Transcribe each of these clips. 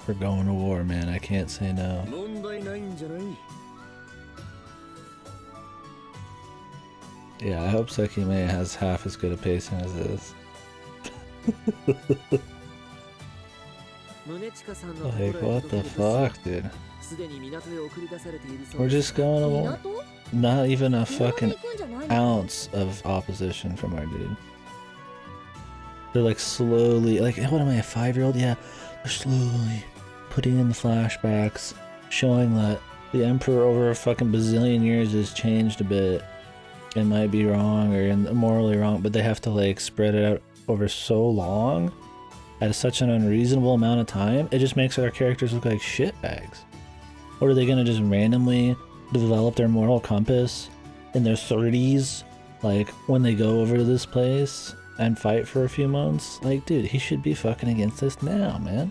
for going to war, man. I can't say no. Yeah, I hope Sekime has half as good a pacing as this. Like, what the fuck, dude? We're just going to war. Not even a fucking ounce of opposition from our dude. They're like slowly, like, what am I, a 5-year-old? Yeah, they're slowly putting in the flashbacks, showing that the Emperor over a fucking bazillion years has changed a bit. It might be wrong or morally wrong, but they have to like spread it out over so long at such an unreasonable amount of time. It just makes our characters look like shitbags. Or are they gonna just randomly develop their moral compass in their 30s, like when they go over to this place and fight for a few months? Like, dude, he should be fucking against this now, man.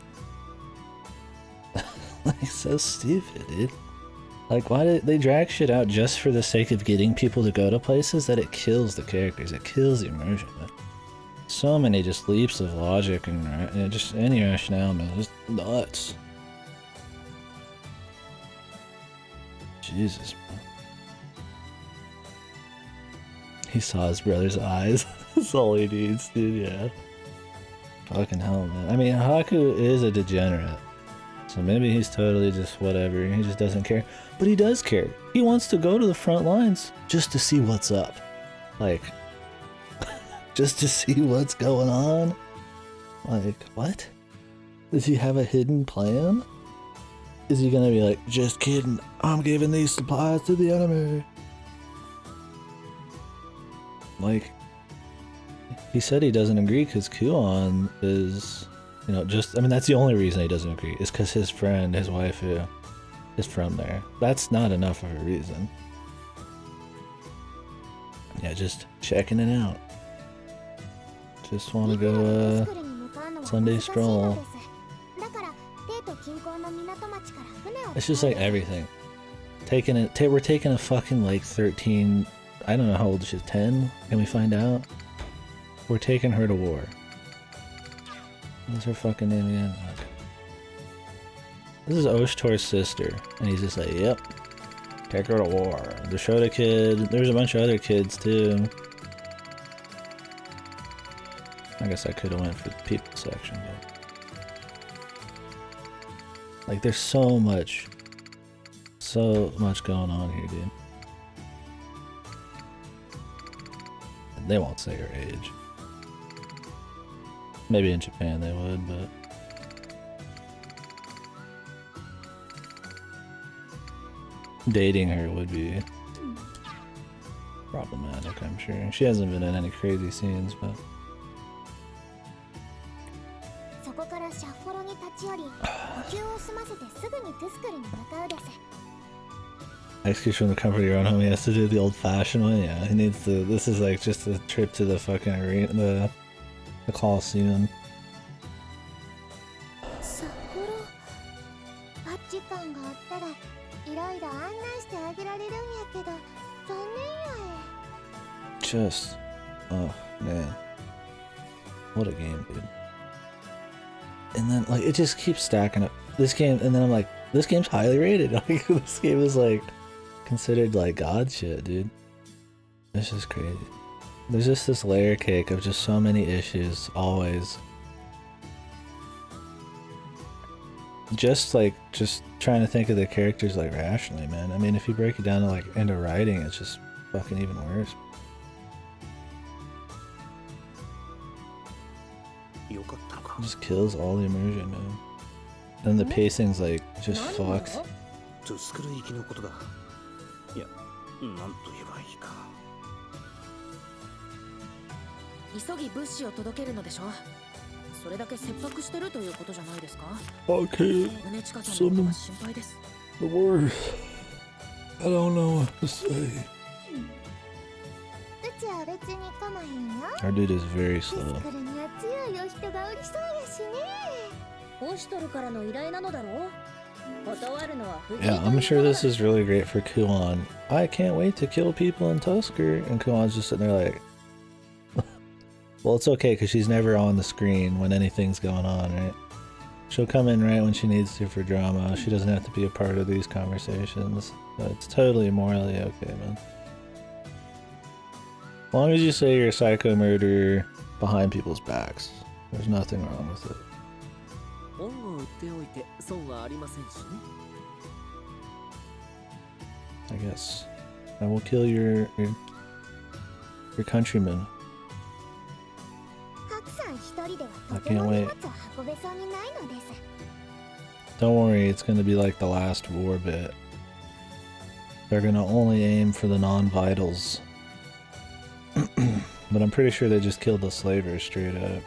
Like, so stupid, dude. Like, why did they drag shit out just for the sake of getting people to go to places that it kills the characters? It kills the immersion, man. So many just leaps of logic and just any rationale, man. Just nuts. Jesus, man. He saw his brother's eyes. That's all he needs, dude, yeah. Fucking hell, man. I mean, Haku is a degenerate. So maybe he's totally just whatever, he just doesn't care. But he does care. He wants to go to the front lines just to see what's up. Like, just to see what's going on. Like, what? Does he have a hidden plan? Is he gonna be like, just kidding, I'm giving these supplies to the enemy? Like, he said he doesn't agree because Kuon is... You know, just, I mean, that's the only reason he doesn't agree, is because his friend, his waifu, is from there. That's not enough of a reason. Yeah, just checking it out. Just want to go, Sunday stroll. It's just like everything. We're taking a fucking, like, 13, I don't know how old she is, 10? Can we find out? We're taking her to war. What's her fucking name again? Okay. This is Oshtor's sister, and he's just like, yep, take her to war. The Shota kid, there's a bunch of other kids too. I guess I could have went for the people section, but... Like, there's so much going on here, dude. And they won't say her age. Maybe in Japan they would, but... Dating her would be problematic, I'm sure. She hasn't been in any crazy scenes, but... Excuse from the comfort of your own home, he has to do the old-fashioned one? Yeah, he needs to... This is like just a trip to the fucking arena, the Coliseum. Just, oh man, what a game, dude. And then like it just keeps stacking up this game, and then I'm like, this game's highly rated. Like, this game is like considered like god shit, dude. It's just crazy. There's just this layer cake of just so many issues, always. Just trying to think of the characters like rationally, man. I mean, if you break it down to like into writing, it's just fucking even worse. It just kills all the immersion, man. And the pacing's like just fucked. Okay, some the worst. I don't know what to say. Our dude is very slow. Yeah, I'm sure this is really great for Kuon. I can't wait to kill people in Tusker. And Kuon's just sitting there like... Well, it's okay because she's never on the screen when anything's going on, right? She'll come in right when she needs to for drama. She doesn't have to be a part of these conversations. So it's totally morally okay, man. As long as you say you're a psycho murderer behind people's backs, there's nothing wrong with it. I guess. I will kill your countrymen. I can't wait. Don't worry, it's gonna be like the last war bit. They're gonna only aim for the non-vitals. But I'm pretty sure they just killed the slavers straight up.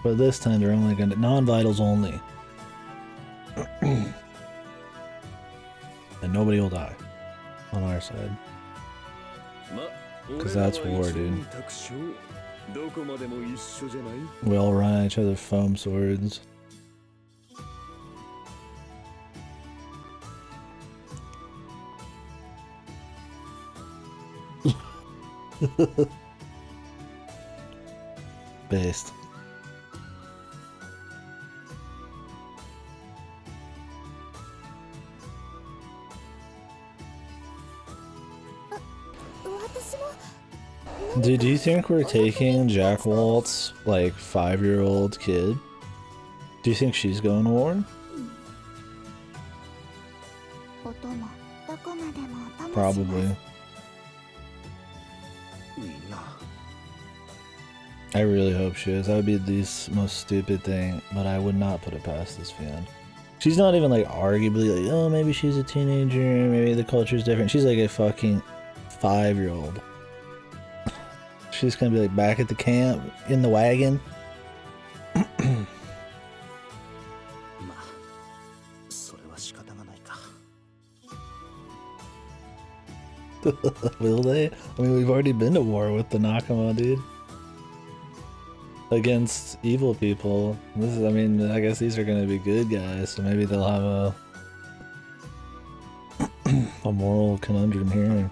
But this time they're only gonna non-vitals only. And nobody will die on our side. Cause that's war, dude. We all run at each other foam swords. Based. Dude, do you think we're taking Jack Walt's, like, 5-year-old kid? Do you think she's going to war? Probably. I really hope she is. That would be the most stupid thing, but I would not put it past this fan. She's not even, like, arguably like, oh, maybe she's a teenager, maybe the culture's different. She's like a fucking 5-year-old. She's gonna be like back at the camp in the wagon. Will they? I mean, we've already been to war with the Nakama, dude. Against evil people. This is, I mean, I guess these are gonna be good guys, so maybe they'll have a moral conundrum here.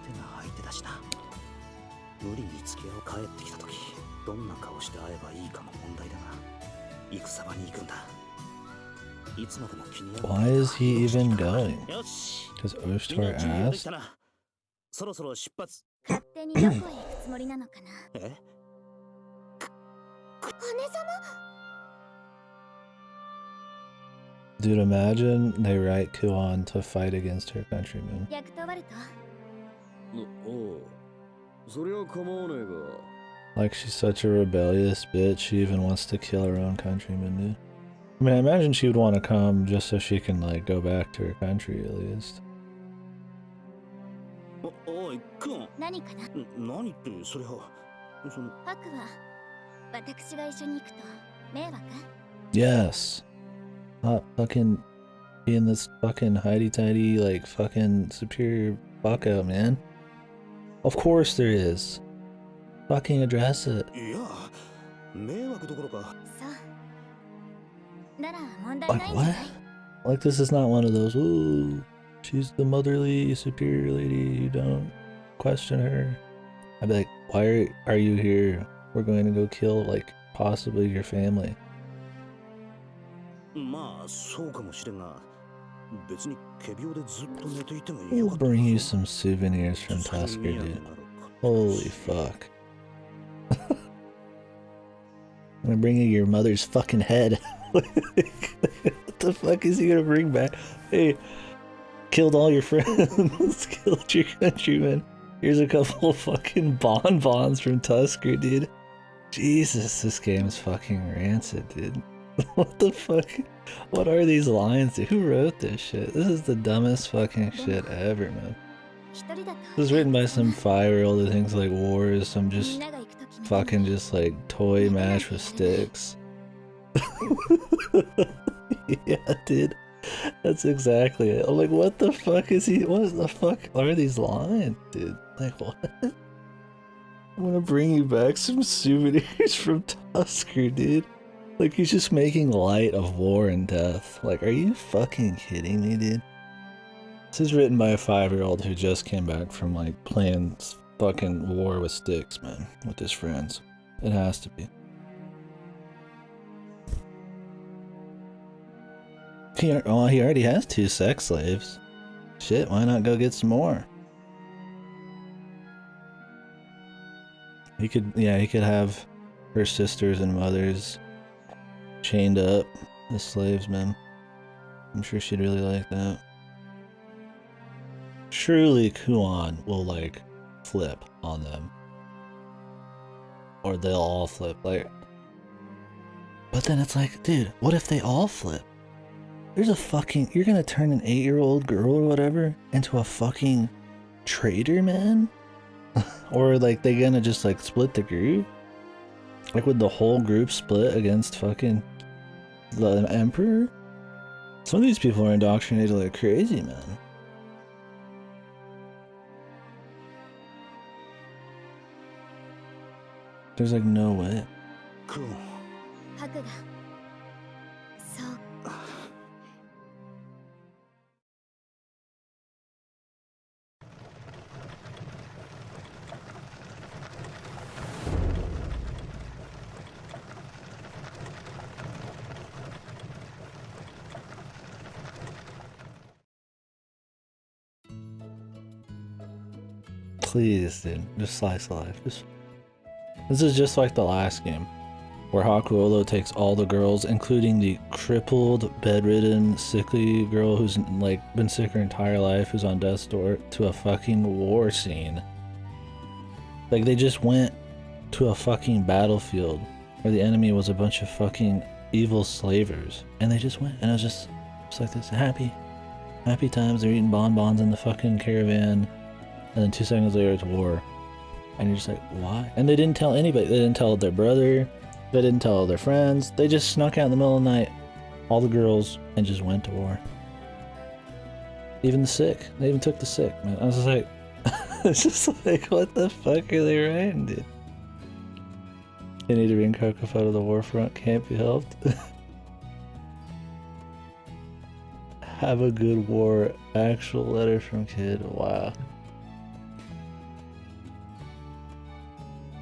Why is he even going? Because Oshtar asked? Dude, imagine they write Kuan to fight against her countrymen. Like, she's such a rebellious bitch, she even wants to kill her own countrymen, dude. I mean, I imagine she would want to come just so she can, like, go back to her country, at least. Yes! Not fucking being this fucking hidey-tidy, like, fucking superior bucko, man. Of course there is. Fucking address it. Like, what? Like, this is not one of those, ooh, she's the motherly, superior lady, you don't question her. I'd be like, why are you here? We're going to go kill, like, possibly your family. We'll bring you some souvenirs from Tusker, dude. Holy fuck. I'm gonna bring you your mother's fucking head. What the fuck is he gonna bring back? Hey, killed all your friends, killed your countrymen. Here's a couple of fucking bonbons from Tusker, dude. Jesus, this game is fucking rancid, dude. What the fuck? What are these lines, dude? Who wrote this shit? This is the dumbest fucking shit ever, man. This was written by some 5-year-old who thinks like war is some just fucking just like toy mash with sticks. Yeah, dude. That's exactly it. I'm like, what the fuck is he? What the fuck are these lines, dude? Like, what? I'm gonna bring you back some souvenirs from Tusker, dude. Like, he's just making light of war and death. Like, are you fucking kidding me, dude? This is written by a 5-year-old who just came back from, like, playing fucking war with sticks, man. With his friends. It has to be. He already has 2 sex slaves. Shit, why not go get some more? He could have her sisters and mothers chained up as slaves, man. I'm sure she'd really like that. Surely Kuan will, like, flip on them. Or they'll all flip, like... But then it's like, dude, what if they all flip? There's a fucking... You're gonna turn an 8-year-old girl or whatever into a fucking traitor, man? Or, like, they gonna just, like, split the group? Like, would the whole group split against fucking the Emperor? Some of these people are indoctrinated like crazy, man. There's like no way. Cool. Please, dude, just slice of life. This is just like the last game, where Hakuolo takes all the girls, including the crippled, bedridden, sickly girl who's like been sick her entire life, who's on death's door, to a fucking war scene. Like they just went to a fucking battlefield where the enemy was a bunch of fucking evil slavers, and they just went, and it was just like this happy times. They're eating bonbons in the fucking caravan. And then 2 seconds later, it's war. And you're just like, why? And they didn't tell anybody. They didn't tell their brother. They didn't tell all their friends. They just snuck out in the middle of the night, all the girls, and just went to war. Even the sick. They even took the sick, man. I was just like, it's just like, what the fuck are they writing, dude? They need to bring Coco out of the war front. Can't be helped. Have a good war. Actual letter from kid. Wow.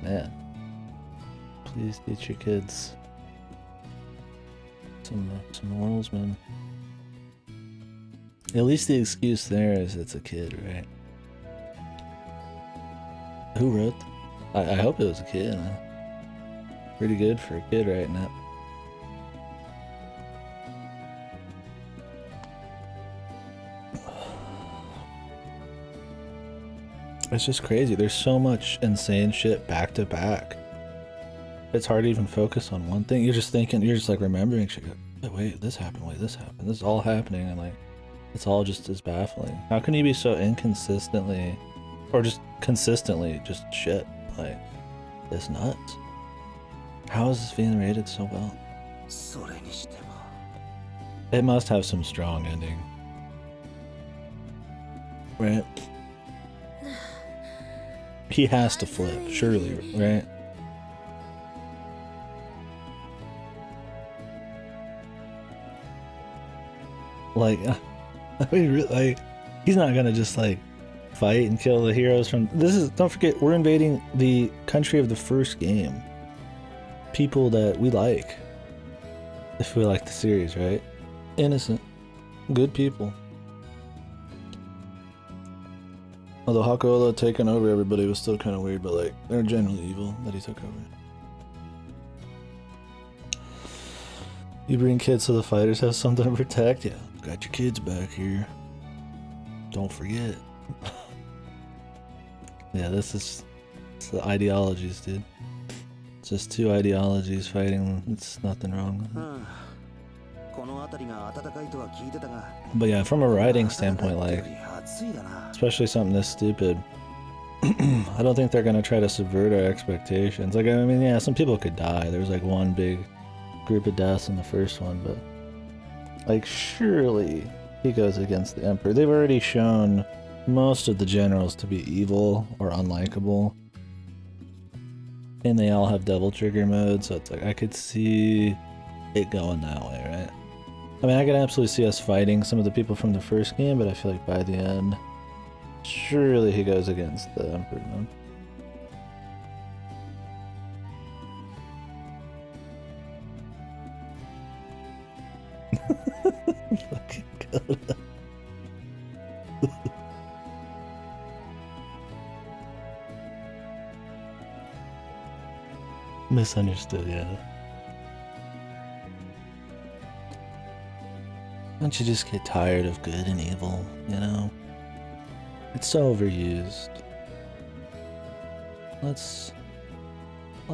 Man, please teach your kids some morals, man. At least the excuse there is it's a kid, right? Who wrote? I hope it was a kid, man. Pretty good for a kid writing that. It's just crazy. There's so much insane shit back to back. It's hard to even focus on one thing. You're just thinking, you're just like remembering shit. Wait, this happened. Wait, this happened. This is all happening, and like, it's all just as baffling. How can you be so inconsistently, or just consistently, just shit like this nuts? How is this being rated so well? It must have some strong ending, right? He has to flip, surely, right? Like, I mean, really, like, he's not gonna just like fight and kill the heroes from. This is, don't forget, we're invading the country of the first game. People that we like, if we like the series, right? Innocent, good people. Although Hakuolo taking over everybody was still kind of weird, but like, they're generally evil that he took over. You bring kids so the fighters have something to protect? Yeah, got your kids back here. Don't forget. Yeah, it's the ideologies, dude. It's just 2 ideologies fighting. It's nothing wrong with it. But yeah, from a writing standpoint, like, especially something this stupid, I don't think they're gonna try to subvert our expectations. Like, I mean, yeah, some people could die. There was like one big group of deaths in the first one, but like, surely he goes against the Emperor. They've already shown most of the generals to be evil or unlikable, and they all have double trigger mode, so it's like, I could see it going that way, right? I mean, I can absolutely see us fighting some of the people from the first game, but I feel like by the end, surely he goes against the Emperor, man. Misunderstood, yeah. Don't you just get tired of good and evil, you know? It's so overused. Let's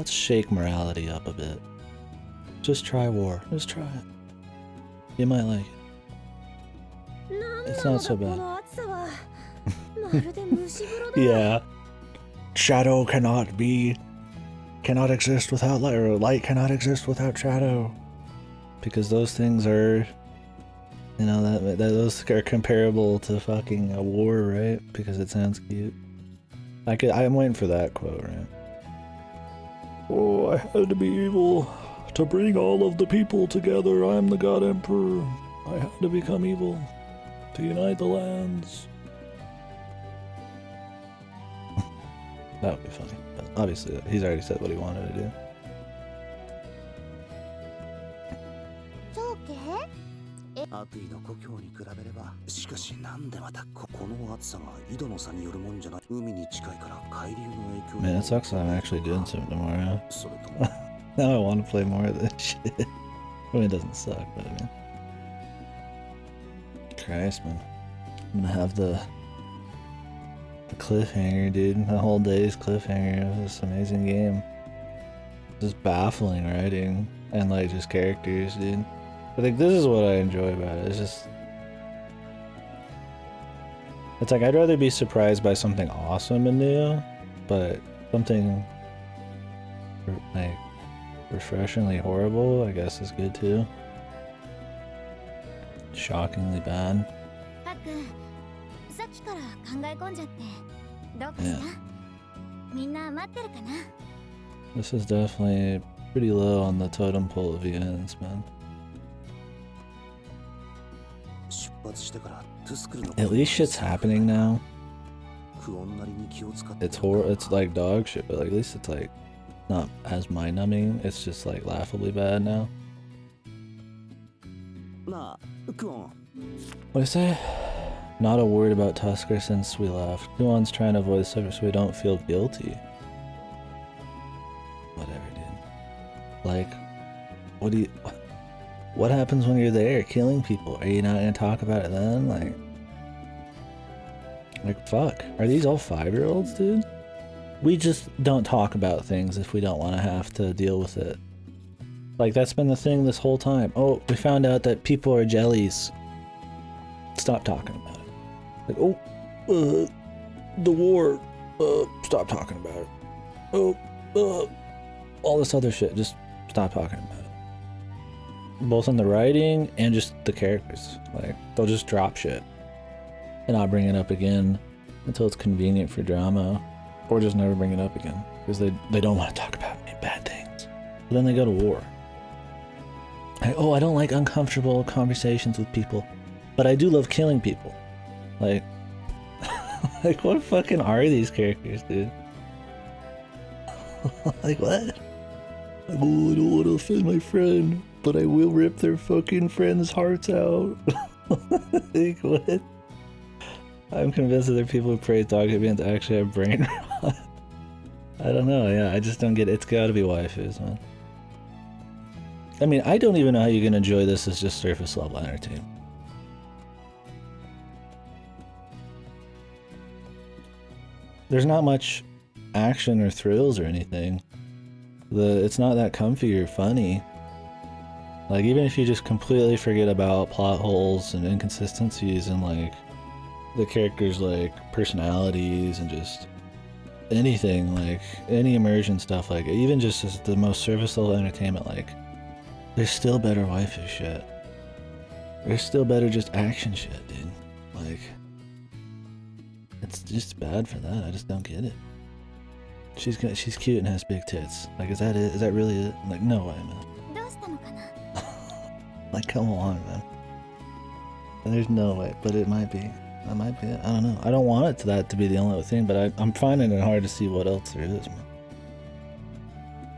shake morality up a bit. Just try war. Just try it. You might like it. It's not so bad. Yeah. Shadow cannot exist without light, or light cannot exist without shadow. Because those things are, you know, those are comparable to fucking a war, right? Because it sounds cute. I'm waiting for that quote, right? Oh, I had to be evil to bring all of the people together. I'm the God Emperor. I had to become evil to unite the lands. That would be funny. But obviously, he's already said what he wanted to do. Man, it sucks that I'm actually doing something tomorrow. Now I want to play more of this shit. I mean, it doesn't suck, but I mean... Christ, man. I'm gonna have the cliffhanger, dude. The whole day's cliffhanger of this amazing game. Just baffling writing and like just characters, dude. I think this is what I enjoy about it. It's just... It's like I'd rather be surprised by something awesome and new, but something like refreshingly horrible, I guess, is good too. Shockingly bad. Yeah. This is definitely pretty low on the totem pole of events, man. At least shit's happening now. It's like dog shit, but like, at least it's like not as mind-numbing. It's just like laughably bad now. What'd I say? Not a word about Tusker since we left. Kuon's trying to avoid the subject so we don't feel guilty. Whatever, dude. Like, what happens when you're there killing people? Are you not gonna talk about it then? Like fuck. Are these all 5-year-olds, dude? We just don't talk about things if we don't want to have to deal with it. Like, that's been the thing this whole time. Oh, we found out that people are jellies. Stop talking about it. Like, oh, the war. Stop talking about it. Oh, all this other shit. Just stop talking about it. Both in the writing and just the characters. Like, they'll just drop shit and not bring it up again until it's convenient for drama, or just never bring it up again because they don't want to talk about bad things. But then they go to war. Like, oh, I don't like uncomfortable conversations with people, but I do love killing people. Like, like what fucking are these characters, dude? Like what? Like, oh, I don't want to offend my friend, but I will rip their fucking friends' hearts out. Like what? I'm convinced that there are people who praise dog events actually have brain rot. I don't know, yeah, I just don't get it. It's gotta be waifus, man. I mean, I don't even know how you can enjoy this as just surface level entertainment. There's not much action or thrills or anything. It's not that comfy or funny. Like, even if you just completely forget about plot holes and inconsistencies and like the characters' like personalities and just anything, like any immersion stuff, like even just as the most surface level entertainment, like there's still better waifu shit. There's still better just action shit, dude. Like, it's just bad for that. I just don't get it. She's cute and has big tits. Like, is that it? Is that really it? Like, no way, man. Like, come on, man. There's no way, but it might be. That might be it. I don't know. I don't want that to be the only thing, but I'm finding it hard to see what else there is, man.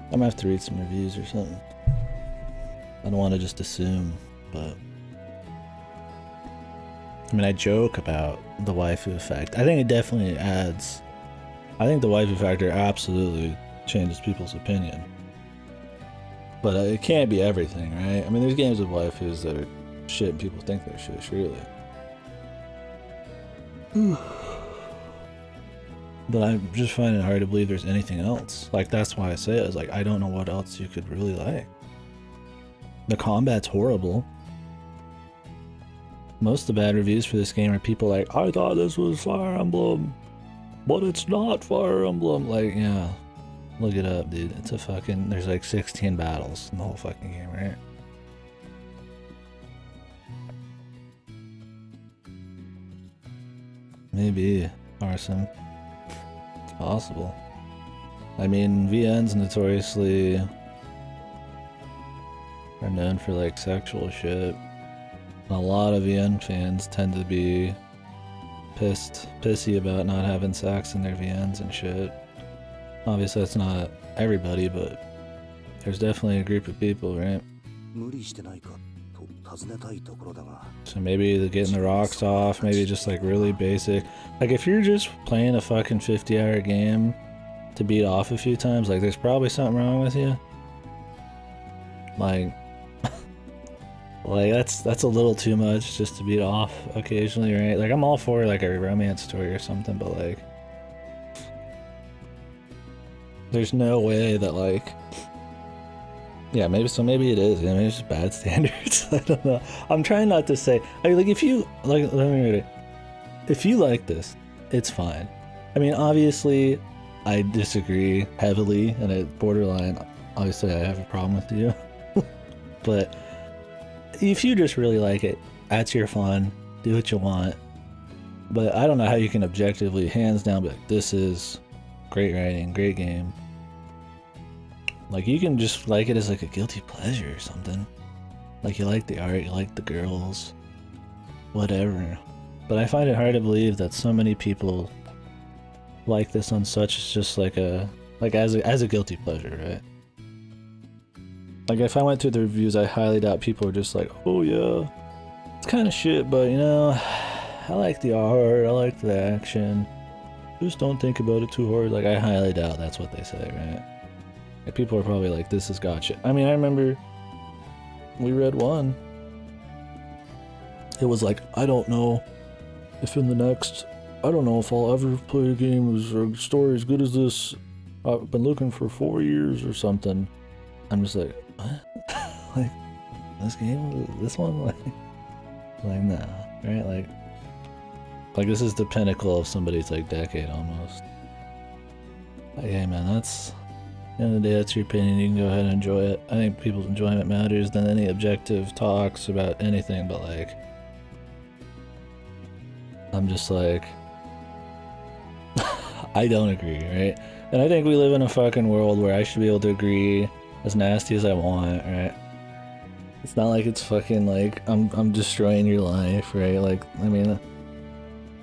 I'm gonna have to read some reviews or something. I don't want to just assume, but I mean, I joke about the waifu effect. I think it definitely adds. I think the waifu factor absolutely changes people's opinion. But it can't be everything, right? I mean, there's games with waifus that are shit and people think they're shit, surely. But I just find it hard to believe there's anything else. Like, that's why I say it. It's like, I don't know what else you could really like. The combat's horrible. Most of the bad reviews for this game are people like, I thought this was Fire Emblem, but it's not Fire Emblem. Like, yeah, look it up, dude. It's a fucking, there's like 16 battles in the whole fucking game, right? Maybe, Arson. It's possible. I mean, VNs notoriously are known for like sexual shit. A lot of VN fans tend to be pissy about not having sex in their VNs and shit. Obviously that's not everybody, but there's definitely a group of people, right? So maybe getting the rocks off, maybe just like really basic. Like if you're just playing a fucking 50-hour game to beat off a few times, like there's probably something wrong with you. Like that's a little too much just to beat off occasionally, right? Like I'm all for like a romance story or something, but like there's no way that like, yeah, maybe it is. Maybe it's just bad standards. I don't know. I'm trying not to say. I mean, like if you like, let me read it. If you like this, it's fine. I mean, obviously, I disagree heavily, and at borderline, obviously, I have a problem with you. But if you just really like it, that's your fun. Do what you want. But I don't know how you can objectively, hands down, be like, this is great writing, great game. Like you can just like it as like a guilty pleasure or something. Like you like the art, you like the girls, whatever. But I find it hard to believe that so many people like this on such just like a as a guilty pleasure, right? Like if I went through the reviews, I highly doubt people are just like, oh yeah, it's kind of shit, but you know, I like the art, I like the action. Just don't think about it too hard. Like I highly doubt that's what they say, right? Like, people are probably like, this is gotcha. I mean, I remember we read one. It was like, I don't know if in the next, I don't know if I'll ever play a game or a story as good as this. I've been looking for 4 years or something. I'm just like, what? Like, this game? This one? Like nah, right? Like this is the pinnacle of somebody's like decade almost. Like, hey man, that's, at the end of the day, that's your opinion. You can go ahead and enjoy it. I think people's enjoyment matters than any objective talks about anything, but like, I'm just like, I don't agree, right? And I think we live in a fucking world where I should be able to agree as nasty as I want, right? It's not like it's fucking like, I'm destroying your life, right? Like, I mean,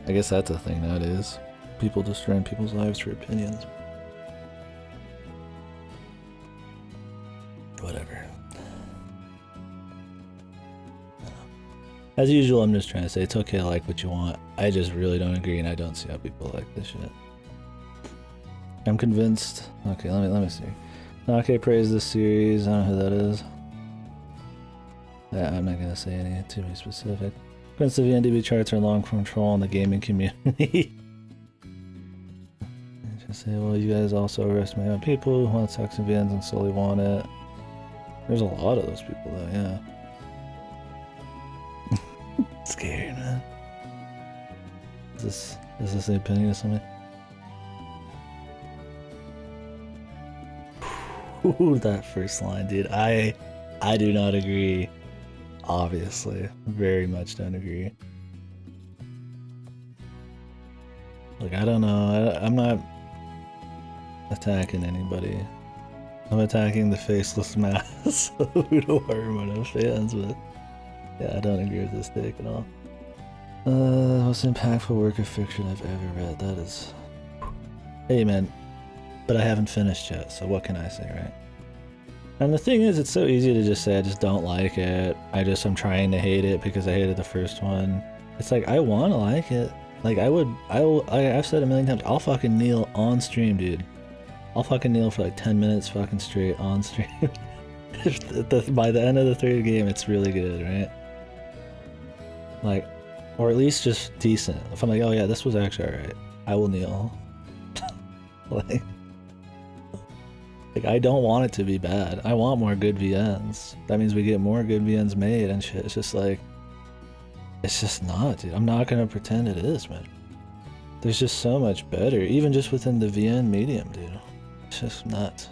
I guess that's a thing nowadays. People destroying people's lives for opinions. Whatever. As usual, I'm just trying to say it's okay to like what you want. I just really don't agree, and I don't see how people like this shit. I'm convinced. Okay, let me see. Nake praised this series. I don't know who that is. Yeah, I'm not gonna say any too specific. Prince of the NDB charts are long control in the gaming community. Just say, well, you guys also overestimate how people who want sex and VNs and solely want it. There's a lot of those people though, yeah. Scary, man. Is this the opinion of somebody? Ooh, that first line, dude. I do not agree. Obviously, very much don't agree. Like, I don't know. I'm not attacking anybody. I'm attacking the faceless mass of Utawarerumono fans, but yeah, I don't agree with this take at all. Most impactful work of fiction I've ever read. That is... Hey, man. But I haven't finished yet, so what can I say, right? And the thing is, it's so easy to just say I just don't like it. I'm trying to hate it because I hated the first one. It's like, I want to like it. Like, I've said a million times, I'll fucking kneel on stream, dude. I'll fucking kneel for like 10 minutes fucking straight on stream. By the end of the third game, it's really good, right? Like, or at least just decent. If I'm like, oh yeah, this was actually alright, I will kneel. like I don't want it to be bad. I want more good VNs. That means we get more good VNs made and shit. It's just like, it's just not, dude. I'm not gonna pretend it is, man. There's just so much better, even just within the VN medium, dude. It's just nuts.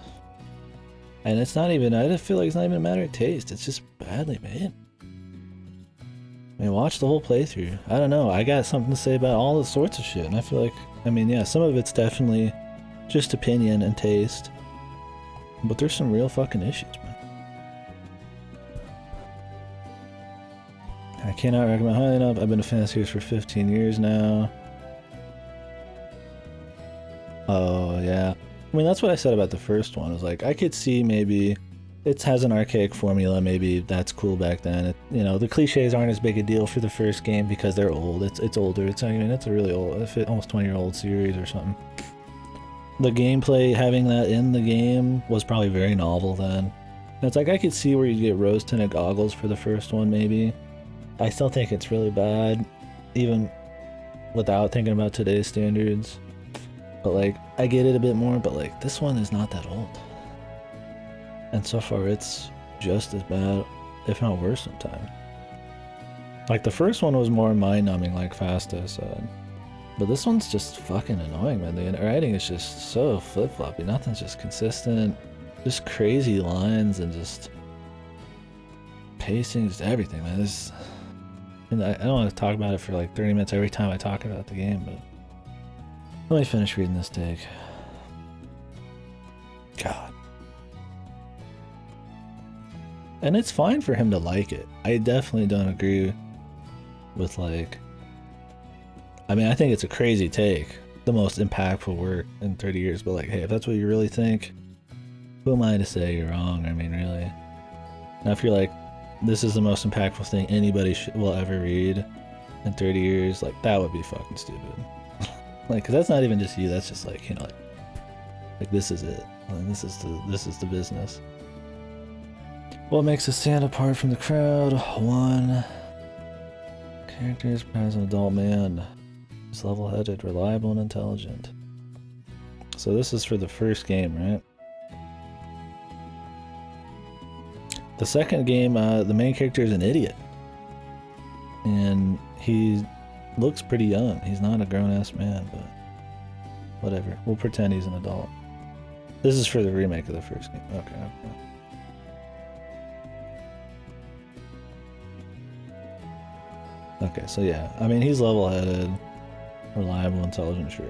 And it's not even, I just feel like it's not even a matter of taste. It's just badly made. I mean, watch the whole playthrough. I don't know. I got something to say about all the sorts of shit. And I feel like, I mean, yeah, some of it's definitely just opinion and taste. But there's some real fucking issues, man. I cannot recommend highly enough. I've been a fan of series for 15 years now. Oh, yeah. I mean, that's what I said about the first one. It was like, I could see maybe it has an archaic formula. Maybe that's cool back then. It, you know, the cliches aren't as big a deal for the first game because they're old. It's older. It's, I mean, it's a really old, almost 20-year-old series or something. The gameplay, having that in the game, was probably very novel then. And it's like, I could see where you get rose-tinted goggles for the first one, maybe. I still think it's really bad, even without thinking about today's standards. But like, I get it a bit more, but like, this one is not that old. And so far it's just as bad, if not worse sometimes. Like, the first one was more mind-numbing, like Fasta said. But this one's just fucking annoying, man. The writing is just so flip-floppy. Nothing's just consistent. Just crazy lines and just pacing, just everything, man. And I don't want to talk about it for like 30 minutes every time I talk about the game, but let me finish reading this take. God. And it's fine for him to like it. I definitely don't agree with, like, I mean, I think it's a crazy take. The most impactful work in 30 years, but like, hey, if that's what you really think, who am I to say you're wrong? I mean, really. Now, if you're like, this is the most impactful thing anybody will ever read in 30 years, like, that would be fucking stupid. Like, cause that's not even just you, that's just like, you know, like this is it. Like, this is the business. What makes us stand apart from the crowd? One, characters as an adult man. He's level-headed, reliable, and intelligent. So this is for the first game, right? The second game, the main character is an idiot. And he looks pretty young. He's not a grown-ass man, but whatever. We'll pretend he's an adult. This is for the remake of the first game. Okay. Okay, so yeah. I mean, he's level-headed, reliable, intelligent, sure.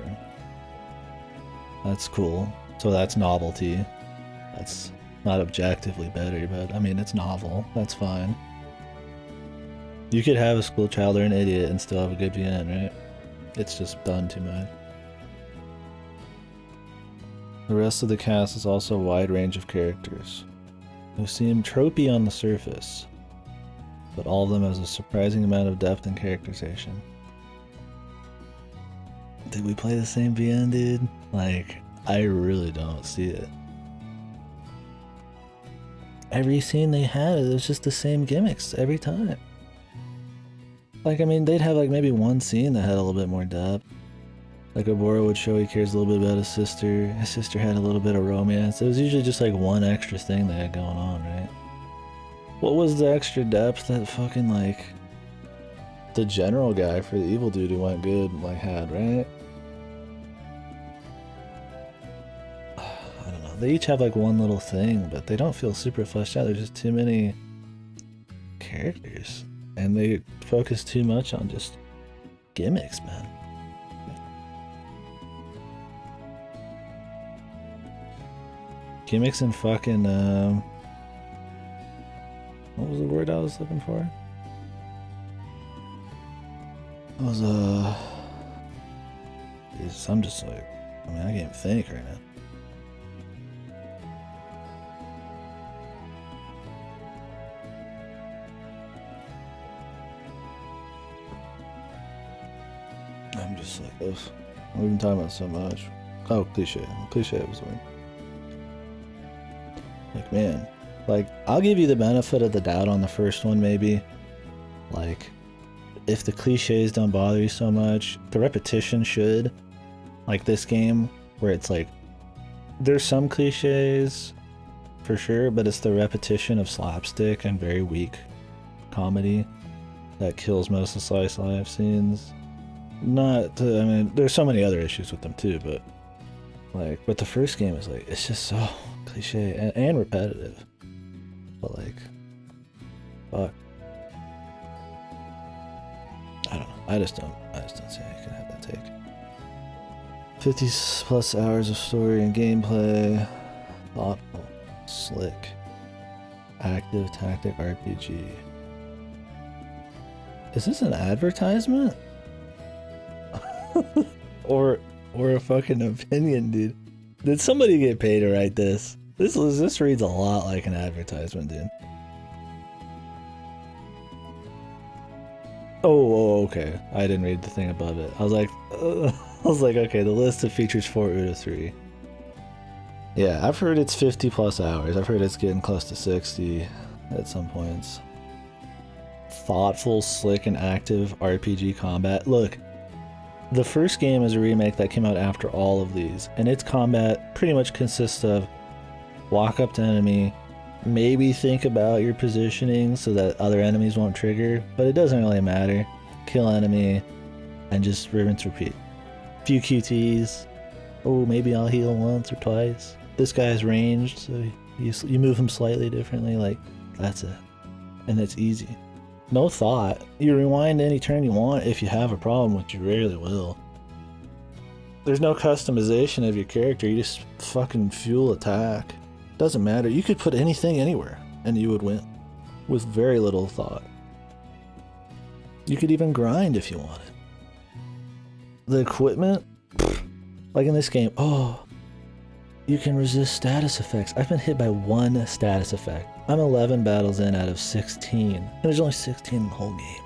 That's cool. So that's novelty. That's not objectively better, but I mean, it's novel. That's fine. You could have a school child or an idiot and still have a good VN, right? It's just done too much. The rest of the cast is also a wide range of characters who seem tropey on the surface, but all of them has a surprising amount of depth and characterization. Did we play the same VN, dude? Like, I really don't see it. Every scene they had, it was just the same gimmicks every time. Like, I mean, they'd have like maybe one scene that had a little bit more depth. Like, Oboro would show he cares a little bit about his sister. His sister had a little bit of romance. It was usually just like one extra thing they had going on, right? What was the extra depth that fucking, like, the general guy for the evil dude who went good, like, had, right? I don't know. They each have like one little thing, but they don't feel super fleshed out. There's just too many characters. And they focus too much on just gimmicks, man. Gimmicks and fucking, what was the word I was looking for? It was, I'm just like, I mean, I can't even think right now. I'm just like, ugh. We've been talking about so much. Oh, cliche. Cliche was the word. Like, man. Like, I'll give you the benefit of the doubt on the first one, maybe. Like, if the cliches don't bother you so much, the repetition should. Like this game, where it's like, there's some cliches, for sure, but it's the repetition of slapstick and very weak comedy that kills most of the slice of life scenes. Not to, I mean, there's so many other issues with them too, but like, but the first game is like, it's just so cliche and repetitive. But like, fuck. I don't know. I just don't say I can have that take. 50 plus hours of story and gameplay. Thoughtful. Slick. Active tactic RPG. Is this an advertisement? or a fucking opinion, dude? Did somebody get paid to write this? This reads a lot like an advertisement, dude. Oh, okay. I didn't read the thing above it. I was like, okay, the list of features 4 out of 3. Yeah, I've heard it's 50 plus hours. I've heard it's getting close to 60 at some points. Thoughtful, slick, and active RPG combat. Look, the first game is a remake that came out after all of these, and its combat pretty much consists of walk up to enemy, maybe think about your positioning so that other enemies won't trigger, but it doesn't really matter. Kill enemy, and just rinse repeat. Few QTs. Oh, maybe I'll heal once or twice. This guy's ranged, so you move him slightly differently, like, that's it. And it's easy. No thought. You rewind any turn you want if you have a problem, which you rarely will. There's no customization of your character, you just fucking fuel attack. Doesn't matter, you could put anything anywhere, and you would win. With very little thought. You could even grind if you wanted. The equipment, like in this game, you can resist status effects. I've been hit by 1 status effect. I'm 11 battles in out of 16. And there's only 16 in the whole game.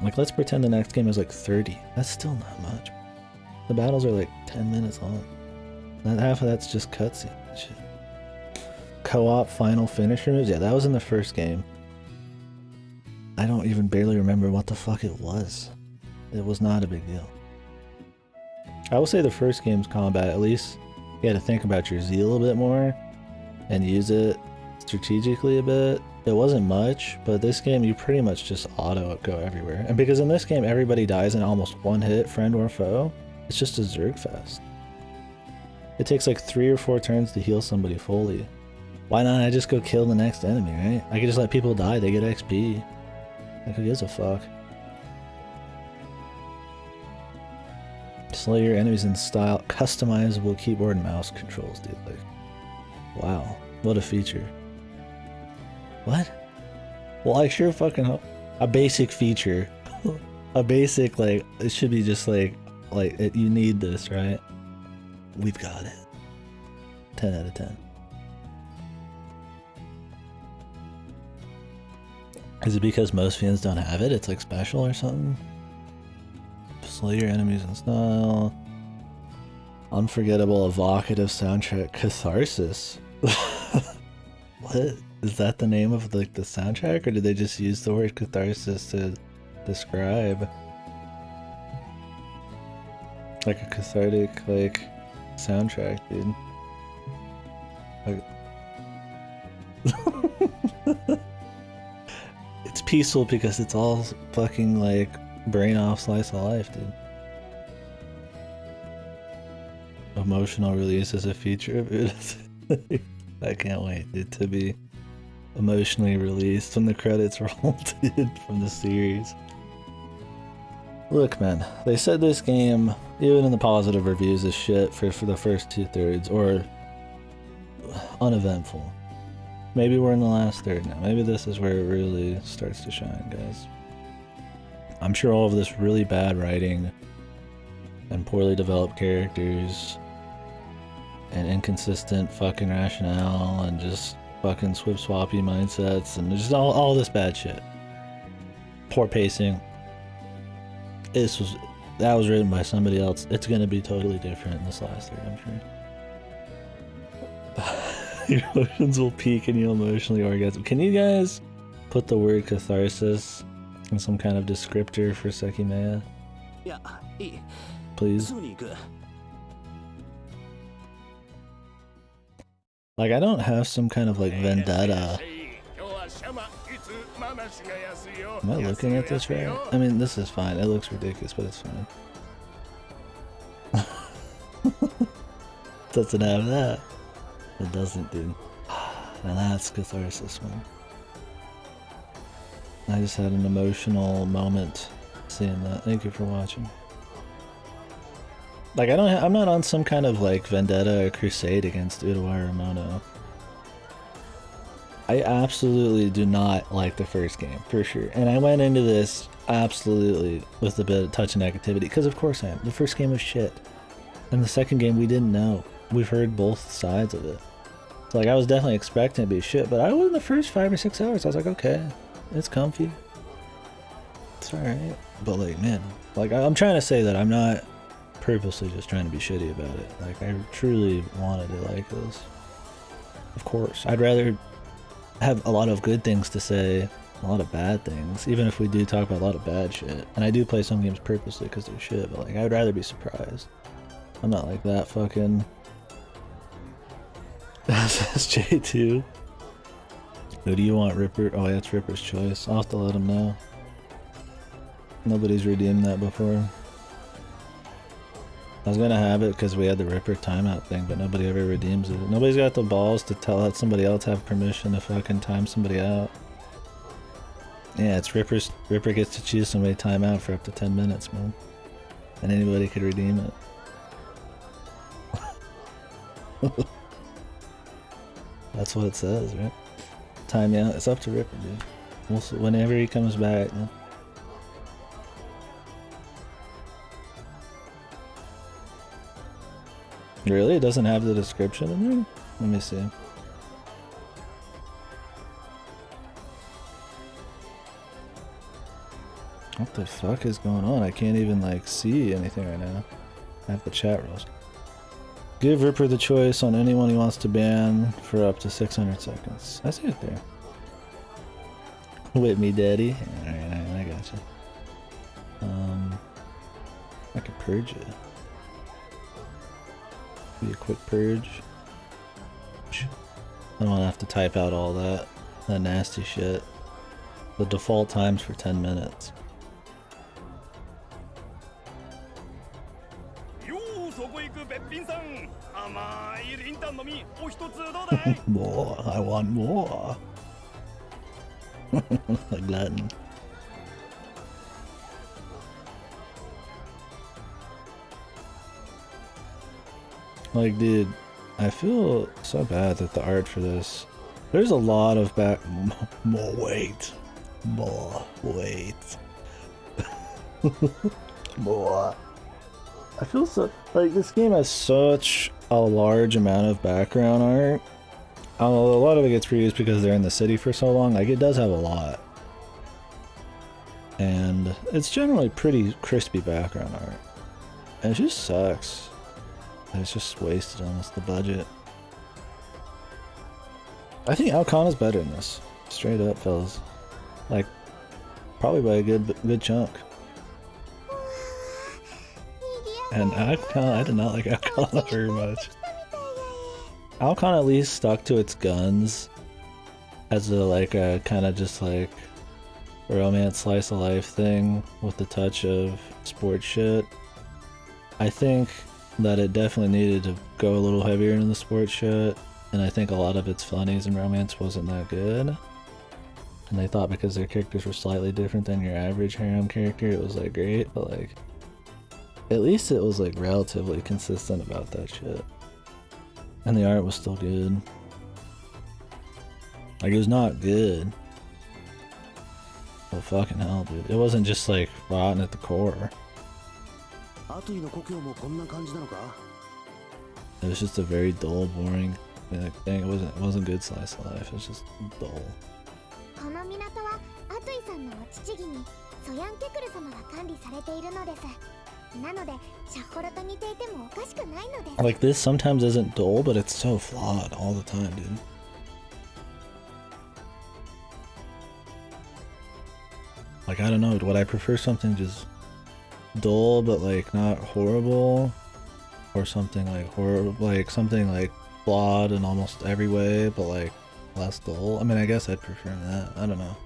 Like, let's pretend the next game is like 30. That's still not much. The battles are like 10 minutes long. And half of that's just cutscene shit. Co-op final finisher moves? Yeah, that was in the first game. I don't even barely remember what the fuck it was. It was not a big deal. I will say the first game's combat, at least you had to think about your zeal a bit more and use it strategically a bit. It wasn't much, but this game you pretty much just auto go everywhere. And because in this game everybody dies in almost one hit, friend or foe, it's just a Zerg fest. It takes like 3 or 4 turns to heal somebody fully. Why not I just go kill the next enemy, right? I could just let people die, they get XP. Like, who gives a fuck? Slay your enemies in style. Customizable keyboard and mouse controls, dude. Like, wow. What a feature. What? Well, I sure fucking hope. A basic feature. A basic, like, it should be just like you need this, right? We've got it. 10 out of 10. Is it because most fans don't have it? It's like special or something? Slay your enemies in style. Unforgettable, evocative soundtrack. Catharsis. What? Is that the name of like the soundtrack, or did they just use the word catharsis to describe like a cathartic like soundtrack, dude? Like it's peaceful because it's all fucking like brain off slice of life, dude. Emotional release is a feature of it. I can't wait, dude, to be emotionally released when the credits roll, dude, from the series. Look, man, they said this game, even in the positive reviews, is shit for the first 2/3, or uneventful. Maybe we're in the last third now. Maybe this is where it really starts to shine, guys. I'm sure all of this really bad writing and poorly developed characters and inconsistent fucking rationale and just fucking swip-swappy mindsets and just all this bad shit. Poor pacing. that was written by somebody else. It's gonna be totally different in this last third, I'm sure. Your emotions will peak and you'll emotionally orgasm. Can you guys put the word catharsis in some kind of descriptor for Sekimeya? Yeah, please. Like, I don't have some kind of like vendetta. Am I looking at this right? I mean, this is fine. It looks ridiculous, but it's fine. Doesn't have that. It doesn't, dude. Now that's catharsis, man. I just had an emotional moment seeing that. Thank you for watching. Like, I'm not on some kind of like vendetta or crusade against Utawarerumono. I absolutely do not like the first game, for sure. And I went into this absolutely with a bit of touch of negativity, because of course I am. The first game was shit. And the second game we didn't know. We've heard both sides of it. So, like, I was definitely expecting it to be shit, but I was in the first 5 or 6 hours, I was like, okay, it's comfy. It's alright. But like, man, like, I'm trying to say that I'm not purposely just trying to be shitty about it. Like, I truly wanted it like this. Of course. I'd rather have a lot of good things to say, a lot of bad things, even if we do talk about a lot of bad shit. And I do play some games purposely because they're shit, but like, I would rather be surprised. I'm not like that fucking SSJ2. Who do you want, Ripper? Oh, that's Ripper's choice. I'll have to let him know. Nobody's redeemed that before. I was gonna have it because we had the Ripper timeout thing, but nobody ever redeems it. Nobody's got the balls to let somebody else have permission to fucking time somebody out. Yeah, it's Ripper gets to choose somebody timeout for up to 10 minutes, man. And anybody could redeem it. That's what it says, right? Time out. It's up to Ripper, dude. We'll see whenever he comes back, man. Really? It doesn't have the description in there? Let me see. What the fuck is going on? I can't even like see anything right now. I have the chat rules. Give Ripper the choice on anyone he wants to ban for up to 600 seconds. I see it there. With me, daddy. Alright, I got you. I could purge it. Be a quick purge. I don't want to have to type out all that nasty shit. The default time's for 10 minutes. More, I want more. Like Latin. Like, dude, I feel so bad that the art for this, there's a lot of more weight. More weight. More. I feel so, like, this game has such a large amount of background art. A lot of it gets reused because they're in the city for so long. Like, it does have a lot. And it's generally pretty crispy background art. And it just sucks. It's just wasted on us, the budget. I think Alcana's better than this. Straight up, fellas. Like, probably by a good chunk. And Alcana, I did not like Alcana very much. Alcana at least stuck to its guns as a kind of just like romance slice of life thing with the touch of sports shit. I think that it definitely needed to go a little heavier into the sports shit, and I think a lot of its funnies and romance wasn't that good. And they thought because their characters were slightly different than your average harem character, it was like great, but like at least it was like relatively consistent about that shit. And the art was still good. Like, it was not good. But fucking hell, dude. It wasn't just like rotten at the core. It was just a very dull, boring thing. It wasn't good slice of life. It was just dull. Like, this sometimes isn't dull, but it's so flawed all the time, dude. Like, I don't know, would I prefer something just dull but like not horrible, or something like something like flawed in almost every way but like less dull? I mean, I guess I'd prefer that. I don't know.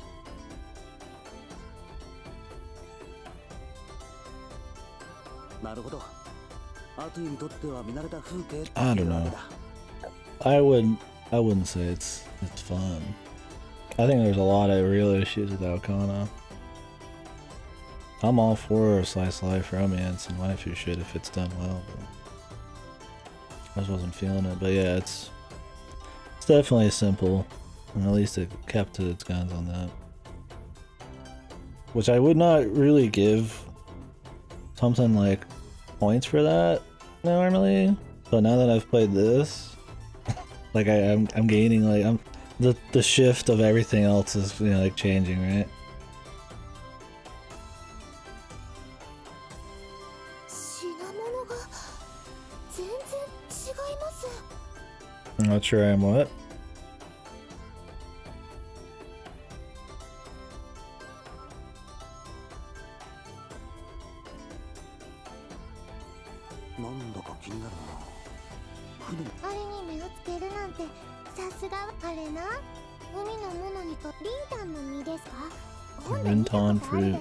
I don't know. I wouldn't say it's fun. I think there's a lot of real issues with Alcana. I'm all for slice of life romance and waifu shit if it's done well, but I just wasn't feeling it. But yeah, it's definitely simple, and at least it kept to its guns on that. Which I would not really give something like points for that normally, but now that I've played this, like I'm gaining, like the shift of everything else is, you know, like changing, right? I'm not sure I'm what? Rinton fruit.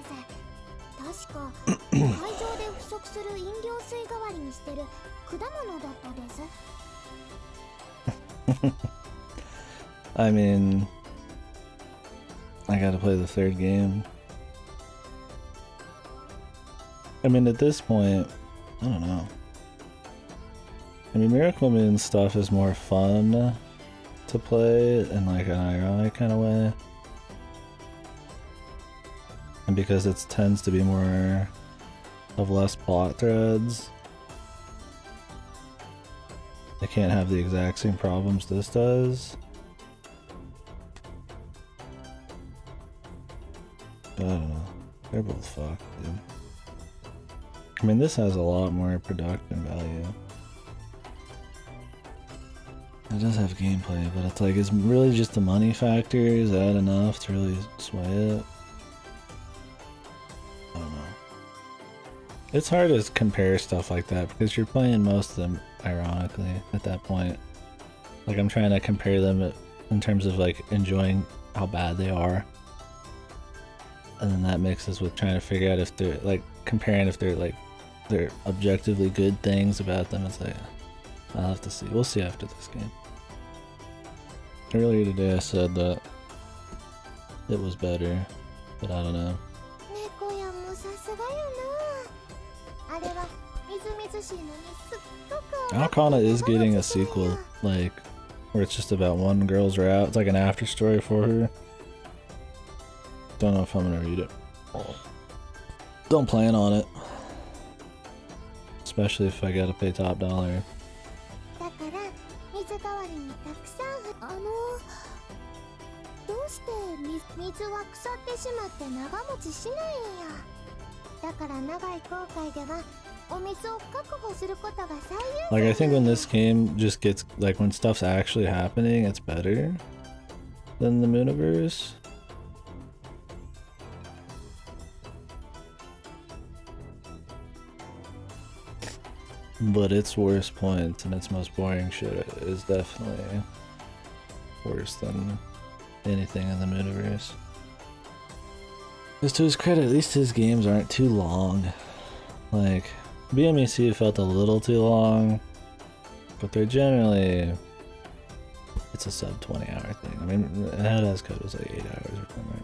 I mean, I gotta play the third game. I mean, at this point, I don't know. I mean, Miracle Moon stuff is more fun to play in like an ironic kind of way. And because it tends to be more of less plot threads, they can't have the exact same problems this does. But I don't know. They're both fucked, dude. I mean, this has a lot more production value. It does have gameplay, but it's like, it's really just the money factor. Is that enough to really sway it? I don't know. It's hard to compare stuff like that because you're playing most of them ironically at that point. Like, I'm trying to compare them in terms of like enjoying how bad they are. And then that mixes with trying to figure out if they're like comparing if they're like they're objectively good things about them. It's like, I'll have to see. We'll see after this game. Earlier today I said that it was better, but I don't know. Alcana is getting a sequel, like, where it's just about one girl's route. It's like an after story for her. Don't know if I'm gonna read it. Don't plan on it. Especially if I gotta pay top dollar. Like, I think when this game just gets, like, when stuff's actually happening, it's better than the Mooniverse. But its worst points and its most boring shit is definitely worse than anything in the Mooniverse. Because to his credit, at least his games aren't too long. Like, BMEC felt a little too long, but they're generally, it's a sub 20 hour thing. I mean, Head As Code was like 8 hours or something.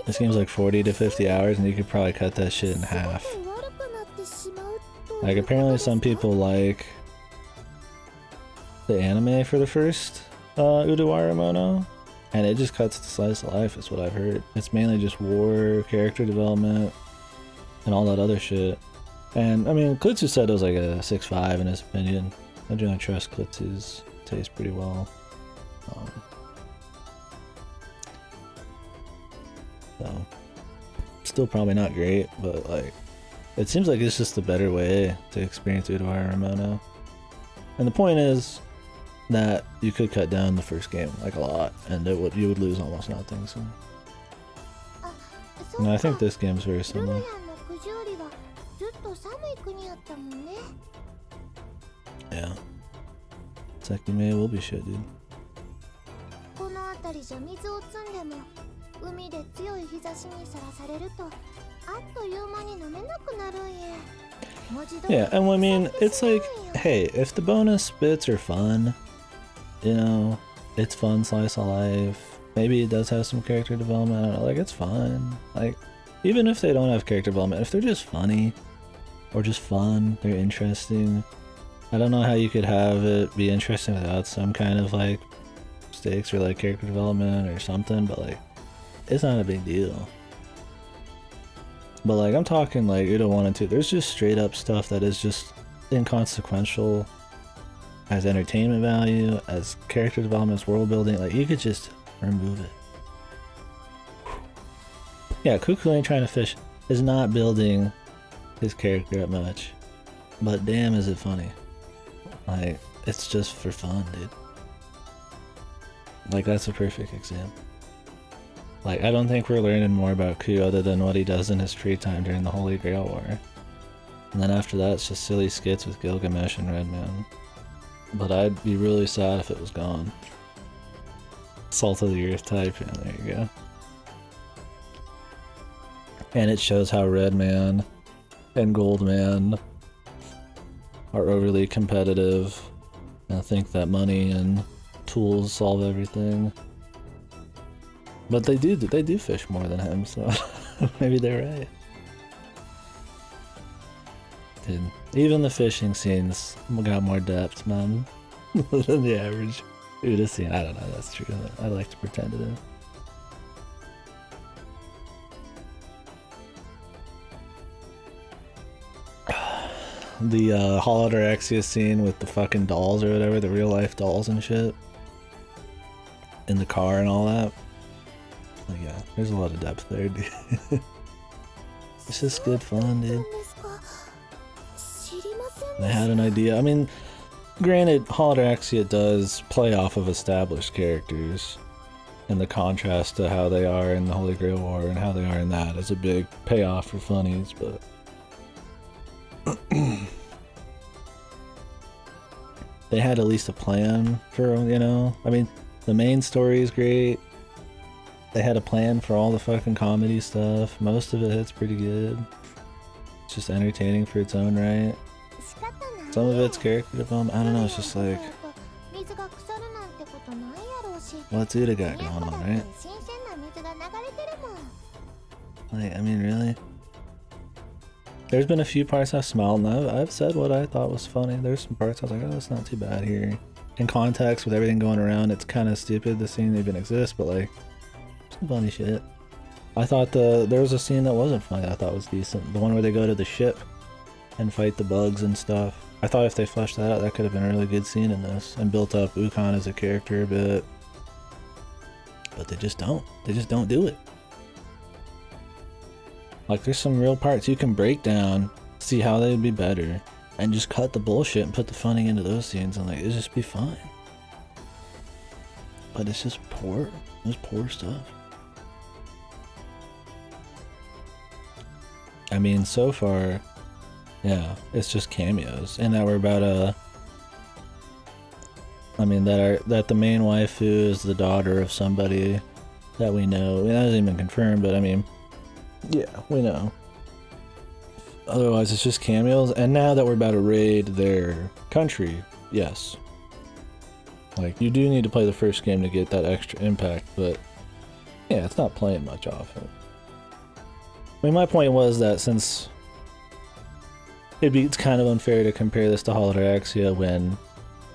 This game's like 40 to 50 hours and you could probably cut that shit in half. Like, apparently some people like the anime for the first Utawarerumono, and it just cuts to slice of life is what I've heard. It's mainly just war, character development, and all that other shit. And I mean, Klitsu said it was like a 6.5 in his opinion. I generally trust Klitsu's taste pretty well. So, still probably not great, but like, it seems like it's just a better way to experience Utawarerumono. And the point is that you could cut down the first game like a lot, and you would lose almost nothing. So, and I think this game's very similar. Yeah. Sekime will be shit, dude. Yeah, and I mean, it's like, hey, if the bonus bits are fun, you know, it's fun, slice of life. Maybe it does have some character development, I don't know, like, it's fine. Like, even if they don't have character development, if they're just funny, or just fun, they're interesting. I don't know how you could have it be interesting without some kind of, like, stakes or, like, character development or something, but, like, it's not a big deal. But, like, I'm talking, like, Uta 1 and 2, there's just straight up stuff that is just inconsequential as entertainment value, as character development, as world building. Like, you could just remove it. Yeah, Kukulane trying to fish is not building his character up much, but damn is it funny. Like, it's just for fun, dude. Like, that's a perfect example. Like, I don't think we're learning more about Ku other than what he does in his free time during the Holy Grail War. And then after that, it's just silly skits with Gilgamesh and Redman. But I'd be really sad if it was gone. Salt of the Earth type, yeah, there you go. And it shows how Redman and Goldman are overly competitive and think that money and tools solve everything. But they do fish more than him, so maybe they're right. Dude, even the fishing scenes got more depth, man, than the average Uta scene. I don't know, that's true. I like to pretend it is. The Holodorexia scene with the fucking dolls or whatever, the real life dolls and shit. In the car and all that. Like, yeah, there's a lot of depth there, dude. It's just good fun, dude. They had an idea. I mean, granted, Holodorexia does play off of established characters, and the contrast to how they are in the Holy Grail War and how they are in that is a big payoff for funnies, but they had at least a plan for, you know, I mean, the main story is great. They had a plan for all the fucking comedy stuff. Most of it hits pretty good. It's just entertaining for its own right. Some of it's character development, I don't know, it's just like, what's Uta got going on, right? Like, I mean, really? There's been a few parts I've smiled and I've said what I thought was funny. There's some parts I was like, oh, that's not too bad here. In context with everything going around, it's kind of stupid the scene even exists, but like, some funny shit. I thought there was a scene that wasn't funny that I thought was decent. The one where they go to the ship and fight the bugs and stuff. I thought if they fleshed that out, that could have been a really good scene in this and built up Ukon as a character a bit. But they just don't. They just don't do it. Like, there's some real parts you can break down, see how they would be better, and just cut the bullshit and put the funny into those scenes and like, it'd just be fine. But it's just poor. It's poor stuff. I mean, so far, yeah, it's just cameos, and that we're about I mean, that the main waifu is the daughter of somebody that we know. That hasn't even been confirmed, but I mean, yeah, we know. Otherwise, it's just cameos, and now that we're about to raid their country, yes. Like, you do need to play the first game to get that extra impact, but yeah, it's not playing much off it. I mean, my point was that since it's kind of unfair to compare this to Holodorexia when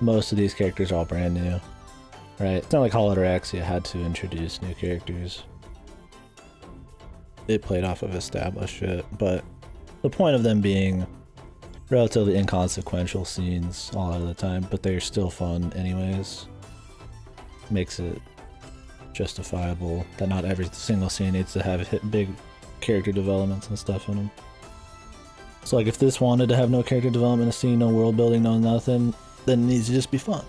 most of these characters are all brand new, right? It's not like Holodorexia had to introduce new characters. It played off of established shit, but the point of them being relatively inconsequential scenes a lot of the time, but they're still fun anyways, makes it justifiable, that not every single scene needs to have big character developments and stuff in them. So like if this wanted to have no character development, a scene, no world building, no nothing, then it needs to just be fun.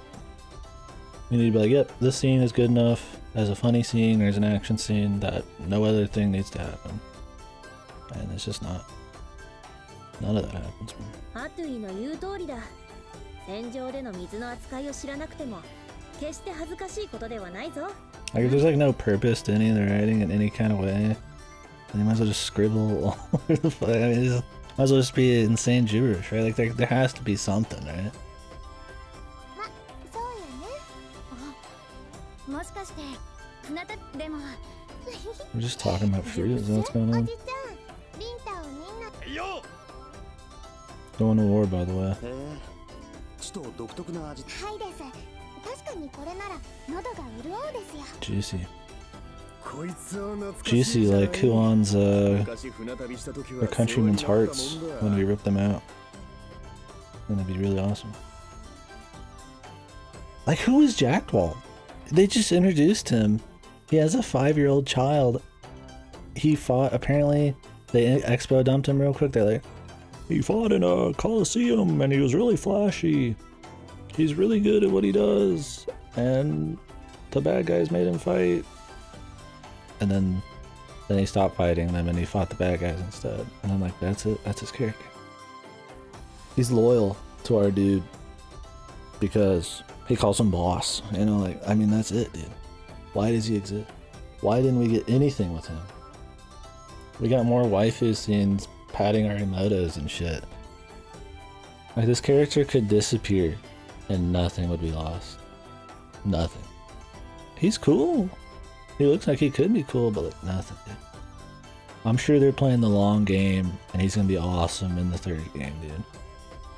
You need to be like, yep, this scene is good enough as a funny scene or as an action scene that no other thing needs to happen. And it's just not. None of that happens. Like if there's like no purpose to any of the writing in any kind of way, then you might as well just scribble all over the place. I mean, might as well just be insane gibberish, right? Like there has to be something, right? We're just talking about fruit, is that what's going on? Going to war, by the way. Juicy. Juicy like Kuon's her countrymen's hearts when we rip them out. And that'd be really awesome. Like who is Jackwalt? They just introduced him. He has a 5-year-old child. He fought, apparently, they expo dumped him real quick. They're like, he fought in a Coliseum and he was really flashy. He's really good at what he does. And the bad guys made him fight. And then he stopped fighting them and he fought the bad guys instead. And I'm like, that's it. That's his character. He's loyal to our dude because he calls him boss. You know, like, I mean, that's it, dude. Why does he exist? Why didn't we get anything with him? We got more waifu scenes patting our emotos and shit. Like, this character could disappear and nothing would be lost. Nothing. He's cool. He looks like he could be cool, but like, nothing, dude. I'm sure they're playing the long game and he's gonna be awesome in the 3rd game, dude.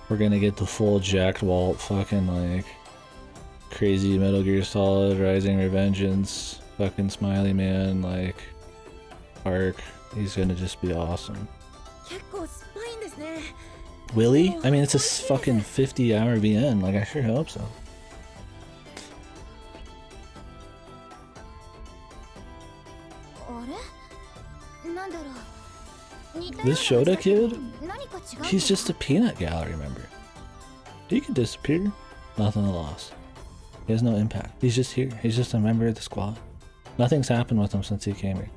We're gonna get the full Jackwalt fucking like crazy Metal Gear Solid, Rising Revengeance, fucking Smiley Man, like arc. He's gonna just be awesome. Will he? I mean, it's a fucking 50-hour VN. Like, I sure hope so. This Shota kid? He's just a peanut gallery member. He could disappear. Nothing to loss. He has no impact. He's just here. He's just a member of the squad. Nothing's happened with him since he came here.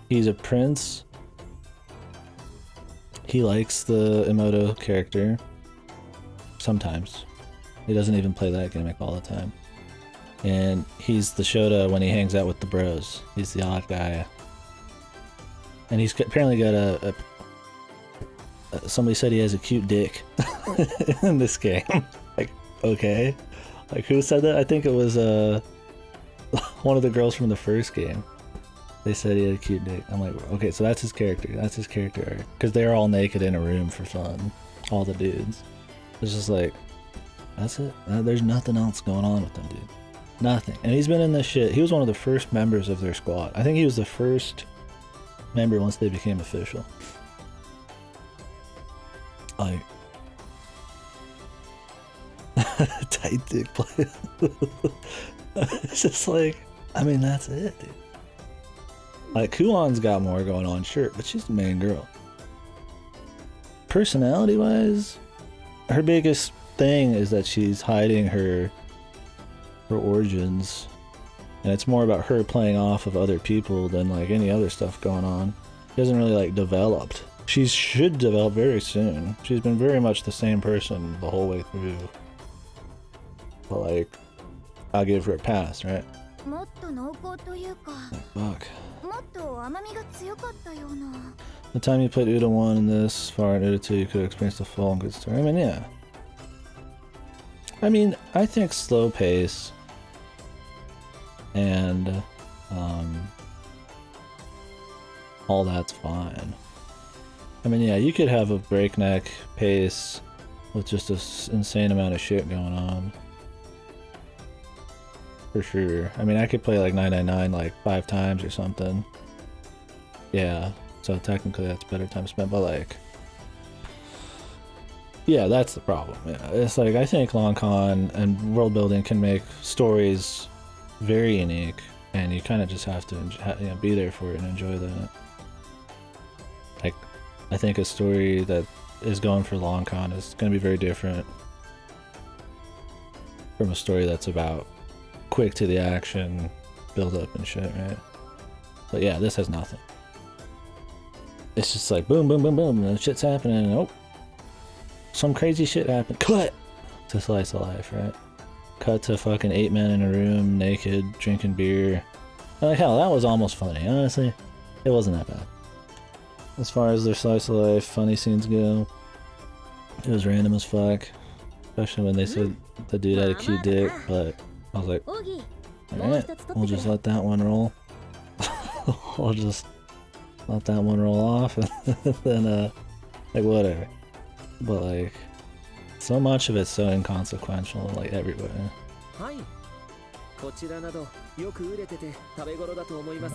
He's a prince. He likes the Emoto character. Sometimes. He doesn't even play that gimmick all the time. And he's the Shota when he hangs out with the bros. He's the odd guy. And he's apparently got somebody said he has a cute dick in this game. Like, okay. Like, who said that? I think it was one of the girls from the first game. They said he had a cute dick. I'm like, okay, so that's his character. That's his character arc. Because they're all naked in a room for fun. All the dudes. It's just like, that's it. There's nothing else going on with them, dude. Nothing. And he's been in this shit. He was one of the first members of their squad. I think he was the first member once they became official. Like, tight dick play. It's just like, I mean, that's it, dude. Like, Kuon's got more going on, sure, but she's the main girl. Personality-wise, her biggest thing is that she's hiding her origins, and it's more about her playing off of other people than like any other stuff going on. She hasn't really like developed. She should develop very soon. She's been very much the same person the whole way through. But like, I'll give her a pass, right? Like, fuck. The time you played Uta 1 in this far in Uta 2, you could experience the full and good story. I mean, yeah. I mean, I think slow pace and all that's fine. I mean, yeah, you could have a breakneck pace with just an insane amount of shit going on. For sure. I mean, I could play like 999 like 5 times or something. Yeah, so technically that's better time spent, but like, yeah, that's the problem. Yeah, it's like, I think Long Con and world building can make stories very unique And you kind of just have to be there for it and enjoy that. Like, I think a story that is going for long con is going to be very different from a story that's about quick to the action, build up and shit, right? But yeah, this has nothing. It's just like boom, boom, boom, boom, and shit's happening, and oh, some crazy shit happened. Cut to slice of life, right? Cut to fucking 8 men in a room, naked, drinking beer. Like, hell, that was almost funny. Honestly, it wasn't that bad. As far as their slice of life, funny scenes go, it was random as fuck. Especially when they said the dude had a cute dick, but I was like, alright, we'll just let that one roll. I'll just let that one roll off, and then, like, whatever. But, like, so much of it's so inconsequential, like, everywhere. I'm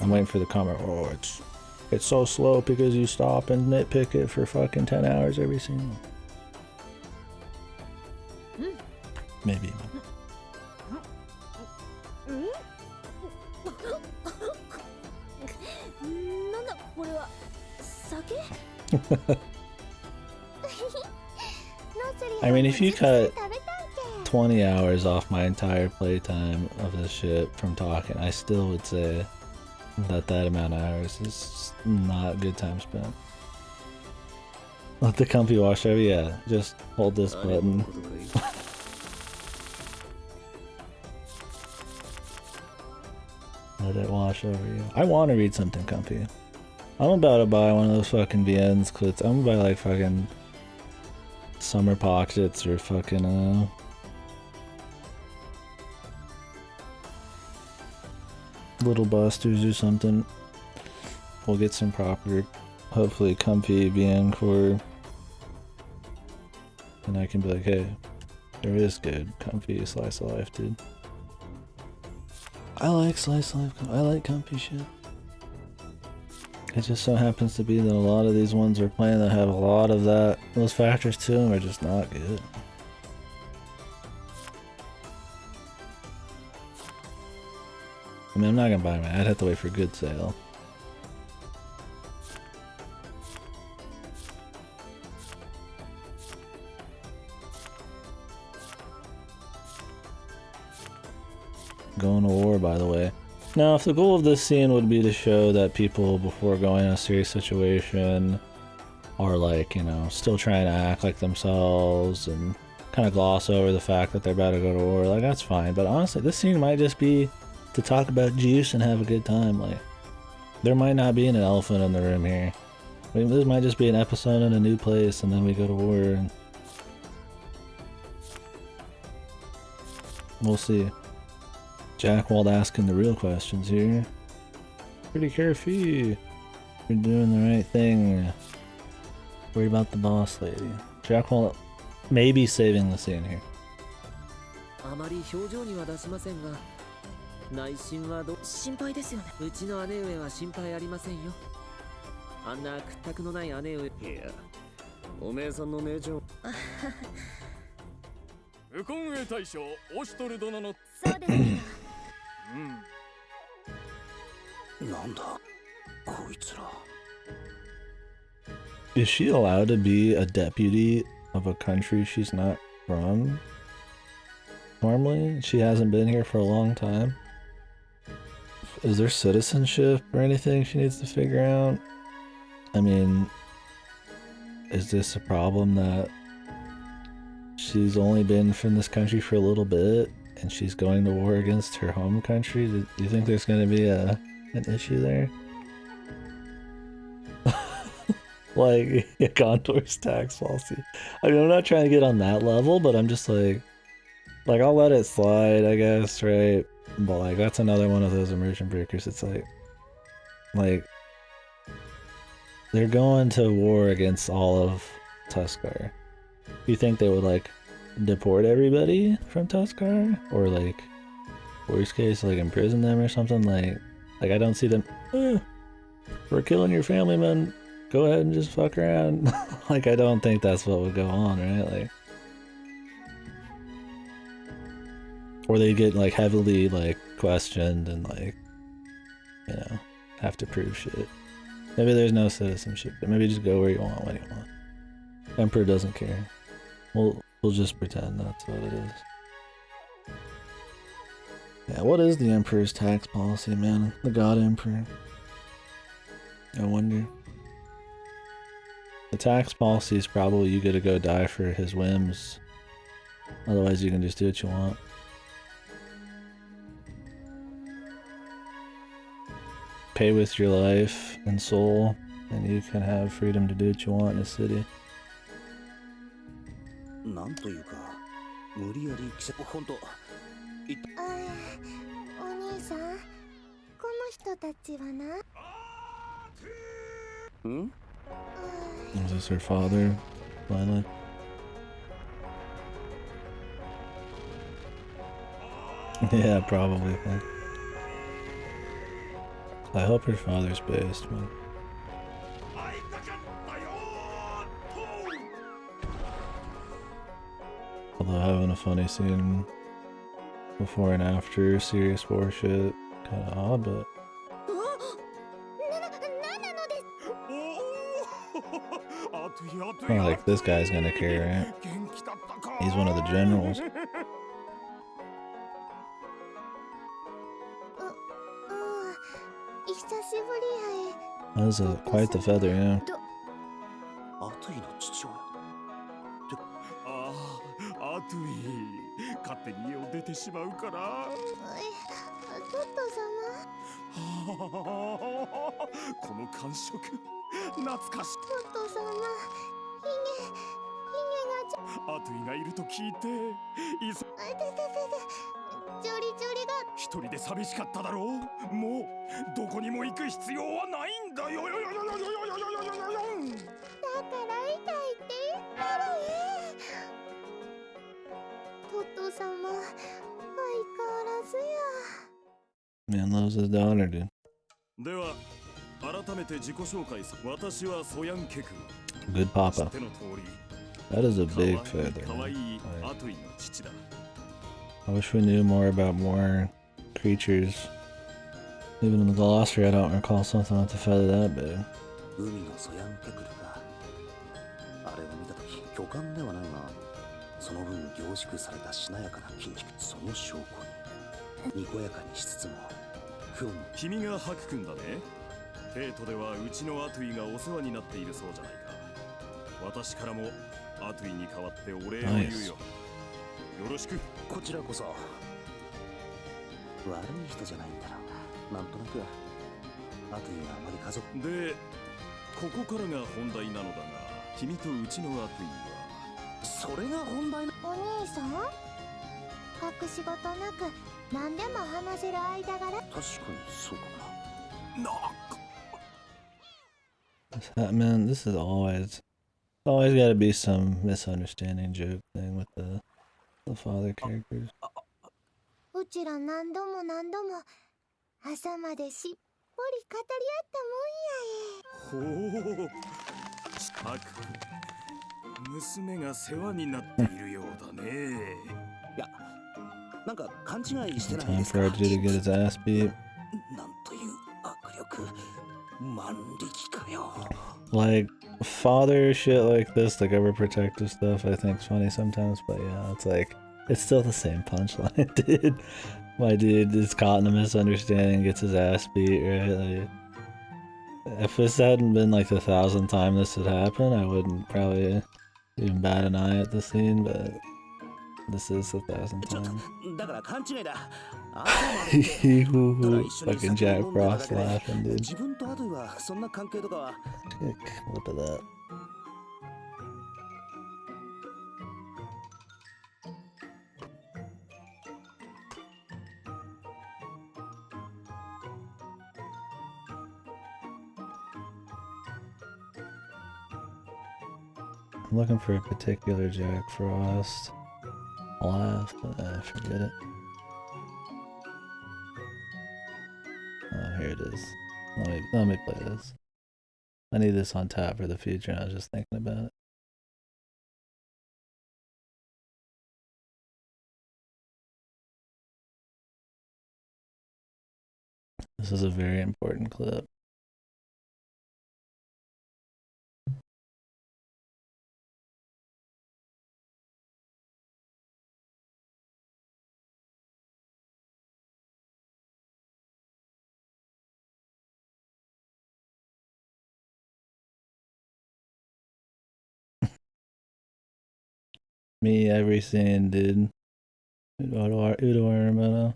waiting for the comment, oh, it's so slow because you stop and nitpick it for fucking 10 hours every scene. Maybe. I mean, if you cut 20 hours off my entire playtime of this shit from talking, I still would say that amount of hours is not good time spent. Let the comfy wash over, yeah, just hold this button. Let it wash over you. I want to read something comfy. I'm about to buy one of those fucking VNs, clits. I'm gonna buy like fucking Summer Pockets or fucking Little Busters or something. We'll get some proper, hopefully comfy VN core. And I can be like, hey, there is good, comfy slice of life, dude. I like slice of life, I like comfy shit. It just so happens to be that a lot of these ones we're playing that have a lot of those factors to them are just not good. I mean, I'm not gonna buy them, I'd have to wait for a good sale. Going to war, by the way. Now, if the goal of this scene would be to show that people, before going in a serious situation, are like, you know, still trying to act like themselves and kind of gloss over the fact that they're about to go to war, like, that's fine. But honestly, this scene might just be to talk about juice and have a good time. Like, there might not be an elephant in the room here. I mean, this might just be an episode in a new place, and then we go to war, and we'll see. Jackwald asking the real questions here. Pretty carefree. You're doing the right thing. Worried about the boss lady. Jackwald maybe saving the scene here. Is she allowed to be a deputy of a country she's not from? Normally, she hasn't been here for a long time. Is there citizenship or anything she needs to figure out? I mean, is this a problem that she's only been from this country for a little bit and she's going to war against her home country? Do you think there's going to be an issue there? Like, Gondor's tax policy. I mean, I'm not trying to get on that level, but I'm just like, I'll let it slide, I guess, right? But like, that's another one of those immersion breakers. It's like, they're going to war against all of Tuskar. You think they would like deport everybody from Tuskar, or like, worst case, like imprison them or something? Like I don't see them. We're killing your family, man. Go ahead and just fuck around. Like, I don't think that's what would go on, right? Like, or they get like heavily like questioned and like you know, have to prove shit. Maybe there's no citizenship, but maybe just go where you want when you want. Emperor doesn't care. We'll just pretend that's what it is. Yeah, what is the Emperor's tax policy, man? The God Emperor. I wonder. The tax policy is probably you gotta go die for his whims. Otherwise you can just do what you want. Pay with your life and soul, and you can have freedom to do what you want in the city. Is this her father, finally? Yeah, probably. I hope her father's based, man. Although having a funny scene before and after serious war shit, kinda odd, but... Not like this guy's gonna care, right? He's one of the generals. That was quite the feather, yeah. Man loves his daughter, dude. Good papa. That is a big feather. I wish we knew more about more creatures. Even in the glossary, I don't recall something with the feather that big. Nice. Man, this is always got to be some misunderstanding joke thing with the father characters. Time for our dude to get his ass beat. Like, father shit like this, like overprotective stuff, I think's funny sometimes, but yeah, it's like, it's still the same punchline, dude. My dude is caught in a misunderstanding, gets his ass beat, right? Like, if this hadn't been like the 1,000th time this had happened, I wouldn't probably even bat an eye at the scene, but this is the 1,000th time. Fucking Jack Frost laughing, dude. Clip of that. I'm looking for a particular Jack Frost laugh, but I forget it. Oh, here it is. Let me play this. I need this on tap for the future, and I was just thinking about it. This is a very important clip. Me every scene, dude. Utawarerumono.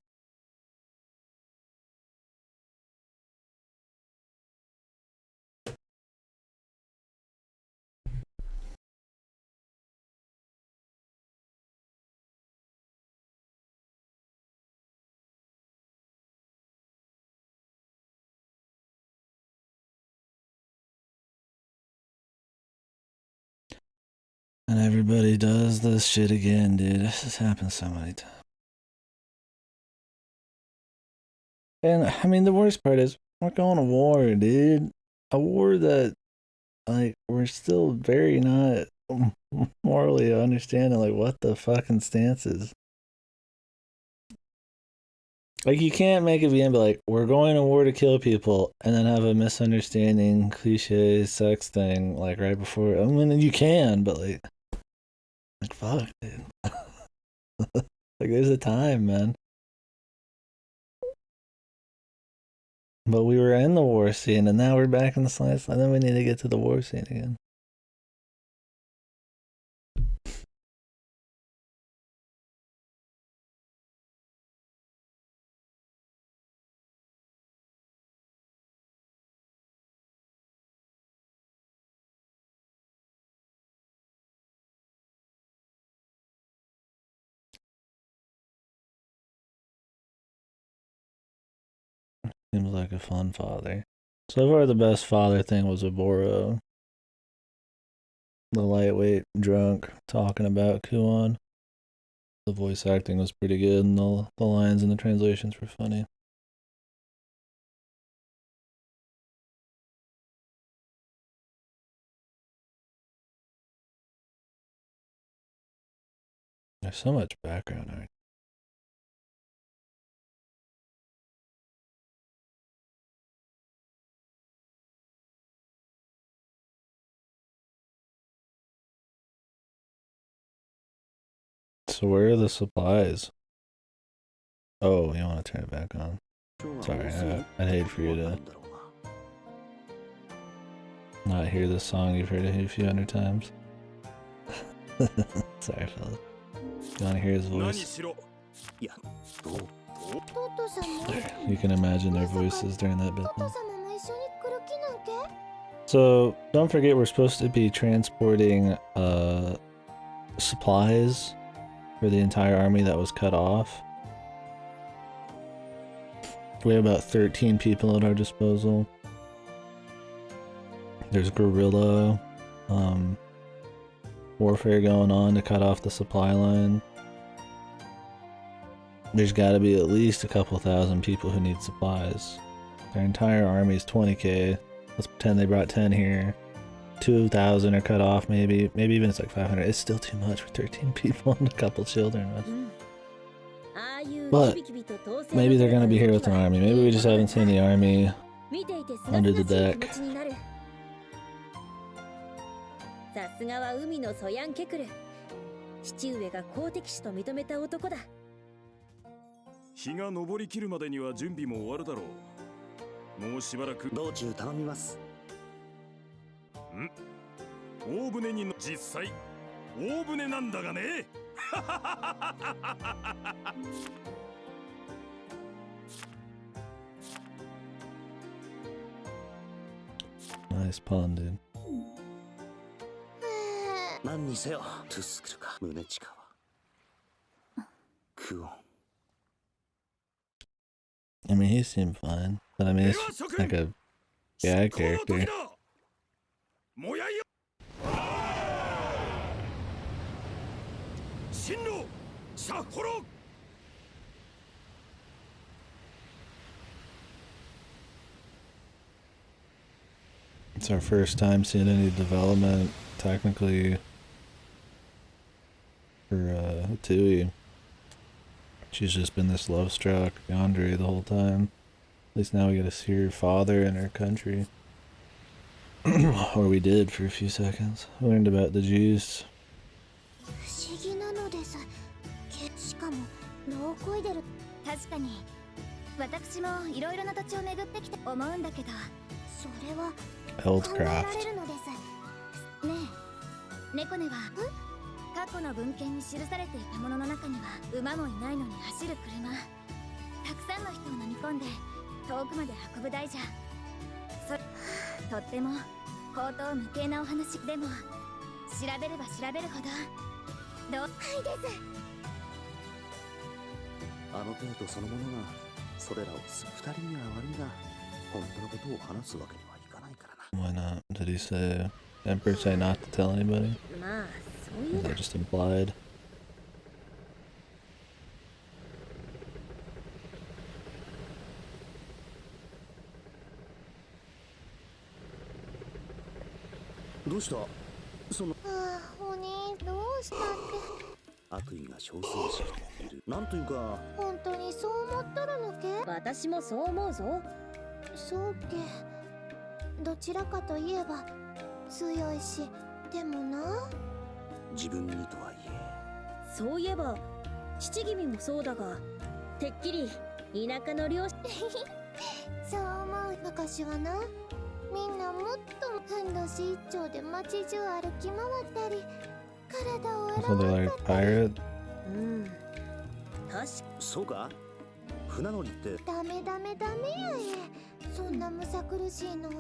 And everybody does this shit again, dude. This has happened so many times. And I mean, the worst part is we're going to war, dude. A war that, like, we're still very not morally understanding, like, what the fucking stance is. Like, you can't make it be and be like, we're going to war to kill people, and then have a misunderstanding, cliche sex thing, like, right before. I mean, you can, but, like fuck, dude. Like, there's a time, man. But we were in the war scene, and now we're back in the science, and then we need to get to the war scene again. Seems like a fun father. So far, the best father thing was Oboro. The lightweight drunk talking about Kuon. The voice acting was pretty good, and the lines and the translations were funny. There's so much background art. So where are the supplies? Oh, you want to turn it back on? Sorry, I'd hate for you to not hear this song you've heard it a few hundred times. Sorry, fellas. You want to hear his voice? You can imagine their voices during that bit. So, don't forget we're supposed to be transporting supplies for the entire army that was cut off. We have about 13 people at our disposal. There's guerrilla warfare going on to cut off the supply line. There's got to be at least a couple thousand people who need supplies. Their entire army is 20k. Let's pretend they brought 10 here. 2,000 are cut off, maybe even it's like 500. It's still too much for 13 people and a couple children. But maybe they're gonna be here with an army. Maybe we just haven't seen the army under the deck. Nice pun, dude. I mean, he seemed fine, but I mean, it's like a gag character. It's our first time seeing any development, technically, for Tui. She's just been this love-struck Yandere the whole time. least now we get to see her father and her country. Or we did for a few seconds. We learned about the Jews. 不思議なのです。しかもローコイデル。確かに私もいろいろな土地を巡ってきて思うんだけど、それは考えられるのです。ねえ、猫根は過去の文献に記されていたものの中には馬もいないのに走る車、たくさんの人を飲み込んで遠くまで運ぶ大じゃ。とっても高等無形なお話でも調べれば調べるほどはいです。あの程度そのものがそれらを二人には悪いが本当のことを話すわけにはいかないからな。 Why not? Did he say Emperor say not to tell anybody? まあそうい Is うの that just implied? どうしたそのお兄どうしたって悪意が少数している。なんというか本当にそう思っとるのけ。私もそう思うぞ。そうけ、どちらかといえば強いし、でもな、自分にとはいえ。そういえば父君もそうだが、てっきり田舎の漁師そう思う。昔はな、みんなもっとふんどし一丁で街中歩き回ったり体を So they're like pirate? 確か。そうか、船乗りってダメやえ。そんなむさ苦しいのは、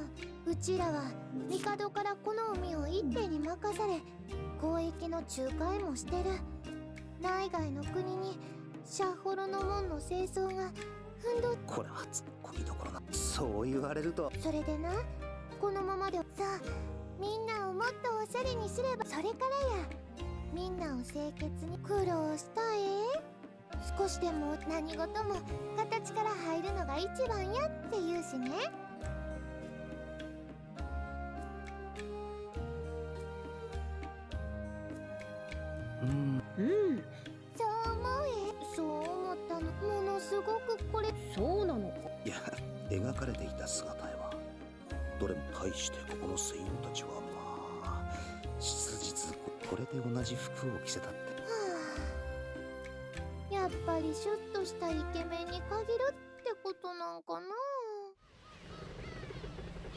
うちらは帝からこの海を一手に任され、交易の仲介もしてる。内外の国にシャッホルの門の清掃がふんど。これはツッコミどころだ。そう言われると。それでな、このままでさあ、みんなをもっとおしゃれにすれば。それからや、みんなを清潔に苦労した少しでも何事も形から入るのが一番やって言うしね。そう思え。そう思ったの。ものすごくこれ。そうなのか。いや、描かれていた姿はどれも対してここの声優たちはまあ質実これで同じ服を着せたって。やっぱりシュッとしたイケメンに限るってことなんかな。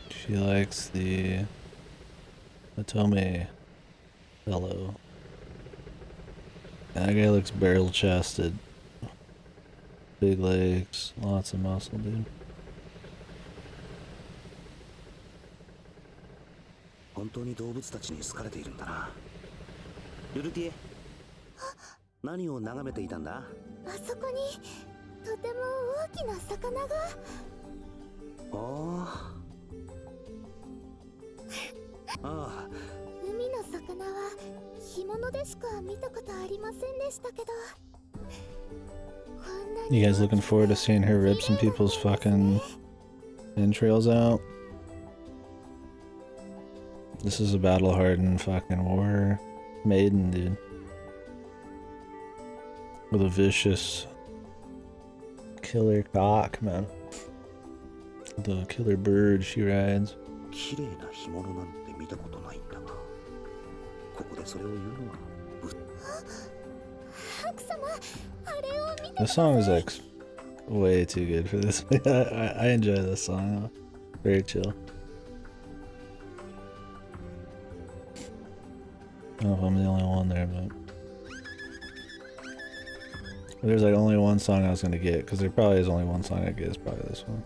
She likes the Otome fellow. That guy looks barrel chested. Big legs, lots of muscle, dude. 本当に動物たちに好かれているんだな。ルルティエ、何を眺めていたんだ？あそこにとても大きな魚が。ああ、海の魚は干物でしか見たことありませんでしたけど、 You guys looking forward to seeing her rip some people's fucking entrails out? This is a battle-hardened fucking war maiden, dude. With a vicious killer cock, man. The killer bird she rides. 綺麗な干物なんて見たことないんだが、ここでそれを言うのは。白様、あれを見て。 This song is like way too good for this. I enjoy this song. Very chill. I don't know if I'm the only one there, but there's like only one song I was gonna get, because there probably is only one song I get. It's probably this one.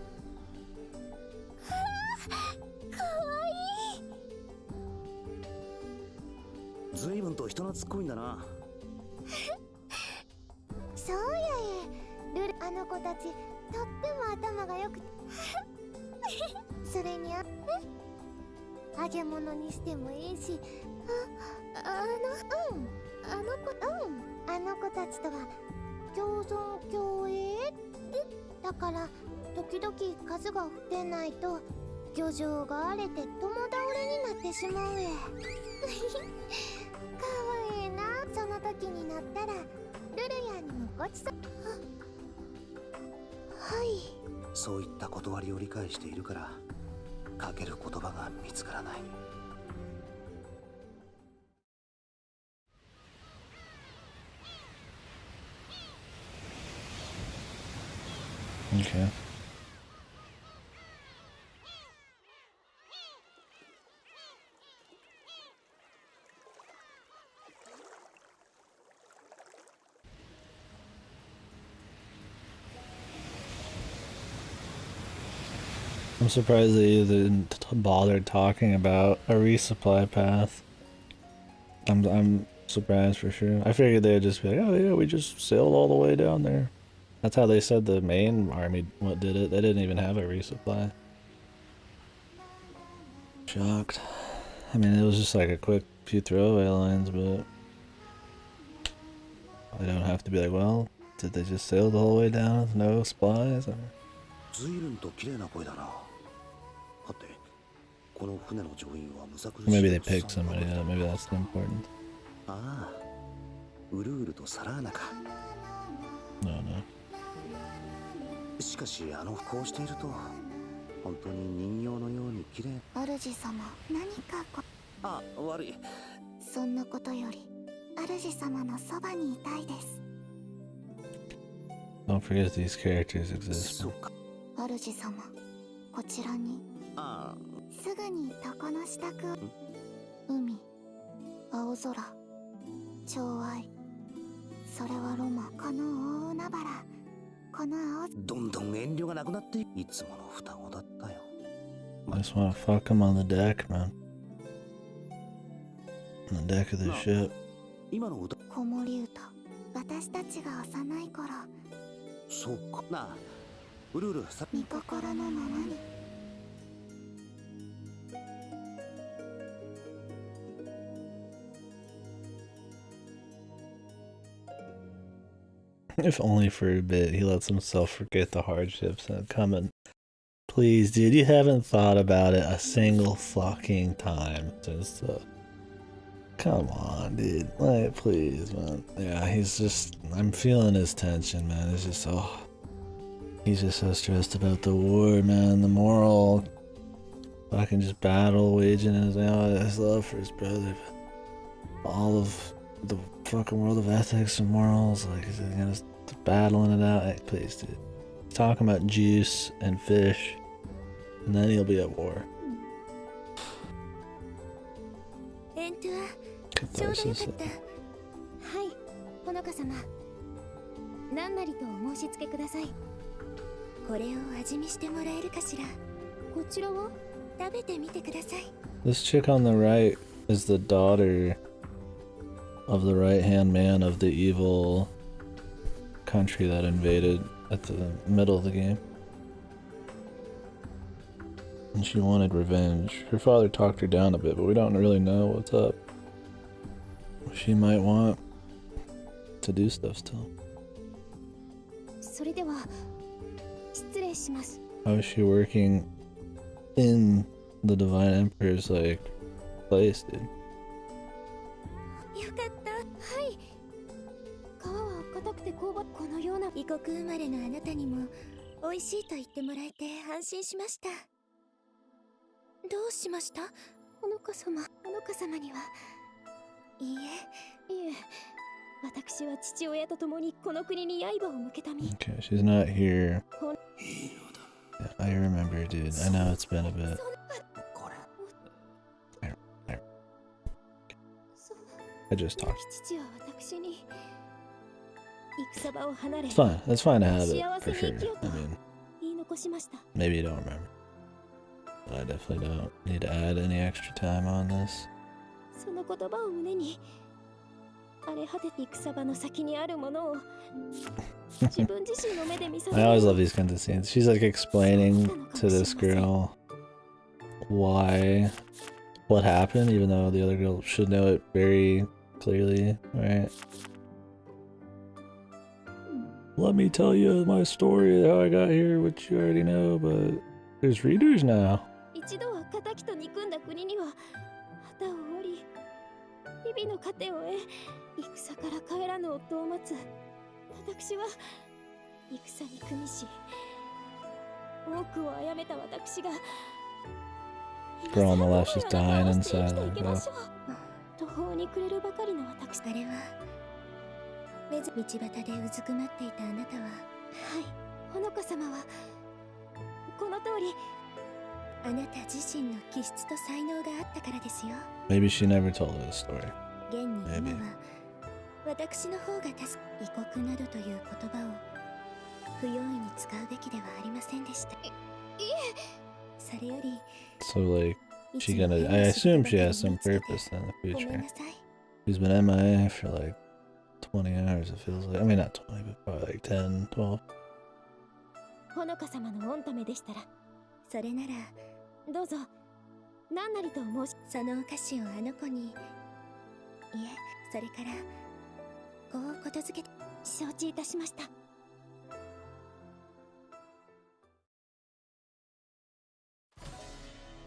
随分と人懐っこいんだな。そうやえ、ルル、あの子たちとっても頭が良くてそれに揚げ物にしてもいいし、あの子たちとは共存共栄だから、時々数が増えないと漁場が荒れて共倒れになってしまうえ。かわいいな。その時になったらルルヤンにもごちそう。はい。そういった断りを理解しているからかける言葉が見つからない。Okay. I'm surprised they didn't bother talking about a resupply path. I'm surprised for sure. I figured they'd just be like, oh yeah, we just sailed all the way down there. That's how they said the main army what did it. They didn't even have a resupply. Shocked. I mean, it was just like a quick few throwaway lines, but I don't have to be like, well, did they just sail the whole way down with no supplies? Or... Maybe they picked somebody up. Maybe that's the important. No, no. しかしこうしていると本当に人形のように綺麗。主様、何か悪い。そんなことより主様のそばにいたいです。 Don't forget these characters exist. そうか。主様、こちらに。すぐに床の支度。海、青空、寵愛。それはロマ。この大海原。この青。どんどん遠慮がなくなっていつもの双子だったよ。I just want to fuck him on the deck, man. On the deck of the ship. 今の歌。子守歌。私たちが幼い頃。そうかな。ウルールさ。御心のままに。If only for a bit, he lets himself forget the hardships that come in. Please, dude, you haven't thought about it a single fucking time since the... Come on, dude. Like, please, man. Yeah, he's just... I'm feeling his tension, man. It's just, oh... He's just so stressed about the war, man. The moral... Fucking just battle waging his love for his brother. All of the fucking world of ethics and morals, like, he's gonna battling it out. Hey, please, dude. He's talking about juice and fish, and then he'll be at war. Catharsis. はい、ほのか様。何なりとお申し付けください。これを味見してもらえるかしら。こちらを食べてみてください。This chick on the right is the daughter of the right-hand man of the evil country that invaded at the middle of the game. And she wanted revenge. Her father talked her down a bit, but we don't really know what's up. She might want to do stuff still. How is she working in the Divine Emperor's, like, place, dude? よかった。はい。皮は硬くて香ばこのような異国生まれのあなたにも美味しいと言ってもらえて安心しました。どうしました？ほのか様。ほのか様には。いいえ。私は父親と共にこの国に刃を向けた身。Okay, she's not here. Yeah, I remember, dude. I know it's been a bit. I just talked. It's fine. It's fine to have it, for sure. I mean, maybe you don't remember. But I definitely don't need to add any extra time on this. I always love these kinds of scenes. She's like explaining to this girl what happened, even though the other girl should know it very clearly, right? Let me tell you my story, how I got here, which you already know, but there's readers now. Girl on the left is dying inside. Like, oh. 途方に暮れるばかりの私。あれは道端でうずくまっていたあなたは、はい、ほのか様はこの通りあなた自身の気質と才能があったからですよ。 Maybe she never told her the story. 現に今は私の方が異国などという言葉を不用意に使うべきではありませんでした。いえ、それより So like, I assume she has some purpose in the future. She's been MIA for like 20 hours, it feels like. I mean, not 20, but probably like 10, 12. ほのか様の御ためでしたら、それならどうぞ何なりと申し、そのお菓子をあの子に、いえ、それからこうことづけて。承知いたしました。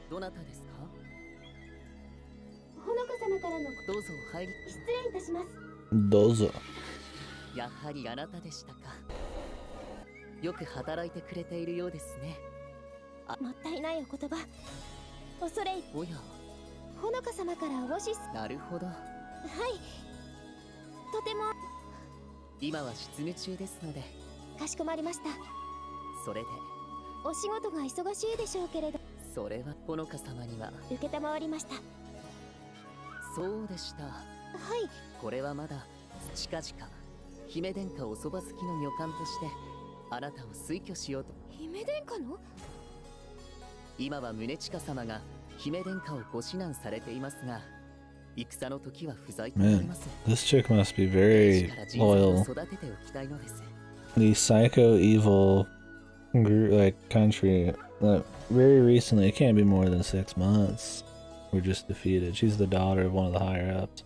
どなたですか？ほのか様からの。どうぞお入り。失礼いたします。どうぞ。やはりあなたでしたか。よく働いてくれているようですね。もったいないお言葉。恐れ。おや。ほのか様からおごし。なるほど。はい。とても。今は執務中ですので。かしこまりました。それで。お仕事が忙しいでしょうけれど。それはほのか様には受けたまわりました。そうでした。はい。これはまだ近々姫殿下おそば好きの女官としてあなたを推挙しようと。姫殿下の？今は宗近様が姫殿下をご指南されていますが、戦の時は不在となります。 Man, this chick must be very loyal. 育てておきたいのです。 The psycho evil group, like country, very recently, it can't be more than 6 months, were just defeated. She's the daughter of one of the higher ups,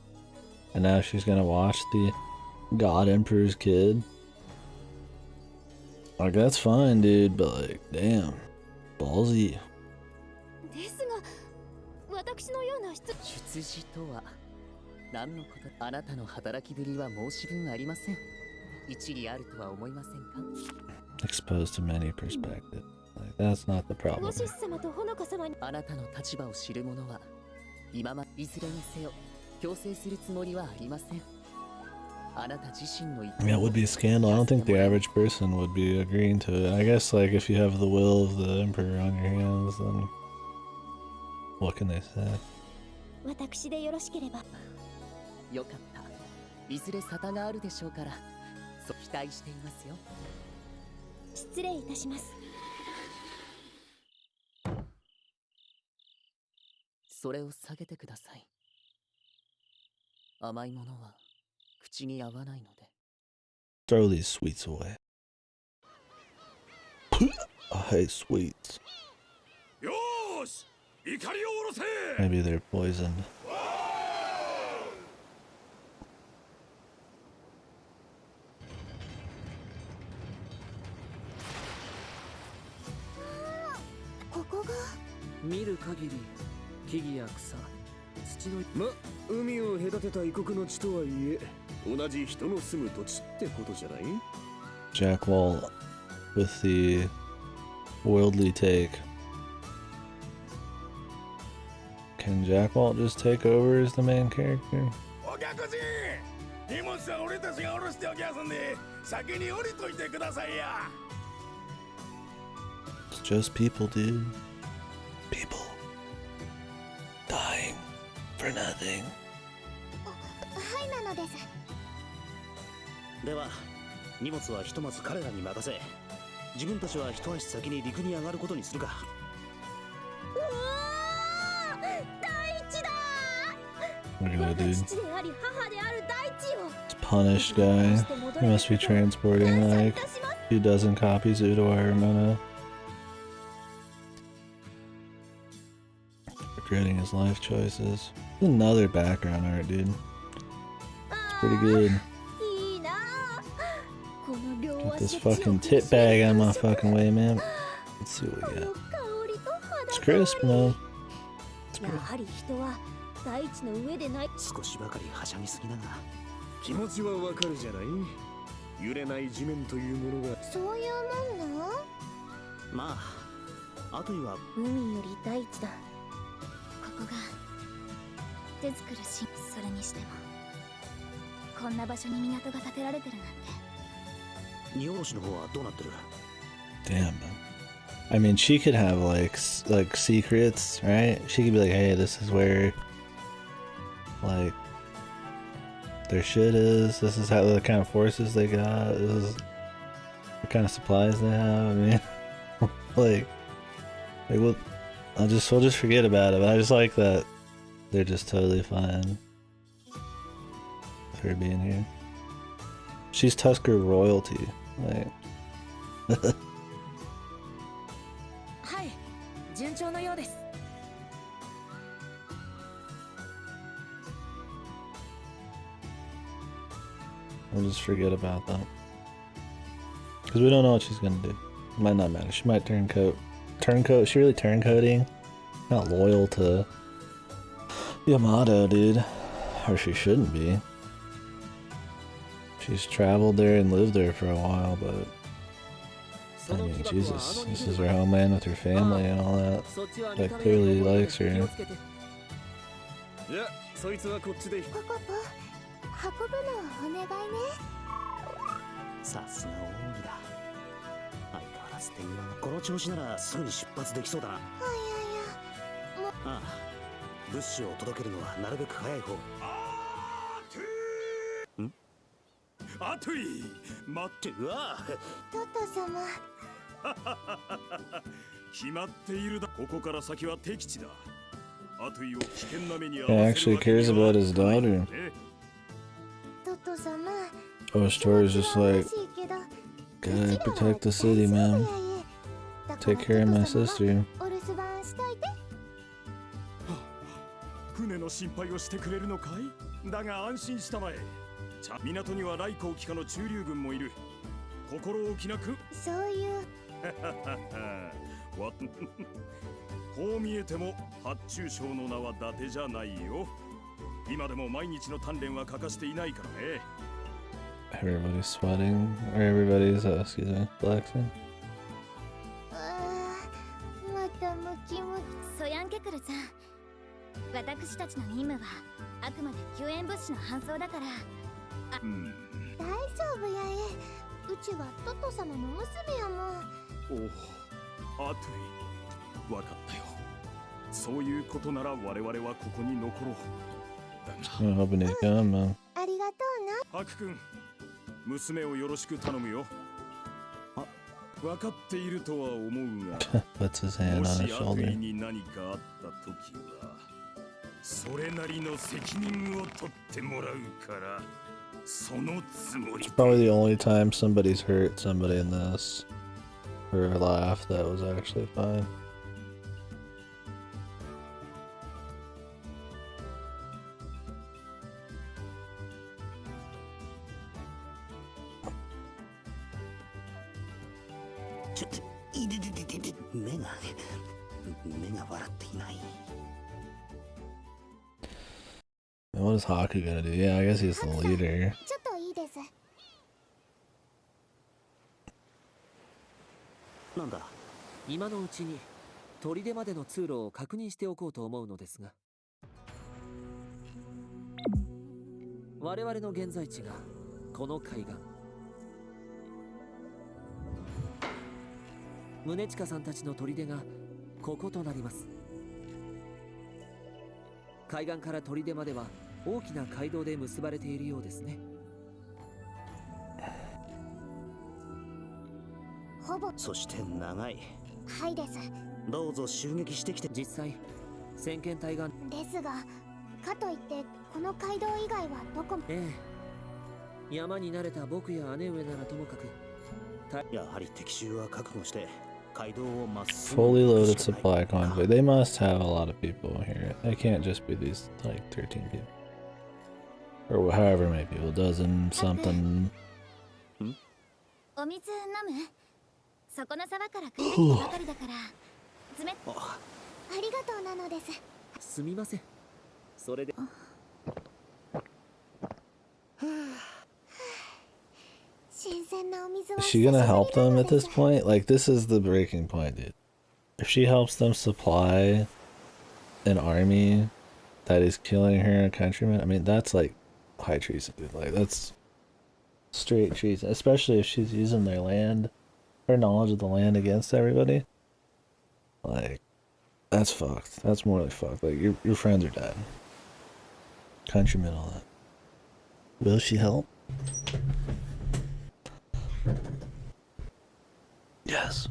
and now she's gonna watch the God Emperor's kid. Like, that's fine, dude, but like, damn, ballsy. ですが、私のような出自とは何のこと？あなたの働きぶりは申し分ありません。一理あるとは思いませんか？ Exposed to many perspectives. Like, that's not the problem. あなたの立場を知る者は今まいずれにせよ強制するつもりはありません。あなた自身の Yeah, it would be a scandal. I don't think the average person would be agreeing to it. I guess, like, if you have the will of the Emperor on your hands, then what can they say? 私でよろしければ。よかった。いずれ沙汰があるでしょうから、そう期待していますよ。失礼いたします。それを下げてください。甘いものは口に合わないので。Throw these sweets away. I hate sweets. Maybe they're poisoned. Kokoga? 見る限り木々や草、土の海を隔てた異国の地とはいえ同じ人の住む土地ってことじゃない？ Jack Wall with the worldly take. Can Jack Wall just take over as the main character? It's just people, dude. People. Dying for nothing. はいなのです。では荷物はひとまず彼らに任せ、自分たちは一足先に陸に上がることにするか。うわー、大地だ。 Look at that dude. 父であり母である大地を。 This punished guy. He must be transporting like 2 dozen copies of Utawarerumono. Regretting his life choices. Another background art, dude. It's pretty good. Get this fucking tit bag out of my fucking way, man. Let's see what we got. It's crisp, man. It's good. 少しばかりはしゃぎすぎだが、気持ちはわかるじゃない？揺れない地面というものが。そういうもんな。まああとは海より大地だ。ここが手作るし、それにしてもこんな場所に港が建てられてるなんて。荷下ろしの方はどうなってる？ Damn, man. I mean, she could have like secrets, right? She could be like, hey, this is where like their shit is. This is how the kind of forces they got. This is what kind of supplies they have. I mean, like we'll just forget about it. But I just like that they're just totally fine with her being here. She's Tusker royalty, like. はい、順調のようです。We'll just forget about that. Because we don't know what she's gonna do. It might not matter. She might turncoat. Turncoat? She really turncoating? Not loyal to Yamato, dude. Or she shouldn't be. She's traveled there and lived there for a while, but I mean, Jesus, this is her homeland with her family and all that. That clearly likes her. いや、そいつはこっちで。ポコポ、運ぶのお願いね。さすが王子だ。相変わらず天狗はこの調子ならすぐに出発できそうだな。いやいや、もう。ああ、物資を届けるのはなるべく早い方。あとい待って。うわトト様。決まっているだ。ここから先は敵地だ。あといを危険な目に遭 He わせ actually るわけに cares は about his daughter. トト様。 Oh, Story's just like, gotta protect the city, man. Take care of my sister. お留守番しといて。船の心配をしてくれるのかい？だが安心したまえ。港には来航機下の駐留軍もいる。心置きなく。そういう。こう見えても発注将の名は伊達じゃないよ。今でも毎日の鍛錬は欠かしていないからね。Everybody's sweating, or everybody's, excuse me, flexing. またムキムキ。そやんけくるさん。私たちの任務はあくまで救援物資の搬送だから。大丈夫やえ。うちはトト様の娘やもん。おお、あとい。わかったよ。そういうことなら我々はここに残ろう。I'm hoping he's gone, man. ありがとうな。ハク君、娘をよろしく頼むよ。あ、わかっているとは思うが、Puts his hand も on し his アトイ shoulder. に何かあった時は、それなりの責任を取ってもらうから、そのつもり。 Probably the only time somebody's hurt somebody in this. For a laugh, that was actually fine. What is Haku gonna do? Yeah, I guess he's the leader. ちょっといいです。なんだ？今のうちに砦までの通路を確認しておこうと思うのですが、我々の現在地がこの海岸。宗近さんたちの砦がこことなります。海岸から砦までは大きな街道で結ばれているようですね。ほぼ。そして長い。はいです。どうぞ襲撃してきて。実際先遣隊がですが、かといってこの街道以外はどこも。山に慣れた僕や姉上ならともかく、やはり敵襲は覚悟して街道をまっすぐ。 Fully loaded supply convoy. They must have a lot of people here. They can't just be these like 13 people. Or however many people, dozen something. お水飲む？そこの沢から来るばかりだから。ありがとうなのです。すみません。それで。新鮮なお水は。 Is she gonna help them at this point? Like, this is the breaking point, dude. If she helps them supply an army that is killing her countrymen, I mean, that's like high treason, dude. Like, that's straight treason. Especially if she's using their land, her knowledge of the land against everybody. Like, that's fucked. That's morally fucked. Like, your friends are dead. Countrymen, all that. Will she help? Yes.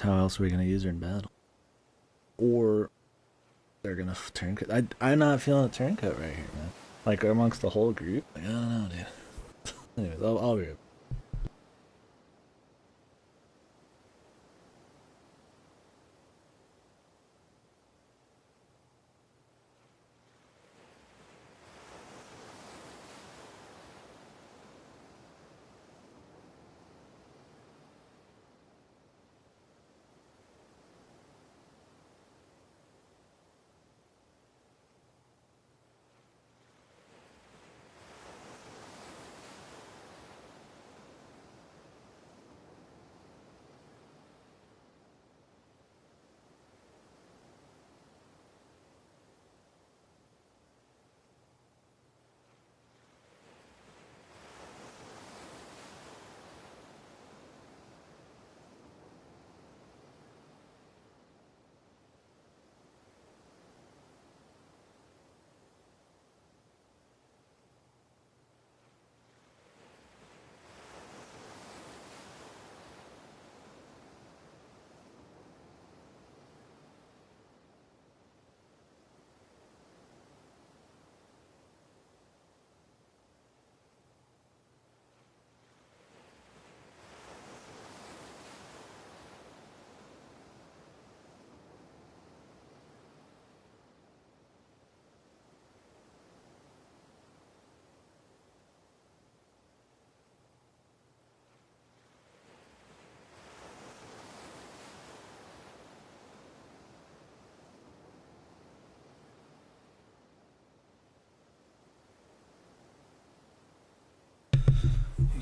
How else are we gonna use her in battle? Or they're gonna turncoat. I'm not feeling a turncoat right here, man. Like amongst the whole group. Like, I don't know, dude. Anyways, I'll be right back.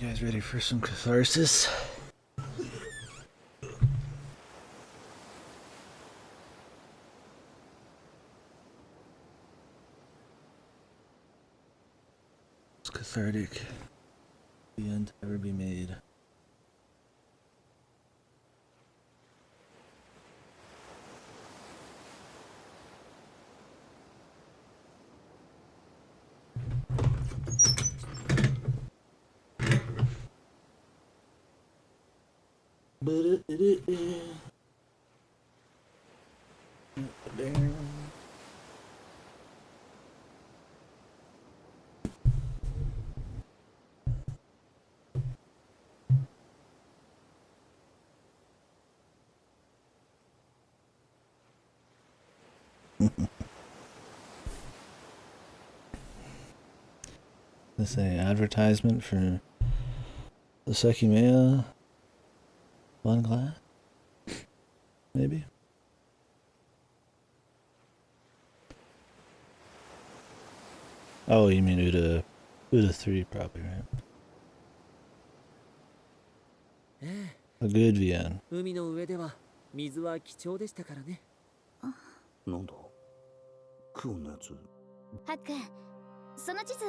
You guys ready for some catharsis? It's cathartic. The end ever be made. This an advertisement for the Sekimea One Glass? Maybe? Oh, you mean Uta 3 probably, right? A good VN. 海の上では水は貴重でしたからね。なんだクオンのやつ。ハック、その地図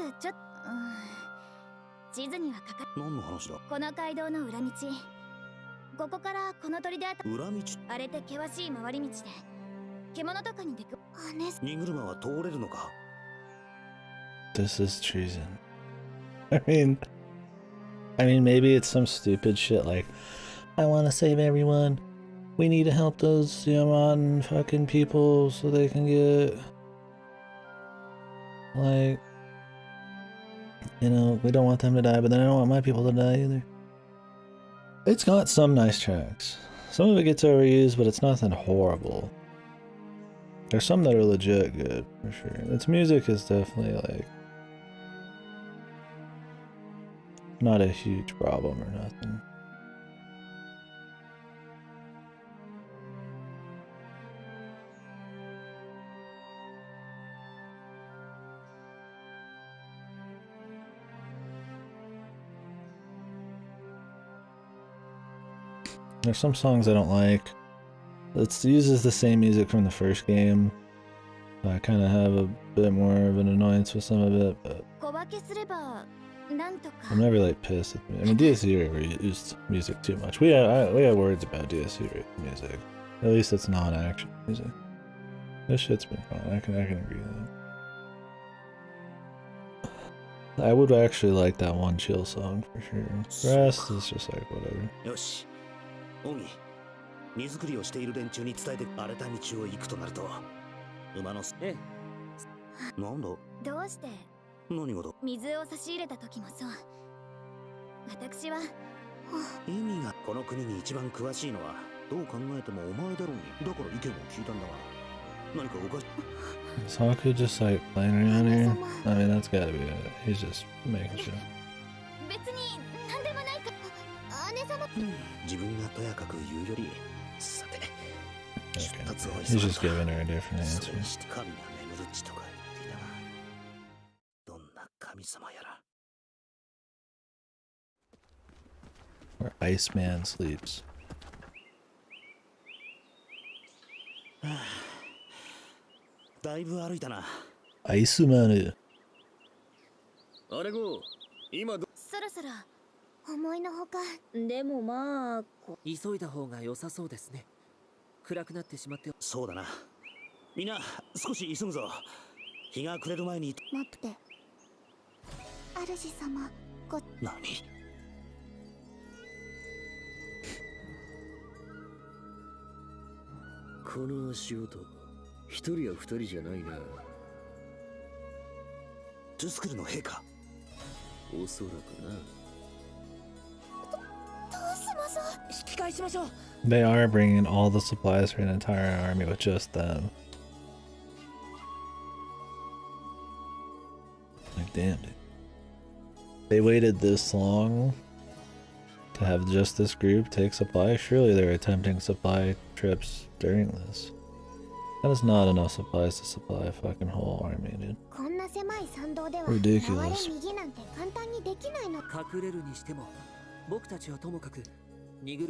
地図にはかか何の話だ。この街道の裏道。ここからこの砦で裏道。荒れて険しい回り道で獣とかに出く荷車は通れるのか。This is treason. I mean, maybe it's some stupid shit like, I want to save everyone. We need to help those Yaman fucking people so they can get, like, you know, we don't want them to die, but then I don't want my people to die either. It's got some nice tracks. Some of it gets overused, but it's nothing horrible. There's some that are legit good, for sure. Its music is definitely, like, not a huge problem or nothing. There's some songs I don't like. It uses the same music from the first game. I kind of have a bit more of an annoyance with some of it, but I'm never like pissed at me. I mean, DSC used music too much. We have words about DSC music. At least it's non-action music. This shit's been fun. I can agree with that. I would actually like that one chill song for sure. The rest is just like whatever. よし、オギ、荷造りをしている連中に伝えて荒れた道を行くとなると、馬のええ、なんだ？どうして？何事？水を差し入れた時もそう。私は意味がこの国に一番詳しいのはどう考えてもお前だろうに。だから意見を聞いたんだが、何かおかしい。Is Haku just like playing around here? I mean, that's gotta be it. He's just making sure. 別に何でもないか。姉様。自分がとやかく言うより、さて。Okay. He's just giving her a different answer. 神が眠る地とか言っていたが、どんな神様やら。Where Iceman sleeps. だいぶ歩いたな。アイスマン。あれご、今ど。そろそろ思いのほか。でもまあ急いだ方が良さそうですね。暗くなってしまって。そうだな。みんな少し急ぐぞ。日が暮れる前に。待って。主様、何？この足音、一人や二人じゃないな。トゥスクルの兵か。おそらくな。引き返しましょう。 They are bringing all the supplies for an entire army with just them. Like, damn, dude. They waited this long to have just this group take supplies? Surely they're attempting supply trips during this. That is not enough supplies to supply a fucking whole army, dude. Ridiculous.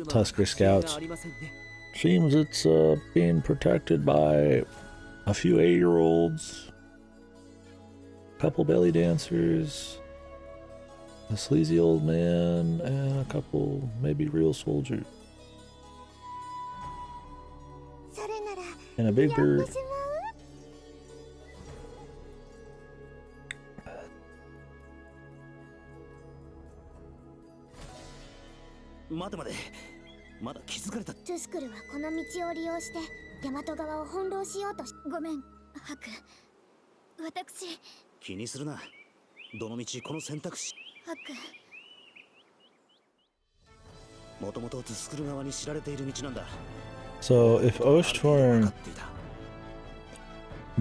Tusker Scouts. Seems it's being protected by a few 8-year-olds, a couple belly dancers, a sleazy old man, and a couple maybe real soldiers. And a big bird. 待て待て、まだ気づかれた。トゥスクルはこの道を利用して大和側を翻弄しようとし。ごめん、ハク。私。気にするな。どの道この選択肢。ハク。もともとトゥスクル側に知られている道なんだ。So if Oshtorn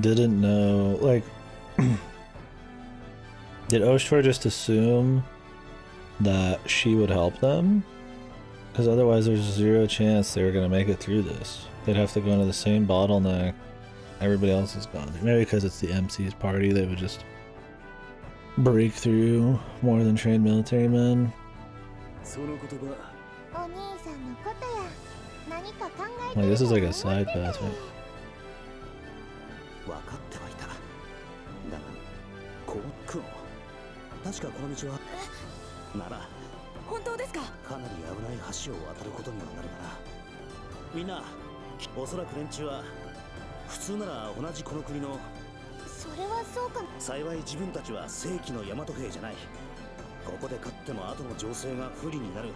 didn't know, like, did Oshtor just assume that she would help them? Because otherwise there's zero chance they were going to make it through this. They'd have to go into the same bottleneck everybody else is gone. Maybe because it's the MC's party, they would just break through more than trained military men. Like, this is like a side path, right? 分かってはいた。だが、こうクオン。確かこの道はなら本当ですか？かなり危ない橋を渡ることにはなるがな。みんな、おそらく連中は普通なら同じこの国の。それはそうかも。幸い自分たちは正規の大和兵じゃない。ここで勝っても後の情勢が不利になる。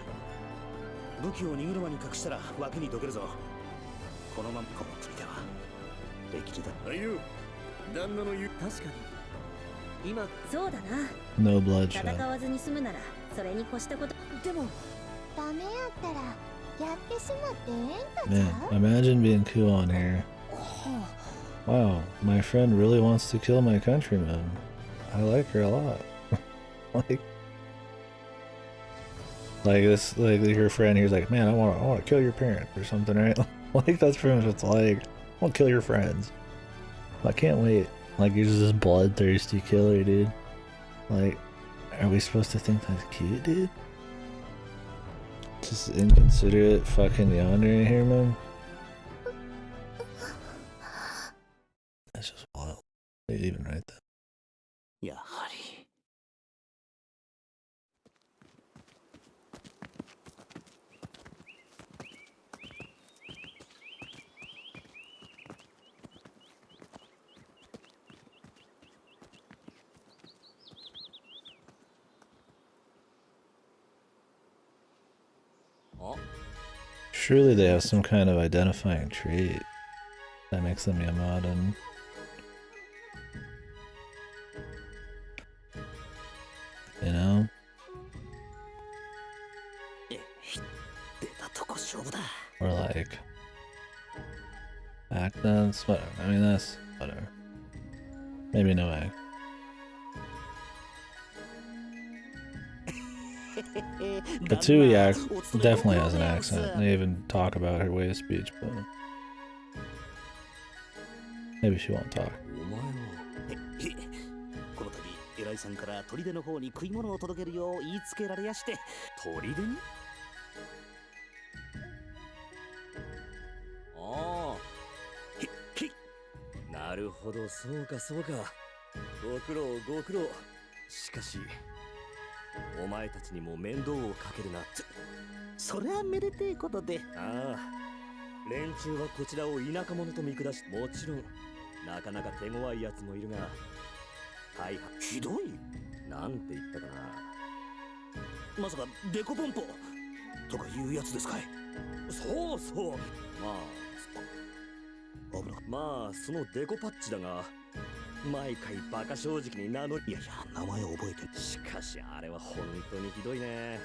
武器を荷車に隠したら脇にどけるぞ。このままこの国ではできるだ。はいよ、旦那の言う。確かに今そうだな。 No bloodshed. 戦わずに済むならそれに越したこと。でもダメやったらやってしまってええんかちゃう？ Man, imagine being Kuon here. Wow, my friend really wants to kill my countrymen. I like her a lot. like this, like your friend here's like, man, I want to kill your parents or something, right? Like that's pretty much what it's like. I want to kill your friends. I can't wait. Like you're just this bloodthirsty killer, dude. Like, are we supposed to think that's cute, dude? Just inconsiderate fucking yonder in here, man. やはり。Surely they have some kind of identifying trait that makes them Yamadan. You know? Or like accents, whatever. I mean, that's whatever. Maybe no act. Katsui definitely has an accent. They even talk about her way of speech, but maybe she won't talk. この度偉いさんから砦の方に食い物を届けるよう言いつけられやして。砦に？ああ。なるほど、そうかそうか。ご苦労ご苦労。しかし。お前たちにも面倒をかけるな。それはめでてえことで。ああ、連中はこちらを田舎者と見下し、もちろんなかなか手強いやつもいるが、大半ひどい。なんて言ったかな。まさかデコポンポとかいうやつですかい。そうそう。まあそのデコパッチだが。毎回バカ正直に名乗り。いやいや、名前覚えてる。しかしあれは本当にひどいね。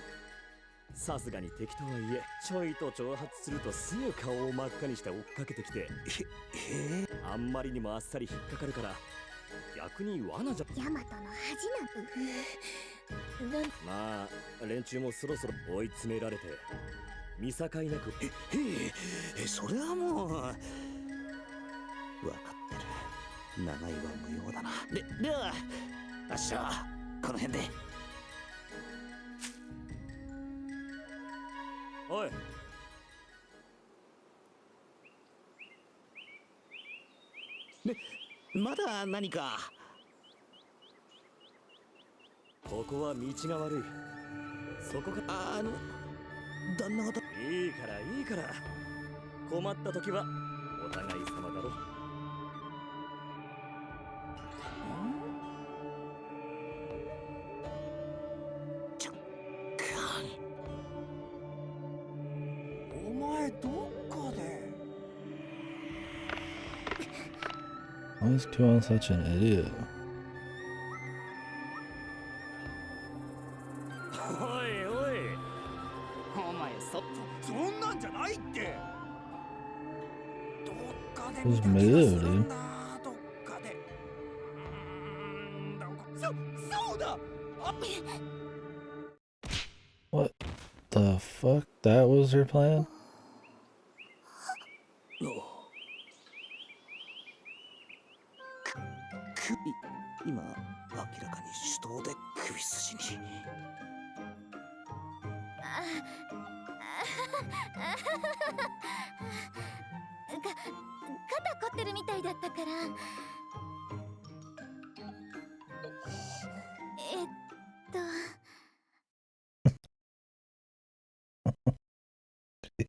さすがに敵とはいえ、ちょいと挑発するとすぐ顔を真っ赤にして追っかけてきて、あんまりにもあっさり引っかかるから逆に罠じゃ。ヤマトの恥な。まあ連中もそろそろ追い詰められて見境なく。それはもう分かってる。長いは無用だな。では明日はこの辺で。おい。まだ何か。ここは道が悪い。そこか。旦那方。いいからいいから。困った時はお互い様だろ。Why is Kuan such an idiot? おいおい。お前そんなんじゃないって。どっかで見た気がするんだ。どっかで。そうだ。What the fuck? That was her plan? 今明らかに手刀で首筋に。肩凝ってるみたいだったから。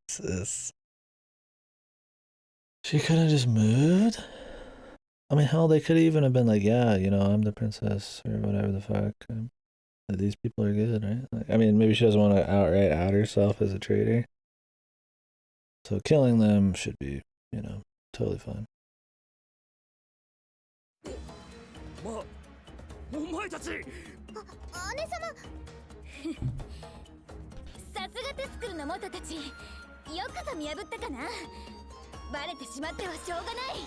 Jesus. She could have just moved? I mean, hell, they could even have been like, yeah, you know, I'm the princess or whatever the fuck. These people are good, right? Like, I mean, maybe she doesn't want to outright out herself as a traitor. So killing them should be, you know, totally fine. お前たち。姉様。さすがテスクルの元たち。よくぞ見破ったかな。バレてしまってはしょうがない。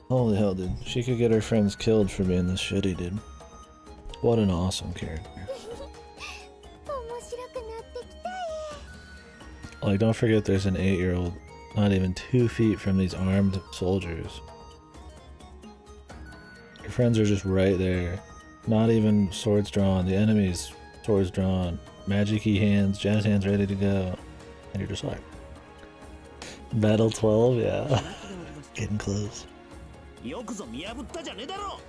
Holy hell, dude. She could get her friends killed for being this shitty, dude. What an awesome character. Like, don't forget there's an 8-year-old not even 2 feet from these armed soldiers. Your friends are just right there. Not even swords drawn. The enemy's swords drawn. Magic-y hands, jazz hands ready to go. And you're just like... Battle 12? Yeah. Getting close. よくぞ見破ったじゃねえだろ。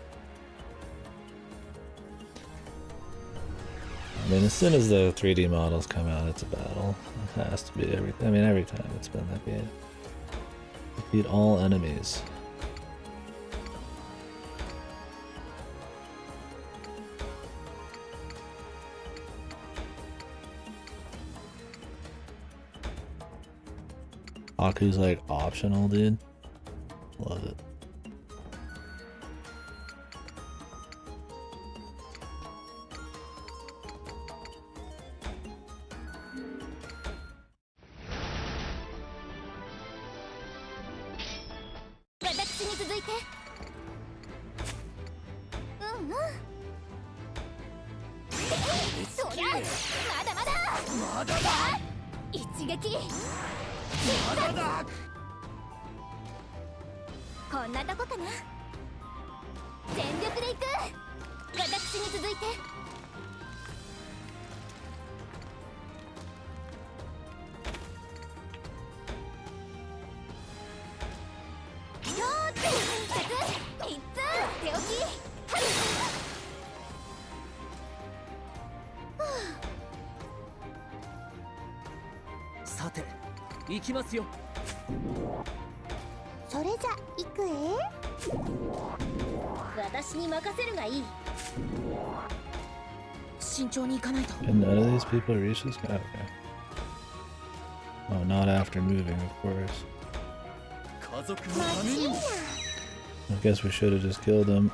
mean, as soon as the 3D models come out, it's a battle. It has to be every time it's been that game. Defeat all enemies. Aku's like optional, dude. Love it.さて、行きますよ。それじゃ行く私に任せるがいい。慎重に行かないと。 Can none of these people reach this guy? Okay. Oh, not after moving, of course. 家族のために。I guess we should have just killed him.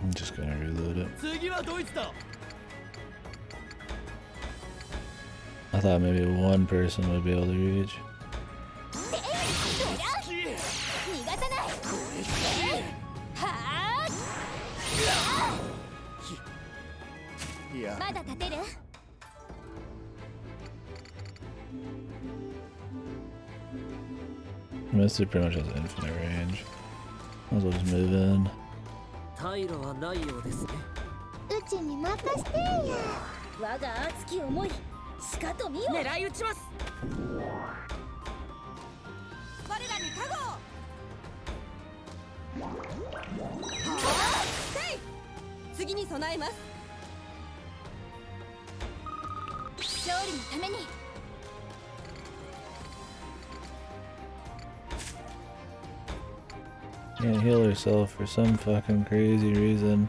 I'm just gonna reload it. I thought maybe one person would be able to reach. Mostly pretty much has infinite range. Might as well just move in. 退路はないようですね。うちに任せてや。我が熱き思い、しかと見よ。狙い撃ちます。我らに加護。次に備えます。勝利のために。Can't heal herself for some fucking crazy reason.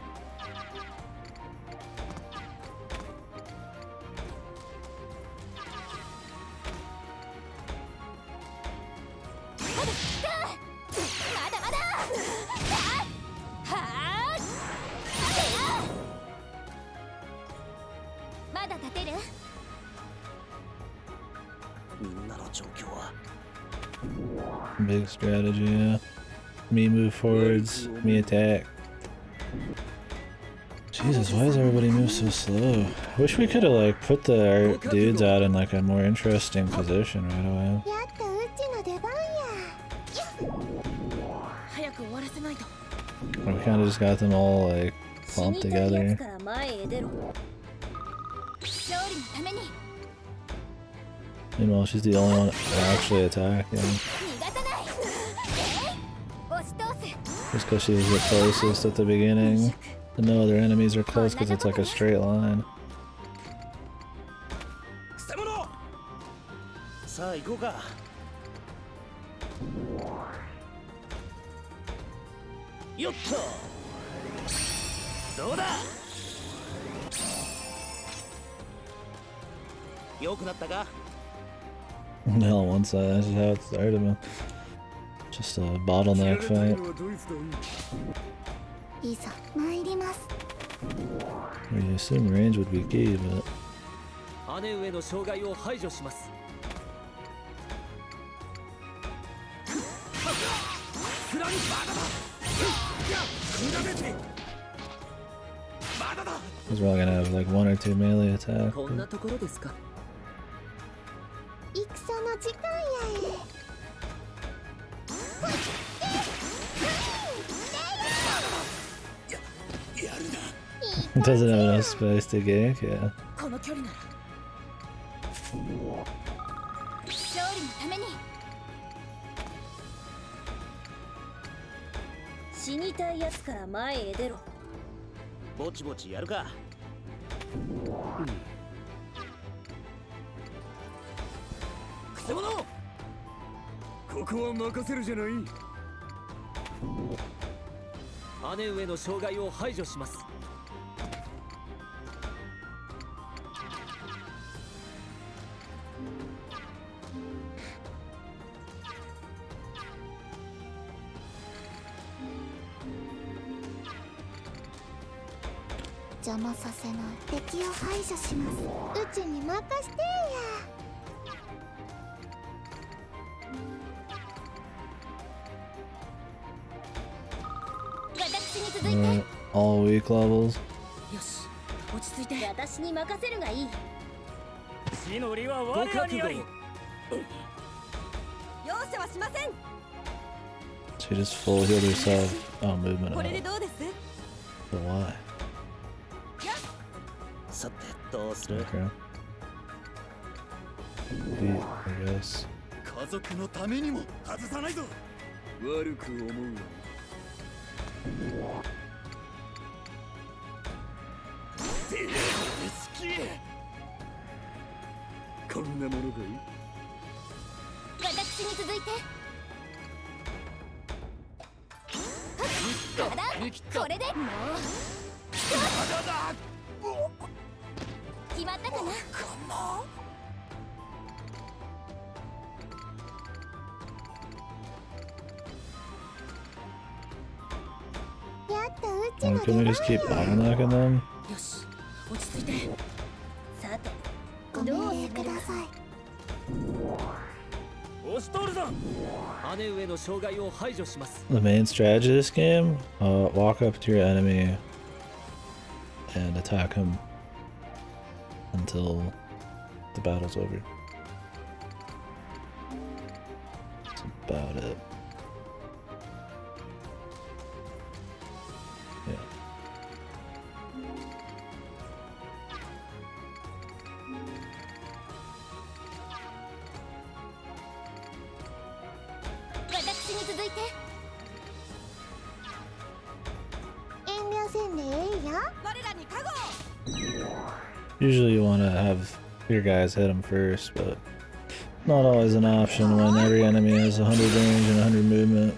Big strategy, yeah. Me move forwards, me attack. Jesus, why does everybody move so slow? I wish we could have like put our dudes out in like a more interesting position right away. We kind of just got them all like clumped together. Meanwhile, she's the only one actually attacking. Just because she's the closest at the beginning. And no other enemies are close because it's like a straight line. No, on one side, that's just how it started, man. Just a bottleneck fight. We assume range would be key, but... He's probably gonna have like 1 or 2 melee attacks. It doesn't have enough space to gank, yeah. 死にたいやつから前へ出ろ。ぼちぼちやるか。くせ者、ここは任せるじゃない。姉上の障害を排除します。邪魔させない。敵を排除します。うちに任してや。私に続いて。All weak levels. よし、落ち着いて。私に任せるがいい。死の利は我らにあり。容赦はしません。 She just full healed herself. Oh, movement. これでどうです？ But why? さてどうする？ Okay. Beat, I guess. 家族のためにも外さないぞ。悪く思うよ。こんなものがいい。私に続いて。これでもう決まったかな。やっとうち Oh, の can we just keep bottlenecking them? よし、落ち着いて。さてご命令ください。押し通るぞ。姉上の障害を排除します。 The main strategy of this game, walk up to your enemy and attack him until the battle's over. That's about it. Yeah. Usually you want to have your guys hit him first, but not always an option when every enemy has 100 range and 100 movement.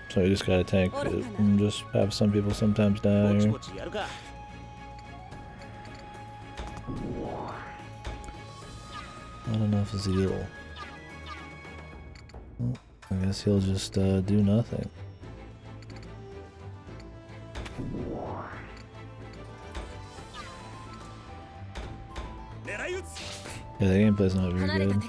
So you just gotta tank it and just have some people sometimes die here. Not enough zeal. Well, I guess he'll just do nothing. Yeah, the gameplay's not very good.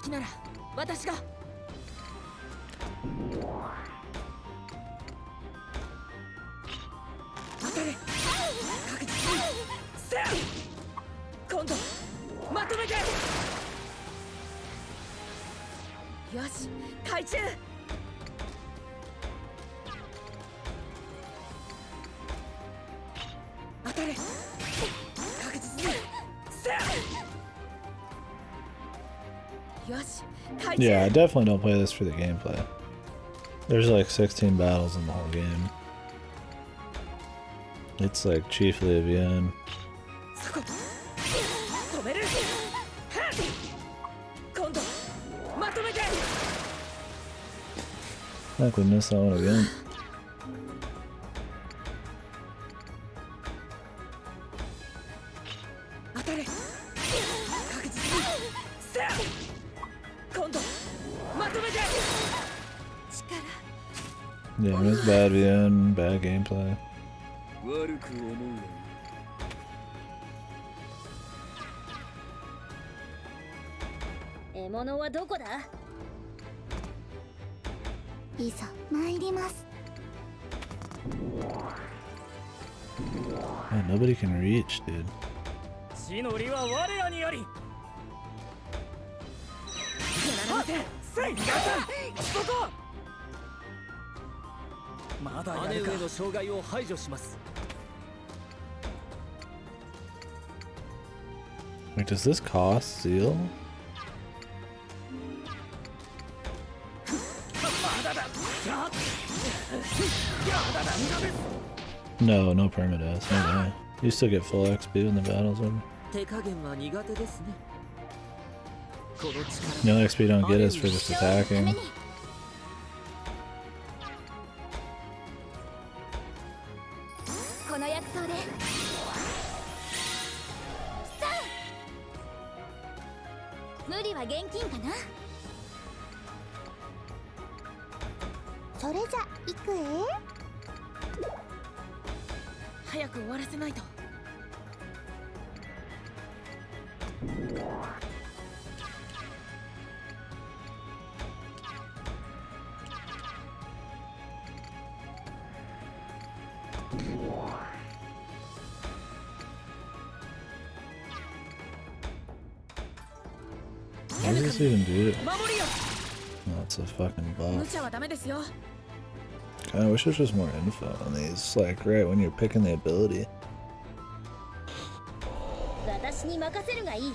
Yeah, I definitely don't play this for the gameplay. There's like 16 battles in the whole game. It's like chiefly a VM. I think we missed that one again. Yeah, it's bad VM, bad gameplay. 悪く思うよ。獲物はどこだ？いざ参ります。 Man, nobody can reach, dude. 死の利は我らにあり。まだ姉上の障害を排除します。 Wait, does this cost zeal? No, no permadeath. No way. You still get full XP when the battle's over. 手加減は苦手ですね。 The only XP you don't get is for just attacking. この薬草でさあ無理は現金かな。それじゃ行く早く終わらせないと。What does this even do? Oh, it's a fucking 無 buff. 茶はダメですよ。 I wish there was just more info on these. Like, right when you're picking the ability. 私に任せるがいい。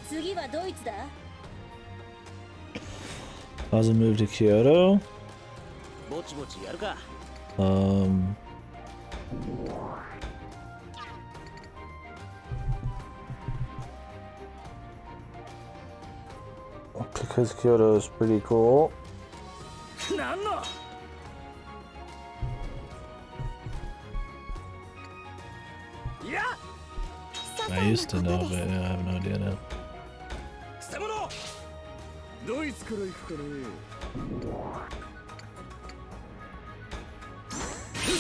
次はドイツだ。 How's a move to Kyoto? ぼちぼちやるか。Because Kyoto is pretty cool. なんの I used to know, but yeah, I have no idea now. 捨て物 ドイツから行くかね。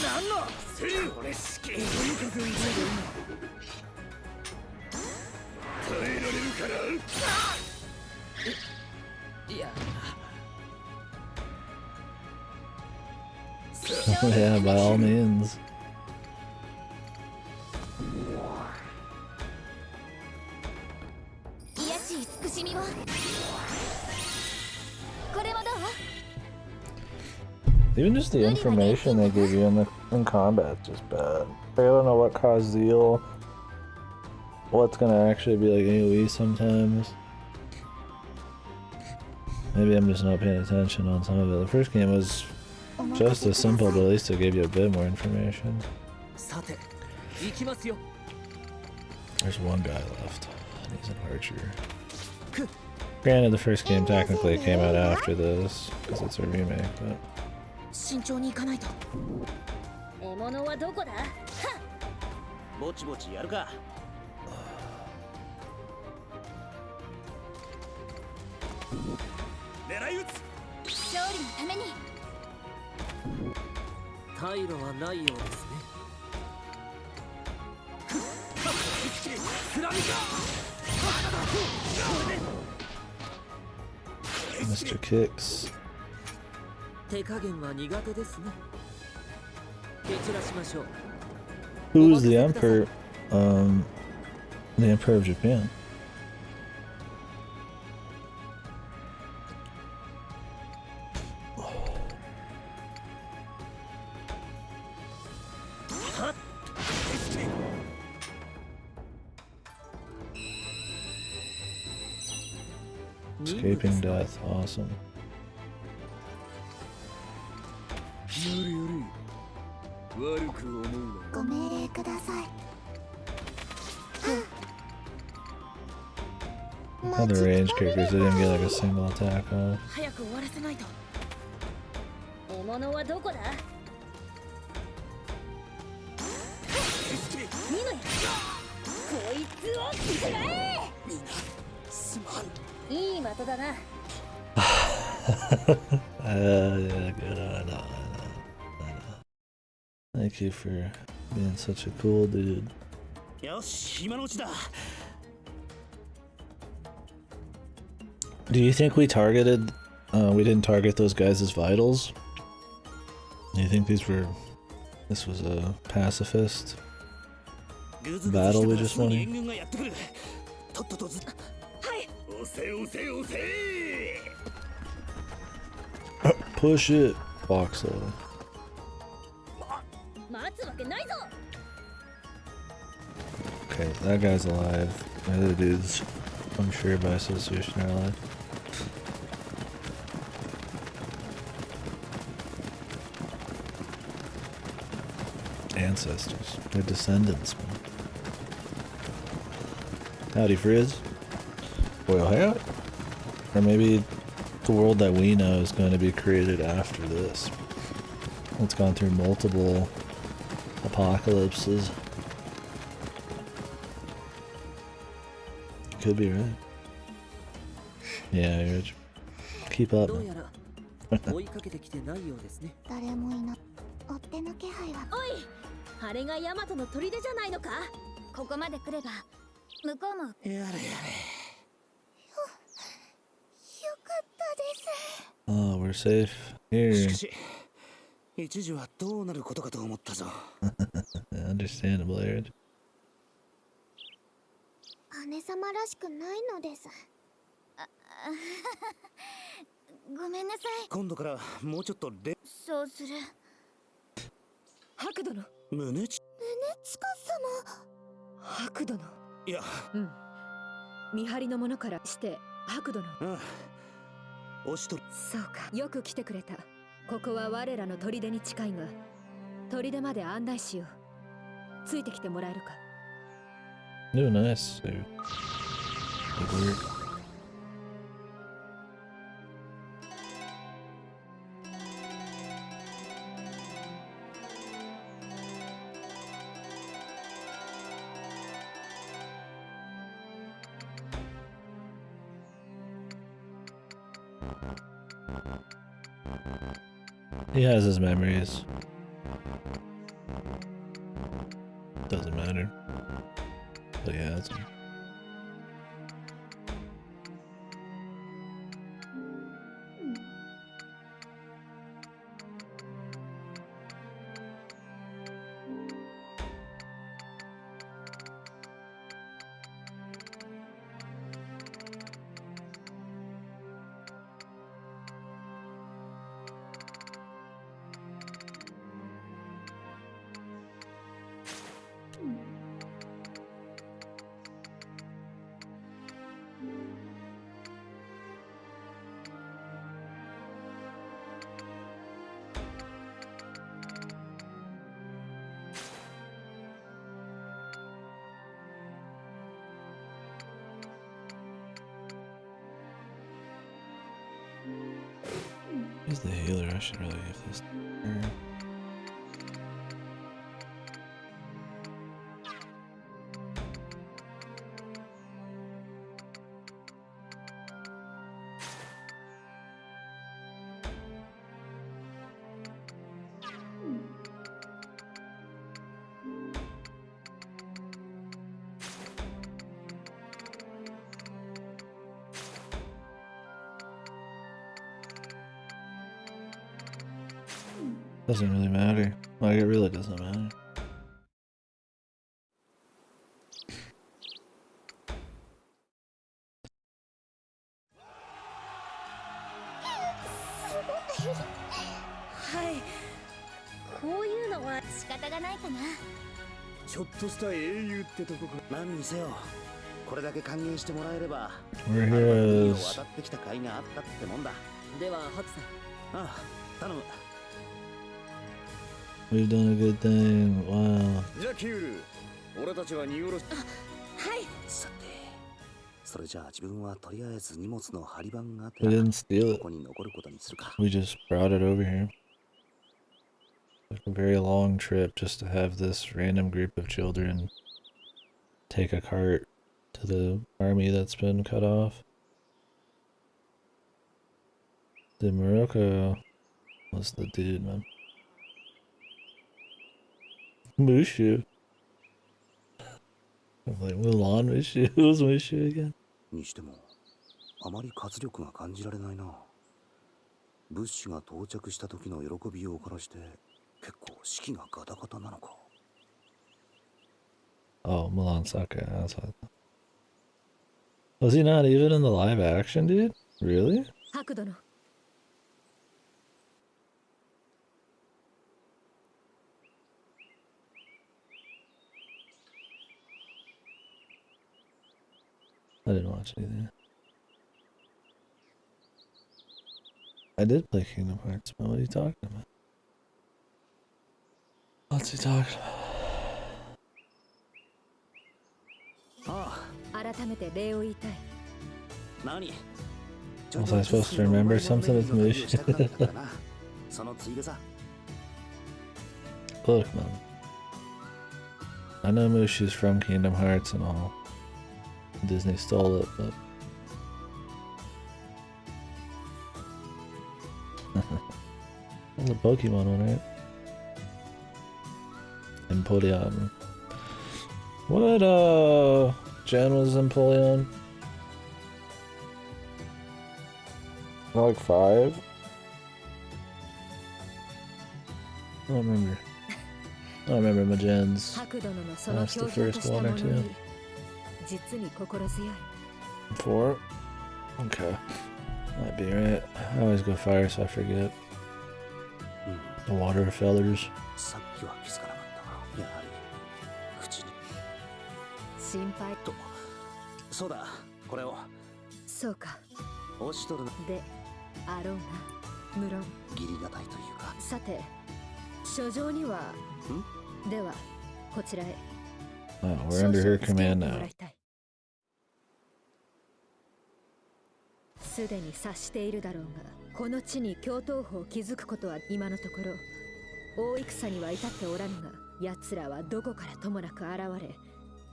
なんのセリフこれ式耐えられるからいや Yeah, by all means. 癒やし慈しみを。これはどう？ Even just the information they give you in combat is just bad. Like, I don't know what caused zeal. What's gonna actually be like AoE sometimes. Maybe I'm just not paying attention on some of it. The first game was just as simple, but at least it gave you a bit more information. There's one guy left, and he's an archer. Granted, the first game technically came out after this, because it's a remake, but... 慎重に行かないと。獲物はどこだ？はっ。ぼちぼちやるか。狙い撃つ。勝利のために。退路はないようですね。Mr. Kicks. 手加減は苦手ですね。蹴散らしましょう。 Who is the emperor? The emperor of Japan. Escaping death, awesome. 悪く思うな。ご命令ください。 Other range characters, they didn't get like a single attack off. 早く終わらせないと。獲物はどこだ？見ろや。こいつを食らえ。すまん。いい的だな。Yeah, good. I know. Thank you for being such a cool dude. よし、今のうちだ。 Do you think we targeted? We didn't target those guys as vitals. Do you think this was a pacifist battle we just won? とっととず。はい。押せ押せ押せ。 Push it, Voxel. Okay, that guy's alive. The other dudes, I'm sure by association, are alive. Ancestors. They're descendants, man. Howdy, Frizz. Well, how? Or maybe the world that we know is going to be created after this. It's gone through multiple apocalypses. Could be right. Yeah, you're keep up, man. 追いかけてきてないようですね。誰もいない。追っ手の気配は。おい、あれがヤマトの砦じゃないのか。ここまで来れば向こうも。やれやれ。よかったです。Oh, we're safe here. しかし、一時はどうなることかと思ったぞ。Understandable, Aaron. 姉様らしくないのです。ごめんなさい。今度からもうちょっとそうする。白殿。胸ち。近様。白殿。いや。うん。見張りの者からして白殿。ああ。おしとり。そうか。よく来てくれた。ここは我らの砦に近いが、砦まで案内しよう。ついてきてもらえるか。No, nice, dude. Good work. He has his memories. Doesn't matter. But he has them. He's the healer, I should really give this to her. Doesn't really matter. Like, it really doesn't matter. Hi. こういうのは仕方がないかな。ちょっとした英雄ってとこか。何にせよ、これだけ歓迎してもらえれば、 We're 海を heroes. 渡ってきた甲斐があったってもんだ。ではハクさん、ああ、頼む。We've done a good thing. Wow. じゃあキュール、俺たちは荷下ろし。はい。さて、それじゃあ自分はとりあえず荷物の張り番があって We didn't steal こ it. こに残ることにするか。 We just brought it over here. Like a very long trip just to have this random group of children take a cart to the army that's been cut off. The Morocco was the dude, man. Mushu. I'm like, Mulan Mushu? Who's Mushu again? にしても、あまり活力が感じられないな。物資が到着した時の喜びようからして、結構士気がガタガタなのか。Oh, Mulan Sake. That's what I thought. Was he not even in the live action, dude? Really? 白殿。I didn't watch anything. I did play Kingdom Hearts, but what are you talking about? What's he talking about? Was I supposed to remember something with Mushi? Look, man. I know Mushi's from Kingdom Hearts and all. Disney stole it, but... That's a Pokemon one, right? Empoleon. What, Jen was Empoleon? Like 5? I don't remember. I don't remember my gens. That's the first one or 2. 4? Okay. Might be right. I always go fire so I forget. The water feathers. 心配と。そうだ、これを。そうか。押しとるで、あろうな。無論。義理がたいというか。さて、書状には。では、こちらへ。Oh, we're under her command now. すでに察しているだろうが、この地に共闘法を築くことは今のところ大戦には至っておらぬが、奴らはどこからともなく現れ、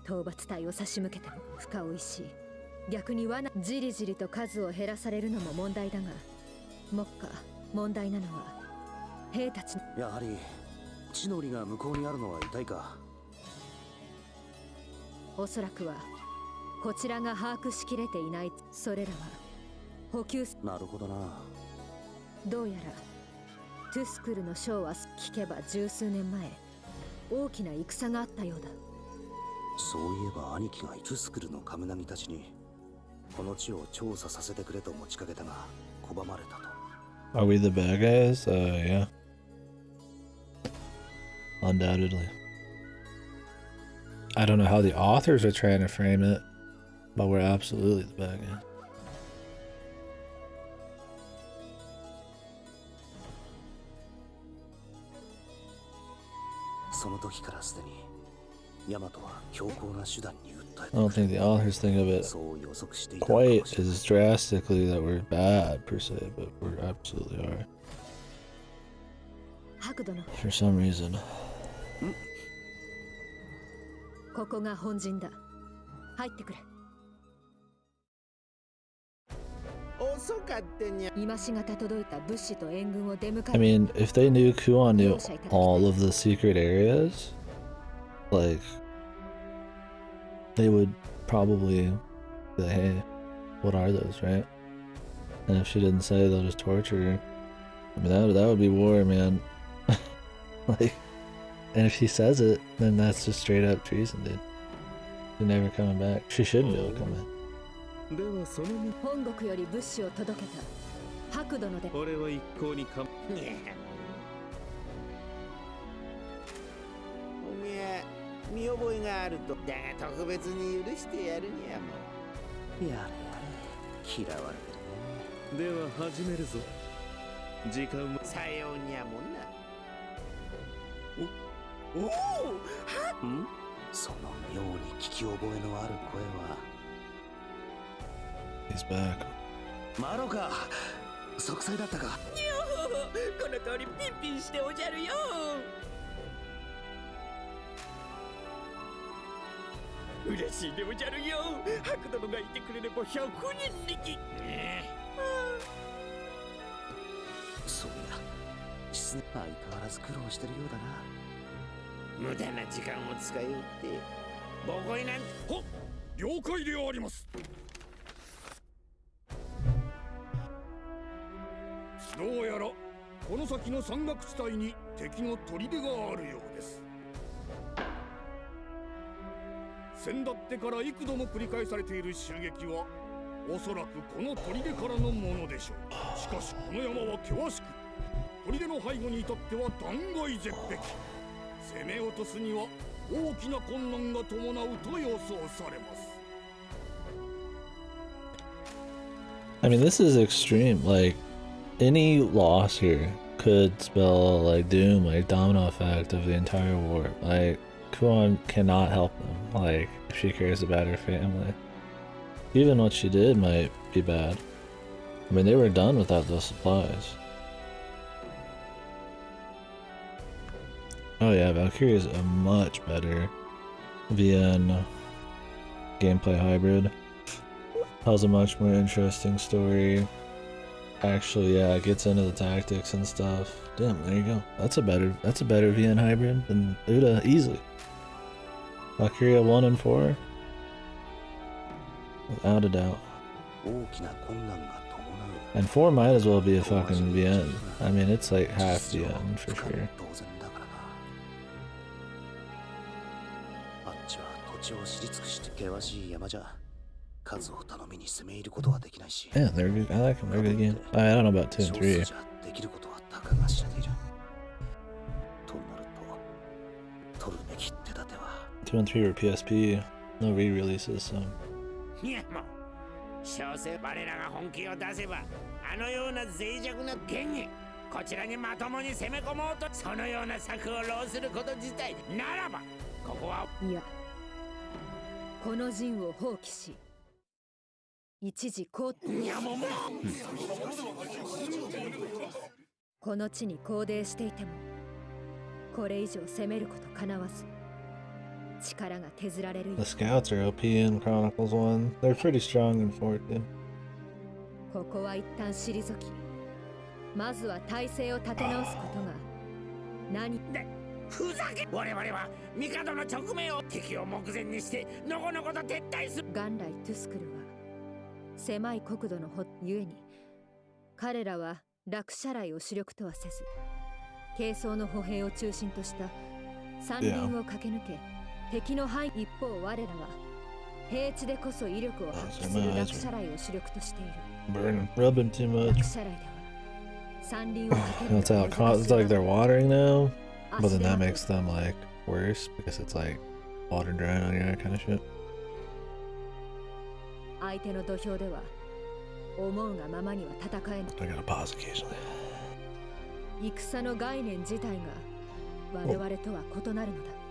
討伐隊を差し向けても深追いし、逆に罠じりじりと数を減らされるのも問題だが、目下問題なのは兵たち。やはり地の利が向こうにあるのは痛いか。おそらくはこちらが把握しきれていない。それらは補給。なるほどな。どうやらトゥスクルの将は聞けば十数年前大きな戦があったようだ。そういえば兄貴がトゥスクルのカムナギたちにこの地を調査させてくれと持ちかけたが拒まれたと。Are we the bad guys? Yeah. Undoubtedly. I don't know how the authors are trying to frame it, but we're absolutely the bad guys. その時からすでにヤマトは強硬な手段に訴えて I don't think the authors think of it quite as drastically that we're bad per se, but we absolutely are. For some reason. ここが本陣だ。入ってくれ。今しがた届いた物資と援軍を出迎え。 I mean, if they knew Kuon knew all of the secret areas, like, they would probably be like, hey, what are those, right? And if she didn't say, they'll just torture her. I mean, that would be war, man. Like, and if she says it, then that's just straight up treason, dude. She's never coming back. She shouldn't be able to come back. 本国より物資を届けた白殿で。俺は一向にか。おめえ見覚えがあるとだが特別に許してやるにゃも。やれやれ嫌われてるね。では始めるぞ。時間はさようにゃもんな。おおはんその妙に聞き覚えのある声は。He's back. マロか息災だったか。この通りピンピンしておじゃるよ。嬉しいでおじゃるよ。白殿がいてくれれば100人力。そうや相変わらず苦労してるようだな。無駄な時間を使いよってボコイなんて。はっ了解であります。どうやらこの先の山岳地帯に敵の砦があるようです。先だってから幾度も繰り返されている襲撃はおそらくこの砦からのものでしょう。しかしこの山は険しく、砦の背後に至っては断崖絶壁。攻め落とすには大きな困難が伴うと予想されます。I mean, this is extreme. Like, any loss here could spell like doom, like domino effect of the entire war. Like, Kuon cannot help them. Like, if she cares about her family, even what she did might be bad. I mean, they were done without those supplies. Oh yeah, Valkyrie is a much better VN gameplay hybrid. Has a much more interesting story. Actually, yeah, it gets into the tactics and stuff. Damn, there you go. That's a better VN hybrid than Uta easily. Valkyria 1 and 4, without a doubt. And 4 might as well be a fucking VN. I mean, it's like half VN for sure. Yeah, they're good. I like them. They're good games. I don't know about 2 and 3. 2 and 3 were PSP. No re-releases, so. いやもう小生我らが本気を出せばあのような脆弱な剣にこちらにまともに攻め込もうとそのような策を浪すること自体ならばここはいやこの陣を放棄し一時この地に行動していてもこれ以上攻めることかなわず The scouts are OP in Chronicles 1. They're pretty strong in 4 too. ここは一旦退きまずは体勢を立て直すことが何でふざけ我々は帝の直命を敵を目前にしてのこのこと撤退する元来トゥスクルは狭い国土のゆえに彼らは楽社来を主力とはせず軽装の歩兵を中心とした山林を駆け抜け敵の範囲一方我らは平地でこそ威力を発揮する楽社来を主力としている Rubbing too much. 楽社来では山林を駆け抜け It's like they're watering now, but then that makes them like worse because it's like water drying on your eye kind of shit. 相手の土俵では思うがままには戦えぬ I gotta pause occasionally. 戦の概念自体が我々とは異なるのだ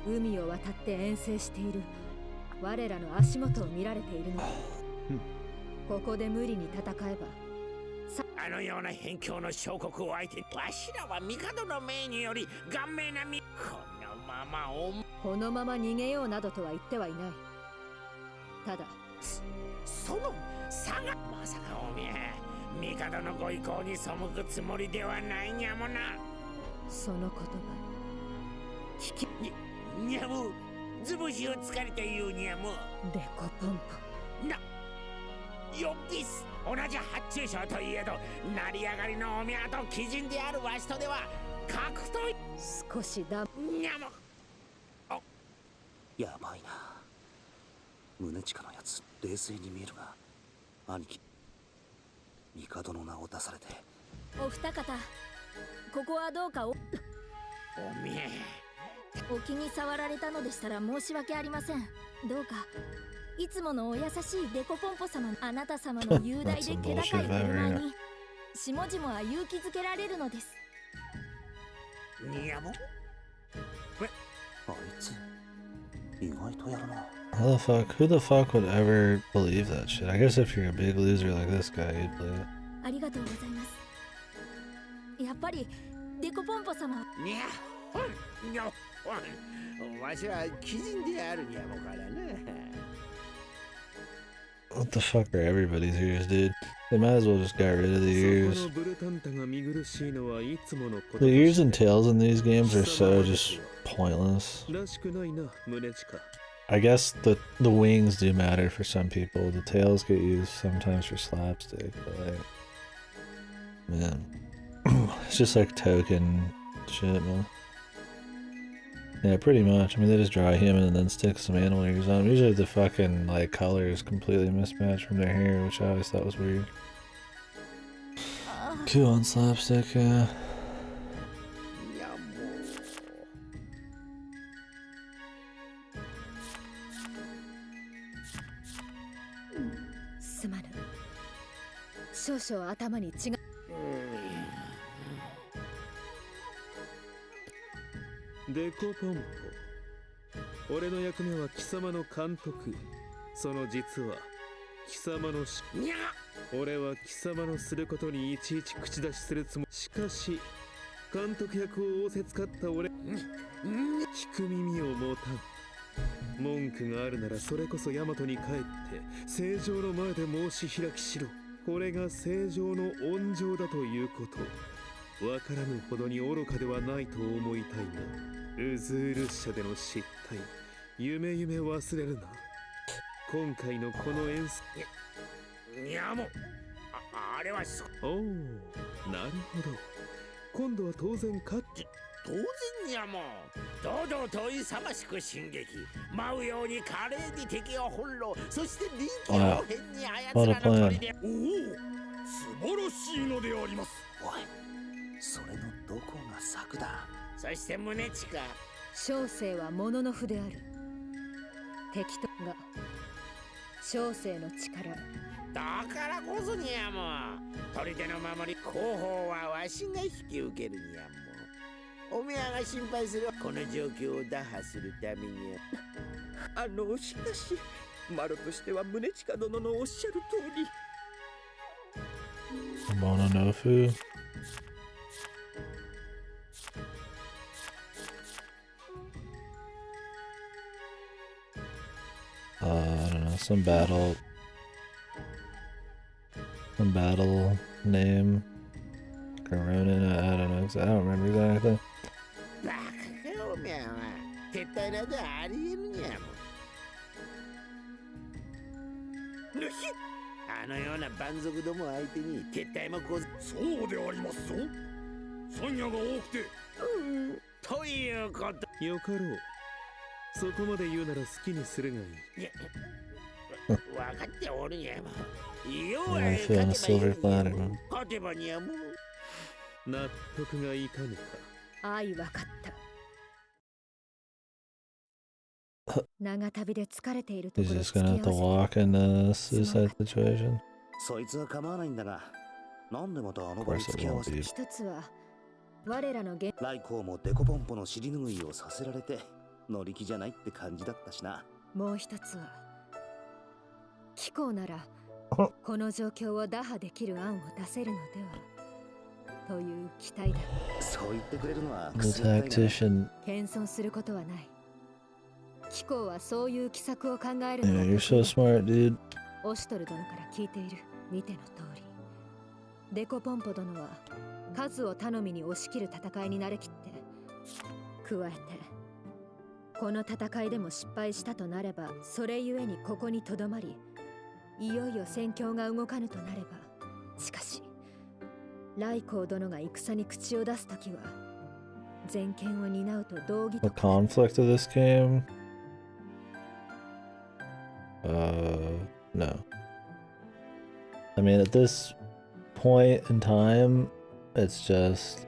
海を渡って遠征している我らの足元を見られているのだここで無理に戦えばあのような辺境の小国を相手にわしらは帝の命により顔面なみこのまま逃げようなどとは言ってはいないただその差がまさかおめえ帝のご意向に背くつもりではないにゃもなその言葉聞きにゃむ図星をつかれて言うにゃむデコポンポなよっぴす同じ発注賞といえど成り上がりのおみゃと鬼人であるわしとでは格闘少しだにゃむやばいな宗近のやつ冷静に見えるが兄貴帝の名を出されてお二方ここはどうかおめえお気に障られたのでしたら申し訳ありませんどうかいつものお優しいデコポンポ様あなた様の雄大で気高い振る舞いに下々は勇気づけられるのですにゃもあいつ意外とやるな Who the fuck would ever believe that shit? I guess if you're a big loser like this guy, you'd believe it. ありがとうございますやっぱりデコポンポ様にゃほんにゃほんわしは鬼人であるにゃもからな What the fuck are everybody's ears, dude? They might as well just get rid of the ears. The ears and tails in these games are so just pointless. I guess the wings do matter for some people. The tails get used sometimes for slapstick, but like, man, it's just like token shit, man. Yeah, pretty much. I mean, they just draw a human and then stick some animal ears on them. Usually the fucking, like, color is completely mismatched from their hair, which I always thought was weird. Cool on slapstick, yeah. 少々頭に違う。デコポンポ、俺の役目は貴様の監督。その実は貴様の俺は貴様のすることにいちいち口出しするつもり。しかし監督役を仰せつかった俺、聞く耳を持たん。文句があるならそれこそ大和に帰って正常の前で申し開きしろ。これが正常の温情だということ、わからぬほどに愚かではないと思いたいが、ウズール社での失態、夢忘れるな。今回のこの演出、いやもう、あれはおお、なるほど。今度は当然勝って。当然にゃもう堂々と勇ましく進撃、舞うように華麗に敵を翻弄、そして臨機応変に操らぬ鳥で。おお、素晴らしいのであります。おい、それのどこが策だ。そして宗近、小生は物の符である。敵とが小生の力だからこそにゃもう砦の守り後方はわしが引き受けるにゃもう。おめえが心配するこの状況を打破するためには。しかしマロとしては宗近殿のおっしゃる通り。Mononofu. I don't know, some battle name. Coronin, I don't know, I don't remember exactly. バカかおめえは撤退などありえるにゃもう。あのような蛮族ども相手に撤退もこず。そうでありますぞ。山野が多くて。ということ。よかろう。そこまで言うなら好きにするがいい。いや、分かっておるにゃもう。いよう I feel in a silver planet. 勝てばにゃもう。納得がいかぬか。愛わかった。長旅で疲れているとこ He's ろ just gonna have to walk in a suicide situation. そいつは構わないんだが、なんでまたあの Of 場に course 付 it き合 won't わせて。 be. 一つは我らの現来光もデコポンポの尻拭いをさせられて乗り気じゃないって感じだったしな。もう一つは気候ならこの状況を打破できる案を出せるのではという期待だ。そう言ってくれるのは The tactician. 謙遜することはない。気候はそういう奇策を考える Yeah, のが you're so smart, dude. オシュトル殿から聞いている。見ての通りデコポンポ殿は数を頼みに押し切る戦いに慣れきって、加えてこの戦いでも失敗したとなればそれゆえにここにとどまり、いよいよ戦況が動かぬとなれば、しかし来光殿が戦に口を出すときは全権を担うと同義 The と。 conflict of this game? No. I mean, at this point in time, it's just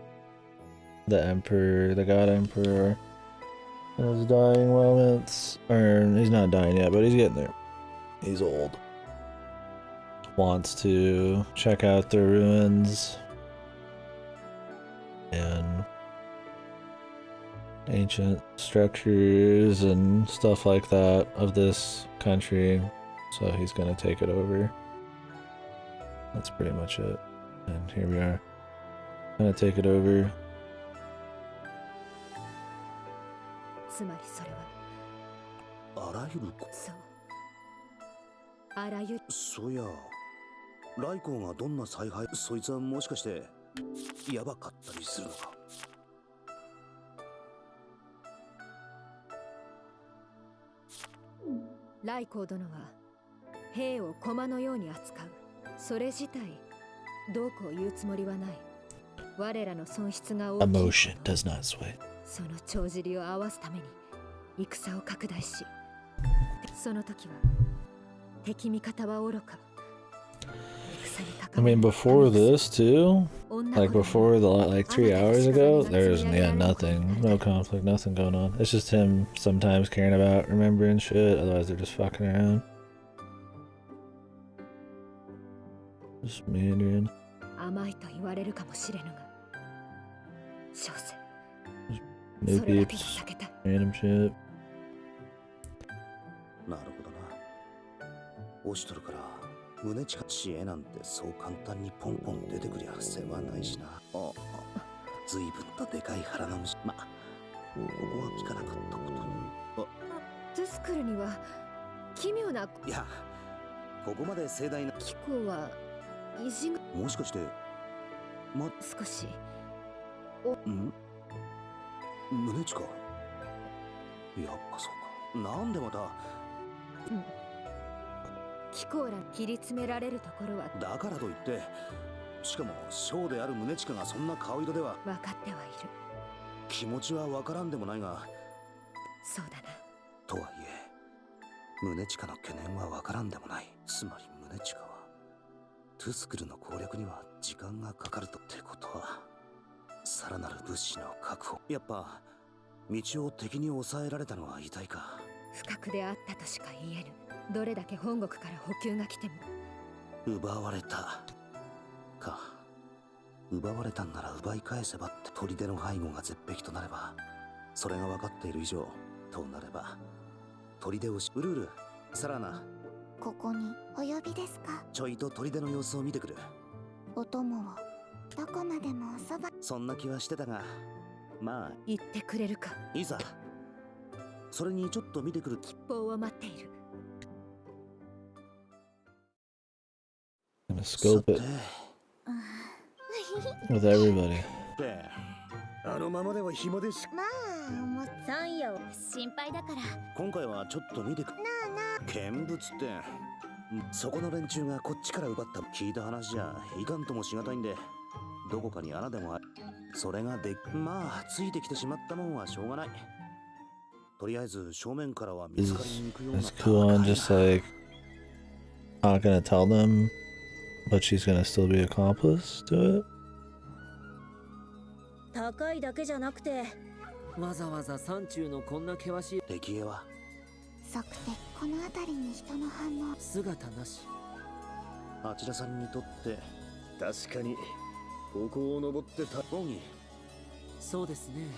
the Emperor, the God Emperor, in his dying moments. Or, he's not dying yet, but he's getting there. He's old. Wants to check out the ruins and ancient structures and stuff like that of this country, so he's gonna take it over. That's pretty much it. And here we are. Gonna take it over. つまりそれはあらゆるこそう、あらゆるそうや、来光がどんな采配、そいつはもしかしてやばかったりするのか。来光殿は兵を駒のように扱う。それ自体どうこう言うつもりはない。我らの損失が大きい。 Emotion does not sway. その帳尻を合わすために戦を拡大し、その時は敵味方は愚か。 I mean, before this too, like before like 3 hours ago, there's nothing, no conflict, nothing going on. It's just him sometimes caring about remembering shit, otherwise they're just fucking around. Just meandering. 甘いと言われるかもしれぬが、小生、 New それだけが peeps. 避けたい。 Random shit. なるほどな。押しとるから胸近知恵なんてそう簡単にポンポン出てくりゃ世話ないしな。随分とでかい腹の虫。まあここは聞かなかったことに。トゥスクルには奇妙な。いや、ここまで盛大な。気候は意地がもしかして少し。ん胸近。やっぱそうか。なんでまた。気候ら切り詰められるところはだからといって、しかも小である胸近がそんな顔色では。分かってはいる。気持ちはわからんでもないが。そうだな。とはいえ胸近の懸念はわからんでもない。つまり胸近はトゥスクルの攻略には時間がかかるとってことは、さらなる物資の確保。やっぱ道を敵に抑えられたのは痛いか。不覚であったとしか言えぬ。どれだけ本国から補給が来ても。奪われたか。奪われたんなら奪い返せばって。砦の背後が絶壁となれば、それが分かっている以上となれば、砦をうるうる。サラナ、ここにお呼びですか？ちょいと砦の様子を見てくる。お供をどこまでもおそば。そんな気はしてたが、まあ言ってくれるか。いざ。それにちょっと見てくる。吉報を待っている。Gonna scope it with everybody. あのままでは暇です。まあ、もう三夜心配だから。今回はちょっと見てく。なあな見物ってそこの連中がこっちから奪った。聞いた話じゃいかんともしがたいんで、どこかに穴でもある。それがでまあついてきてしまったもんはしょうがない。とりあえず正面からは見つかりに行くような。Is Kuon just like not gonna tell them, but she's gonna still be accomplice to it? 高いだけじゃなくて、わざわざ山中のこんな険しい敵へはそくてこの辺りに人の反応。姿なし。あちらさんにとって確かにここを登ってた。ボギそうですね。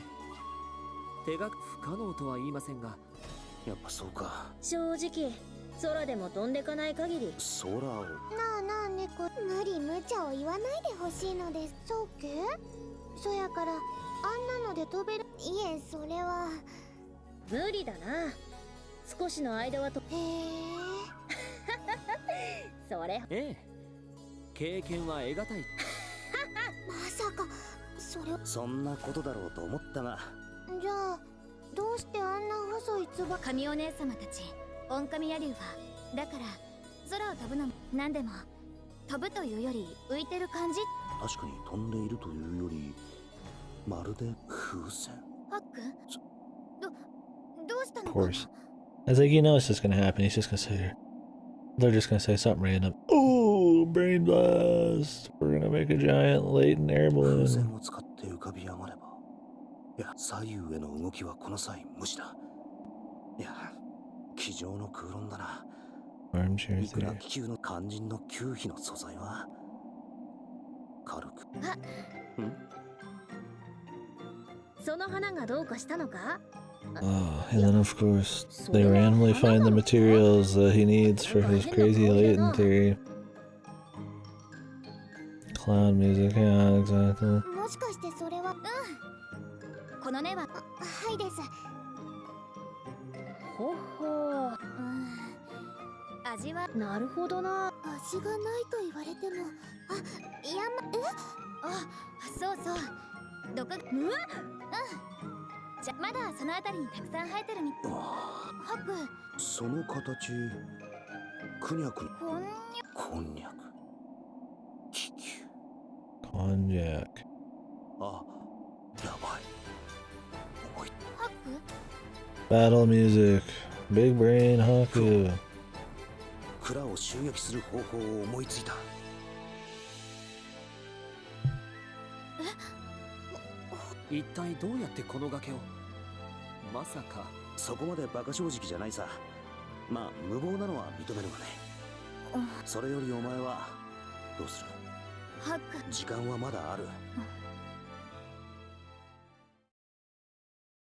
手が不可能とは言いませんが、やっぱそうか。正直空でも飛んでかない限り。空を。なあなあ猫、無理無茶を言わないでほしいのです。そうけ？そやからあんなので飛べる。いえ、それは無理だな。少しの間はと。へえ。それ。ええ、経験は得難い。まさかそれ。そんなことだろうと思ったが。じゃあどうしてあんな細いつば。神お姉様たち、オンカミヤ竜はだから空を飛ぶのも何でも飛ぶというより浮いてる感じ。確かに飛んでいるというよりまるで風船。ハック、どうしたの Of かな。 course. I was like, you know it's just gonna happen. He's just gonna say, they're just gonna say something random. Oh, brain blast! We're gonna make a giant latent air 風 balloon. 船を使って浮かび上がれば。いや、左右への動きはこの際無視だ。いや、机上の空論だな。 Armchair いくら theory. 気球の肝心の球皮の素材は軽く。その花がどうかしたのか？ Oh, and then of course, they randomly find the materials that he needs for his crazy latent theory. Cloud music, yeah, exactly. もしかしてそれは。この根は。はいです。ほほう。味は。なるほどな。味がないと言われても。いやそうそう。毒。じゃまだそのあたりにたくさん生えてるみたい。ハック。その形、くにゃくに。こんにゃく。気球。Konjac. あ、やばい。重い。ハック。 Battle music. Big brain Haku. 蔵を襲撃する方法を思いついた。一体どうやってこの崖を。まさかそこまで馬鹿正直じゃないさ。まあ無謀なのは認めるがね。それよりお前はどうする？ハック。時間はまだある。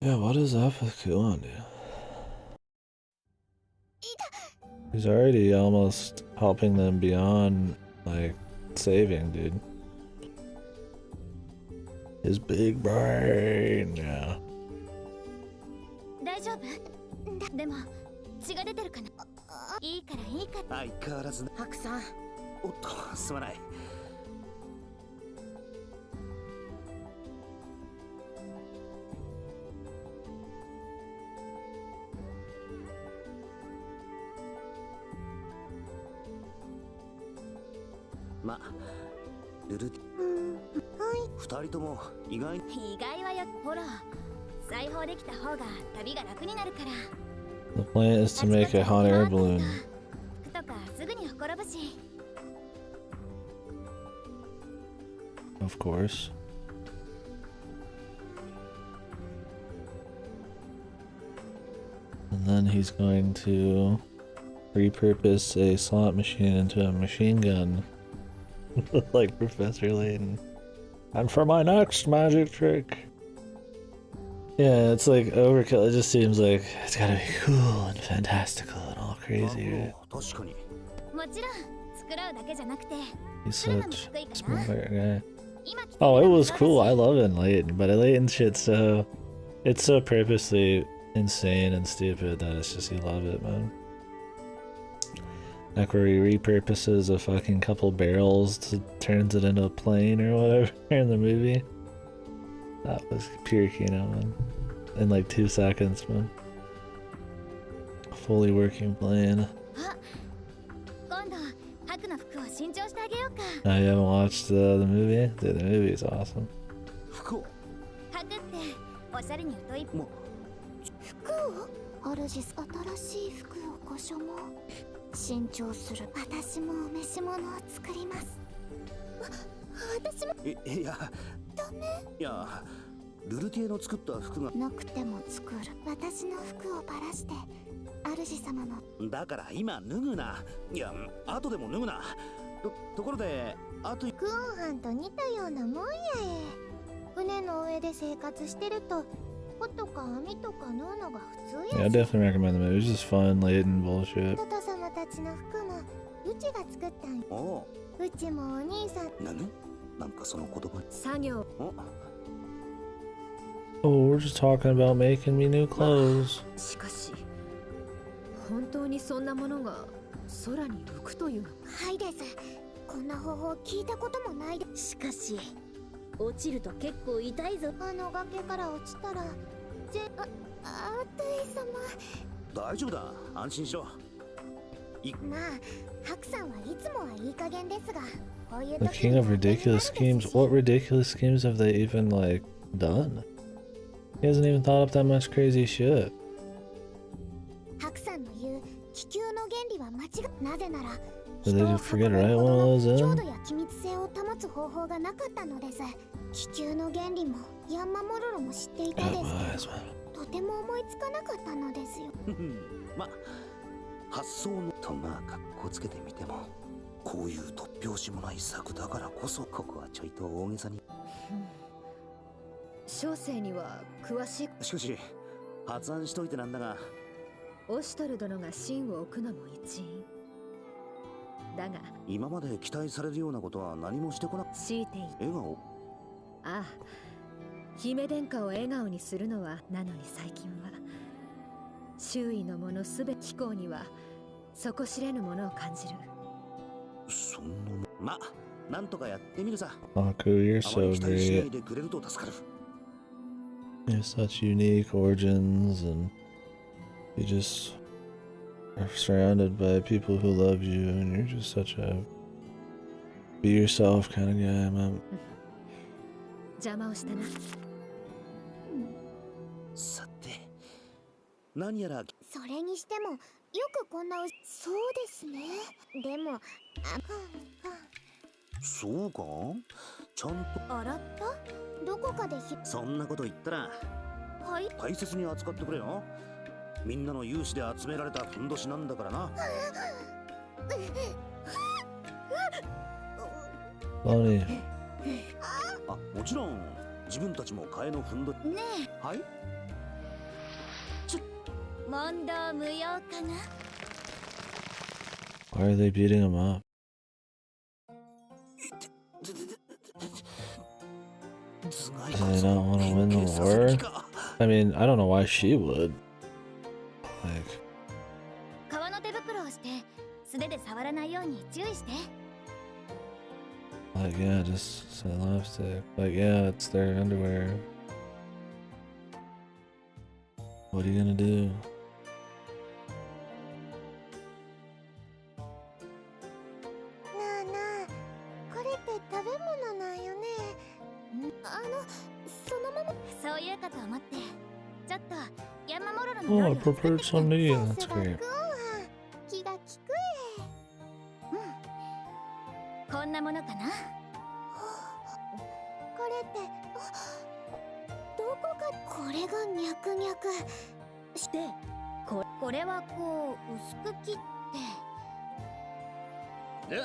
Yeah, what is up with Kuon, dude? He's already almost helping them beyond, like, saving, dude. His big brain, yeah. 大丈夫？でも血が出てるかな。いいからいいから。相変わらず。ハクさん。おっと、すまない。ま、ルルティ。はい。二人とも意外。意外はよ。ほら、裁縫できた方が旅が楽になるから。The plan is to make a hot air balloon. 服とかすぐにほころぶし。Of course. And then he's going to repurpose a slot machine into a machine gun. Like Professor Layton. And for my next magic trick. Yeah, it's like overkill. It just seems like it's gotta be cool and fantastical and all crazy, right? He's such a smart guy. Oh, it was cool. I love it in Layton, but Layton shit's so... It's so purposely insane and stupid that it's just, you love it, man. Like where he repurposes a fucking couple barrels to turns it into a plane or whatever in the movie. That was pure Kino, man. In like 2 seconds, man. Fully working plane. Oh, you haven't watched the movie? Dude, the movie is awesome. Yeah. ルルティエの作った服がなくても作る。私の服をばらして主様の。だから今脱ぐな。いや、後でも脱ぐな。ところで、あとクオンハンと似たようなもんやえ。船の上で生活してると、帆とか網とか縫うのが普通や。Yeah, I definitely recommend the movie. It was just fun, Layton bullshit. トト様たちの服もうちが作ったん。おう。うちもお兄さん。なんかその言葉に。作業。Oh, we're just talking about making me new clothes. しかし、本当にそんなものが空に浮くというの？はいです。こんな方法聞いたこともないで。しかし、落ちると結構痛いぞ。あの崖から落ちたら、あたい様。大丈夫だ。安心しろ。まあ、ハクさんはいつもはいい加減ですが、こういう The king of ridiculous schemes. What ridiculous schemes have they even, like, done? He hasn't even thought up that much crazy shit. ハクさんの言う気球の原理は間違い。なぜなら、 Did they forget to write one of those 強 in? 度や機密性を保つ方法がなかったのです。気球の原理もヤンマモロロも知っていたです。とても思いつかなかったのですよ。まあ、発想のとまあ格好つけてみても、こういう突拍子もない策だからこそ、ここはちょいと大げさに。小生には詳しい。しかし発案しといてなんだが、オシュトル殿が芯を置くのも一因だが、今まで期待されるようなことは何もしてこな。強いている。笑顔。ああ、姫殿下を笑顔にするのは、なのに最近は周囲のものすべて気候には底知れぬものを感じる。そんなまあ、なんとかやってみるさ。Aku, you're so 期待しない great. でくれると助かる。You have such unique origins, and you just are surrounded by people who love you, and you're just such a be yourself kind of guy, man. 邪魔をしたな。さて、何やら。それにしてもよくこんな。そうですね。でも、そうか？ちゃんと洗った？どこかでそんなこと言ったら、はい、大切に扱ってくれよ。みんなの有志で集められたふんどしなんだからな。Funny. あ、もちろん自分たちも替えのふんどり。ねえ、はい。問答無用かな。 Why are they beating him up? Do they not want to win the war? I mean, I don't know why she would. Like, 革の手袋をして素手で触らないように注意して。 like yeah, just say lipstick. Like, yeah, it's their underwear. What are you gonna do? なあなあ、これって食べ物なんよね。そのままそう言うかと思って、ちょっとヤンマモロロの Oh, 料 I 理を作って prepared きた。 some meat. That's great. 気が利くこんなものかな。これってどこか、これがニャクニャクして、これはこう薄く切って。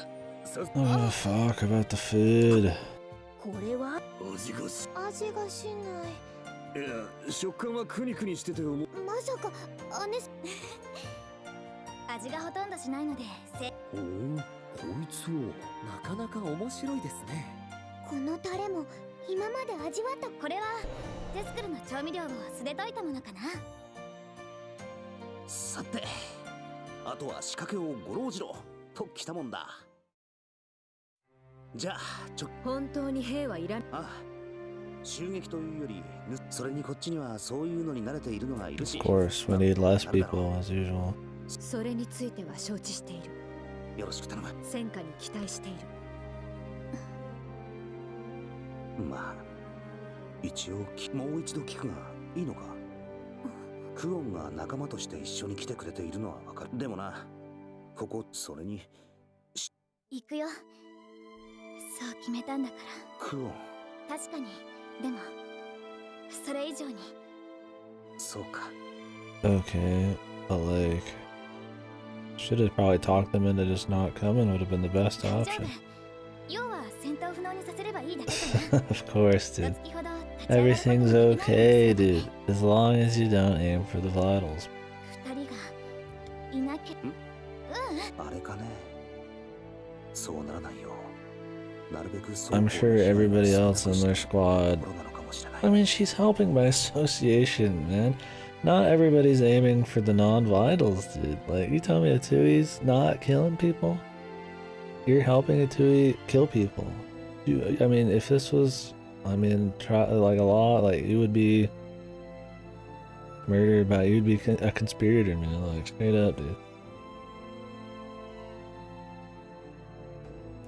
I'm gonna fuck about the food. これは味がしない。いや、食感はクニクニしてて思う。まさか姉味がほとんどしないのでおお、こいつを。なかなか面白いですね。このタレも今まで味わった。これはテスクルの調味料を素で溶いたものかな。さて、あとは仕掛けをごろうじろときたもんだ。じゃあ本当に兵はいらん。ああ、襲撃というより、それにこっちにはそういうのに慣れているのがいるし。 Of course, we need less people as usual. それについては承知している。よろしく頼む。戦果に期待している。まあ、一応もう一度聞くがいいのか。クオンが仲間として一緒に来てくれているのはわかる。でもな、ここ、それに行くよ。そう決めたんだから。クオン。確かに。でもそれ以上に。そうか。 Okay, but like, should have probably talked them into just not coming. Would have been the best 大丈 option. 夫。要は戦闘不能にさせればいいだけかな。 Of course, dude. 月ほど立ち上がること Everything's もできないん okay, です dude. As long as you don't aim for the vitals. 二人がいなきゃ。あれかね。そうならないよ。なるべく I'm sure everybody else in their squad. I mean, she's helping by association, man. Not everybody's aiming for the non-vitals, dude. Like, you tell me a Tui's not killing people? You're helping a Tui kill people. I mean, if this was, like a lot, like, you would be murdered by, you'd be a conspirator, man. Like, straight up, dude.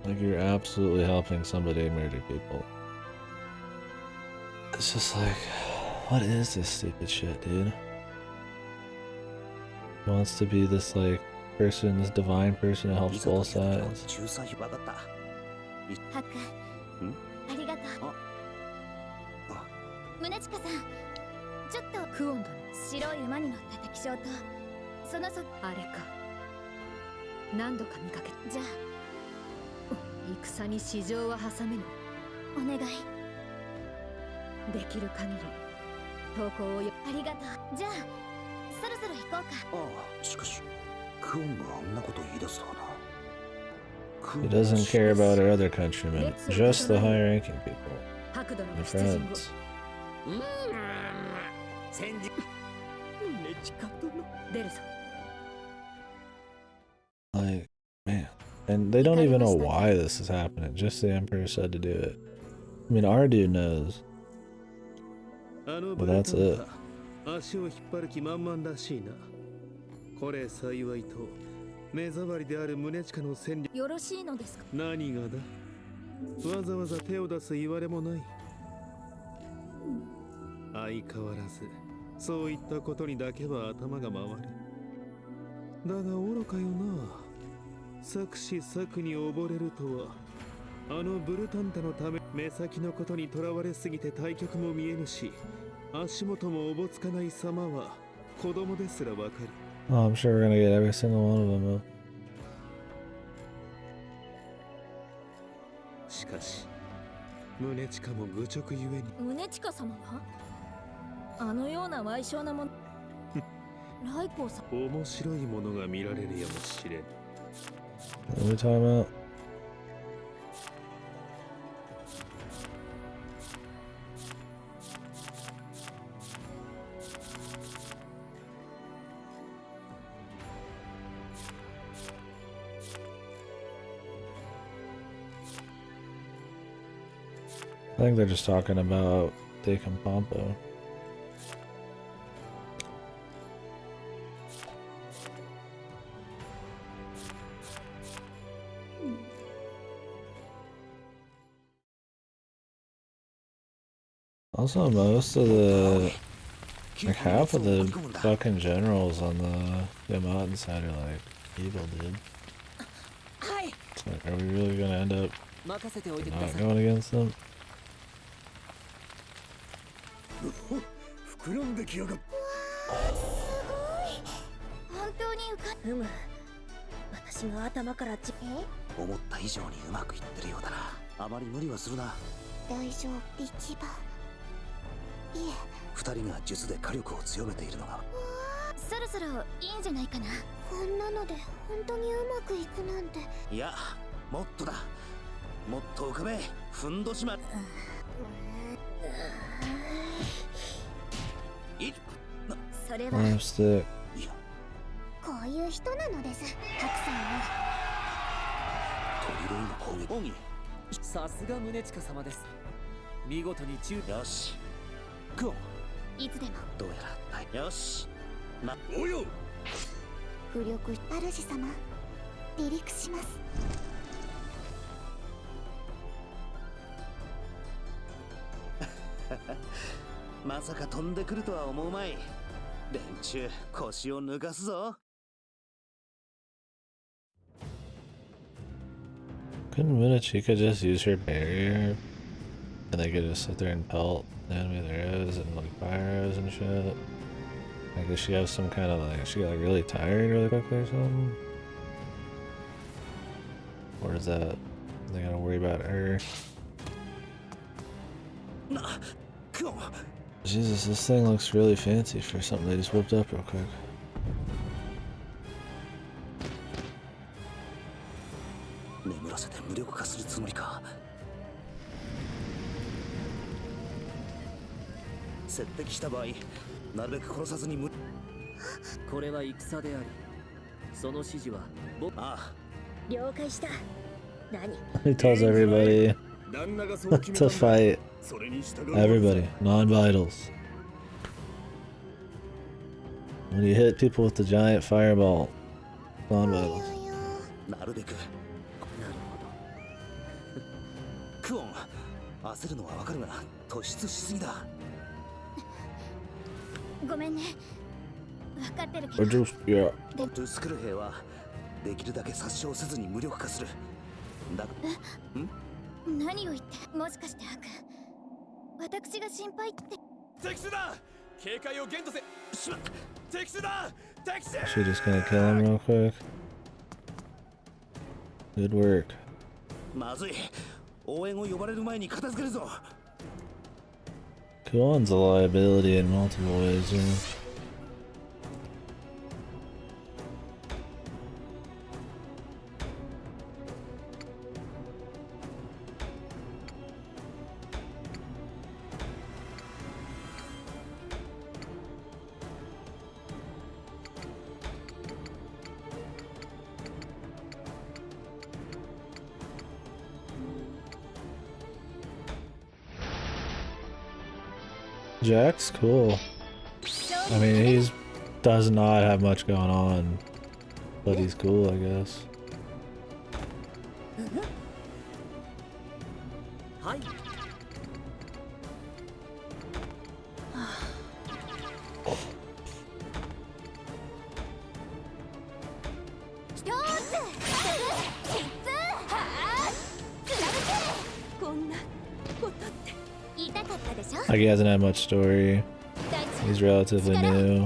Like, you're absolutely helping somebody murder people. It's just like, what is this stupid shit, dude? He wants to be this, like, person, this divine person who helps both sides. ハック、ありがとう。宗近さん、ちょっとクオン殿、白い馬に乗った敵将とそのあれか。何度か見かけ。じゃあ戦に市場は挟めぬ。お願い。できる限り投稿をありがとう。じゃあそろそろ行こうか。ああ、しかしクオンがあんなこと言い出すとはな。 He doesn't care about our other countrymen, just the high-ranking people. 白殿の My 出陣後。 friends. 戦時宗近殿。出るぞ。 Like, man. And they don't even know why this is happening, just the Emperor said to do it. I mean, our dude knows. But that's it. 足を引っ張る気満々らしいな。これ幸いと目障りである宗近の戦力。よろしいのですか。何がだ。わざわざ手を出す言われもない。相変わらずそういったことにだけは頭が回る。だが愚かよな。策士策に溺れるとは。あのブルタンタのため目先のことにとらわれすぎて対局も見えぬし、足元もおぼつかない様は子供ですらわかる。 Oh, I'm sure we're gonna get every single one of them, though. しかし宗近も愚直ゆえに。宗近様があのような歪小なもの来光さん。面白いものが見られるやもしれん。 What are we talking about? I think they're just talking about Decampompo. Also, most of the, like half of the fucking generals on the Yamato side are like evil, dude. It's like, are we really gonna end up not going against them? 膨らんできやがっ。本当にうむ。私が頭から思った以上にうまくいってるようだな。あまり無理はするな。大丈夫。一番いえ。二人が術で火力を強めているのが。そろそろいいんじゃないかな。こんなので本当にうまくいくなんて。いや、もっとだ。もっと浮かべ。ふんどしま。それは Lipstick. こういう人なのです、ハクさんは。砦への攻撃。さすが宗近様です。見事によし。クオン。いつでも。どうやらよし。およ。浮力主様、離陸します。まさか飛んでくるとは思うまい。連中腰を抜かすぞ。Couldn't Minachika just use her barrier? And they could just sit there and pelt the enemy with arrows and like fire arrows and shit? Like, does she have some kind of like, she got like really tired really quickly or something? Or is that, they gotta worry about her? Jesus, this thing looks really fancy for something they just whipped up real quick. 眠らせて無力化するつもりか。接敵した場合、なるべく殺さずにこれは戦であり、その指示はああ。了解した。何 He tells everybody to fight. Everybody, non-vitals. When you hit people with the giant fireball, non-vitals. なるべく。クオン、焦るのはわかるが突出しすぎだ。ごめんね。分かってるけど。Or just, yeah. トゥスクル兵はできるだけ殺傷せずに無力化する。だ。何を言って、もしかしてハク、私が心配って。敵手だ。警戒を限度せ。しまった。敵手だ。敵手。 She just gonna kill him real quick. Good work. まずい。応援を呼ばれる前に片付けるぞ。Kuon's a liability in multiple ways, you know. Jack's cool. I mean, he's does not have much going on, but he's cool, I guess. Hi. Like, he hasn't had much story. He's relatively new.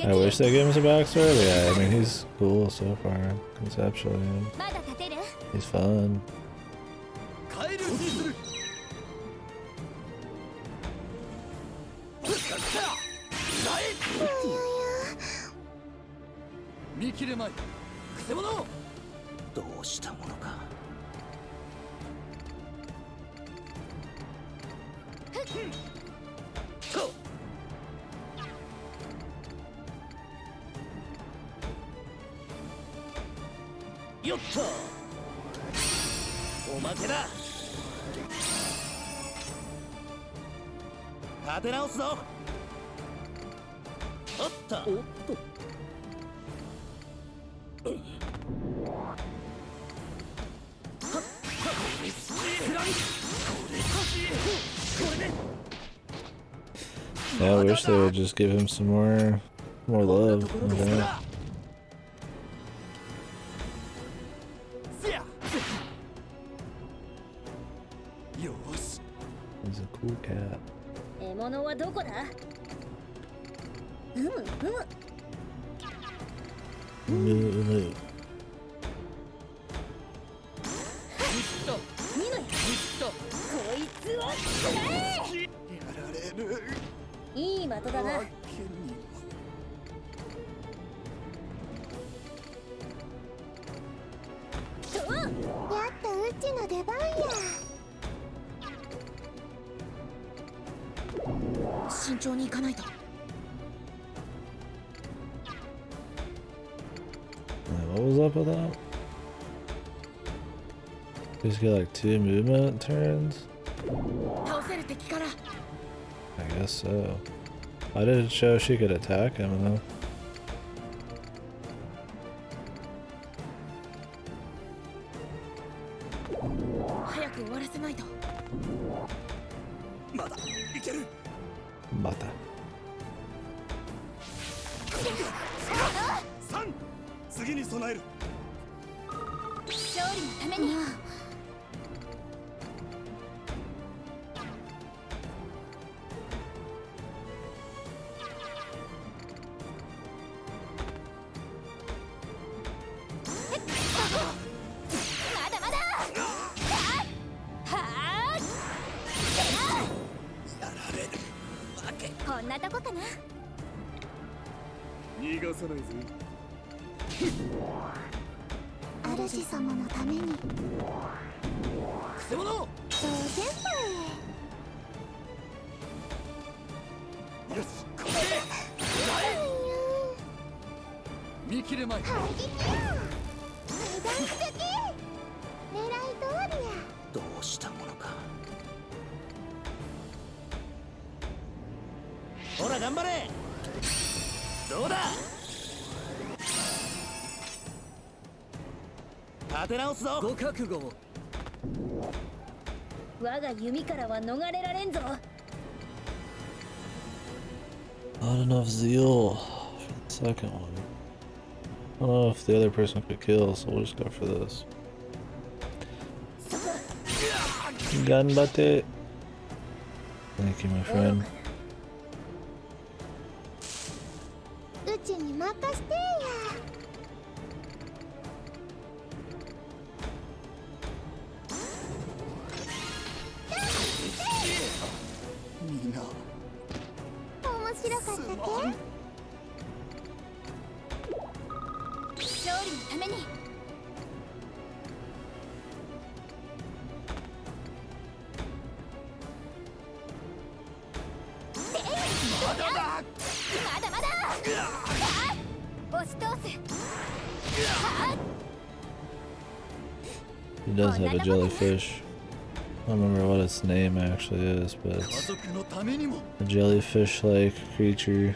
I wish they gave him some backstory, but yeah, I mean, he's cool so far, conceptually. He's fun.どうしたものか。よっとおまけだ。立て直すぞ。おっとおっと。Yeah, I wish they would just give him some more love. Okay. He's a cool cat. No. いい的だな。やっとうちの出番や。慎重に行かないと。What was up with that? Just get like 2 movement turns? I guess so. Why did it show she could attack him though? Mata. 次に備える。勝利のために。こんなとこかな。逃がさないぜ。主様のために。くせ者。そう先輩。よし。見切れまい。反撃よ。油断しとけ。狙い通りや。どうしたものか。ほら頑張れ。どうだ。立て直すぞ。ご覚悟を。我が弓からは逃れられんぞ。Not enough zeal for the second one. I don't know if the other person could kill, so we'll just go for this. Ganbatte. Thank you, my friend. うちに任せてや。みんな面白かったけ？勝利のために。まだまだ。押し通す。He does have a jellyfish. I don't remember what its name actually is, but it's a jellyfish-like creature.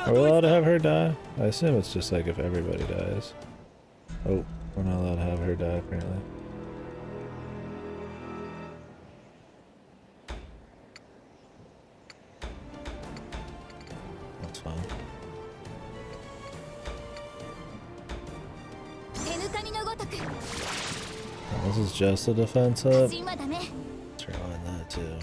Are we allowed to have her die? I assume it's just like if everybody dies. Oh, we're not allowed to have her die apparently. That's fine. Oh, this is just a defense up. Let's rewind that too.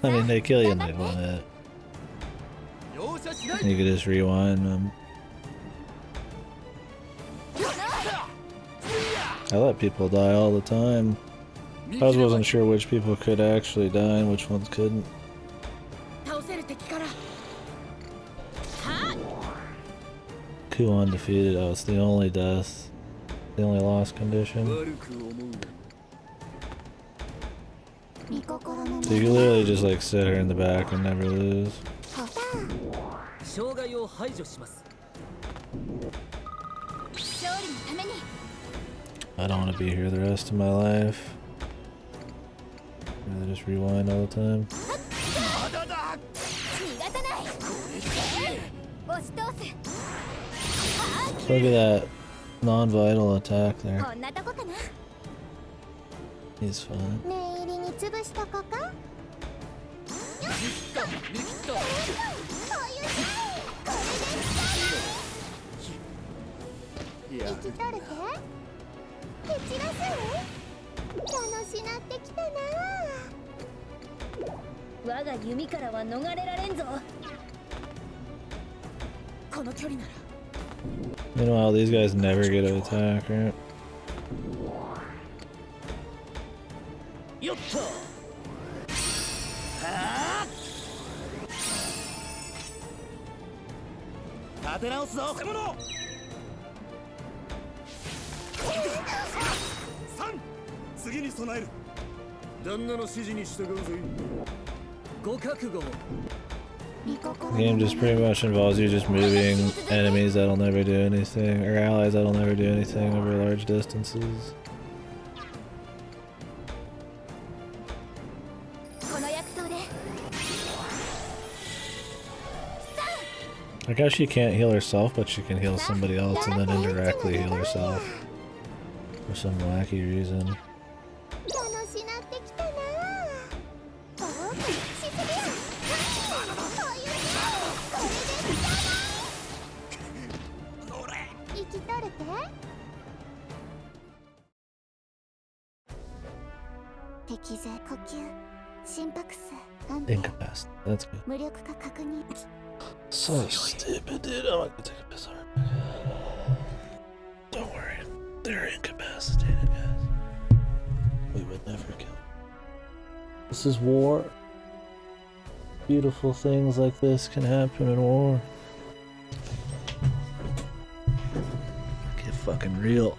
I mean, they kill you in like 1 hit. You could just rewind them. I let people die all the time. I wasn't sure which people could actually die and which ones couldn't. Ku undefeated. Oh, it's the only death. The only loss condition. So you can literally just like sit her in the back and never lose. I don't want to be here the rest of my life. I'd rather just rewind all the time. Look at that non-vital attack there. He's fine. Meanwhile, these guys never get an attack, right? The game just pretty much involves you just moving enemies that'll never do anything, or allies that'll never do anything over large distances. I guess she can't heal herself, but she can heal somebody else and then indirectly heal herself. For some wacky reason. Incapacity. That's good. So stupid, dude. I'm not gonna take a piss on her. Don't worry. They're incapacitated, guys. We would never kill. This is war. Beautiful things like this can happen in war. Get fucking real.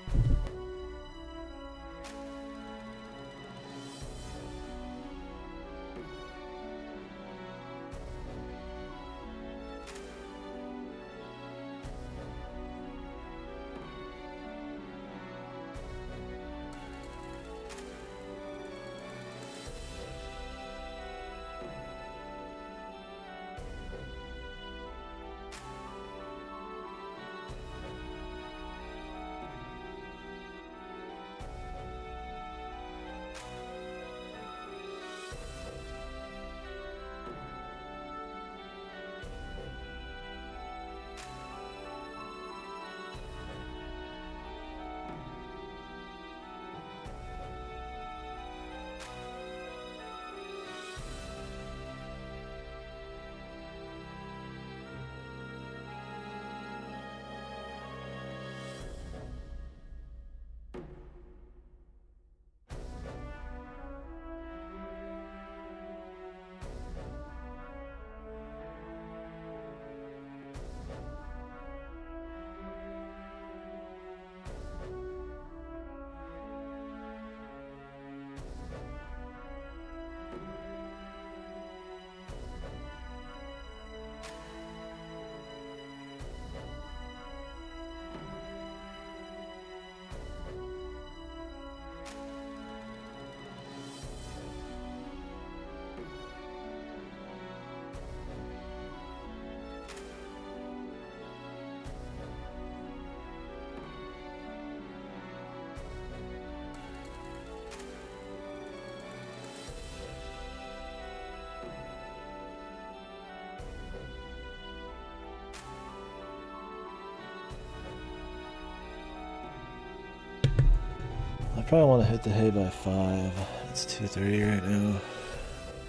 probably want to hit the hay by 5. It's 2:30 right now.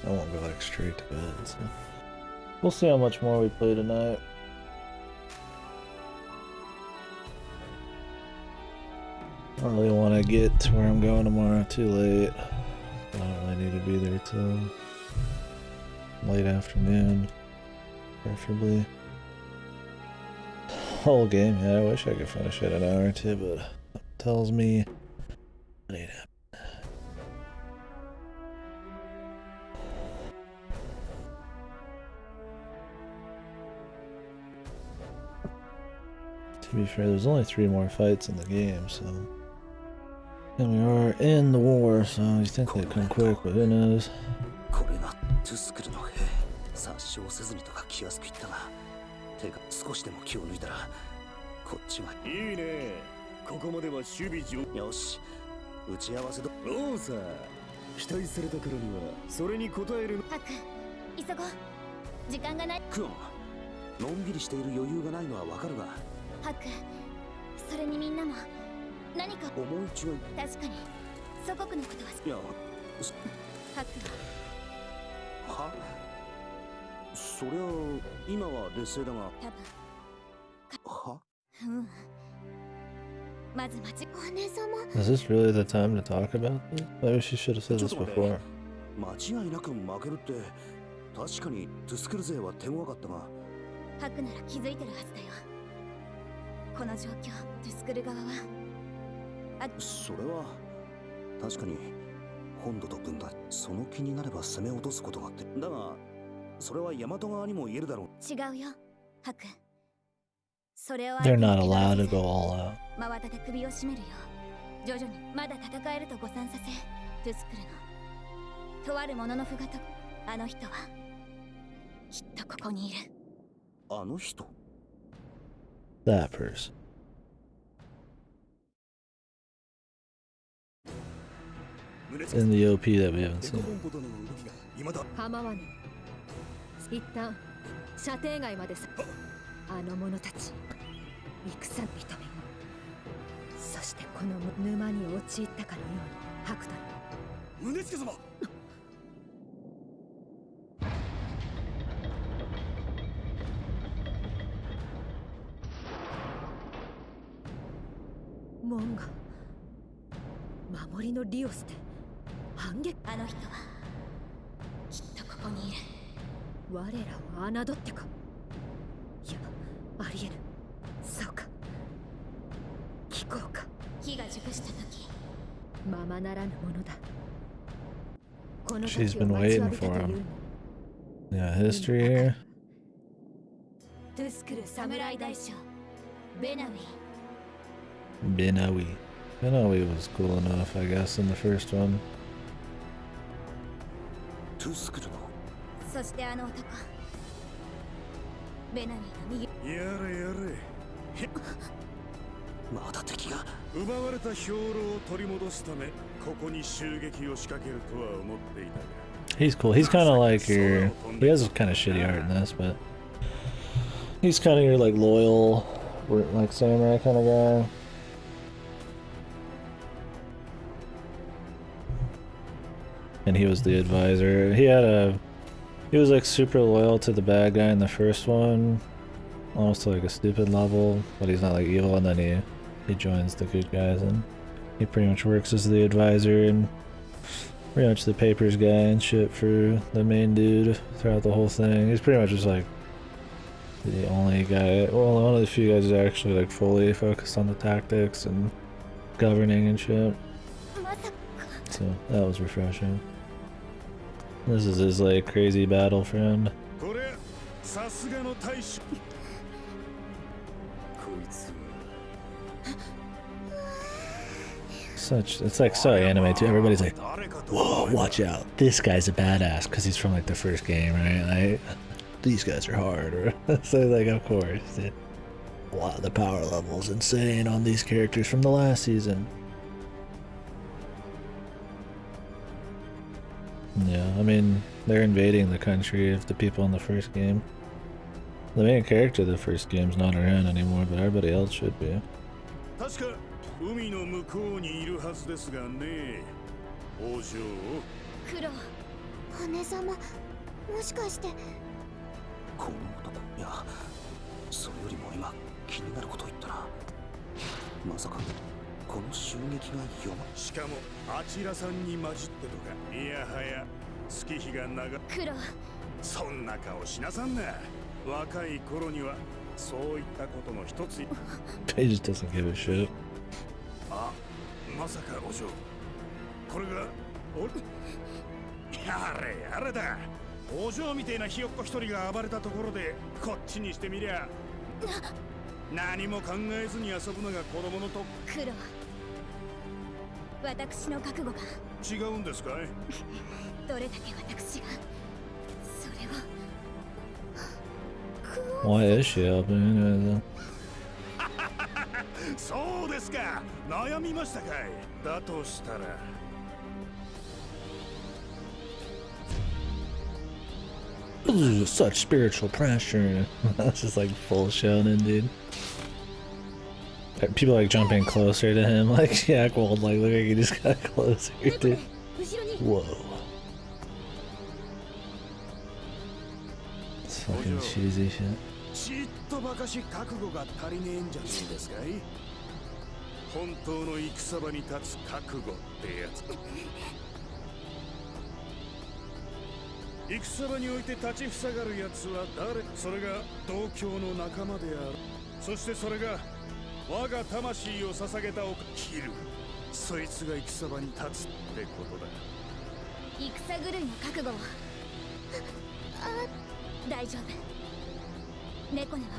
I won't go like straight to bed, so we'll see how much more we play tonight. I don't really want to get to where I'm going tomorrow too late. I don't really need to be there till late afternoon, preferably. Whole game, yeah, I wish I could finish it in an hour or two, but it tells me it ain't happening. To be fair, there's only 3 more fights in the game, so... And we are in the war, so you think they'd come quick, but who knows? Is this really the time to talk about this? Maybe she should have said this before. They're not allowed to go all out. That person. In the OP that we haven't seen. 構わぬ。一旦射程外までさ。あの者たち、戦認めよ。そしてこの沼に陥ったかのように、ハクトル。宗近様。モンガ、守りのリオスで反撃。あの人はきっとここにいる。我らを侮ってか。いや、ありえぬ。そうか。聞こうか。火が熟した時、ままならぬものだ。この時を待ちわびたという。Yeah, history here. トゥスクル侍大将ベナウィ。Benawi. Benawi was cool enough, I guess, in the first one. そしてあの男、ベナウィの右。やれやれ。まだ敵が奪われた兵糧を取り戻すため、ここに襲撃を仕掛けるとは思っていたが。He's cool. He's kind of like your... He has kind of shitty art in this, but... He's kind of your, like, loyal, like, samurai kind of guy. And he was the advisor. He was like super loyal to the bad guy in the first one, almost to like a stupid level, but he's not like evil, and then he joins the good guys, and he pretty much works as the advisor and pretty much the papers guy and shit for the main dude throughout the whole thing. He's pretty much just like the only guy, well, one of the few guys who's actually like fully focused on the tactics and governing and shit. So that was refreshing. This is his like crazy battle friend. It's like so anime too. Everybody's like, whoa, watch out, this guy's a badass because he's from like the first game, right? Like, these guys are hard. So like, of course, a lot of the power level's insane on these characters from the last season. Yeah, I mean, they're invading the country of the people in the first game. The main character of the first game's not around anymore, but everybody else should be. 海の向こうにいるはずですがね。王女。黒姉様、もしかしてこの男、いや、それよりも今気になることを言ったら、まさかこの襲撃が読ま、しかもあちらさんに混じってとか、いやはや月日が長。黒、そんな顔しなさんな。若い頃にはそういったことの一つ。Paige doesn't give a shit. あ、まさかお嬢、これがおやれやれだ。お嬢みてえなひよっこ一人が暴れたところでこっちにしてみりゃ何も考えずに遊ぶのが子供のと。黒、私の覚悟が違うんですかい？どれだけ私がそれを。 Why is she helping anyway, though? そうですか、悩みましたかい。だとしたらSuch spiritual pressure. That's just like full shonen, dude. People like jumping closer to him, like Jackwold, like look like he just got closer, dude. Whoa. It's fucking cheesy shit. ちっとばかし覚悟が足りねえんじゃねえですかい。本当の戦場に立つ覚悟ってやつ。戦場において立ちふさがるやつは誰？それが同郷の仲間である。そしてそれが我が魂を捧げたおキル。そいつが戦場に立つってことだ。戦狂いの覚悟を。大丈夫。猫根は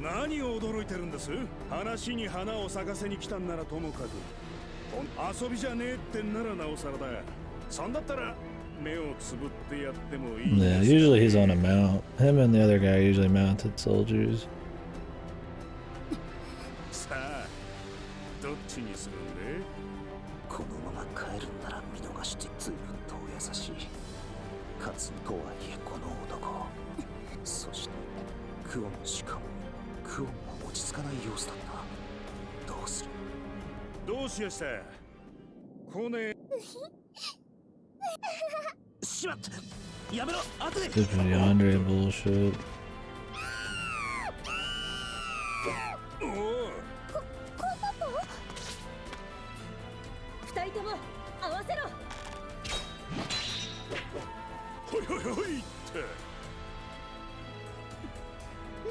何を驚いてるんです？話に花を咲かせに来たんならともかく、遊びじゃねえってんならなおさらだ。そんだったら目をつぶってやってもいい。Yeah, usually he's on a mount. Him and the other guy are usually mounted soldiers. さあ、どっちにするんで？このまま帰るんなら見逃して随分とお優しい。かつとはいえこの男、そしてクオン、しかもクオンも落ち着かない様子だった。どうする？どうしやした？来ねえ。しまった。やめろ。後で。Stupid Yandere bullshit. おお。二人とも合わせろ。ほいほいほいって。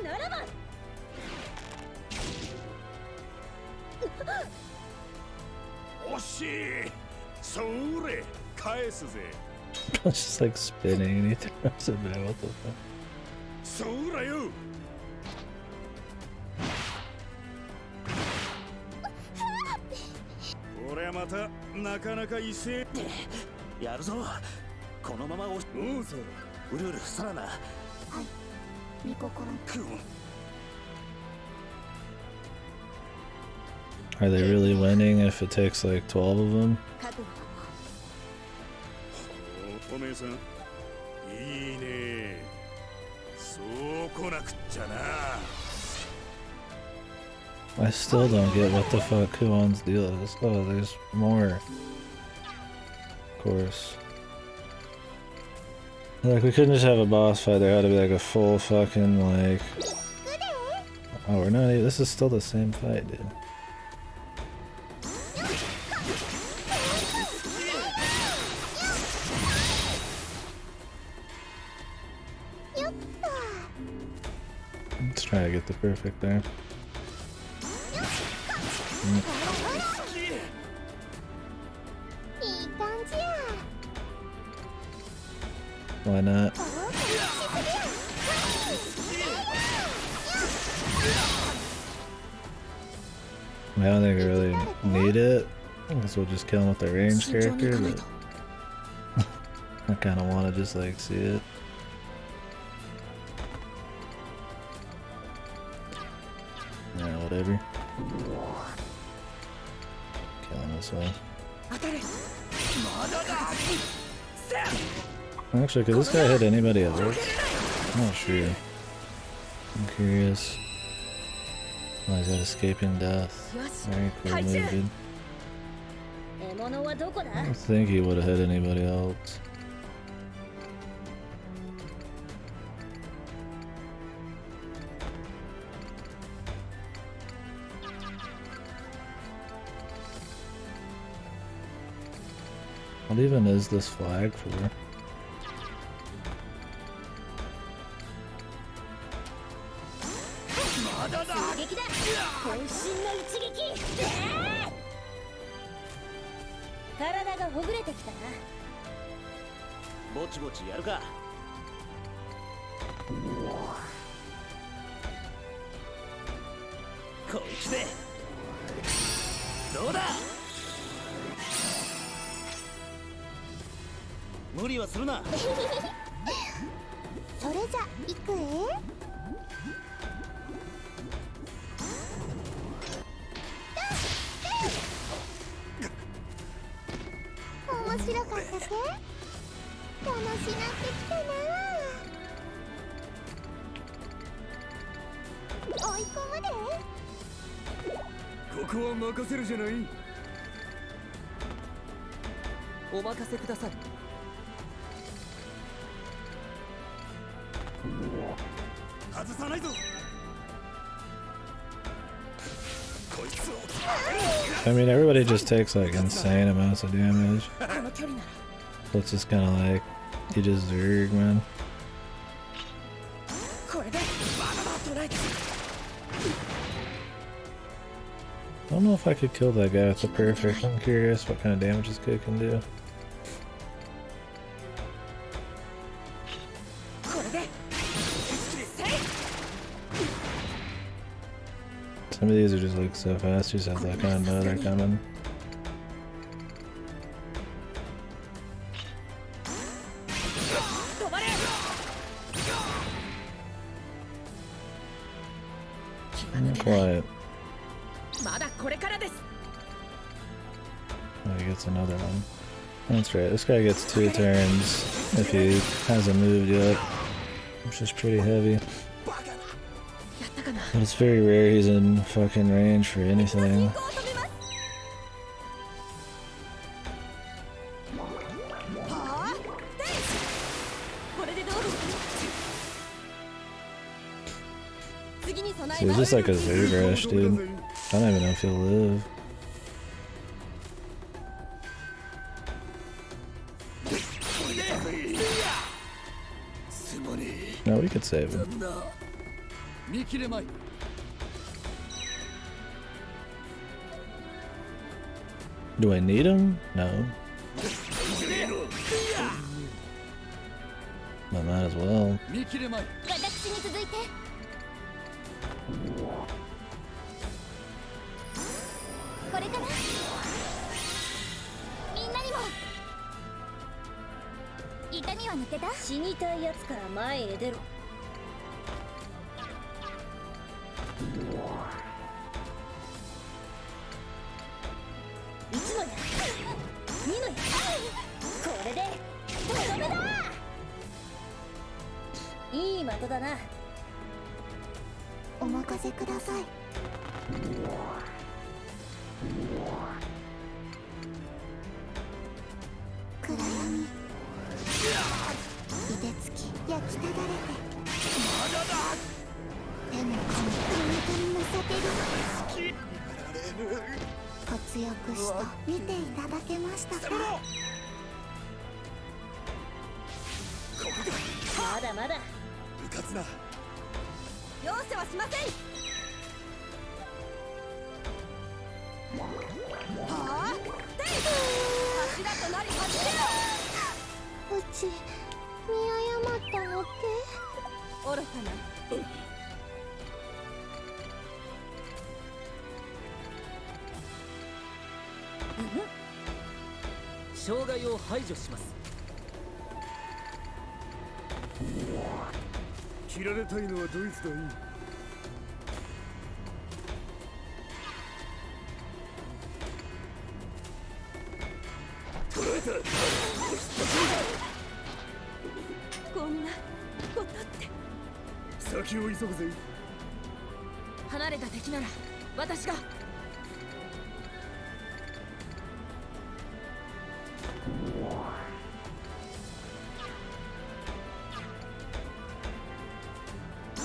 ならば。惜しい。それ返すぜ。It's just like spinning and he throws it back. What the fuck? そらよ。俺はまたなかなか威勢。やるぞ。このまま押し。どうぞ。うるうるさらな。はい。見心。クオン。 Are they really winning if it takes like 12 of them? おめえさん、いいね。そう来なくっちゃな。 I still don't get what the fuck Kuon's deal is. Oh, there's more. Of course. Like, we couldn't just have a boss fight, there had to be like a full fucking, like... Oh, we're not even... This is still the same fight, dude. Let's try to get the perfect there. Why not? I don't think I really need it. I guess we'll just kill him with the range character, but I kind of want to just like see it. Yeah, whatever. Kill him this way. Actually, could this guy hit anybody else? I'm not sure. I'm curious. Oh, he's got escaping death. Very cool move, dude. I don't think he would have hit anybody else. What even is this flag for?ぼちぼちやるか。こいつでどうだ。無理はするな。それじゃ行く面白かったぜ。楽しなってきたな。追い込むで。ここは任せるじゃない。お任せください。外さないぞ。こいつを。I mean, everybody just takes like insane amounts of damage. So it's just kind of like, you just zerg, man. I don't know if I could kill that guy with the perfect. I'm curious what kind of damage this guy can do. Some of these are just like so fast, you just have to like, kind of know they're coming. Quiet. Oh, he gets another one. That's right, this guy gets 2 turns if he hasn't moved yet, which is pretty heavy. But it's very rare he's in fucking range for anything. So he's just like a Zerg rush, dude. I don't even know if he'll live. No, we could save him. Do I need him? No. I might as well. 離れた敵なら私が。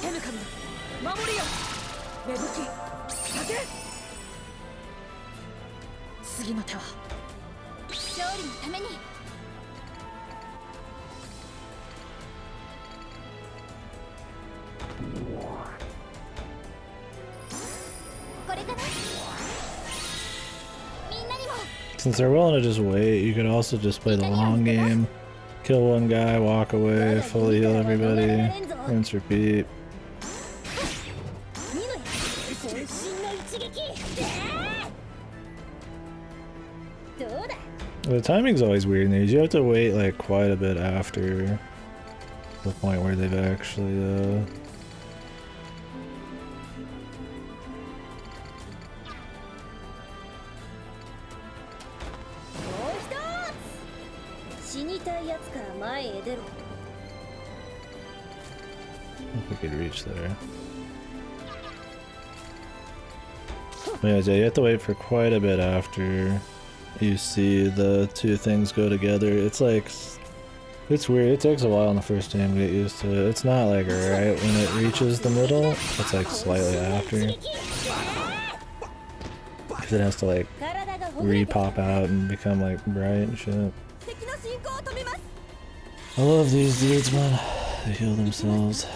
手ぬかみ守りよ。芽吹き酒。次の手は勝利のために。これかな。みんなにも。 Since they're willing to just wait, you could also just play the long game. Kill one guy, walk away, fully heal everybody, rinse, repeat. The timing's always weird in these. You have to wait like quite a bit after the point where they've actually if we could reach there. Yeah, you have to wait for quite a bit after you see the two things go together. It's like, it's weird. It takes a while in the first game to get used to it. It's not like right when it reaches the middle. It's like slightly after. Because it has to like re-pop out and become like bright and shit. I love these dudes, man. They heal themselves.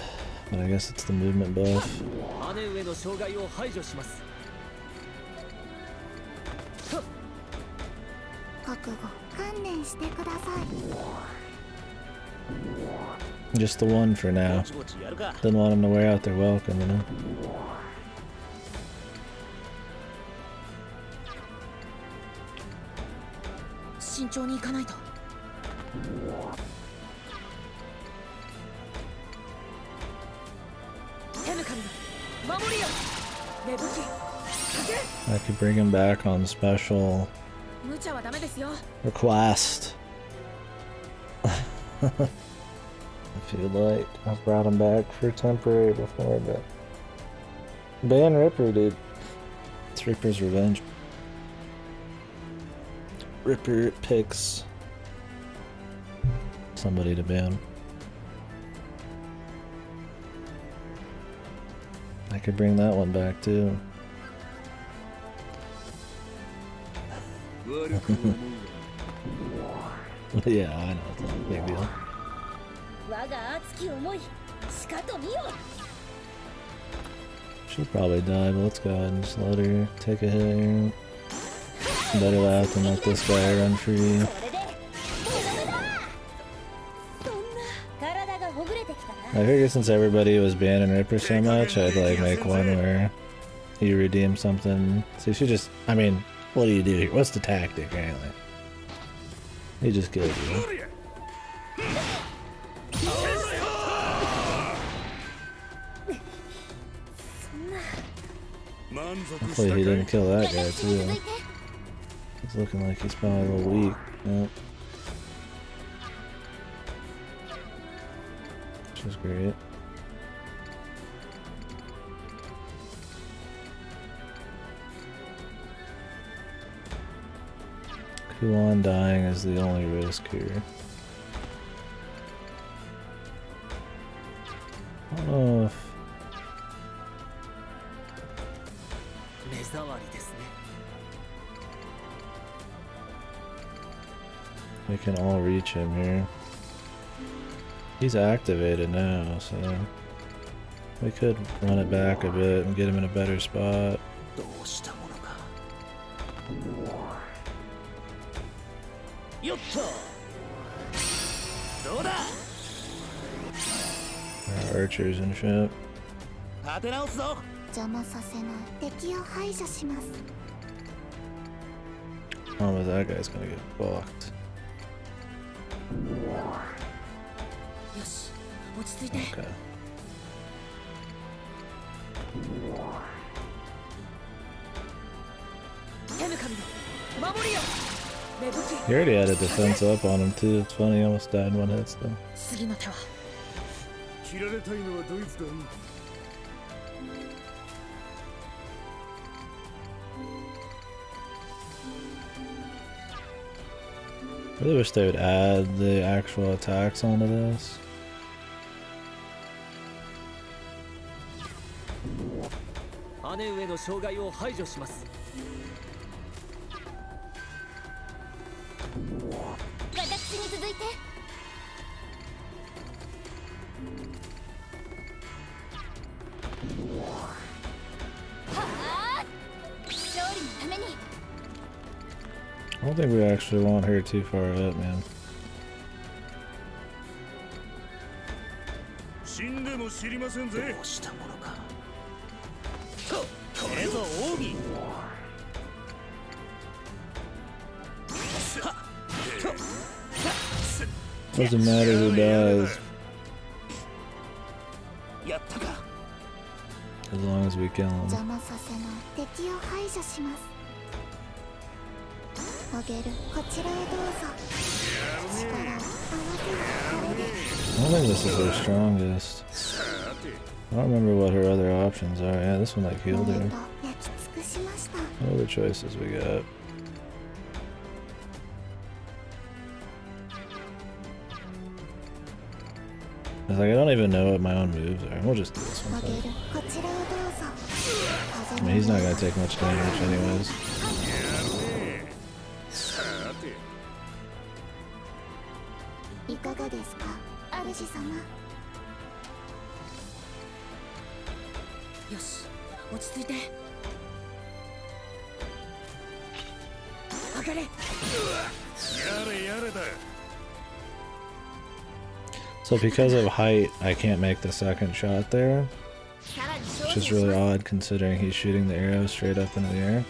But I guess it's the movement buff. Just the one for now. Didn't want them to wear out their welcome, you know? I could bring him back on special request. If you'd like, I've brought him back for temporary before, but ban Ripper, dude. It's Ripper's revenge. Ripper picks somebody to ban. I could bring that one back too. Yeah, I know, it's not a big deal. She'll probably die, but let's go ahead and just let her take a hit here. Better that than let this guy run free. I figured since everybody was banning Ripper so much, I'd like make one where you redeem something. So you should just, I mean, what do you do here? What's the tactic, right? Like, he just killed you. Hopefully he didn't kill that guy too. He's looking like he's probably a little weak. Yep. Which is great. Kuan dying is the only risk here. I don't know if we can all reach him here. He's activated now, so we could run it back a bit and get him in a better spot. Our archers and shit. Oh, but that guy's gonna get fucked. Okay. He already had a defense up on him too. It's funny, he almost died in one hit still. really wish they would add the actual attacks onto this. 姉上の障害を排除します。私に続いて。はあ、勝利のために。I don't think we actually want her too far up, man. 死んでも知りませんぜ。どうしたものか。これぞ奥義。 Doesn't matter who dies. As long as we kill him. 邪魔させない敵を排除します。あげるこちらへどうぞ。力を合わせるこれで。I don't think this is her strongest. I don't remember what her other options are. Yeah, this one like healed her. 焼き尽くしました。 What other choices we got? It's like I don't even know what my own moves are. We'll just do this one. I mean, he's not gonna take much damage anyways. いかがですか、主様。よし、落ち着いて。上がれ。やれやれだ。 So because of height, I can't make the second shot there, which is really odd considering he's shooting the arrow straight up into the air.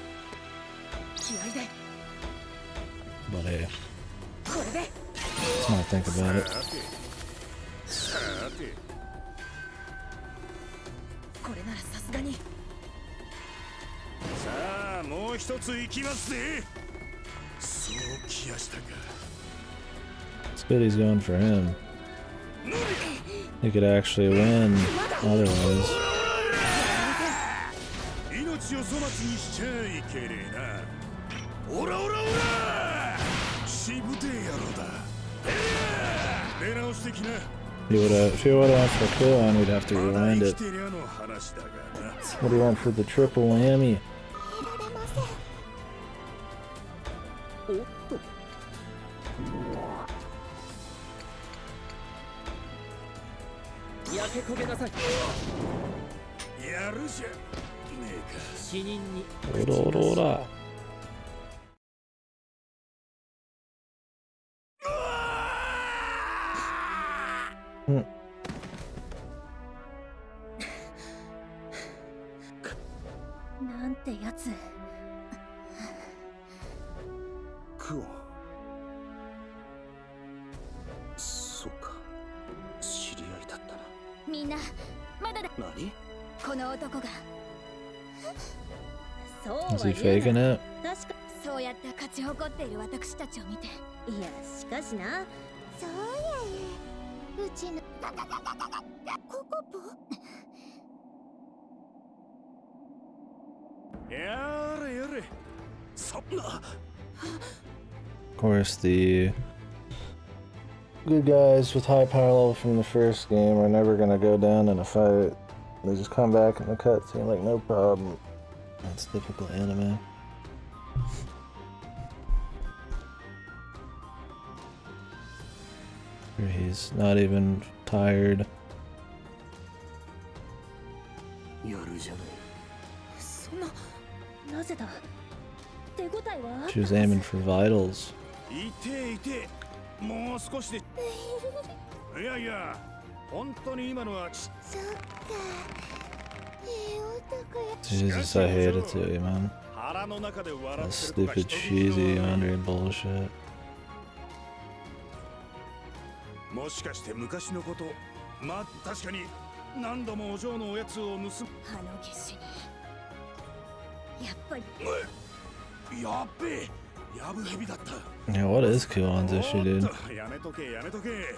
But hey, let's not think about it. これならさすがに。さあ、もう一つ行きますぜ。そうきやしたか。 It's good he's going for him. He could actually win otherwise. 命を粗末にしちゃいけねえな。オラオラオラ。しぶてえ野郎だ。出直してきな。 If he would have went for a kill on, we'd have to rewind it. What do you want for the triple whammy? 焼け焦げなさい。やるじゃねえか。死人に。オラオラオラ。うん。なんてやつ。クオン。そうか。知り合いだったな。みんなまだだ。何？この男が。そうは Is he faking it? 確かそうやって勝ち誇っている私たちを見て。いやしかしな。そうやうちのココポ。やれやれ。そんな。 Of course, the good guys with high power level from the first game are never gonna go down in a fight. They just come back in the cutscene like no problem. That's typical anime. He's not even tired. She was aiming for vitals. いていて。もう少しで。いやいや。本当に今のは。そっか。Jesus, I hate it too, man. That stupid cheesy Andre bullshit. もしかして昔のこと。まあ確かに何度もお嬢のおやつを盗む。下手に。やっぱり。やっべえ。やぶ蛇だった。Yeah, what is Kuon's issue, dude? やめとけやめとけ。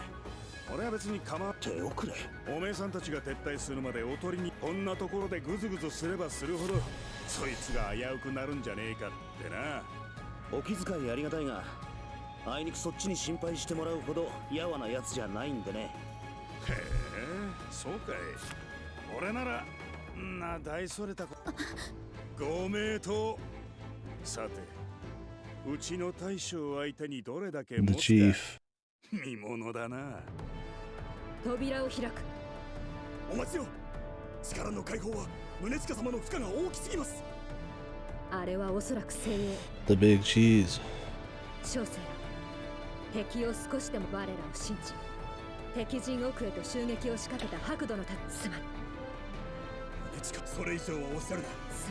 俺は別に構っておくれ。おめえさんたちが撤退するまでおとりにこんなところでグズグズすればするほどそいつが危うくなるんじゃねえかってな。お気遣いありがたいがあいにくそっちに心配してもらうほどやわなやつじゃないんでね。へえ、そうかい。俺ならな大それたこと。ご名答。さて、うちの大将相手にどれだけ持つか The chief. 見ものだな。扉を開く。お待ちよ。力の解放は宗近様の負荷が大きすぎます。あれはおそらく精鋭。 The big cheese. 小生ら、敵を少しでも我らを信じ、敵陣奥へと襲撃を仕掛けた白土のたすまん。宗近、それ以上はおっしゃるな。す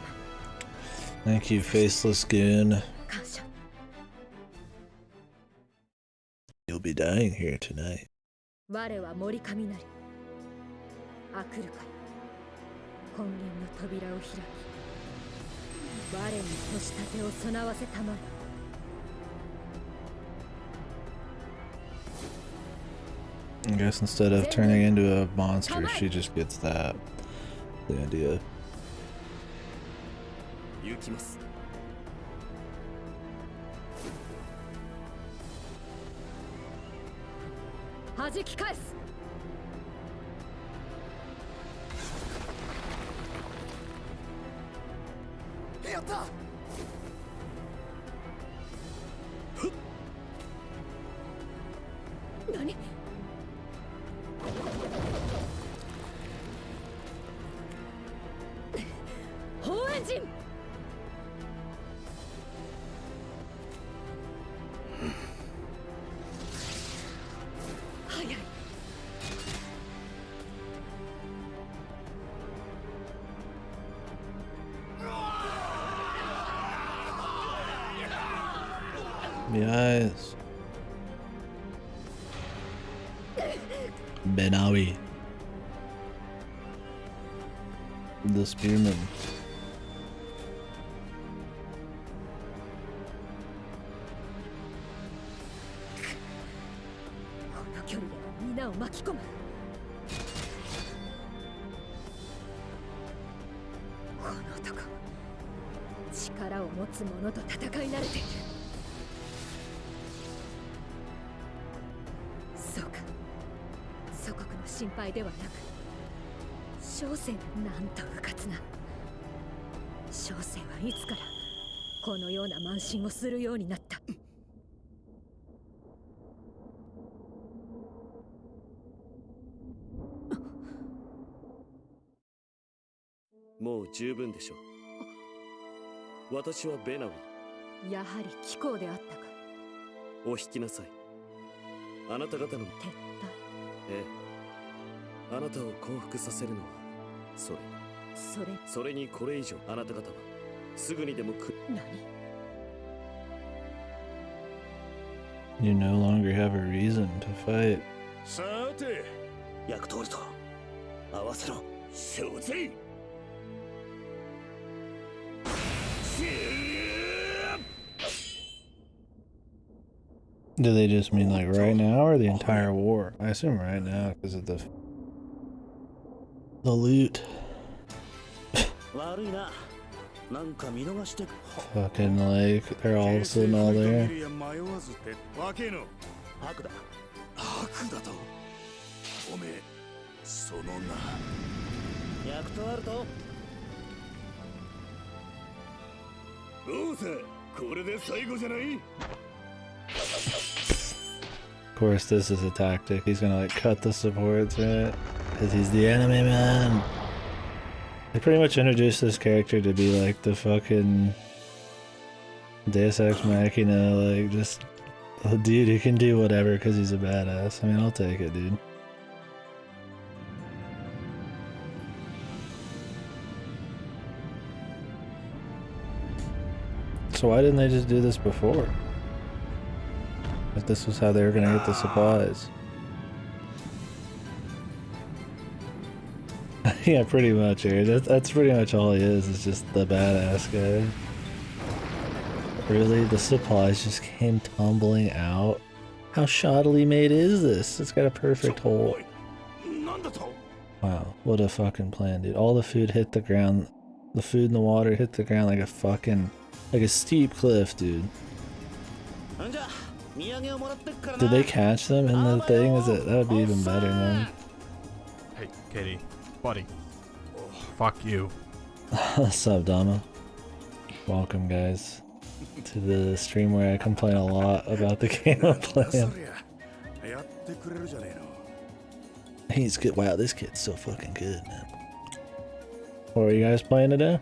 まん。 Thank you, faceless goon. 感謝。 You'll be dying here tonight. 我は森雷。あくるかい。根源の扉を開き、我に年立てを備わせたまえ。I guess instead of turning into a monster, she just gets that. The idea. 行きます。弾き返す。やった。何？砲エンジン。早い。Yes. Benawi. The spearman. この距離では皆を巻き込む。この男、力を持つ者と戦い慣れている。そうか、祖国の心配ではなく、小生なんとうかつな。小生はいつからこのような慢心をするようになった。もう十分でしょう。私はベナウィ。やはり貴公であったか。お引きなさい。あなた方の撤退。ええ、あなたを降伏させるのはそれにこれ以上あなた方はすぐにでも何？ You no longer have a reason to fight. さて、役通りと合わせろ。承知。Do they just mean like right now or the entire war? I assume right now because of the loot. Fucking like they're all of a sudden all there. Of course, this is a tactic. He's gonna like cut the supports, right? Because he's the enemy man. They pretty much introduced this character to be like the fucking Deus Ex Machina, like just a dude who can do whatever because he's a badass. I mean, I'll take it, dude. So why didn't they just do this before? If this was how they were gonna get the supplies. Yeah, pretty much, Aaron. That's pretty much all he is just the badass guy. Really? The supplies just came tumbling out? How shoddily made is this? It's got a perfect hole. Wow, what a fucking plan, dude. All the food hit the ground. The food and the water hit the ground like a fucking... like a steep cliff, dude. Did they catch them in the thing? That would be even better, man. Hey, Katie, buddy. Fuck you. What's up, Dama? Welcome, guys, to the stream where I complain a lot about the game I'm playing. He's good. Wow, this kid's so fucking good, man. What are you guys playing today?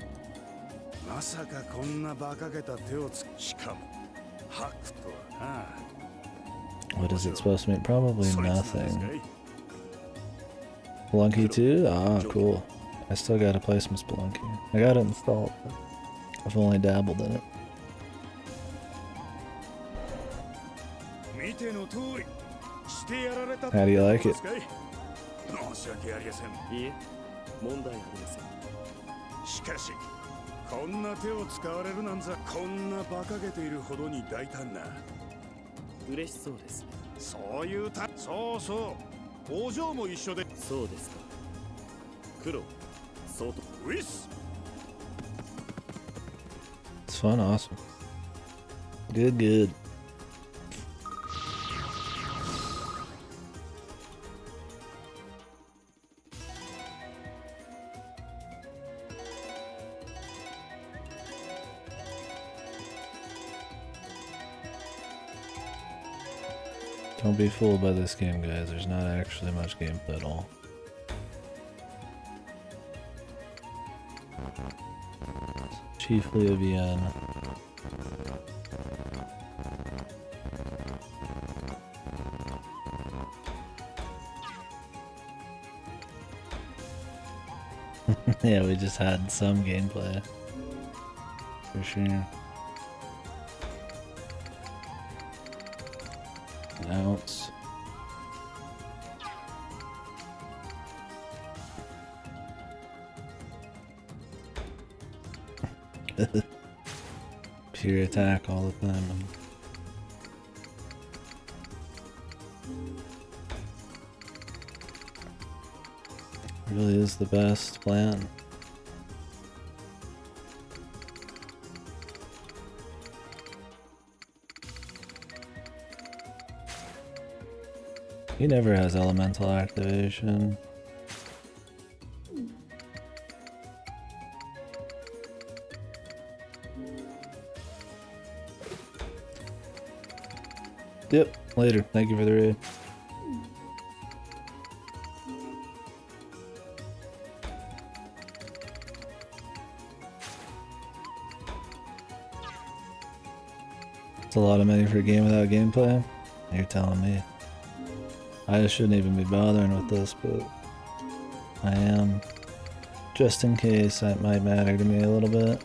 What is it supposed to mean? Probably nothing. Spelunky 2? Ah, cool. I still gotta play some Spelunky. I got it installed, but I've only dabbled in it. How do you like it? It's fun, awesome. Good, good. Don't be fooled by this game, guys. There's not actually much gameplay at all. Chiefly a VN. Yeah, we just had some gameplay. For sure. Ounce. Pure attack all the time. Really is the best plan. He never has elemental activation. Yep, later. Thank you for the raid. It's a lot of money for a game without gameplay. You're telling me. I shouldn't even be bothering with this, but I am. Just in case, that might matter to me a little bit.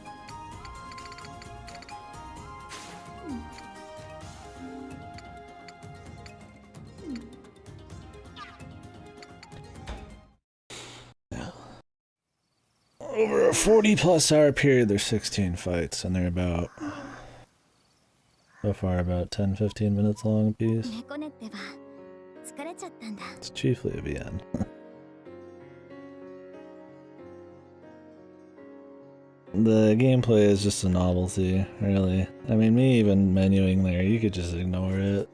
Over a 40+ hour period, there's 16 fights, and they're about, so far, about 10-15 minutes long a piece. It's chiefly a VN. The gameplay is just a novelty, really. I mean, me even menuing there, you could just ignore it.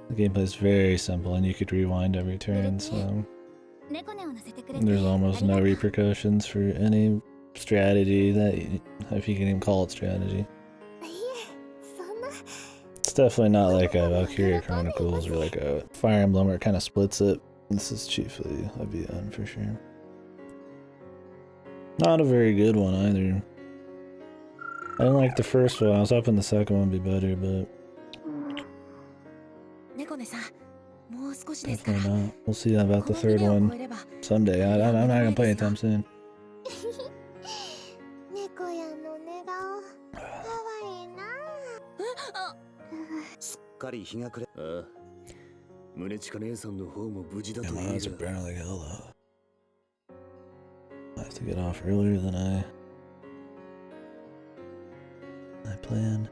The gameplay is very simple, and you could rewind every turn, so there's almost no repercussions for any strategy that, if you can even call it strategy. It's definitely not like a Valkyria Chronicles or like a Fire Emblem where it kind of splits it. This is chiefly a VN for sure. Not a very good one either. I didn't like the first one. I was hoping the second one would be better, but definitely not. We'll see about the third one someday. I'm not gonna play anytime soon. Damn, my eyes are burning like hell though. I have to get off earlier than I planned.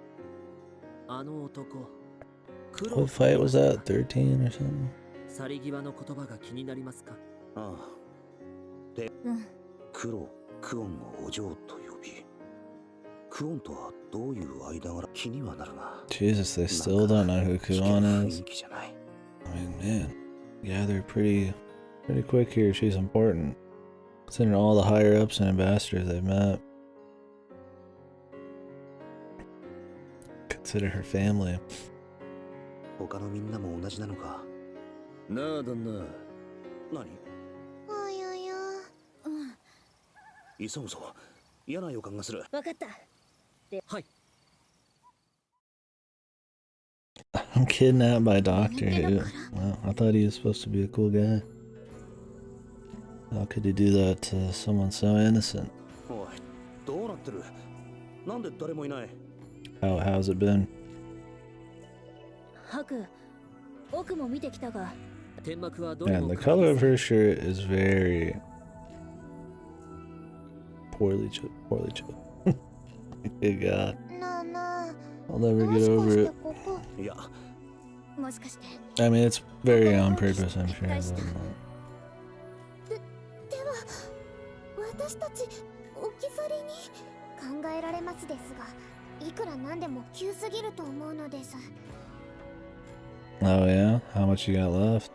What fight was that? 13 or something? クオンとはどういう間柄気にはなるな。 Jesus, they still don't know who 危険 Kuon な is. 雰囲気じゃない。 I mean, man, yeah, they're pretty quick here. She's important, considering all the higher ups and ambassadors they've met. Consider her family. 他のみんなも同じなのか。なあ旦那。何？おいおいよ。急ぐぞ。嫌な予感がする。わかった。はい。I'm kidnapped by a doctor who, well, I thought he was supposed to be a cool guy. How could he do that to someone so innocent? おい、どうなってる？なんで誰もいない？ How's it been? ハク、奥も見てきたが。天幕はどれ Man, も the color of her shirt is very poorly chosen. Good God. なあなあ。 I'll never get over it. いや、もしかして。 I mean, it's very on purpose, I'm sure. But では、私たち置き去りに考えられますですが、いくらなんでも急すぎると思うのです。 oh yeah? How much you got left?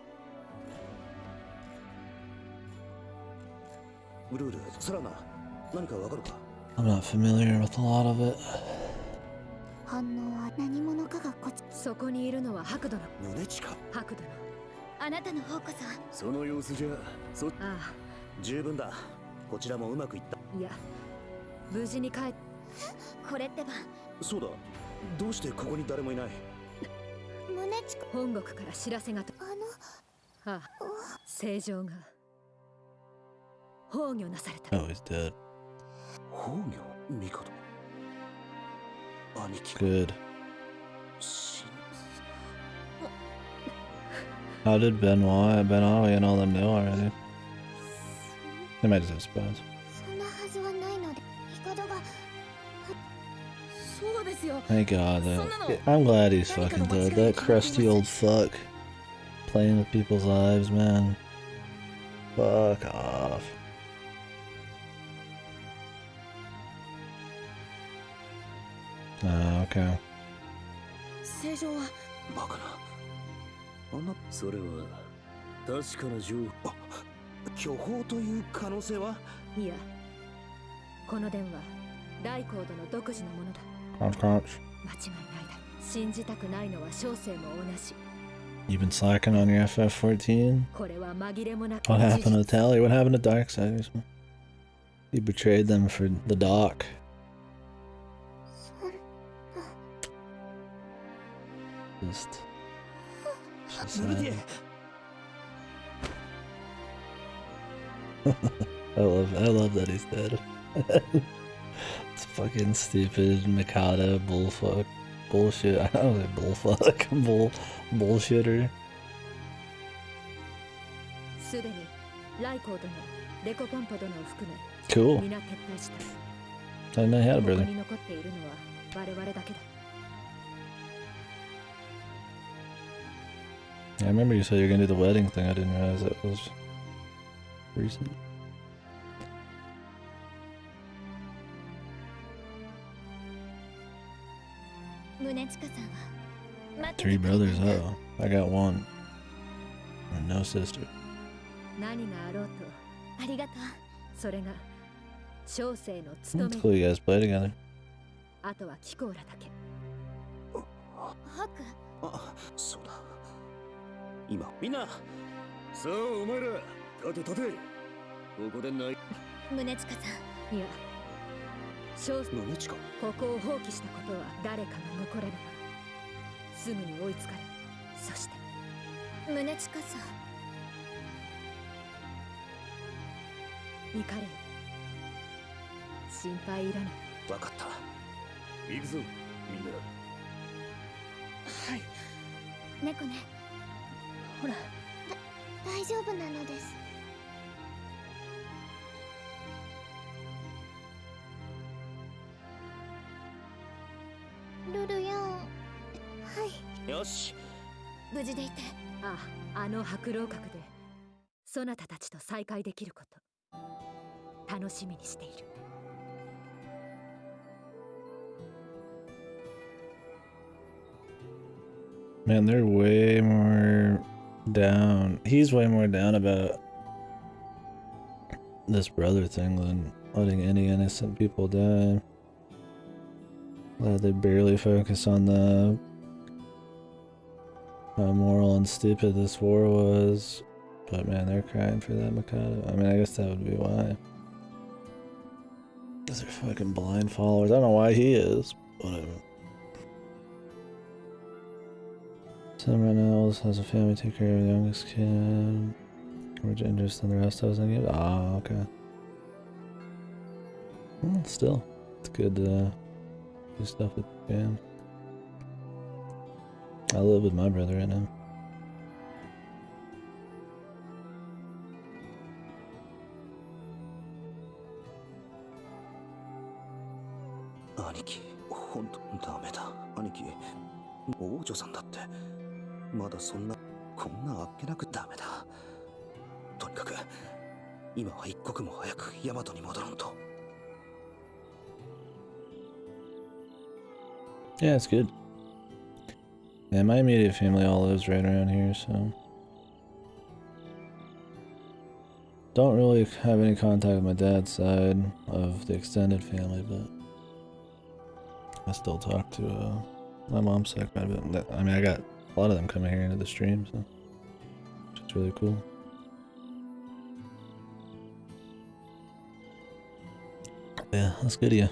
ウルウル、サラナ、何かわかるか？ I'm not familiar with a lot of it. 反応は何者かがこっち。そこにいるのは白殿。胸近。白殿。あなたの方こそ。その様子じゃ、ああ。十分だ。こちらもうまくいった。いや、無事に帰っ。これってば。そうだ。どうしてここに誰もいない？胸近。本国から知らせがと。ああ、正常が崩御なされた。Oh, he's dead. 崩御、ミカド。兄貴。Good. How did Benoit and all them know already? They might just have spies. そんなはずはないので、帝が。そうですよ。 Thank God. I'm glad he's fucking dead. That crusty old fuck. Playing with people's lives, man. Fuck off. Okay. 正常は。バカな。あんな。それは確かな情報。巨峰という可能性は？いや、この電話、大コードの独自のものだ。Crunch, crunch. 間違いないだ。信じたくないのは小生も同じ。You've been slacking on your FF14? これは紛れもなく。 What happened to Tally? What happened to Darksiders? You betrayed them for the dock. Just I love that he's dead. It's fucking stupid Mikado bullfuck bullshit. I don't know bullfuck bullshitter. すでにライコー殿、レコポンポ殿を含め Cool. 皆撤退した。 I didn't know he had a ここ brother. に残っているのは我々だけだ。 I remember you said you were gonna do the wedding thing. I didn't realize that was recent. Three brothers, oh. I got one. And no sister. 何があろうとありがとう。それが小生の It's 務め。 cool you guys play together. あとは貴公らだけ。ハク。あ、そうだ。今、みんな。さあお前ら、立て立て。ここでない。宗近さん。いや、小生。宗近。ここを放棄したことは誰かが残ればすぐに追いつかれ。そして宗近さん。怒れよ。心配いらない。わかった。行くぞ、みんな。はい。猫ね。ほら。大丈夫なのです。ルルヤン。はい。よし。無事でいて。あの白老閣でそなたたちと再会できること楽しみにしている。Man, they're way more down. He's way more down about this brother thing than letting any innocent people die. Glad they barely focus on the how moral and stupid this war was. But man, they're crying for that Mikado. I mean, I guess that would be why. Because they're fucking blind followers. I don't know why he is. Whatever. Sam right now also has a family to take care of the youngest kid. More interest than the rest I was thinking. Ah, okay. Well, still, it's good to do stuff with the fam. I live with my brother right now. Aniki, ほんとダメだ。兄貴、王女さんだって。まだそんな、こんなあっけなくダメだ。とにかく、今は一刻も早くヤマトに戻らんと。Yeah, it's good. Yeah, my immediate family all lives right around here, so don't really have any contact with my dad's side of the extended family, but I still talk to my mom's side quite a bit. I mean, I got a lot of them coming here into the stream, so it's really cool. Yeah, that's good of you.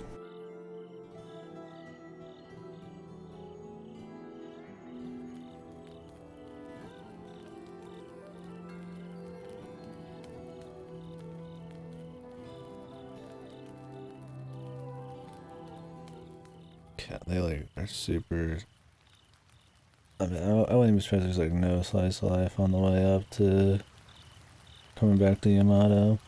Yeah, they like are super. I mean, I wouldn't even expect there's like no slice of life on the way up to coming back to Yamato.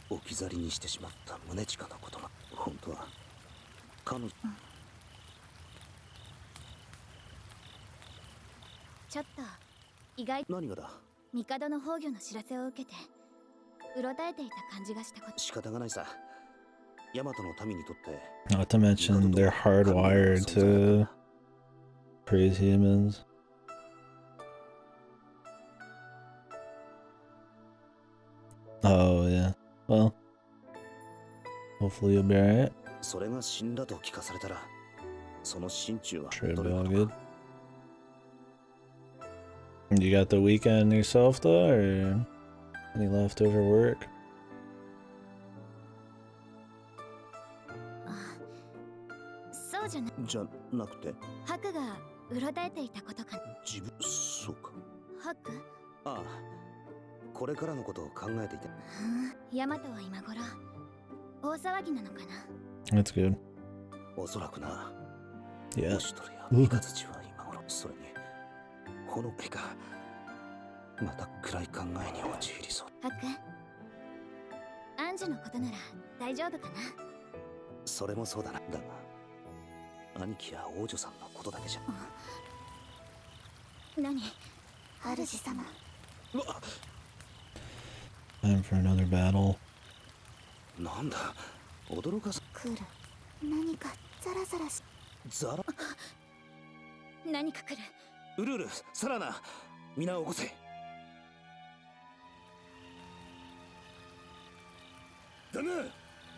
置き去りにしてしまった宗近のことが本当は彼女、ちょっと意外。何がだ。帝の崩御の知らせを受けてうろたえていた感じがしたこと。仕方がないさ。大和の民にとって。 Not to mention they're hardwired to praise humans. Oh yeah. Well, hopefully you'll be alright. それが死んだと聞かされたら、その心中は Sure, it'll be all good. You got the weekend yourself though, or any leftover work? そうじゃな。じゃなくて。ハクがうろたえていたことか。自分、そうか。ハク？ああ、これからのことを考えていて。ヤマトは今頃大騒ぎなのかな。That's good. おそらくな。Yeah. オシトルや三日月は今頃、それにほのかがまた暗い考えに陥りそう。ハク、アンジュのことなら大丈夫かな。それもそうだな。だが兄貴や王女さんのことだけじゃ。何？主様。Time for another battle. なんだ、驚かす。来る。何かザラザラし。ザラ？何か来る。ウルール、サラナ、皆起こせ。ダム、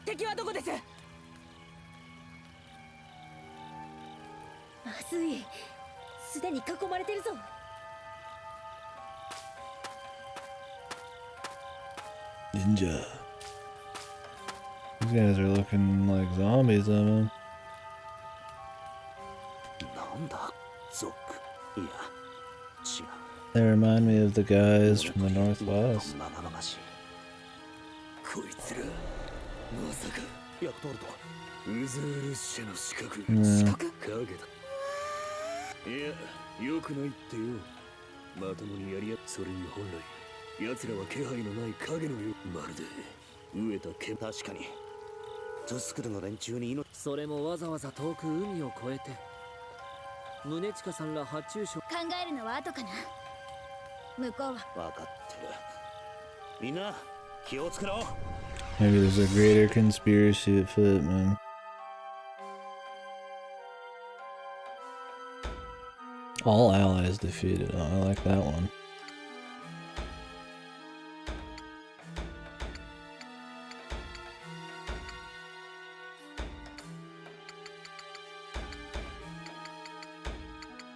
敵はどこです？まずい、すでに囲まれてるぞ。Ninja. These guys are looking like zombies, I mean. なんだ、ゾック。いや、違う。They remind me of the guys from the Northwest. 生々しい。こいつら、まさか。ヤクトルト。ウズール社の資格。資格？影だ。いや、よくないってよ。まともにやりや、それに本来、奴らは気配のない影のよう。まるで、飢えた毛。確かに。トゥスクルの連中に命。それもわざわざ遠く海を越えて。宗近さんら発注所。考えるのは後かな。向こうは。分かってる。みんな、Maybe there's a greater conspiracy afoot, man. All allies defeated. Oh, I like that one.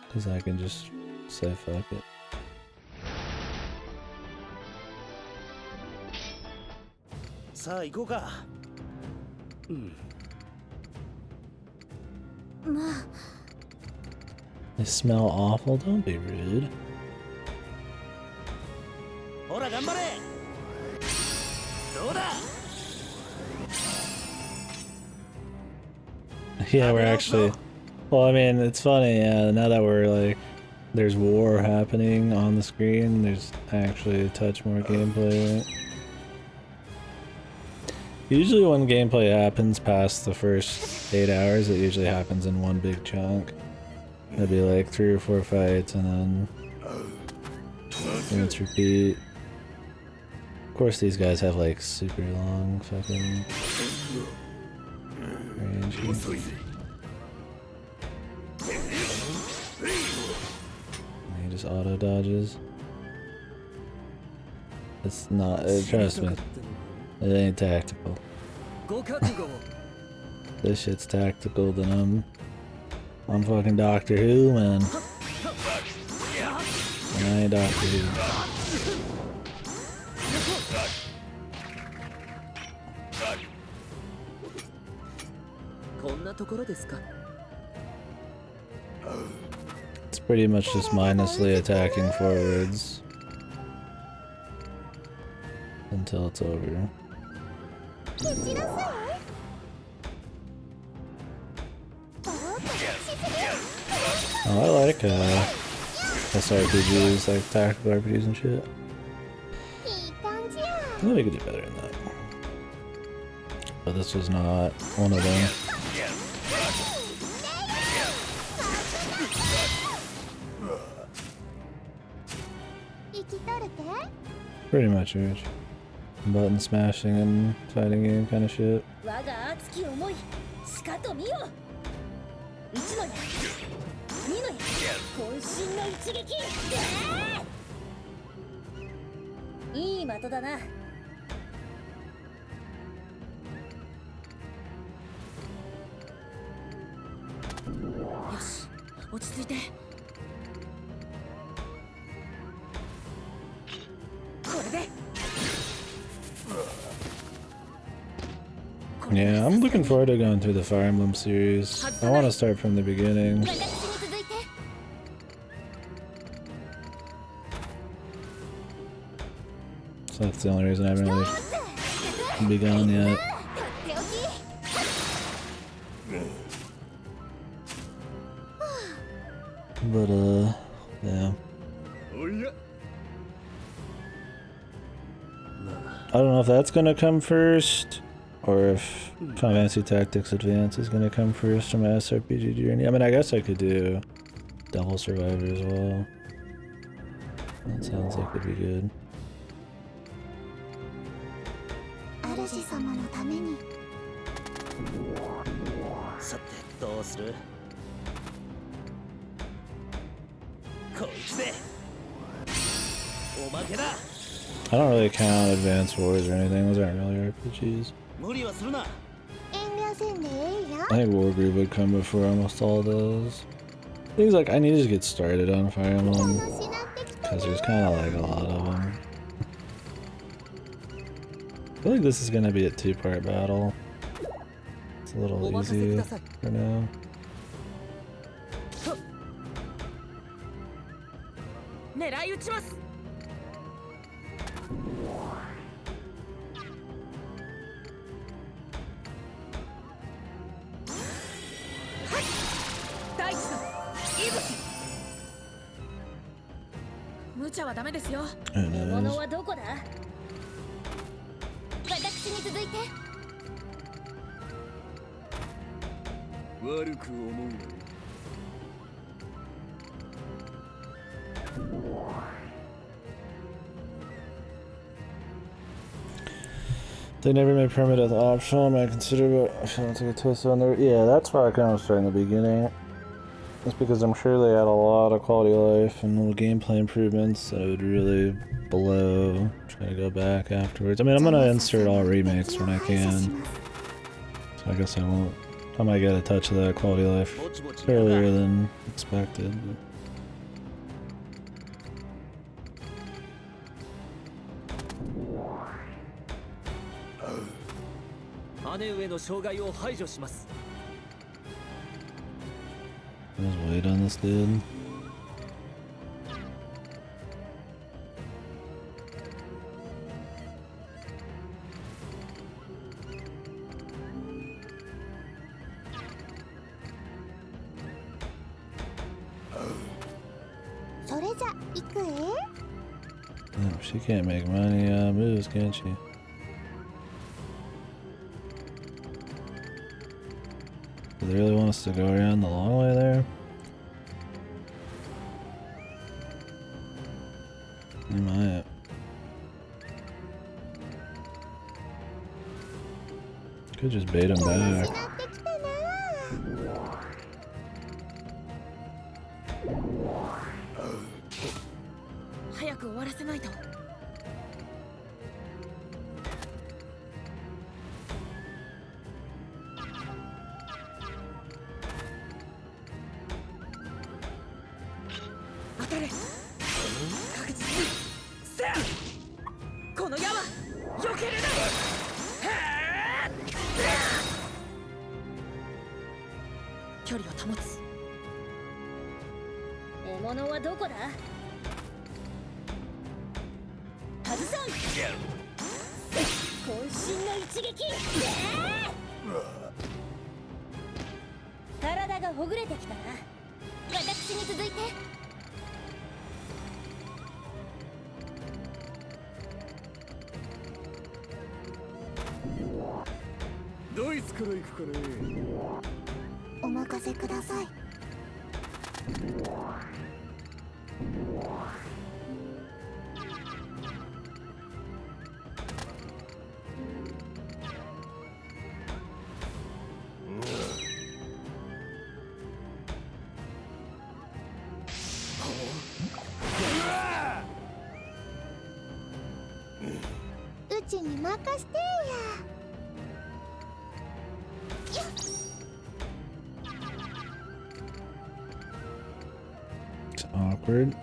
Because I can just say fuck it. They smell awful, don't be rude. Yeah, we're actually... Well, I mean, it's funny, now that we're like... There's war happening on the screen, there's actually a touch more gameplay, right? Usually when gameplay happens past the first 8 hours, it usually happens in one big chunk. It'd be like 3 or 4 fights and then it's repeat. Of course these guys have like super long fucking range. He just auto dodges. It's not, trust me, it ain't tactical. This shit's tactical, then I'm fucking Doctor Who, man. And I ain't Doctor Who. It's pretty much just mindlessly attacking forwards until it's over. Oh, I like SRPGs, like tactical RPGs and shit. I think we could do better than that. But this was not one of them. Pretty much, Rich. Button smashing and fighting game kind of shit. Yeah, I'm looking forward to going through the Fire Emblem series. I want to start from the beginning. So that's the only reason I haven't really begun yet. But, yeah. I don't know if that's gonna come first, or if Final Fantasy Tactics Advance is gonna come first from my SRPG journey. I mean, I guess I could do Devil Survivor as well. That sounds like it'd be good. I don't really count Advance Wars or anything, those aren't really RPGs. I think War Group would come before almost all those. Things like, I need to just get started on Fire Emblem, because there's kind of like a lot of them. I feel like this is going to be a 2-part battle. It's a little easy for now. They never made permadeath optional. I might consider it. I shouldn't take a twist on there. Yeah, that's why I kind of started in the beginning. It's because I'm sure they had a lot of quality of life and little gameplay improvements that I would really blow. Try to go back afterwards. I mean, I'm gonna insert all remakes when I can. So I guess I won't. I might get a touch of that quality of life earlier than expected. But. Let's wait on this dude. She can't make money moves, can she? Do they really want us to go around the long way there? They might. Could just bait him back. It's awkward.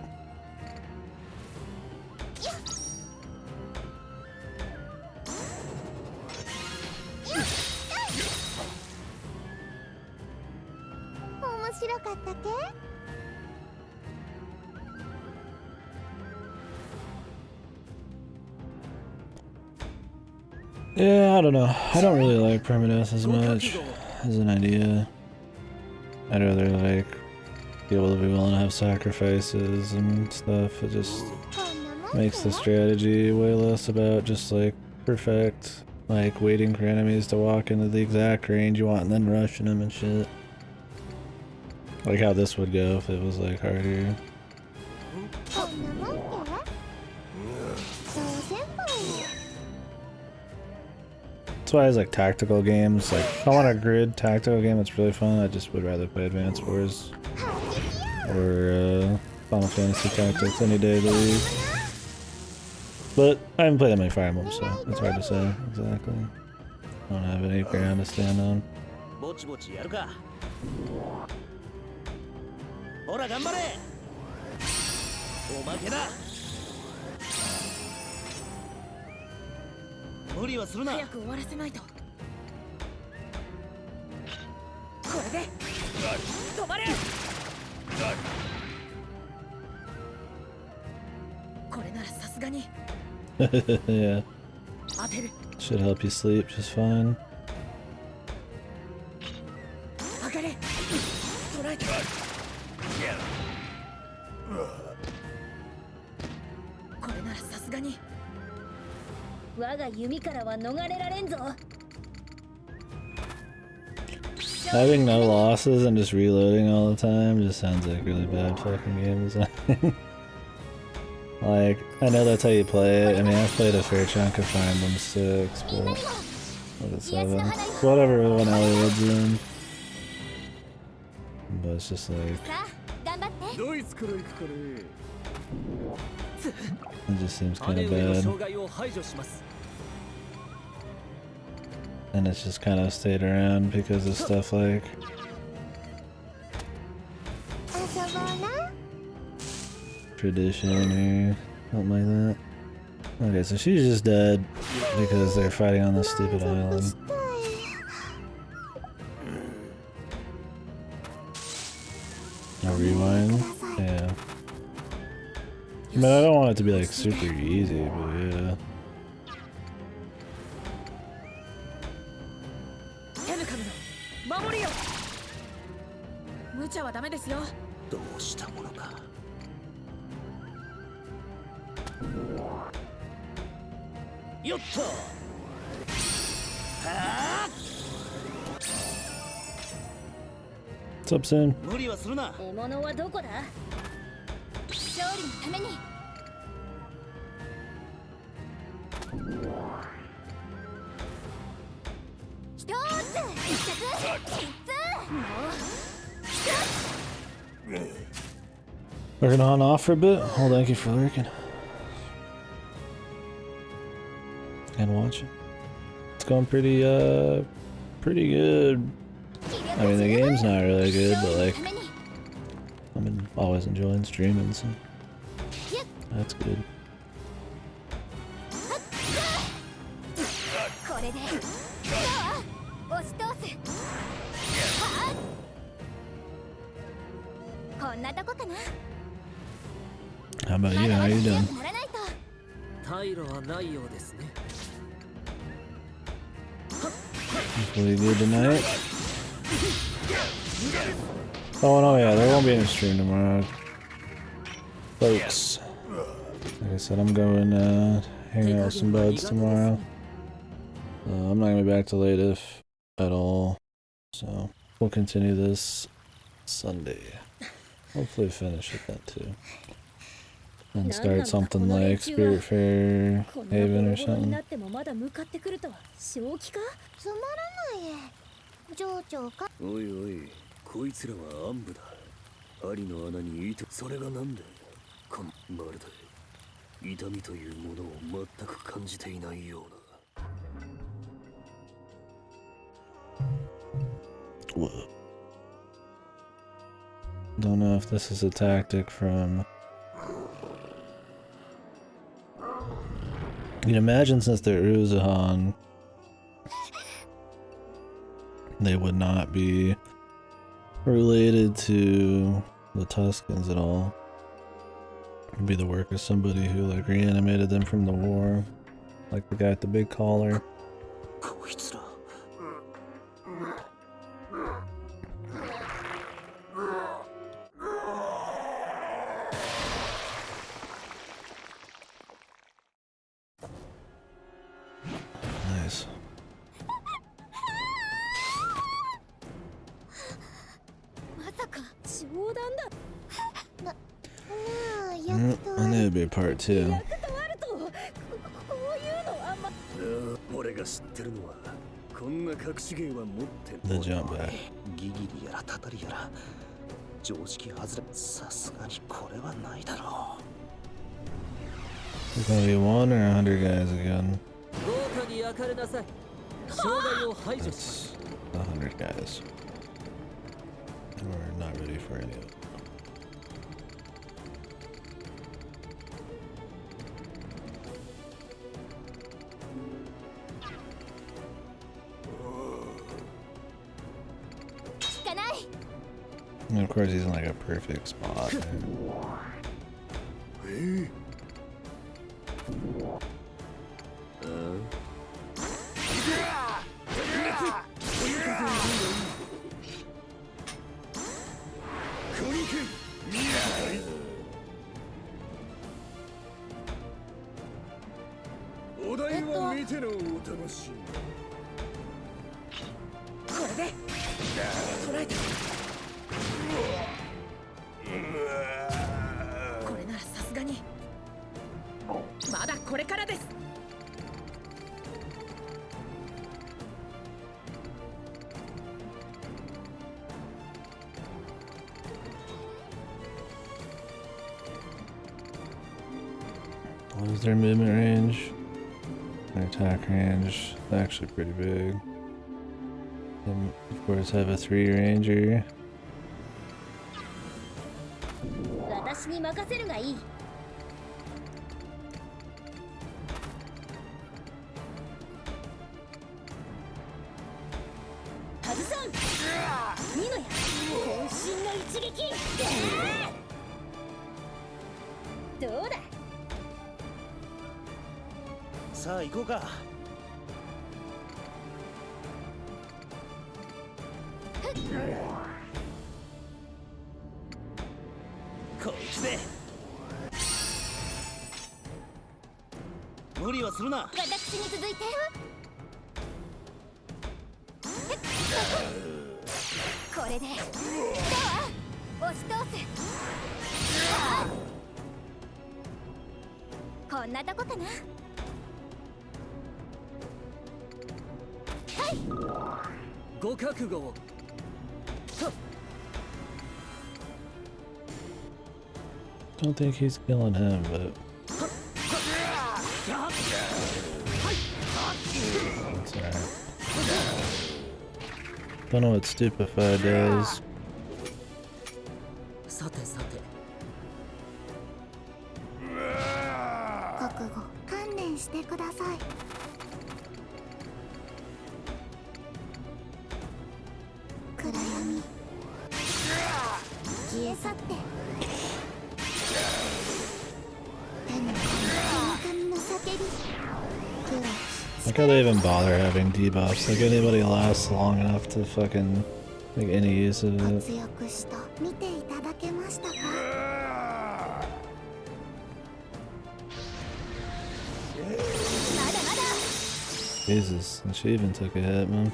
Yeah, I don't know. I don't really like permadeath as much as an idea. I'd rather like be able to be willing to have sacrifices and stuff. It just makes the strategy way less about just like perfect, like waiting for enemies to walk into the exact range you want and then rushing them and shit. Like how this would go if it was like harder. That's why I like tactical games. Like if I want a grid tactical game that's really fun, I just would rather play Advance Wars or Final Fantasy Tactics any day of the week. But I haven't played that many Fire Emblem, so it's hard to say exactly. I don't have any ground to stand on. Yeah. Should help you sleep just fine. Having no losses and just reloading all the time just sounds like really bad fucking game design. Like, I know that's how you play it. I mean, I've played a fair chunk of Fire Emblem 6, but... What is 7? Whatever one Elliott's in. But it's just like... It just seems kind of bad. And it's just kind of stayed around because of stuff like... tradition or something like that. Okay, so she's just dead because they're fighting on this stupid island. A rewind? Yeah. I mean, I don't want it to be like super easy, but yeah. What's up, Sin? Working on off for a bit? Oh, thank you for lurking. And watching. It's going pretty good. I mean, the game's not really good, but like, I'm always enjoying streaming, so that's good. How about you? How you doing? Hopefully good tonight. Oh no, yeah, there won't be any stream tomorrow, folks. Like I said, I'm going hang out with some buds tomorrow. I'm not gonna be back till late if at all, so we'll continue this Sunday. Hopefully finish it that too. And start something like Spirit Fair Haven or something. Whoa. Don't know if this is a tactic from... You can imagine since they're Uzuhan, they would not be related to the Tuscans at all. It'd be the work of somebody who like reanimated them from the war, like the guy with the big collar. Nice. I knew it'd be a part 2. The jump back. There's gonna be 1 or 100 guys again. That's 100 guys. And we're not ready for any of it. And of course he's in like a perfect spot. What is their movement range? Their attack range, actually pretty big. They of course have a 3 ranger. 私に任せるがいい。外さん。ニノや。渾身の一撃。どうだ。さあ行こうか。こいつで無理はするな。私に続いて。これでどう？押し通す。こんなとこかな。はい。ご覚悟を。 Don't think he's killing him, but that's alright. Don't know what Stupefy does. さてさて。覚悟、観念してください。暗闇消え去って。 Like how they even bother having debuffs. Like anybody lasts long enough to fucking make any use of it. Jesus, and she even took a hit, man.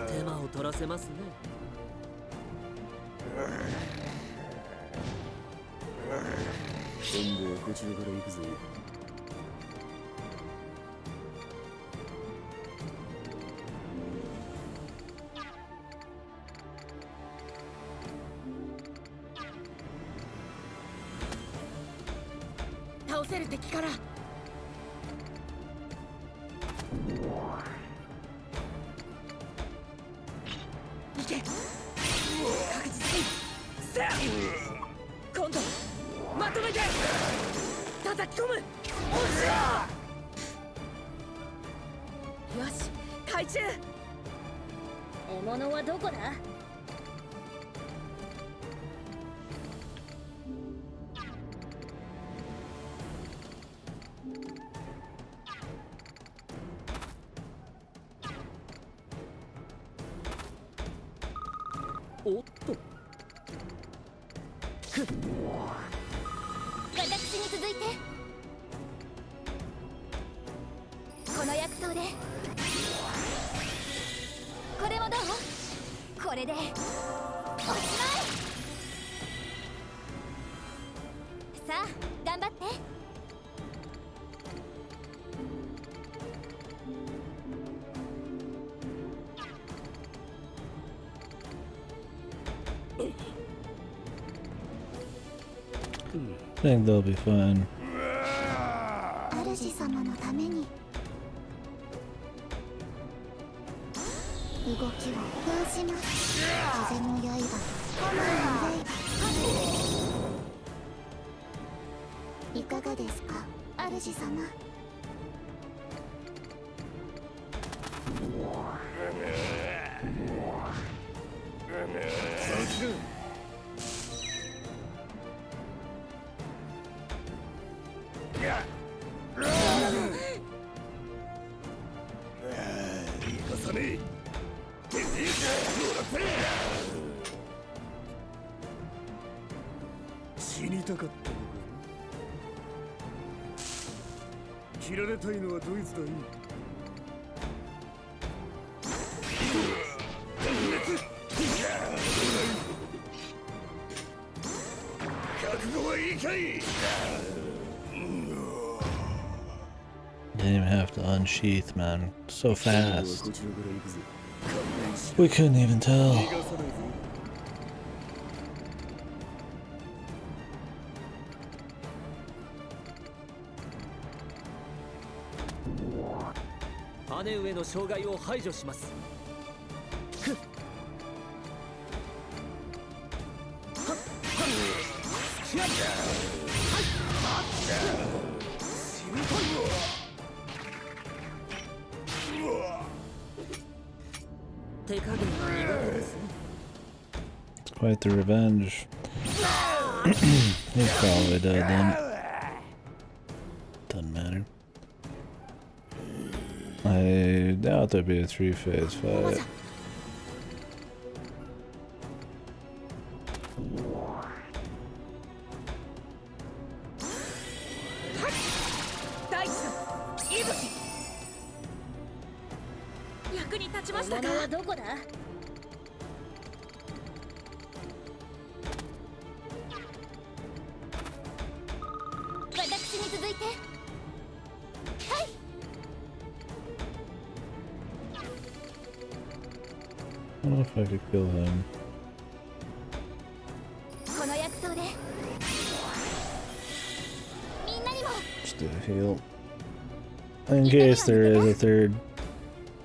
手間を取らせますね。 今度はこちらから行くぞ。倒せる敵から。行け。確実に。せあ。今度。 まとめて叩き込む。よし、海中。獲物はどこだ？おっと。私に続いて。この薬草で。これもどう？これでおしまい。さあ頑張って。I think they'll be fine. 主様のために動きを封します。風の刃、炎の刃。いかがですか、主様。死にたかったのか。切られたいのはドイツだい。覚悟はいいかい。 Didn't even have to unsheath, man. So fast. We couldn't even tell. 姉上の障害を排除します。手加減は苦手ですね。Quite the revenge. He's probably dead then. Doesn't matter. I doubt there'd be a 3-phase fight. I don't know if I could kill him. Just do a heal. In case there is a third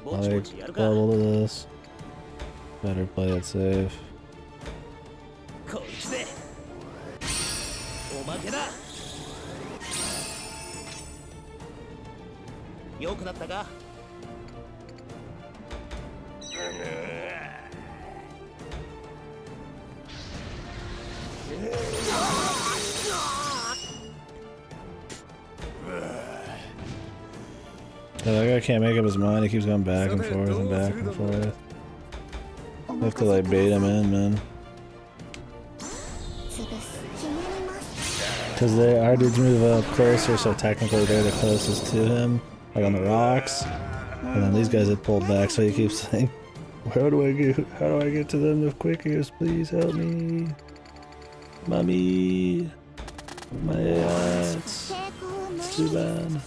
level to this. Better play it safe. That guy can't make up his mind, he keeps going back and forth and back and forth. You have to like bait him in, man. Because our dudes move up closer, so technically they're the closest to him, like on the rocks. And then these guys had pulled back, so he keeps saying, how do I get to them the quickest? Please help me. Mommy. My ass. It's too bad.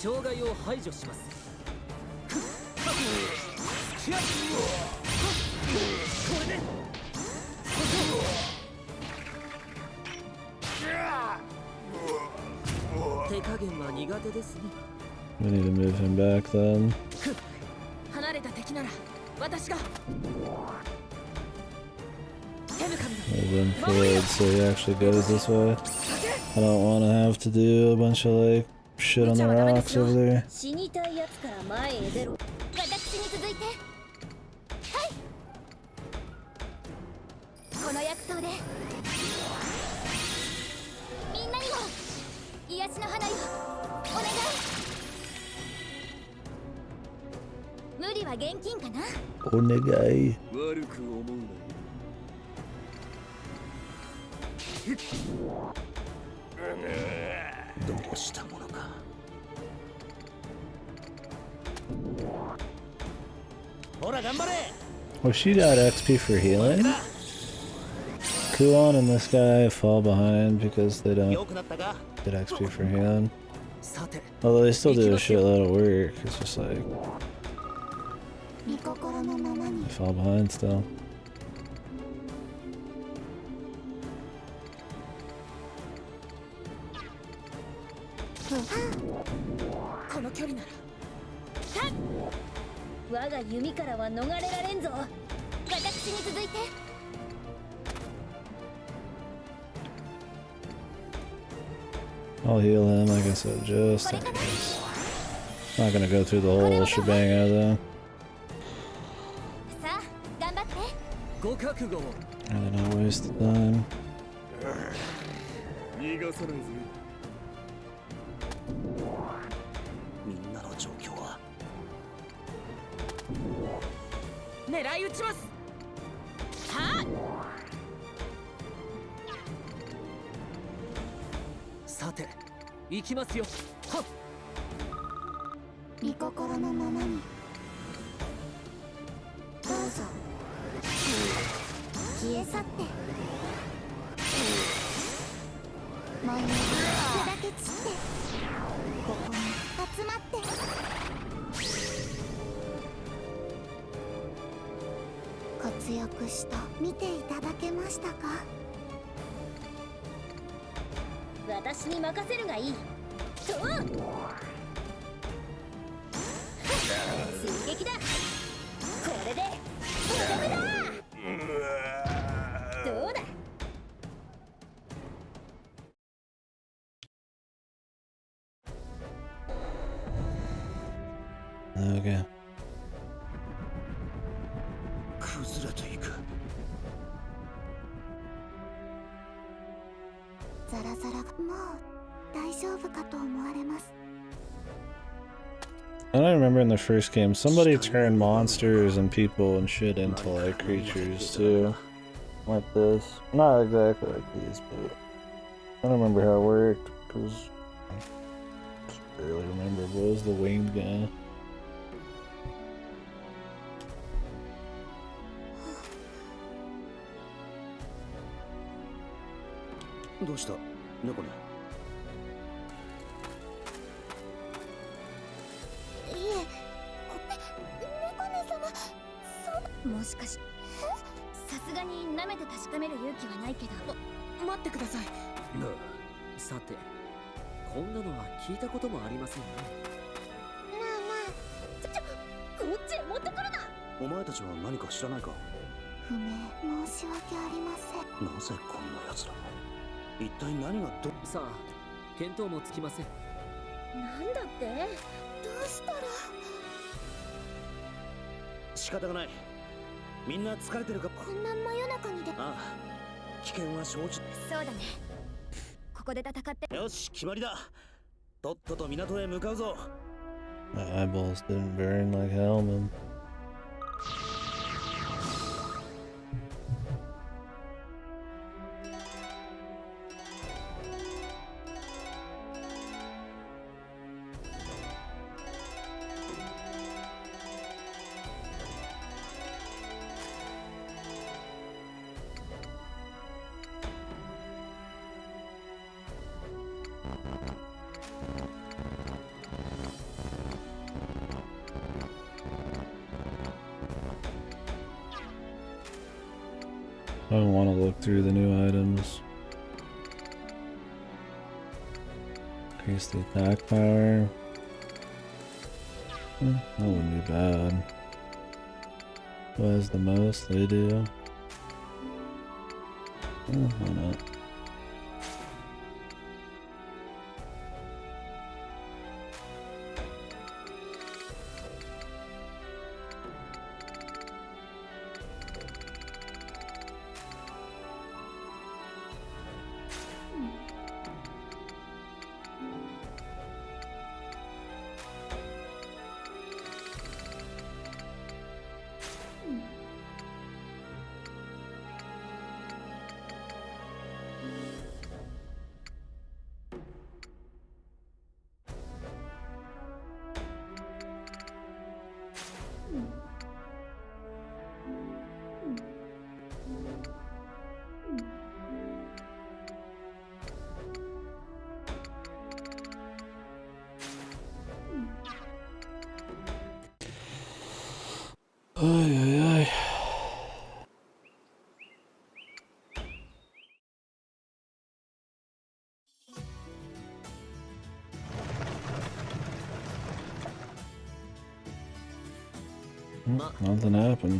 障害を排除します。これで手加減は苦手ですね。We need to move him back then. 離れた敵なら私が Move him forward so he actually goes this way. I don't want to have to do a bunch of like shit on the rocks over there. 死にたいやつから前へ出ろ。私に続いて。はい。この薬草でみんなにも癒しの花よ。お願い。無理は現金かな。お願い。悪く思うな。どうしたものか。ほら頑張れ。Oh, she got XP for healing? Kuon and this guy fall behind because they don't get XP for healing. Although they still do a shitload of work, it's just like they fall behind still. この距離なら我が弓からは逃れられんぞ。私に続いて。I'll heal him, like I said, just in case. Not gonna go through the whole shebang out though. さあ、頑張って。ご覚悟を。 I did not waste the time. 逃がさないぞ。みんなの状況は。狙い撃ちます。はあ。さて、行きますよ。はっ。御心のままに。どうぞ。消え去って。前に砕け散って。ここに集まって。活躍した。見ていただけましたか。私に任せるがいい。追撃だ。これでとどめだ。どうだ。Okay. 崩れていく。ザラザラがもう大丈夫かと思われます。 I don't remember in the first game, somebody turned monsters and people and shit into like creatures too. Like this. Not exactly like these, but I don't remember how it worked because I just barely remember. What was the winged guy? どうした猫ね。いえ、猫ね様、そう。もしかし、さすがに舐めて確かめる勇気はないけど。待ってください。なあ、さて、こんなのは聞いたこともありませんね。まあ、こっちへ持ってくるな。お前たちは何か知らないか。不明申し訳ありません。なぜこんな奴ら。一体何がど。さあ、見当もつきません。なんだって。どうしたら。仕方がない。みんな疲れてるか。こんな真夜中にで。ああ、危険は承知。そうだね。ここで戦って。よし、決まりだ。とっとと港へ向かうぞ。My eyeballs didn't burn like hell, man. I don't want to look through the new items. Increase the attack power. That wouldn't be bad. Who has the most? They do. Why not? Ay, ay, ay. Nothing happened.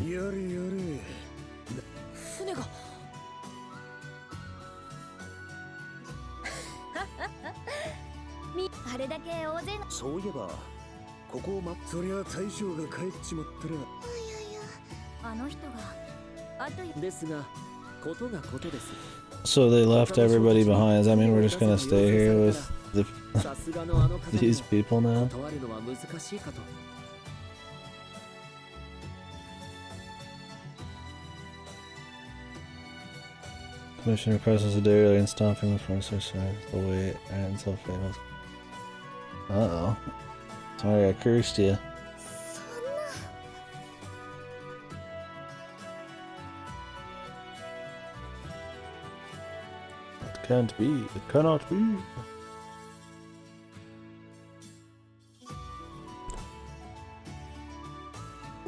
船が。あれだけ大勢の。そういえばここをそりゃ大将が帰っちまったら。あの人があと。ですが、ことがことです。 So they left everybody behind. Does that mean we're just gonna stay here with these people now? 断るのは難しいかと。Commissioner presses the dairy and stomping the front side the way until fails. Uh-oh. Sorry, I cursed you. It can't be. It cannot be.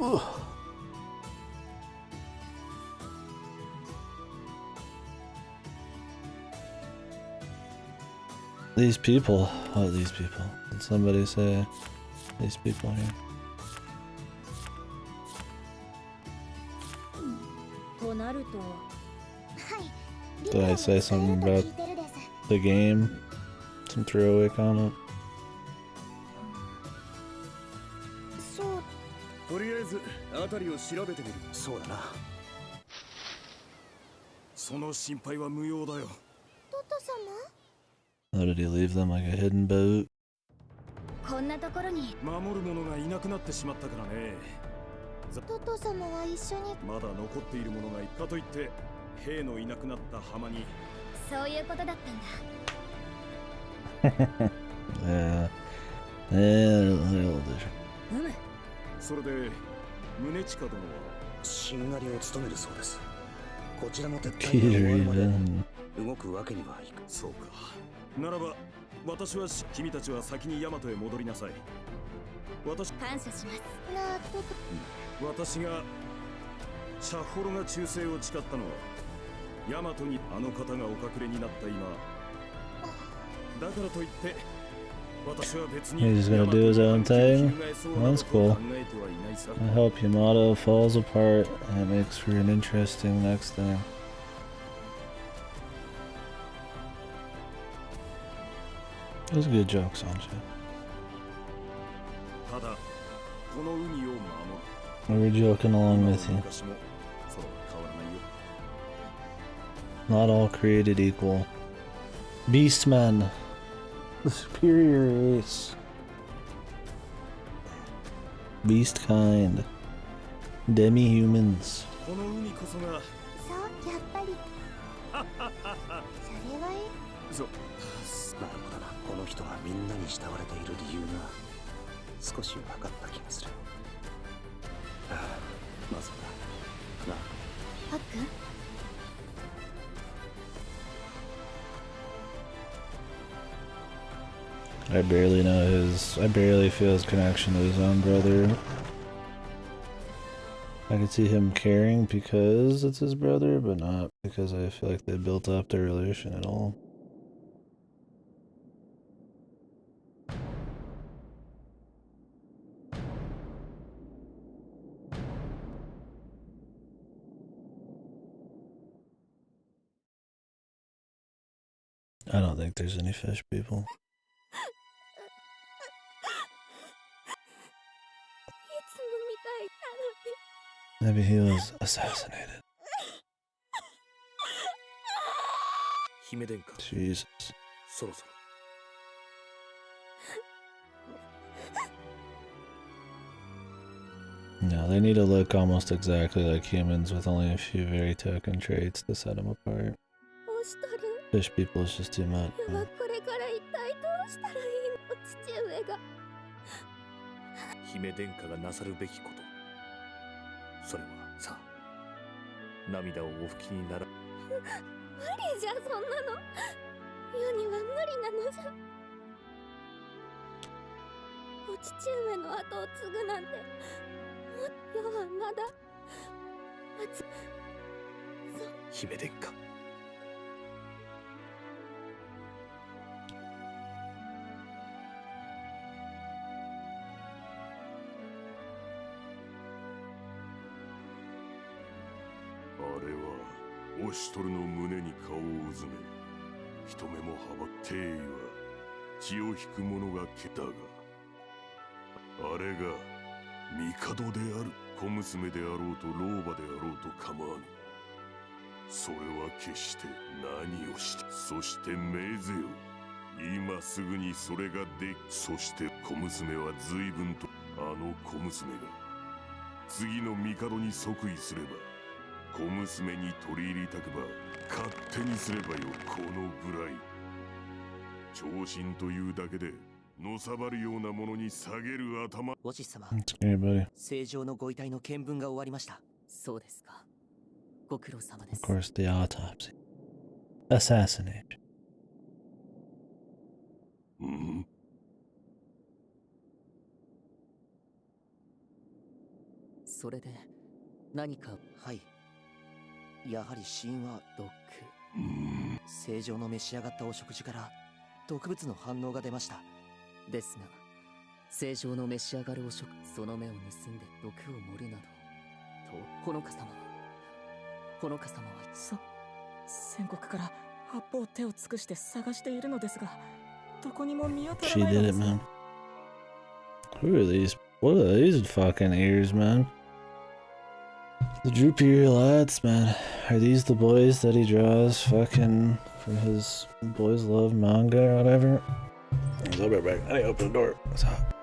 Ugh. these people. Oh, these people. Did somebody say these people here? Did I say something about the game? Some throwaway comment? とりあえず辺りを調べてみる。そうだな。その心配は無用だよ。トト様 How did he leave them like a hidden boat? こんなところに守る者がいなくなってしまったからね。トト様は一緒にまだ残っている者がいたと言って兵のいなくなった浜に。そういうことだったんだ。それで宗近殿はしんがりを務めるそうです。こちらの撤退が終わるまで動くわけにはいか。そうか。ならば私は君たちは先に大和へ戻りなさい。私感謝します。私がシャッホロが忠誠を誓ったのは大和にあの方がお隠れになった今だからといって私は別に He's gonna do his own thing. That's cool. I hope Yamato falls apart and it makes for an interesting next thing. Those are good jokes, Sancho. We're joking along with you. Not all created equal. Beastmen, the superior race. Beast kind. Demi-humans. そう、やっぱり。それはいい。そう。なるほどな。この人がみんなに慕われている理由が少し分かった気がする。ああ、まずはな。パックン。I barely feel his connection to his own brother. I can see him caring because it's his brother, but not because I feel like they built up their relation at all. I don't think there's any fish people. Maybe he was assassinated. Jesus. No, they need to look almost exactly like humans with only a few very token traits to set them apart. Fish people is just too much. Man. 姫殿下がなさるべきこと、それはさ、涙をお拭きになら。無理じゃ、そんなの。世には無理なのじゃ。お父上の後を継ぐなんて、世はまだ姫殿下。あれはオシトルの胸に顔をうずめ、人目もはば定位は血を引く者がけたが、あれが帝である。小娘であろうと老婆であろうと構わぬ。それは決して何をして、そして命ぜよ。今すぐにそれができ、そして小娘は随分と、あの小娘が次の帝に即位すれば、小娘に取り入りたくば勝手にすればよ。この無頼、長身というだけでのさばるようなものに下げる頭。おじさま、正常のご遺体の見分が終わりました。そうですか。ご苦労様です。 Of course, the autopsy. Assassination. それで何か。はい、やはり死因は毒。正常の召し上がったお食事から毒物の反応が出ました。ですが正常の召し上がるお食、その目を盗んで毒を盛るなどと、ほのか様は戦国から八方手を尽くして探しているのですが、どこにも見当たら She ないの did で it, す。 man. Who are these? What are these fucking ears, man? The droopy ear lads, man. Are these the boys that he draws fucking for his Boys Love manga or whatever? I'll be right back. I need to open the door. What's up?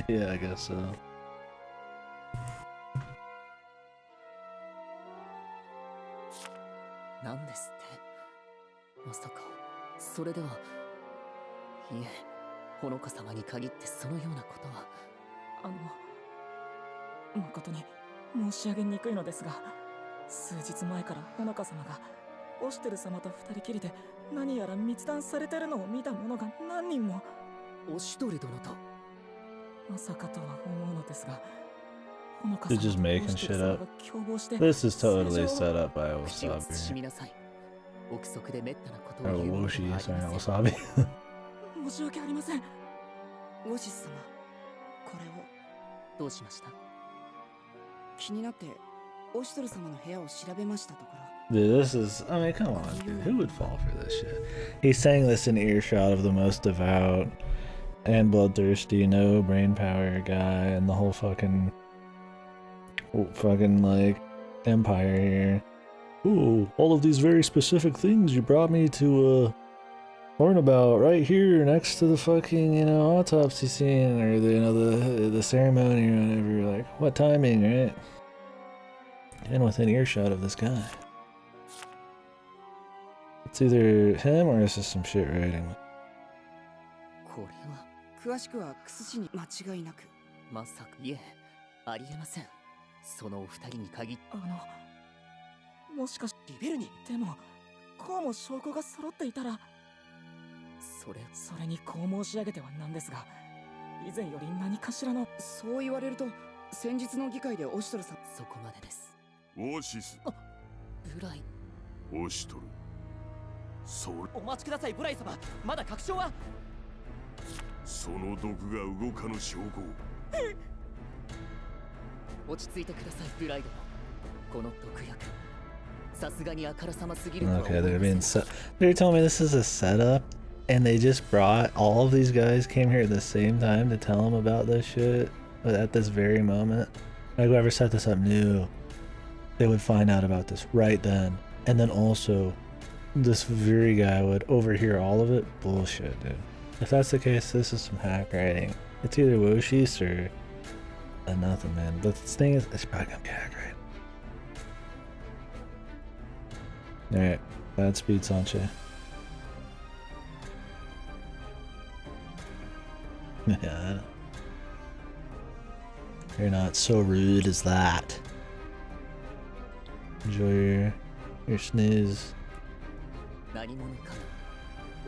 Yeah, I guess so. なんですって。まさかそれでは。いえ、ほのか様に限ってそのようなことは。誠に申し上げにくいのですが、数日前からほのか様がオシュテル様と二人きりで何やら密談されてるのを見た者が何人も。オシュトル殿と。まさかとは思うのですが、 They're just making shit up. This is totally set up by Wasabi. Or Woshi, sorry, not Wasabi. 申し訳ありません。ウォシス様、これを。どうしました？気になってオシュトル様の部屋を調べましたところ。 Dude, this is, I mean, come on, dude. Who would fall for this shit? He's saying this in earshot of the most devout and bloodthirsty, no brain power guy, and the whole fucking like empire here. Ooh, all of these very specific things you brought me to learn about right here next to the fucking, you know, autopsy scene or the, you know, the ceremony or whatever. Like, what timing, right? And within earshot of this guy. It's either him or it's just some shit writing. 詳しくはクス氏に間違いなく。まさか、いえ、ありえません。そのお二人に限って。もしかしてリベルに。でもこうも証拠が揃っていたら。それにこう申し上げてはなんですが、以前より何かしらの。そう言われると先日の議会でオシュトルさん。そこまでです。オシス。ブライ。オシュトル。それ。お待ちください、ブライ様。まだ確証は。その毒が動かぬ証拠。落ち着いてください、ブライド。この毒薬。さすがにあからさますぎる。 Okay, they're being set. They're telling me this is a setup, and they just brought all of these guys came here at the same time to tell them about this shit at this very moment. Like whoever set this up knew they would find out about this right then, and then also this very guy would overhear all of it. Bullshit, dude. If that's the case, this is some hack writing. It's either Woshi's or nothing, man. But the thing is, it's probably gonna be hack writing. Alright, bad speed, Sanche. Yeah. You're not so rude as that. Enjoy your snooze. 何者かが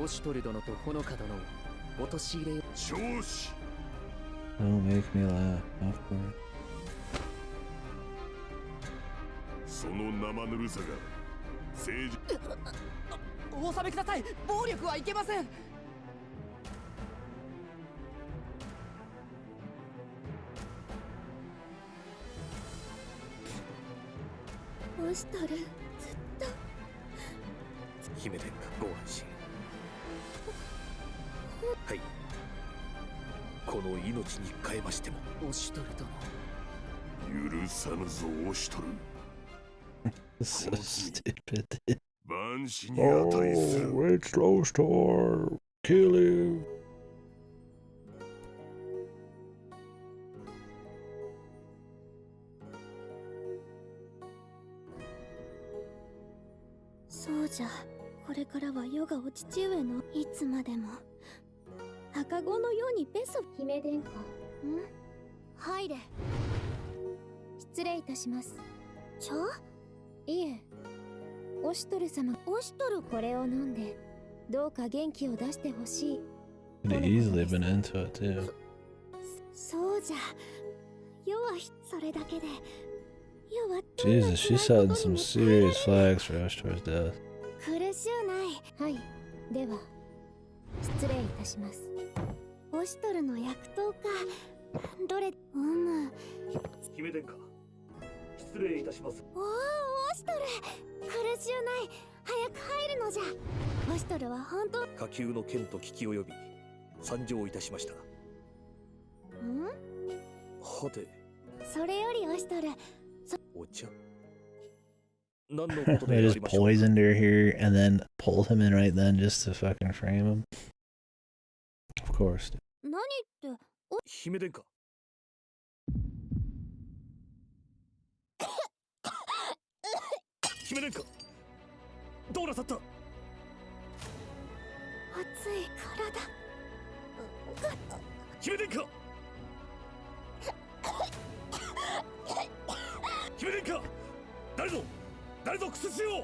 オシュトル殿とホノカ殿を陥れよ。調子 Don't make me laugh, of course. その生ぬるさが政治お収めください。暴力はいけません。オシトル、ずっと姫殿下ご安心。はい、この命に変えましてもオシュトル殿許さぬぞオシトル So stupid. 万死に値する it's close to our killing. そうじゃ、これからは世がお父上のいつまでも赤子のようにペソ。姫殿下。入れ。失礼いたします。いえ、オシュトル様。オシュトル、これを飲んでどうか元気を出してほしい。 Could have easily been into it too. そうじゃ、世はそれだけで。 Jesus, she's setting some serious flags for Ashtor's death. 苦しゅうない。はい、では失礼いたします。オシュトルの薬刀か。どれ？姫殿下、失礼いたします。おお、オシュトル、苦しゅうない。早く入るのじゃ。オシュトルは本当。下級の剣と危機を呼び参上いたしました。はて。それよりオシュトル。 They just poisoned her here and then pulled him in right then just to fucking frame him. Of course. 何って姫殿下。姫殿下、どうなさった？熱い体。姫殿下。姫殿下、誰ぞ屈しよう。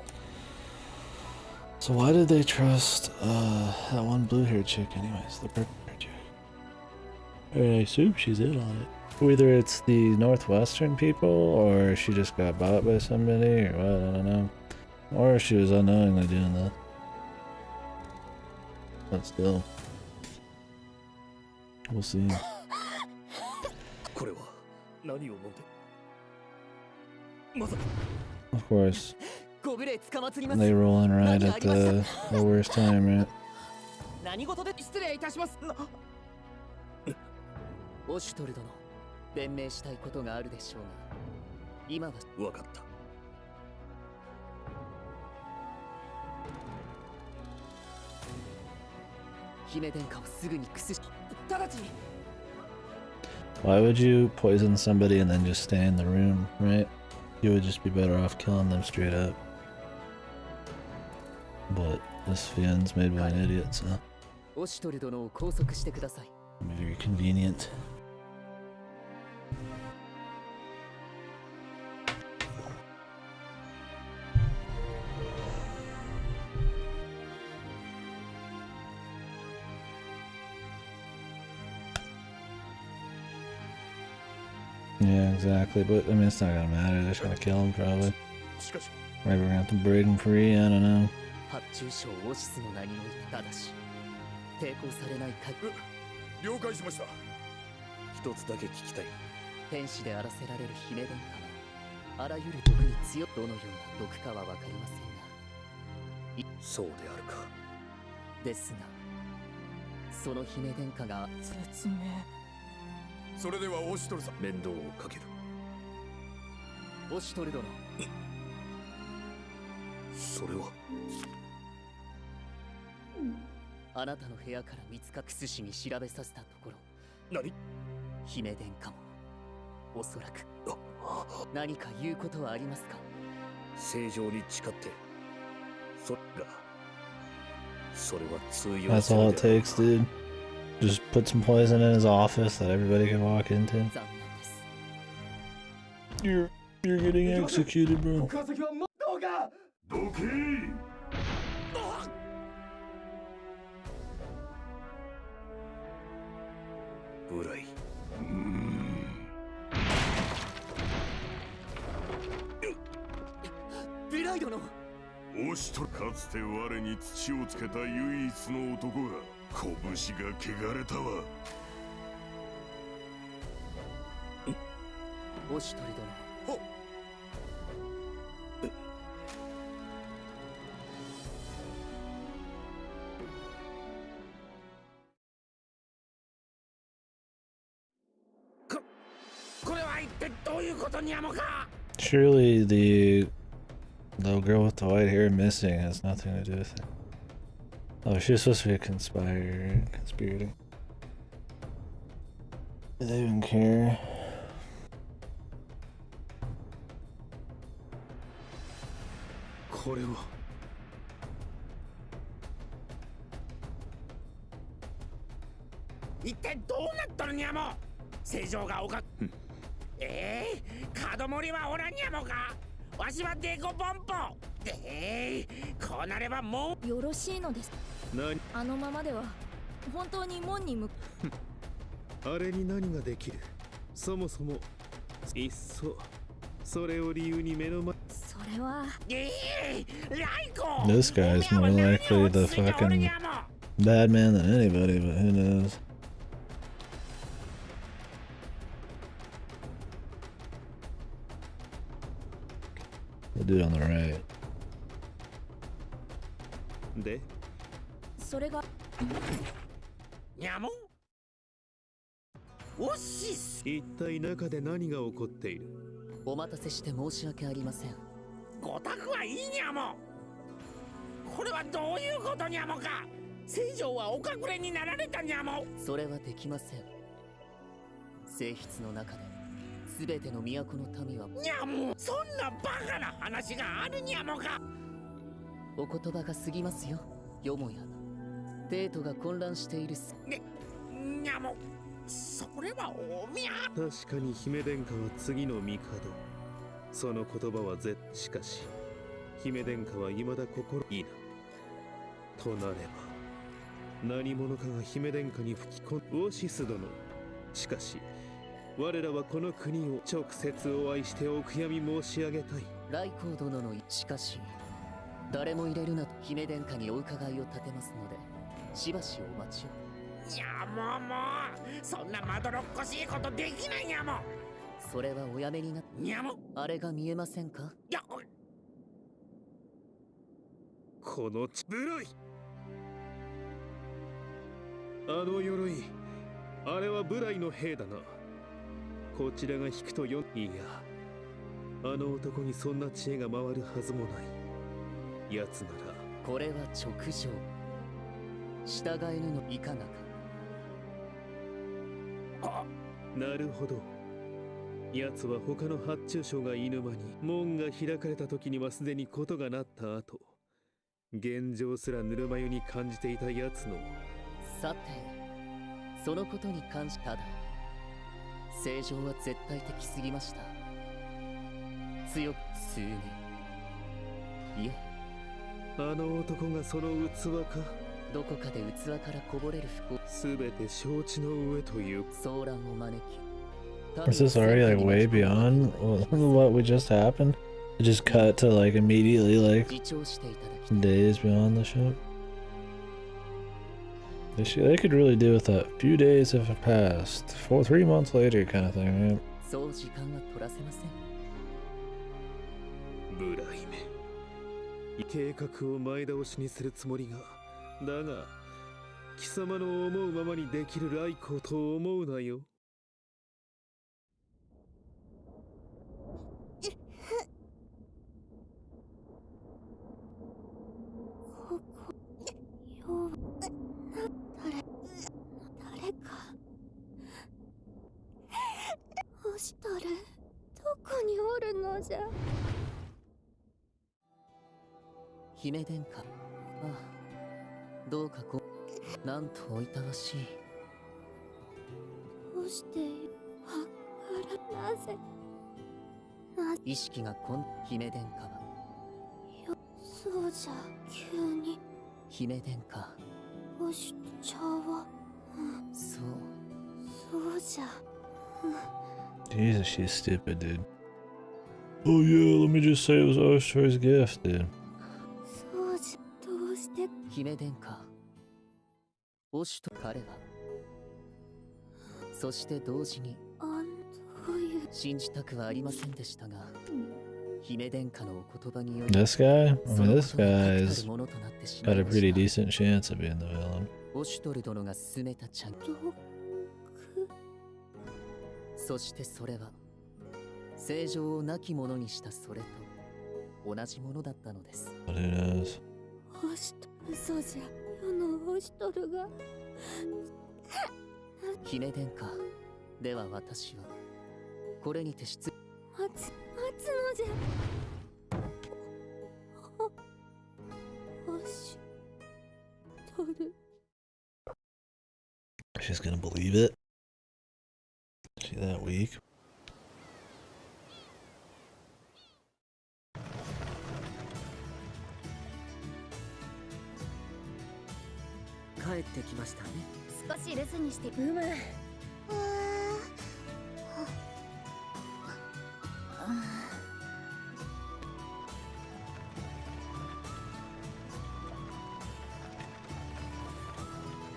So why did they trust that one blue-haired chick anyways? The purple-haired chick. I assume she's in on it. Whether it's the Northwestern people or she just got bought by somebody or what, I don't know. Or she was unknowingly doing that. But still. We'll see. これは何を飲んで？ Of course. They roll in right at the worst time, right? 何事で失礼いたします。オシュトル殿、弁明したいことがあるでしょうが、今は分かった。姫殿下をすぐに崩し、直ちに。 Why would you poison somebody and then just stay in the room, right? You would just be better off killing them straight up. But this Fien's made by an idiot, so very convenient. Yeah, exactly, but I mean it's not gonna matter, they're just gonna kill him probably. Maybe we're gonna have to break him free, I don't know. 了解しました。一つだけ聞きたい。天使であらせられる姫殿下はあらゆる毒に強いどのような毒かはわかりませんが、そうであるか。ですが、その姫殿下が絶命。それではオシュトルさん、面倒をかける。オシュトル殿。それは。あなたの部屋から見つかクス氏に調べさせたところ、何？姫殿下もおそらく何か言うことはありますか？正常に誓ってそれは通用 That's all it takes, dude. Just put some poison in his office that everybody can walk into. You're getting executed, bro. どけ。ブライ。ブライ殿。おしとかつて我に土をつけた唯一の男が拳が汚れたわ。おしとり殿。これは一体どういうことにゃもか。 Surely the little girl with the white hair missing has nothing to do with it. Oh, she was supposed to be a conspirator. Do they even care? これは一体どうなっとるにゃも。正常がおか角盛りはおらんにゃもか。わしはデコポンポ。こうなればもうよろしいのです。あのままでは本当に門に向あれに何ができる。そもそもいっそそれを理由に目の前。それは This guy's more likely the fucking bad man than anybody, but who knows? The dude on the right. でそれがにゃも。おしす。一体中で何が起こっている。お待たせして申し訳ありません。ごたくはいいにゃも。これはどういうことにゃもか。聖女はお隠れになられたにゃも。それはできません。聖筆の中で全ての都の民はにゃも。そんなバカな話があるにゃもか。お言葉が過ぎますよ、よもや。帝都が混乱しているにゃも。それはおみゃ。確かに姫殿下は次の帝。その言葉はしかし姫殿下は未だ心いいな。となれば何者かが姫殿下に吹き込んウォシス殿。しかし我らはこの国を直接お会いしてお悔やみ申し上げたい。来光殿のしかし誰も入れるなと姫殿下にお伺いを立てますので、しばしお待ちを。にゃもそんなまどろっこしいことできないにゃも。それはおやめになって。にゃも。あれが見えませんか。いやこのブライ。あの鎧、あれはブライの兵だな。こちらが引くとよ。いや、あの男にそんな知恵が回るはずもない。奴ならこれは直情。従えぬのいかがか。なるほど。奴は他の発注将がいぬ間に門が開かれた時にはすでにことがなった後、現状すらぬるま湯に感じていた奴の。さて、そのことに関してただ正常は絶対的すぎました。強く数年。いえ、あの男がその器か。どこかで器からこぼれる不幸。すべて承知の上という騒乱を招き。Is this already like way beyond what we just happened? It just cut to like immediately like days beyond the show. They could really do with that. Few days have passed. 3 months later kind of thing, right? そう時間は取らせません。ブライメ。計画を前倒しにするつもりが。だが、貴様の思うままにできる来光と思うなよ。誰かおしとる。どこにおるのじゃ。姫殿下。ああ、どうかなんとおいたわしい。うしてなぜ意識が姫殿下はそうじゃ急に姫殿下おしちゃはそうじゃJesus, she's stupid, dude. Oh yeah, let me just say it was Oshtor's gift, dude. そうじゃどうして姫殿下オシュと彼はそして同時に信じたくはありませんでしたが姫殿下のお言葉により This guy? I mean, this guy's got a pretty decent chance of being the villain. オシュトル殿が進めた茶そしてそれは正常をなきものにしたそれと同じものだったのです。But who knows? 嘘じゃ世のオシトルが姫殿下では私はこれにて待つのじゃオシトル She's gonna believe it? Is she that weak? 帰ってきましたね。少し留守にして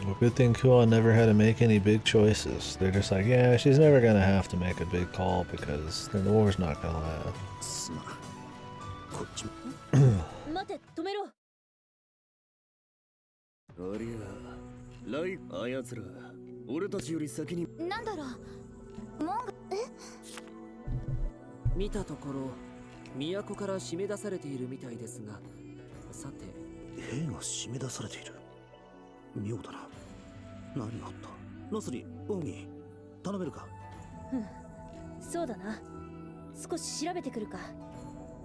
Well, good thing Kuon never had to make any big choices. They're just like, yeah, she's never gonna have to make a big call because then the war's not gonna last. 待て、止めろ。ありゃ、ライあやつら、俺たちより先に。なんだろう、モンゴ見たところ、都から締め出されているみたいですが、さて。兵が締め出されている。妙だな。何があった？ロスリー、オーギー、頼めるか？そうだな。少し調べてくるか。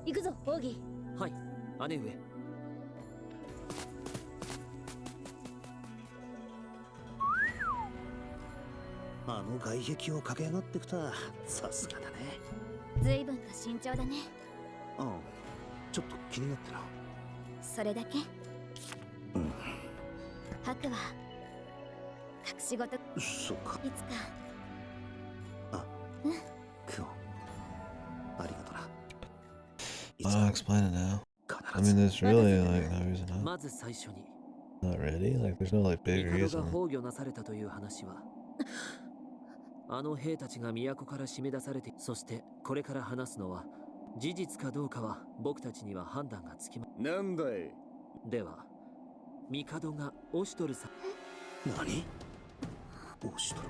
行くぞ、オーギー。はい、姉上。あの外壁を駆け上がってきた。さすがだね。随分と慎重だね。ああ、ちょっと気になってな。それだけ？うん。ハクは隠し事。そうか。いつか。あ、クオン。ありがとな。I'll explain it now. I mean, there's really like no reason not. まず最初に。Not ready? Like, there's no like big reason. が崩御なされたという話は。あの兵たちが都から締め出されて、そしてこれから話すのは事実かどうかは僕たちには判断がつきま。なんだい。では、帝がオシュトルさん。何？オシュト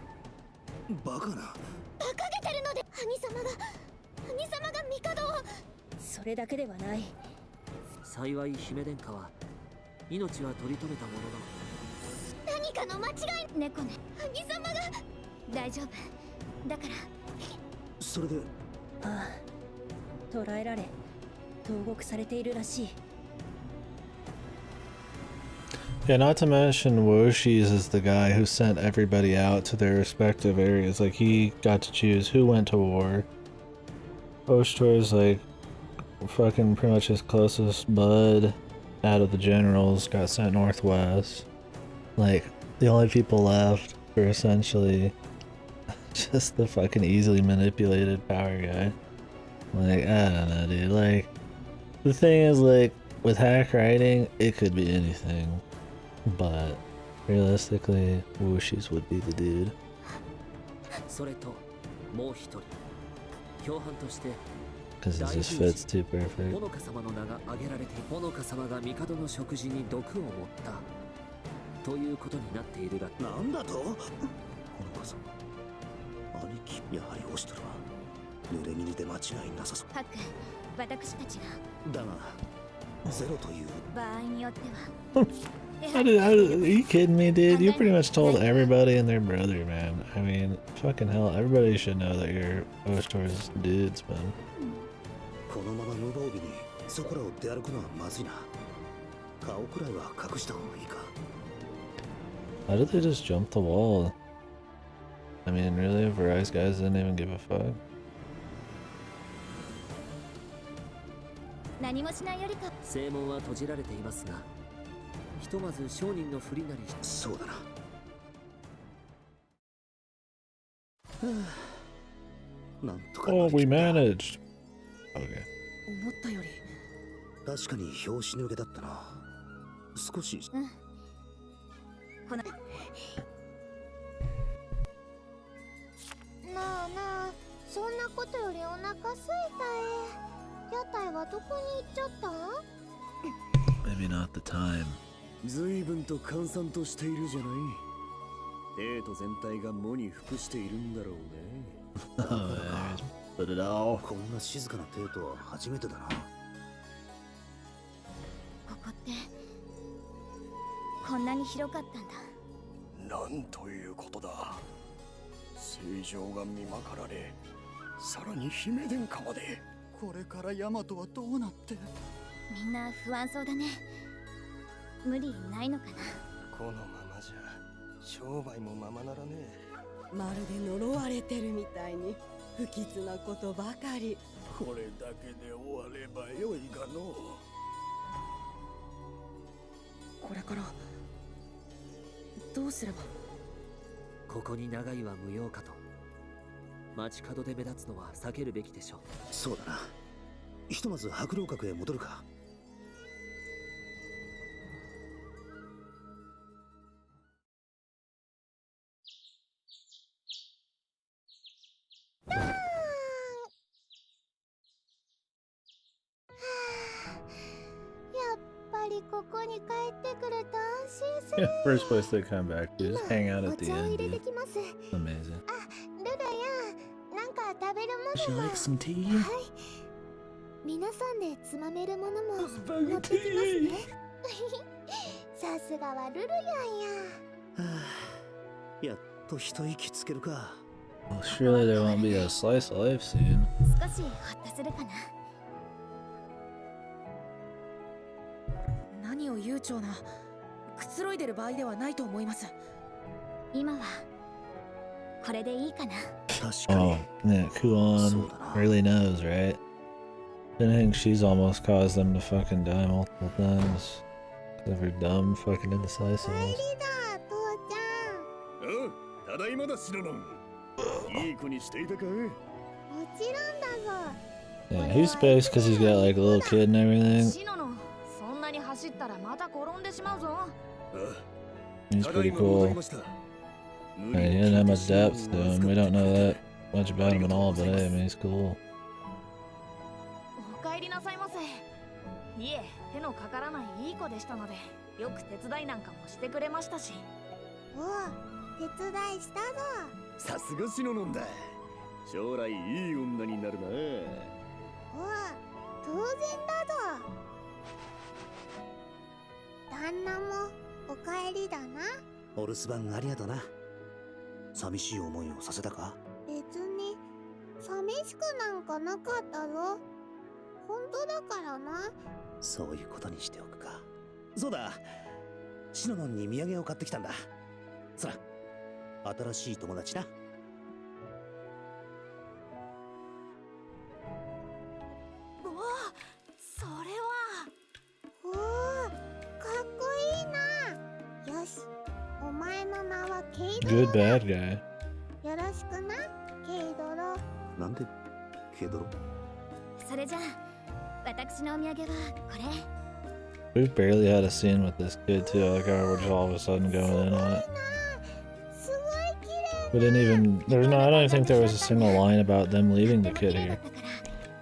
ル。バカな。馬鹿げてるので、兄様が帝を。それだけではない。幸い姫殿下は命は取り留めたものの。何かの間違い。猫ね、兄様が。大丈夫だから。それで。ああ、捕らえられ投獄されているらしい。Yeah, not to mention Woshi's is the guy who sent everybody out to their respective areas. Like, he got to choose who went to war. Oshtor's like fucking pretty much his closest bud out of the generals got sent northwest. Like, the only people left were essentially just the fucking easily manipulated power guy. Like, I don't know, dude. Like, the thing is, like, with hack writing, it could be anything. But realistically, Wushi's would be the dude. それともう一人、共犯として Because it just fits too perfect. ほのか様の名が挙げられて、ほのか様が帝の食事に毒を持ったということになっているら。なんだと？ほのか様、兄貴、やはりオシトルは濡れ衣で間違いなさそう。ハック、私たちが。だが、ゼロという場合によっては。Are you kidding me, dude? You pretty much told everybody and their brother, man. I mean, fucking hell, everybody should know that you're Ostor's dudes, man. このまま無防備にそこらを出歩くのはまずいな。顔くらいは隠した方がいいか。How did they just jump the wall? I mean, really? Verizon guys didn't even give a fuck? 何もしないよりか。正門は閉じられていますが、ひとまず商人のふりなりして。そうだな。なんとか。Oh, we managed. Okay. 思ったより。確かに拍子抜けだったな。少し。うん。この。なあなあ、そんなことよりお腹すいた屋台はどこに行っちゃった？ Maybe not the time. 随分と閑散としているじゃない。デート全体が喪に服しているんだろうね。Put it all. こんな静かなデートは初めてだな。ここってこんなに広かったんだ。なんということだ。正常が見まかられ、さらに姫殿下まで。これからヤマトはどうなって。みんな不安そうだね。無理ないのかな。このままじゃ商売もままならねえ。まるで呪われてるみたいに不吉なことばかり。これだけで終わればよいがの。これからどうすれば。ここに長いは無用かと。街角で目立つのは避けるべきでしょう。そうだな。ひとまず白老閣へ戻るか。ここに帰ってくると安心する。First place they come back to, just hang out at the お茶を end. 入れて Dude. きます。 Amazing. あ、ルルや、なんか食べるも Would の you は。 like some tea? はい。皆さんでつまめるものも持ってきますね。さすがはルルヤンや。やっと一息つけるか。Well, surely there won't be a slice of life soon. 少しホッとするかな。何を悠長な、くつろいでる場合ではないと思います。今はこれでいいかな。Oh, yeah, Kuon really knows, right? Didn't think she's almost caused them to fucking die multiple times. Cause of her dumb fucking indecisiveness. ただいまだシノノン。いい子にしていたか。もちろんだぞ。 Yeah, he's based because he's got like a little kid and everything. そんなに走ったらまた転んでしまうぞ。He's pretty cool. And he doesn't have much depth to him. We don't know that much about him at all, but hey, I mean, he's cool. お帰りなさいませ。いえ、手のかからないいい子でしたので、よく手伝いなんかもしてくれましたし。おう、手伝いしたぞ。さすがシノノンだ。将来いい女になるな。おう、当然だぞ。旦那もお帰りだな。お留守番ありがとな。寂しい思いをさせたか。別に寂しくなんかなかったぞ。本当だからな。そういうことにしておくか。そうだ、シノノンに土産を買ってきたんだ。そら、新しい友達な。おお、それは。おお、かっこいいな。よし、お前の名はケイドロ Good bad guy. よろしくな、ケイドロ。なんでケイドロ。それじゃあ、私のお土産はこれ。We've barely had a scene with this kid too. Like how we're just all of a sudden going in on it. We didn't even. There's no. I don't even think there was a single line about them leaving the kid here.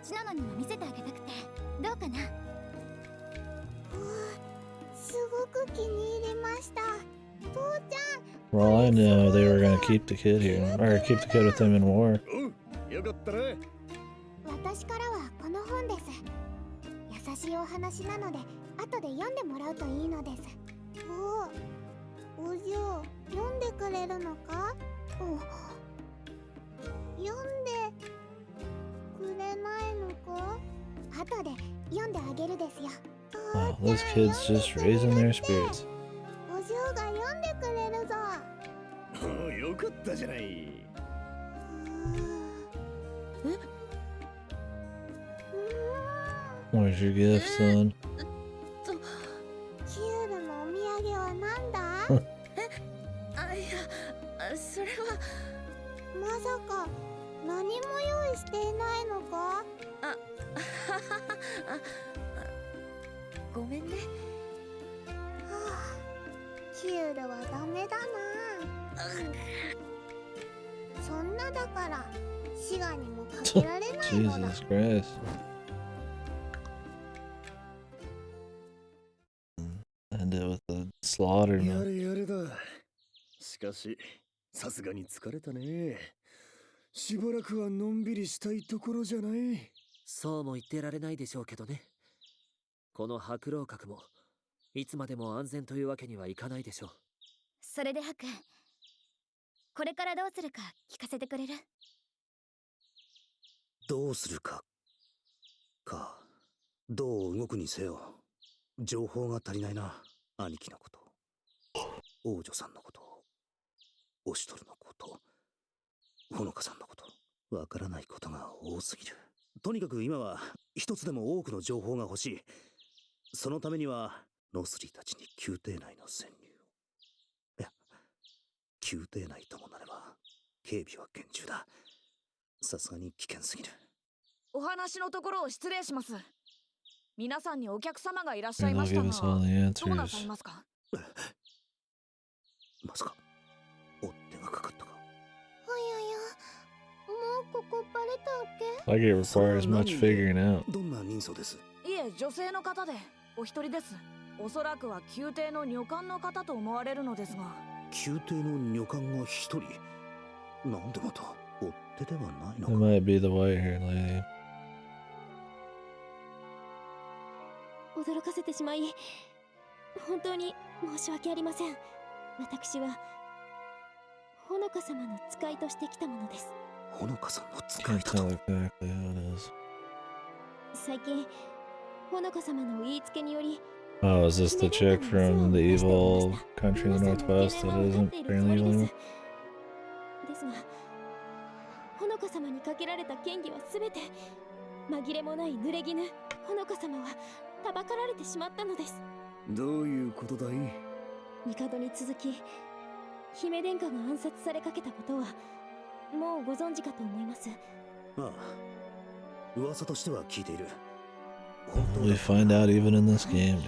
シノノにも見せてあげたくて、どうかな。すごく気に入りました。父ちゃん。 For all I know, they were gonna keep the kid here, or keep the kid with them in war. よかったね。私からはこの本です。優しいお話なので後で読んでもらうといいのです。お嬢、読んでくれるのか。読んでくれないのか。後で読んであげるですよ。 Wow, those kids just raising their spirits. お嬢が読んでくれるぞ。よかったじゃない。Where's your gift, son? キュールのお土産はなんだ？いや、それはまさか何も用意していないのか？ごめんね。はあ、キュールはダメだな。そんなだからシガにもかけられないのだ。 Jesus Christ. End it with the slaughter, や man. れやれだ。しかし、さすがに疲れたね。しばらくはのんびりしたいところじゃない。そうも言ってられないでしょうけどね。この白老閣もいつまでも安全というわけにはいかないでしょう。それでハク、これからどうするか聞かせてくれる？どうするかどう動くにせよ情報が足りないな。兄貴のこと、王女さんのこと、オシュトルのこと、ほのかさんのこと、わからないことが多すぎる。とにかく今は一つでも多くの情報が欲しい。そのためにはノスリーたちに宮廷内の潜入を、いや宮廷内ともなれば警備は厳重だ。さすがに危険すぎる。お話のところを失礼します。皆さんにお客様がいらっしゃい They're ま not した giving が、 us all the どうなさい answers. ますか？まさか追っ手がかかったか？いやいや、もうここバレたっけ？ Like it requires much figuring out. どんな人相です？いえ、女性の方でお一人です。おそらくは宮廷の女官の方と思われるのですが。宮廷の女官が一人？なんでまた追っ手ではないの It か？ might be the white-haired lady. 驚かせてしまい本当に申し訳ありません。私はほのか様の使いとして来たものです。ほのかさんの使い Can't だ tell と？ exactly how it is. 最近ほのか様の言いつけにより Oh, is this the chick from the evil country in the northwest that isn't apparently evil anymore? ですがほのか様にかけられた嫌疑はすべて紛れもない濡れ衣。ほのか様はたばかられてしまったのです。どういうことだい？帝に続き姫殿下が暗殺されかけたことはもうご存知かと思います。ああ、噂としては聞いている。 We find out even in this game, dude.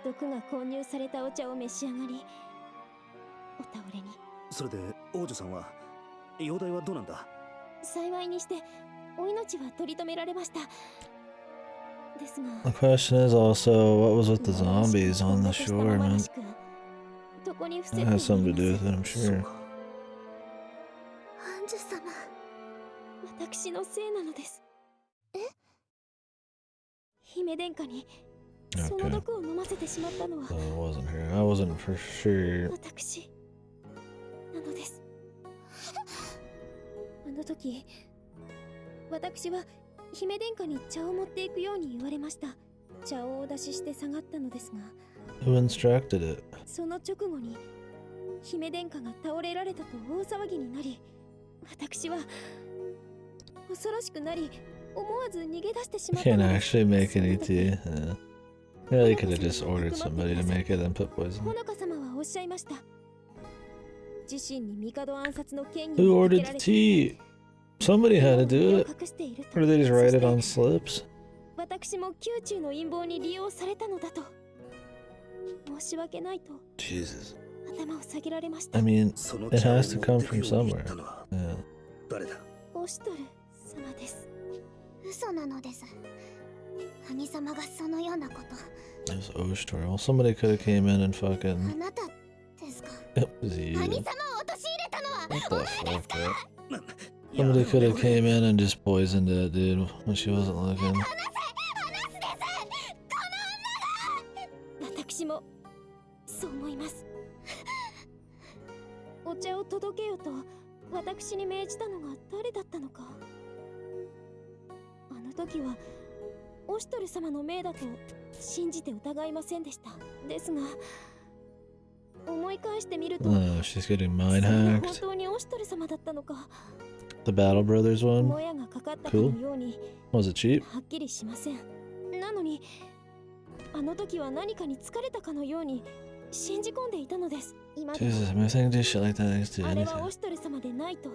毒が混入されたお茶を召し上がりお倒れに。それで王女さんは容体はどうなんだ？幸いにしてお命は取り留められました。ですが The question is also, what was with the zombies on the shore, man? どこに伏せ That て has something to do with it, I'm sure. アンジュ様、私のせいなのです。え？姫殿下にその Okay. 毒を飲ませてしまったのは So it wasn't her. I wasn't for sure. 私なのです。あの時私は姫殿下に茶を持っていくように言われました。茶をお出しして下がったのですが、 Who instructed it? その直後に姫殿下が倒れられたと大騒ぎになり、私は恐ろしくなり思わず逃げ出してしまった Can't のです。 actually make any tea. Yeah. Yeah, you could have just ordered somebody to make it and put ほ poison. のか様はおっしゃいました。自身に帝暗殺の権威 Who をかけ ordered られ the ていて tea? Somebody had to do it. 隠していると。 Or did they just write it on slips? 私も宮中の陰謀に利用されたのだと申し訳ないと Jesus. 頭を下げられました。 I mean, it has to come from somewhere. Yeah. 誰だ？オシュトル様です。嘘なのです。兄様がそのようなこと。 It was Oshtor. Well, somebody could have came in and あ fucking. なたですか？ It was you. 兄様を陥れたのは What お the 前ですか？ fuck? Somebody could have came in and just poisoned it, dude, when she wasn't looking. 私もそう思います。お茶を届けよと私に命じたのが誰だったのか。あの時はオシュトル様の命だと信じて疑いませんでした。ですが思い返してみると、 Oh, she's getting そ mind れが本 hacked. 当にオシュトル様だったのか。 The Battle Brothers one? もやがかかったかの Cool. ように Was it cheap? はっきりしません。なのにあの時は何かに疲れたかのように信じ込んでいたのです。今で Jesus, I'm saying do shit like that next to あれは anything. オシュトル様でないと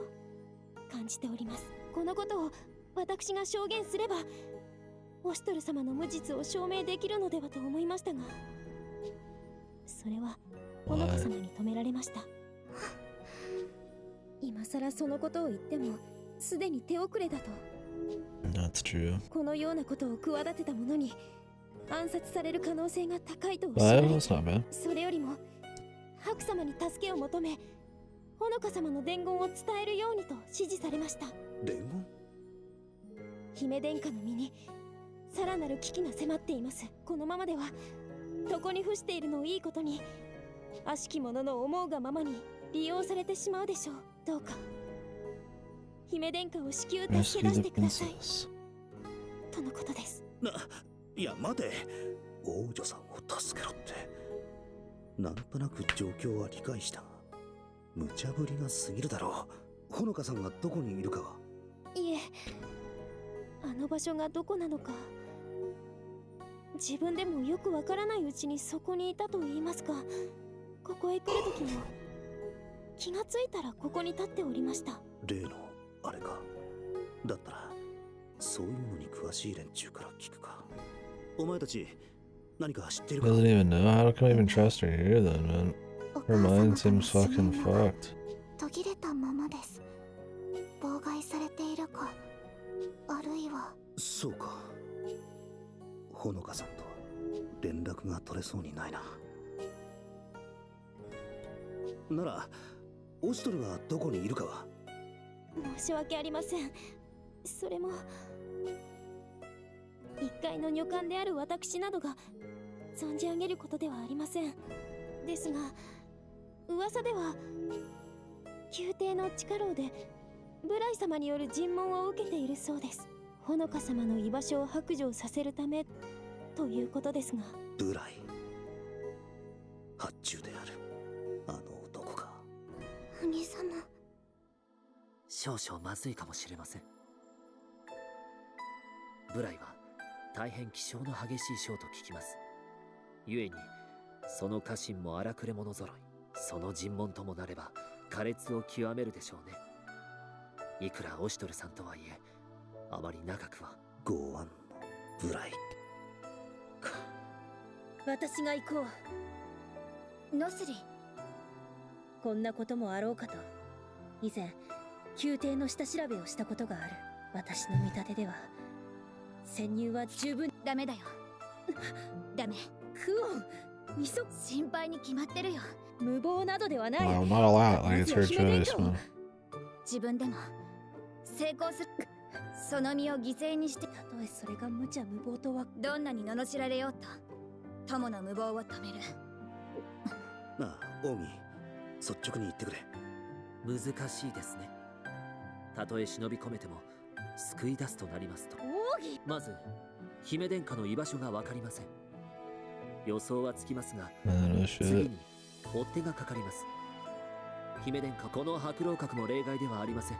感じております。このことを私が証言すればオシュトル様の無実を証明できるのではと思いましたが、それはほのか様に止められました。今さらそのことを言ってもすでに手遅れだと。 That's true. このようなことを企てた者に暗殺される可能性が高いとおっし Well, ゃられ that's not bad. それよりも白様に助けを求めほのか様の伝言を伝えるようにと指示されました。伝言？姫殿下の身にさらなる危機が迫っています。このままでは床に伏しているのをいいことに悪しき者の思うがままに利用されてしまうでしょう。どうか姫殿下を至急助け出してくださいとのことです。いや待て、王女さんを助けろって。なんとなく状況は理解したが無茶ぶりが過ぎるだろう。ほのかさんがどこにいるかは。いえ、あの場所がどこなのか自分でもよくわからないうちにそこにいたと言いますか、ここへ来る時も気がついたらここに立っておりました。例のあれか。だったらそういうのに詳しい連中から聞くか。お前たち何か知ってるか？ Doesn't even know. How can we even trust her here then, man? Her mind seems fucking fucked. 途切れたままです。妨害されているか、あるいは。そうか。ほのかさんと連絡が取れそうにないな。ならオシトルがどこにいるかは。申し訳ありません。それも一階の女官である私などが存じ上げることではありません。ですが噂では宮廷の地下牢でブライ様による尋問を受けているそうです。ほのか様の居場所を白状させるためということですが。ブライ、発注であるあの男か。兄様、少々まずいかもしれません。ブライは大変気性の激しい将と聞きます。故にその家臣も荒くれ者揃い。その尋問ともなれば苛烈を極めるでしょうね。いくらオシトルさんとはいえあまり長くは。剛腕のブライ。私が行こう。ノスリ、こんなこともあろうかと以前宮廷の下調べをしたことがある。私の見立てでは潜入は十分。ダメだよ。ダメ。クオン、心配に決まってるよ。無謀などではない。Well, not a lot. Like it's her choice, man. 自分でも成功する。その身を犠牲にして、たとえそれが無茶無謀とは。どんなに罵られようと友の無謀を止める。なあ、オウミ、率直に言ってくれ。難しいですね。たとえ忍び込めても救い出すとなりますと、まず姫殿下の居場所がわかりません。予想はつきますが、次に追っ手がかかります。姫殿下、この白老閣も例外ではありません。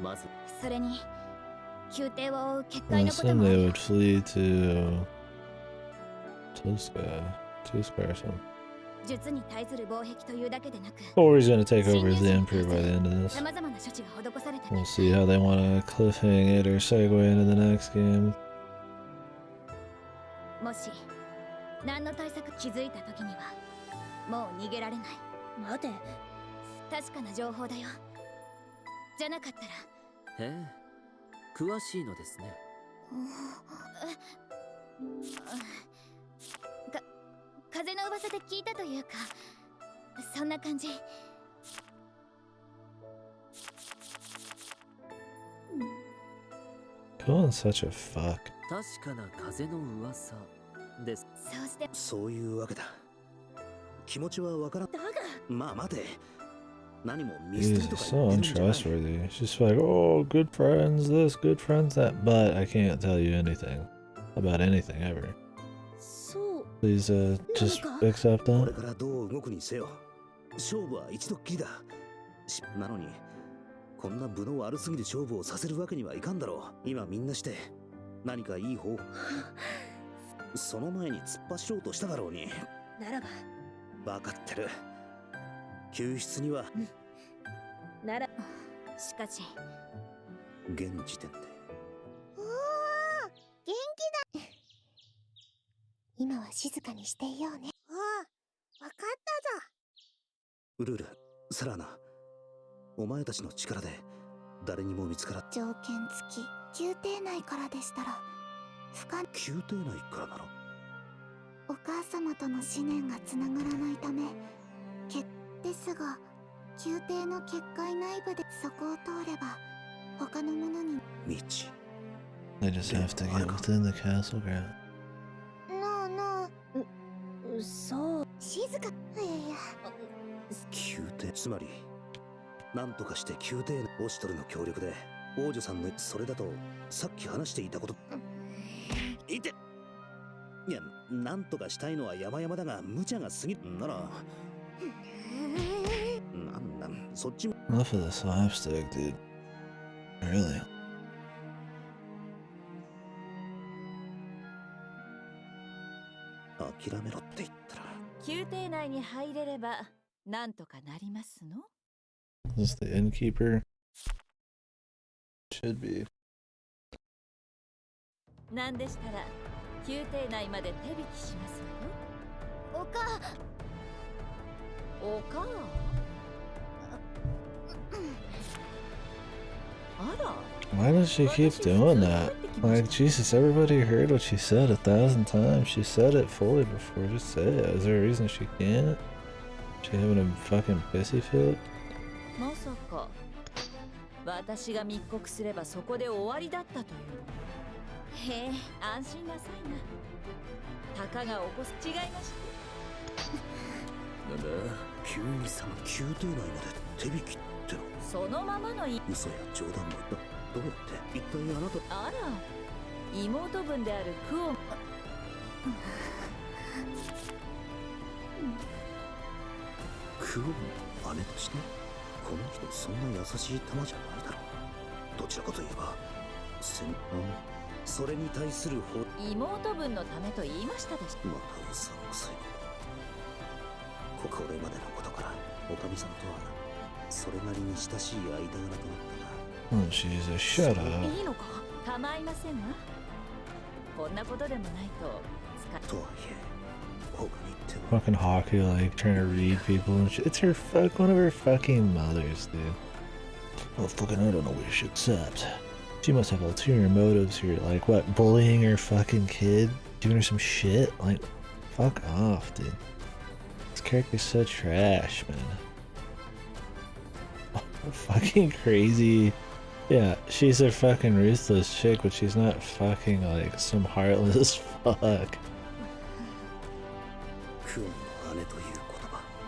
まずそれに宮廷を追う結界 I のこと assume もあ they る。 would flee to Tuska or something. 術に対する防壁というだけでなく、 Or he's gonna take over as the Emperor by the end of this. 様々な処置が施されて、 We'll see how they want to cliffhang it or segue into the next game. もし何の対策気づいた時にはもう逃げられない。待て、確かな情報だよ。じゃなかったら。へえ、詳しいのですね。風の噂で聞いたというか、そんな感じ。Cohen's such a fuck. 確かな風の噂です。そうして。そういうわけだ。気持ちはわからん。まあ待て。何もミステリ He's とか so 言ってるんじゃない。 untrustworthy. She's just like, oh, good friends this, good friends that, but I can't tell you anything about anything ever. そう。 Please, just accept こ that. れからどう動くにせよ、勝負は一度っきりだ。なのにこんな分の悪すぎる勝負をさせるわけにはいかんだろう。今みんなして何かいい方法その前に突っ走ろうとしただろうに。ならば分かってる。救出には、ならしかし現時点でおお元気だ今は静かにしていようね。ああ、わかったぞ。ウルール、サラーナ、お前たちの力で誰にも見つから条件付き宮廷内からでしたら不可。宮廷内からならお母様との思念がつながらないためですが、宮廷の結界内部でそこを通れば他のものに道。 They just have to get within the castle ground. そう静か。いや宮廷、つまり何とかして宮廷オシトルの協力で王女さんのそれだとさっき話していたこと。いて、いや、何とかしたいのは山々だが無茶が過ぎるならなんそっちも。 Enough of the slapstick, dude. Really? 諦めろって言ったら。宮廷内に入れればなんとかなりますの。 Is this the innkeeper? Should be. なんでしたら宮廷内まで手引きしますわよ。おかあら。 Why does she keep doing that? Like, Jesus, everybody heard what she said 1,000 times. She said it fully before. Just say it. Is there a reason she can't? She having a fucking pissy fit? まさか私が密告すればそこで終わりだったというの。へえ、安心なさいな。たかが起こす。違いました。なんだ、急にさ、宮廷内まで手引きっての。そのままの嘘や冗談もどうやって一体あなた。あら、妹分であるクオン。クオンの姉としてこの人そんな優しい玉じゃないだろう。どちらかといえばそれに対する妹分のためと言いましたでしょ。またうさんくさいこれまでのことからおかみさんとはそれなりに親しい間柄となったが。Oh, Jesus, shut up. いいのか？構いませんわ。こんなことでもないととはいえ、他に言って Fucking Haku, like, trying to read people and shit. It's her one of her fucking mothers, dude. Oh, fucking, I don't know what you should accept. She must have ulterior motives here. Like, what, bullying her fucking kid? Doing her some shit? Like, fuck off, dude. This character's so trash, man. Fucking crazy. Yeah, she's a fucking ruthless chick, but she's not fucking like some heartless fuck.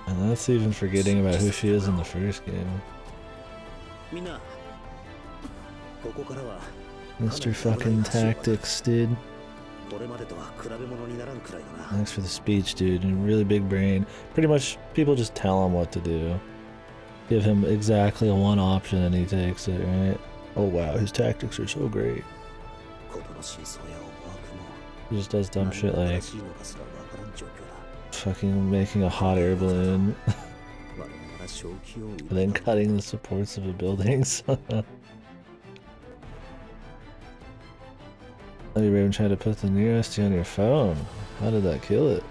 And that's even forgetting about who she is in the first game. Mr. fucking Tactics, dude. Thanks for the speech, dude. And really big brain. Pretty much, people just tell him what to do. Give him exactly one option and he takes it, right? Oh wow, his tactics are so great. He just does dumb shit like fucking making a hot air balloon and then cutting the supports of the buildings. Oh, you even tried to put the nearest on your phone. How did that kill it?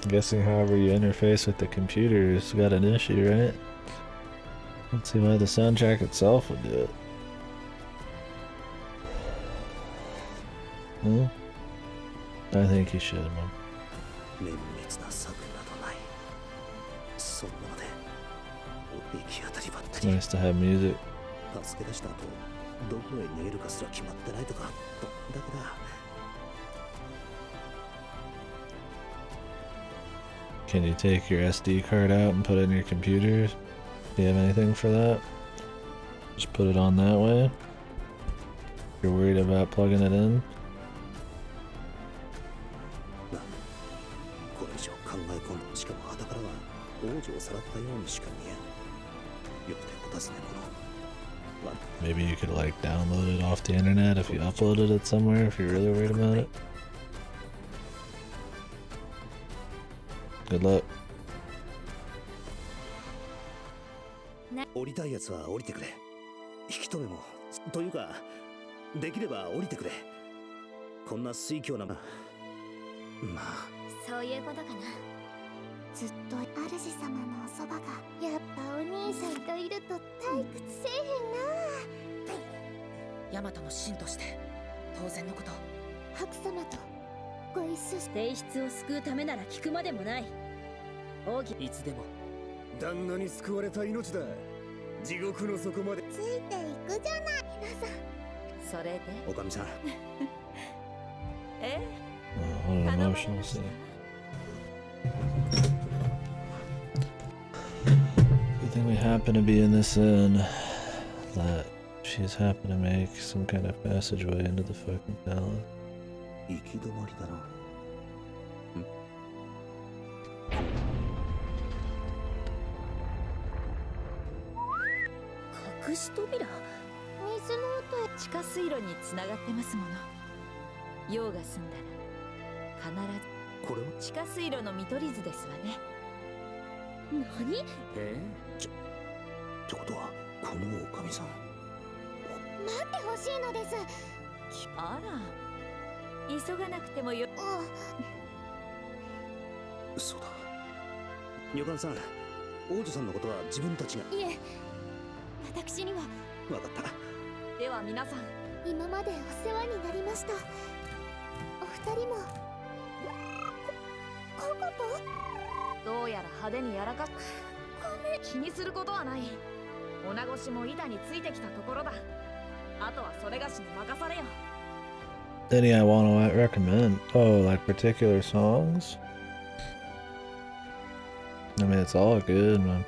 I'm guessing however you interface with the computer has got an issue, right? Let's see why the soundtrack itself would do it. Hmm? I think you should, man. It's nice to have music. Can you take your SD card out and put it in your computer? Do you have anything for that? Just put it on that way? You're worried about plugging it in? Maybe you could like download it off the internet if you uploaded it somewhere if you're really worried about it. Good luck. 降りたいやつは降りてくれ。引き止めもというかできれば降りてくれ。こんな水狂なまあそういうことかな。ずっと主様のおそばがやっぱお兄さんといると退屈せえへんな。ヤマトの臣として当然のこと。白様とご一緒し提出を救うためなら聞くまでもない。奥義いつでも旦那に救われた命だ。地獄の底までついていくじゃない皆さん。それでおかみさんえ What an emotional scene. Good thing we happen to be in this inn that she's happened to make some kind of passageway into the fucking palace. 行き止まりだな。隠し扉？水の音へ。地下水路につながってますもの。用が済んだら必ず。これは地下水路の見取り図ですわね。何？ってことはこのおかみさん。待ってほしいのです。あら、急がなくてもよ。そうだ。女官さん、王女さんのことは自分たちが。いえ、私には。わかった。では皆さん、今までお世話になりました。お二人も。ココポ？どうやら派手にやらかっ。気にすることはない。女越しも板についてきたところだ。あとはそれがしに任されよ。Any I want to recommend? Oh, like particular songs? I mean, it's all good, man.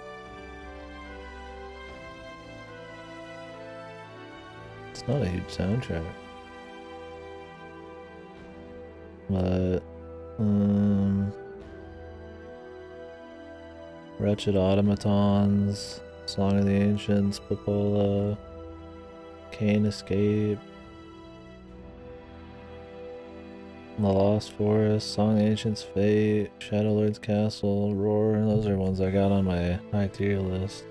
It's not a huge soundtrack. But, Wretched Automatons, Song of the Ancients, Popola, Cain Escape, The Lost Forest, Song of the Ancients, Fate, Shadow Lord's Castle, Roar. Those are ones I got on my high tier list.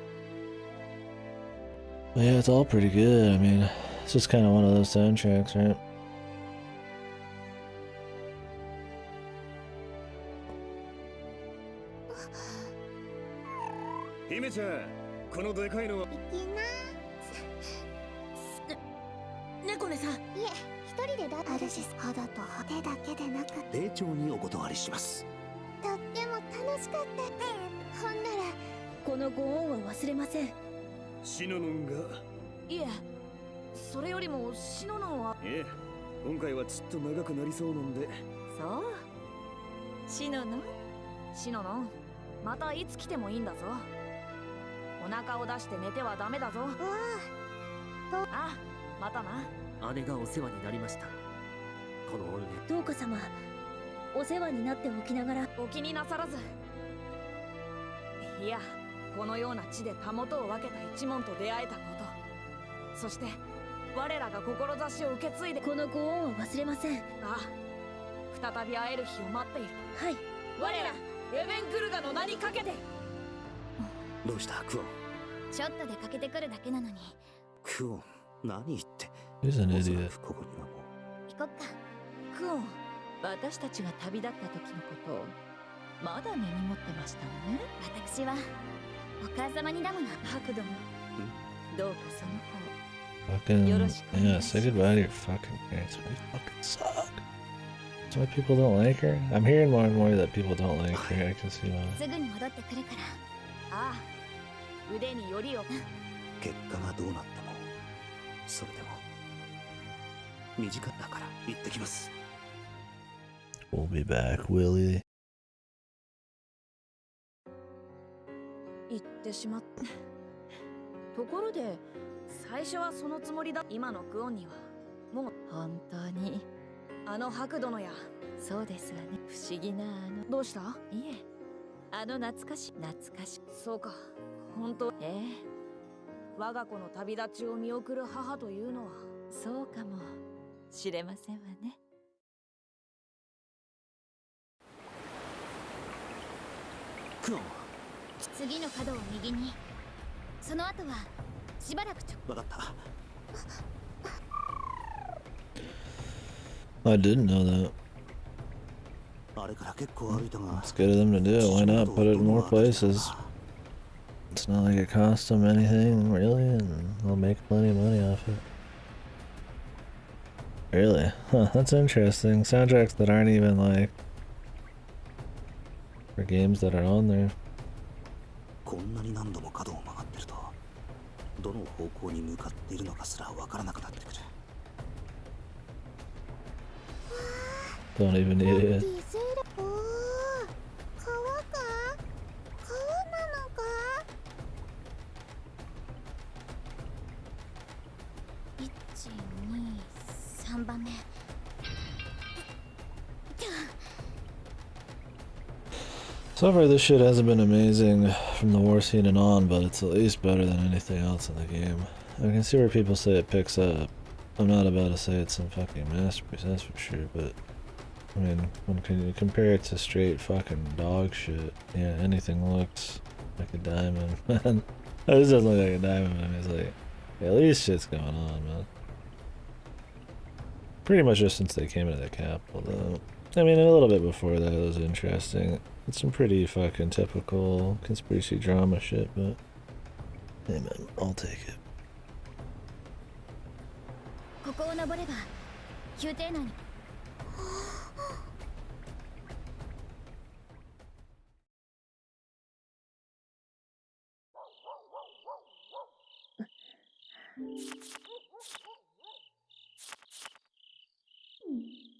But yeah, it's all pretty good. I mean, it's just kind of one of those soundtracks, right? Hime-chan, このでかいのは。行きな。猫ねさん。いえ、一人でだ。主ほどと手だけでなく。丁重にお断りします。とっても楽しかった。ほんなら。このご恩は忘れません。シノノンが。いえ、それよりもシノノンは。ええ、今回はちょっと長くなりそうなんで。そう。シノノン。シノノン、またいつ来てもいいんだぞ。お腹を出して寝てはダメだぞ。あ、またな。姉がお世話になりました。この恩ね。どうか様、お世話になっておきながら。お気になさらず。いや、このような地でたもとを分けた一門と出会えたこと、そして我らが志を受け継いで。このご恩は忘れません。ああ、再び会える日を待っている。はい。我らレベンクルガの名にかけて。どうしたクオン。ちょっと出かけてくるだけなのに。クオン、何言って。He's an idiot. ここにはもう。行こっか。クオン、私たちが旅立った時のことをまだ根に持ってましたのね。私はお母様にだもの。白殿、どうかその子を。Fucking yeah, say goodbye to your fucking parents. They fucking suck. That's why people don't like her. I'm hearing more and more that people don't like her. I can see why. すぐに戻ってくるから。ああ、腕によりを。結果がどうなっても、それでも短だから行ってきます。We'll be back, Willie. 行ってしまった。ところで、最初はそのつもりだ。今のクオンにはもう。本当にあの白殿や。そうですわね。不思議などうした？いえ、懐かし。そうか、本当。我が子の旅立ちを見送る母というのは。そうかもしれませんわね。クオン、次の角を右に。その後はしばらく分かった。I didn't know that. あれから結構歩いたが。It's good of them to do it. Why not put it in more places? It's not like it costs them anything, really, and they'll make plenty of money off it. Really? Huh, that's interesting. Soundtracks that aren't even like for games that are on there. こんなに何度も角を曲がってると、どの方向に向かっているのかすらわからなくなってくる。Don't even need it. 3番目。So far this shit hasn't been amazing from the war scene and on, but it's at least better than anything else in the game. I can see where people say it picks up. I'm not about to say it's some fucking masterpiece, that's for sure, but I mean, when you compare it to straight fucking dog shit, yeah, anything looks like a diamond, man. This doesn't look like a diamond, man. It's like, at least shit's going on, man. Pretty much just since they came into the capital, though. I mean, a little bit before that, it was interesting. It's some pretty fucking typical conspiracy drama shit, but hey man, I'll take it. ここを登れば宮廷内に。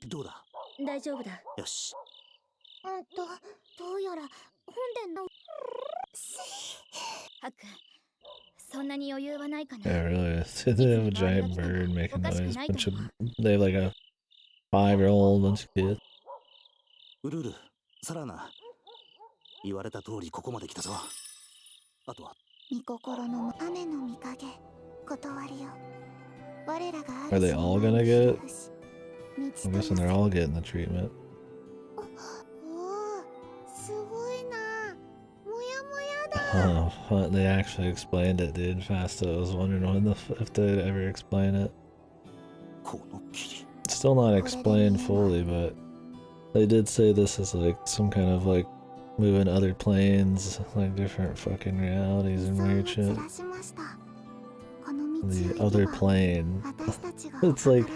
どうだ？大丈夫だ。よし。どうやら本殿の。ハク、そんなに余裕はないかな。 Yeah, really. They have a giant bird making noise. They have like a 5-year-old bunch of kids. ウルル、サラーナ。言われた通りここまで来たぞ。あとは。御心の雨の御影、断りよ。我らが Are they all gonna get it? I'm guessing they're all getting the treatment. Oh, they actually explained it, dude. Fast. I was wondering if they'd ever explain it. It's still not explained fully, but they did say this is like some kind of like moving other planes, like different fucking realities and weird shit. The other plane. It's like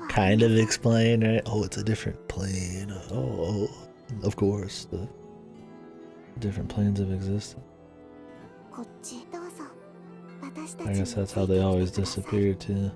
kind of explained, right? Oh, it's a different plane. Oh, of course, the different planes of existence. I guess that's how they always disappear too.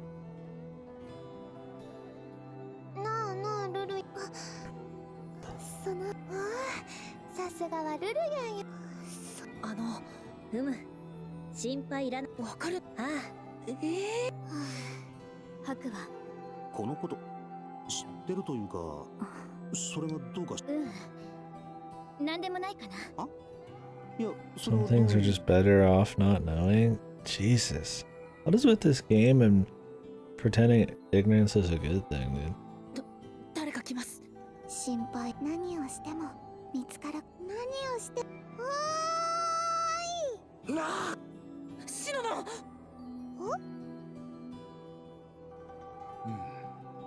Some things are just better off not knowing. Jesus. What is with this game and pretending ignorance is a good thing, dude? 誰か来ます。心配。何をしても見つから何をして。おーい。なあ。シノだ。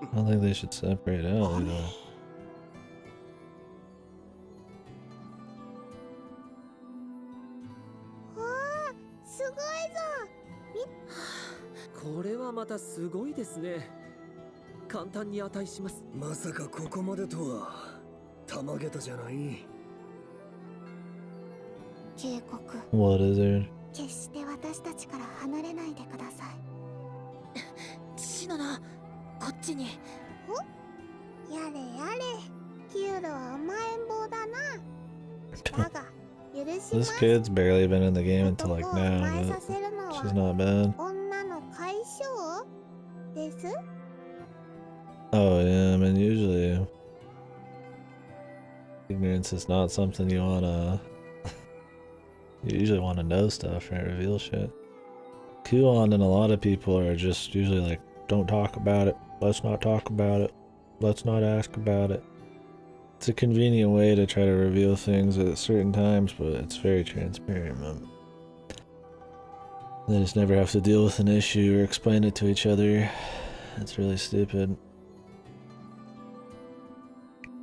I don't think they should separate out, you know. これはまたすごいですね。簡単に値します。まさかここまでとは。たまげたじゃない。警告。What is it? 決して私たちから離れないでください。シノだ。こっちに。お？やれやれ。キュールは甘えん坊だな。だが、許します。This kid's barely been in the game until like now, but she's not bad. 女の解消です。Oh yeah, I mean usually ignorance is not something you wanna you usually wanna know stuff and reveal shit. Kuon and a lot of people are just usually like, don't talk about it. Let's not talk about it. Let's not ask about it. It's a convenient way to try to reveal things at certain times, but it's very transparent, man. They just never have to deal with an issue or explain it to each other. It's really stupid.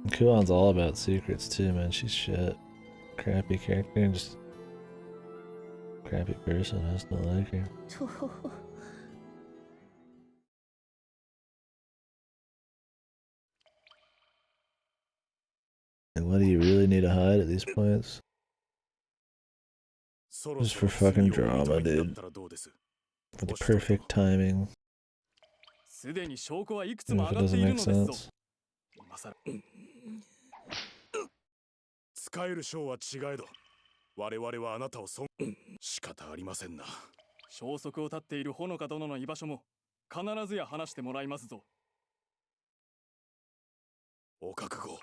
Kuon's all about secrets too, man. She's shit. Crappy character and just crappy person. I just don't like her. And what do you really need to hide at these points? Just for fucking drama, dude. For the perfect timing. Even if it doesn't make sense. 使える将は違えど、我々はあなたを仕方ありませんな。消息を絶っているほのか殿の居場所も必ずや話してもらいますぞ。お覚悟。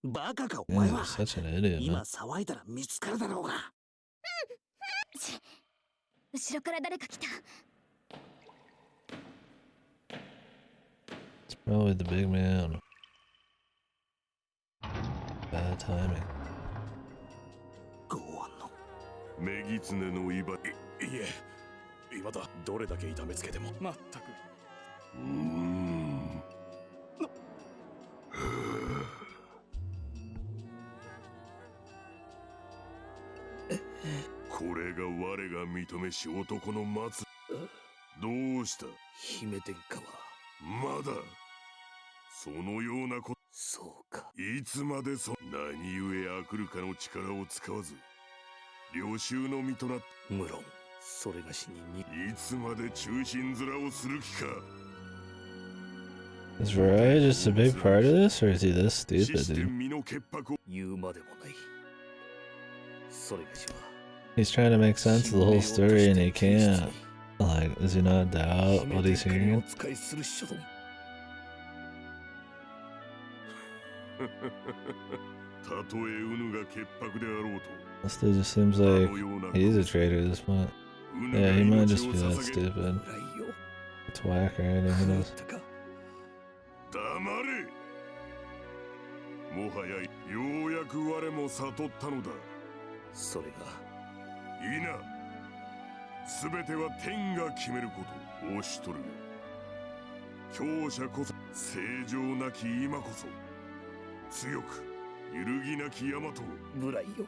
バカかお前は。 Such an idiot, 今 man. 騒いだら見つかるだろうが。後ろから誰か来た。 It's probably the big man. Bad timing. メギツネの居場。いえ、今だどれだけ痛めつけても。まったく。これが我が認めし男の待つ。どうした姫殿下はまだそのようなこと。そうか。いつまで何故あくるかの力を使わず領袖の身となっ。無論それが死人に。いつまで中心面をする気か。 Is Variety just a big part of this, or is he this stupid, dude? 言うまでもない。それがしは。 He's trying to make sense of the whole story and he can't. Like, does he not doubt what he's hearing? たとえうぬが潔白であろうと。 This dude just seems like he's a traitor at this point. Yeah, he might just be that stupid. It's whack or anything, who knows? 黙れ。もはやようやく我も悟ったのだ。それが。 いいな。すべては天が決めること。おしとる。強者こそ正常なき今こそ強く揺るぎなき大和。無頼よ。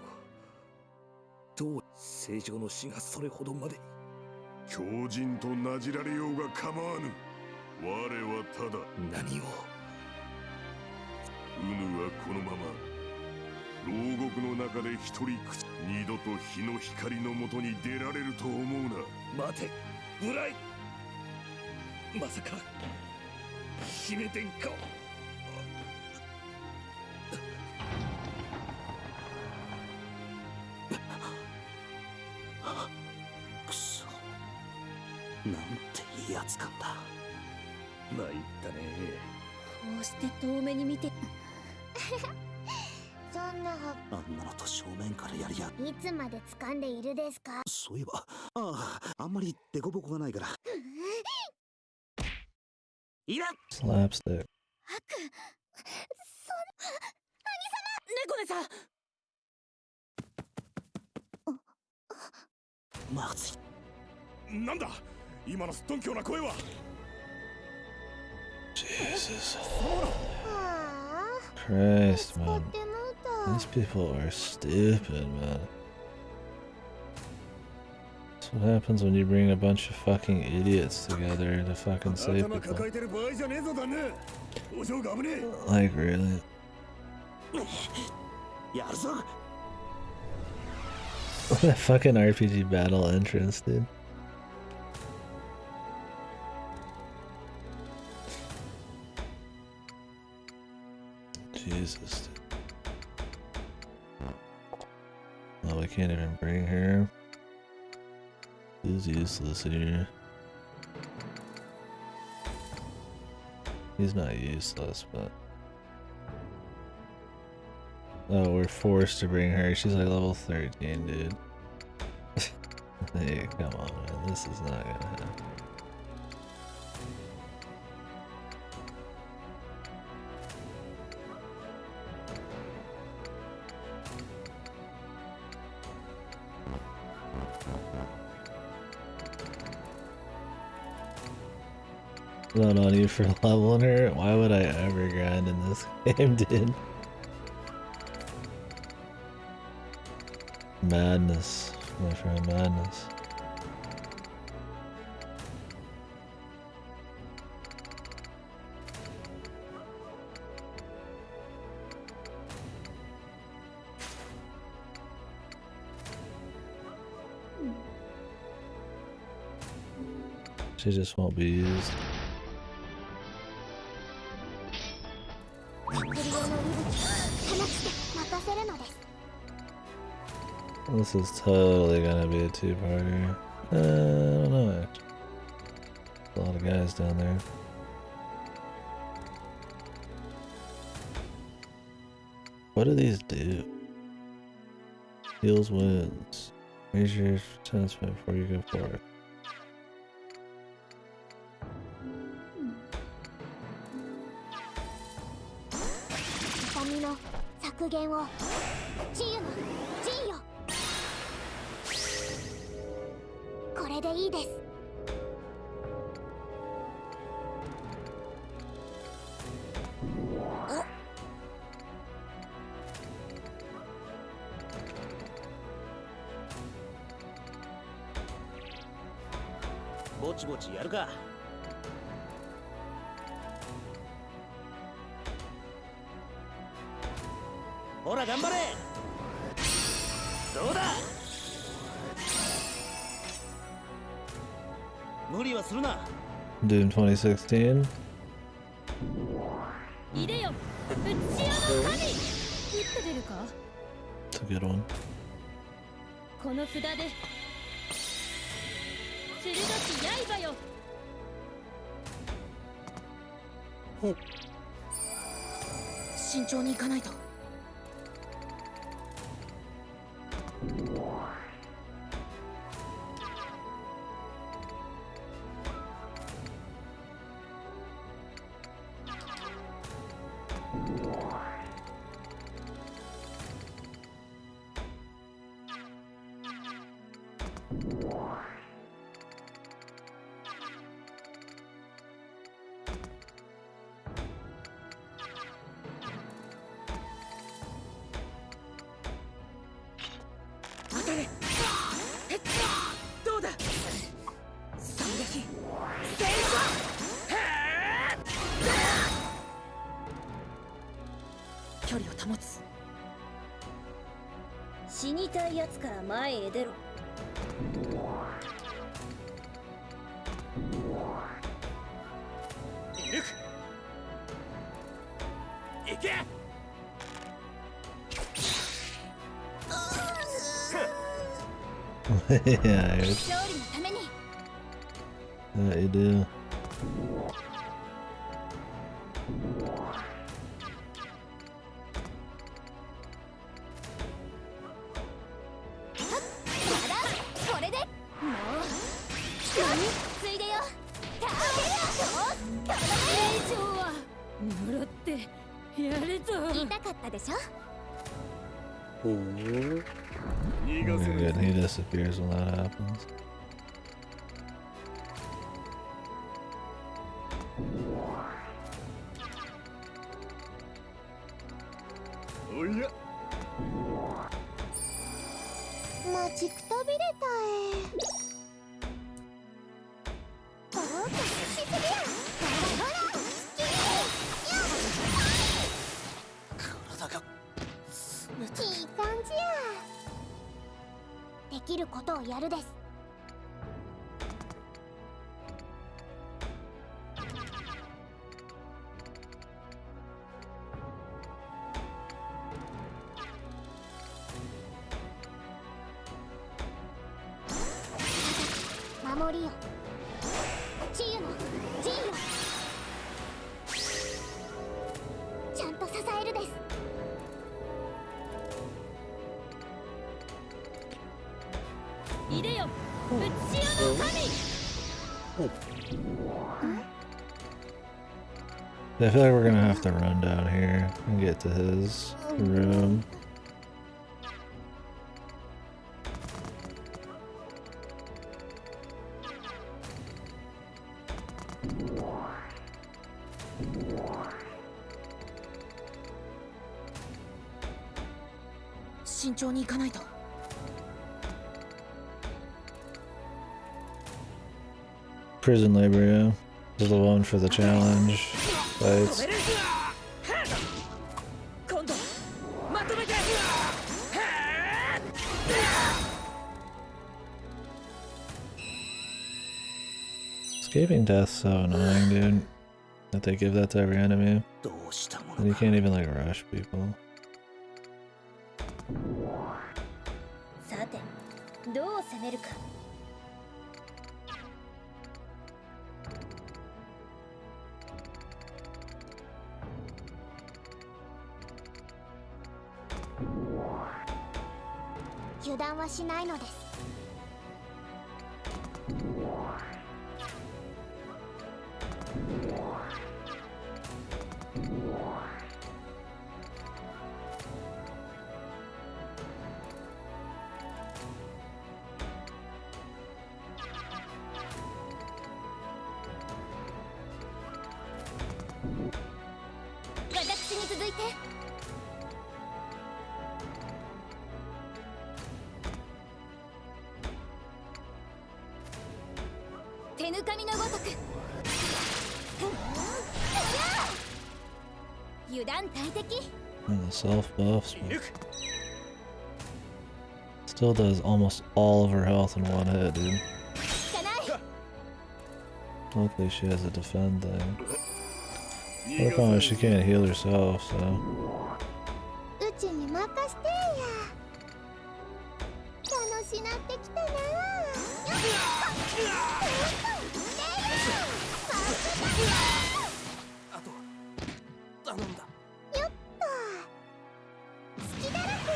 どう正常の死がそれほどまでに。強靭となじられようが構わぬ。我はただ。何を。うぬはこのまま。 牢獄の中で一人二度と日の光のもとに出られると思うな。待て、ブライ。まさか姫殿下。くそ、なんてやつかんだ。参ったね。こうして遠目に見て。そんなあんなのと正面からやりや。いつまで掴んでいるですか。そういえば、あんまりデコボコがないから。いら。Slapstick. 猫でさ。まずい。なんだ。今のすっとんきょうな声は。 Jesus. Christ, man. These people are stupid, man. That's what happens when you bring a bunch of fucking idiots together to fucking save people. Like, really? What a fucking RPG battle entrance, dude. Jesus, dude. Oh, we can't even bring her. He's useless here. He's not useless, but... Oh, we're forced to bring her. She's like level 13, dude. Hey, come on, man. This is not gonna happen. Not on you for leveling her? Why would I ever grind in this game, dude? Madness, my friend, madness. She just won't be used. This is totally gonna be a two-parter. I don't know, actually. A lot of guys down there. What do these do? Heals wounds. Raise your chance before you go for it.ぼちぼちやるか。ほら頑張れ。どうだ。無理はするな。Doom 2016. いでよ、打ち屋の神。打って出るか。It's a good one. この札で。鋭き刃よ。慎重に行かないと。どうだ。惨劇。距離を保つ。死にたいやつから前へ出ろ。いる。行け。Yeah, 勝利のために。that you do.これで。もう。ついでよ。令状はもらってやるぞ。痛かったでしょ。Very good. He disappears when that happens. Oh yeah. 待ちくたびれたえ。どうかしすぎや。ほら。体が冷たい。いい感じや。できることをやるです。守りよ治癒の陣よちゃんと支えるです。いでよぶちよの神。I feel like we're gonna have to run down here and get to his room. Prison labor, yeah. This is the one for the challenge fights. Escaping death's so annoying, dude. That they give that to every enemy. And you can't even like rush people. さて、どう攻めるか。油断はしないのです。私に続いて。手ぬかみのごとく。油断大敵。 And the self buffs. Still does almost all of her health in one hit, dude. Luckily she has a defend thing. The problem is she can't heal herself, so. うちに任せてや。楽しなってきたな。あと頼んだ。よっと。隙だらけ。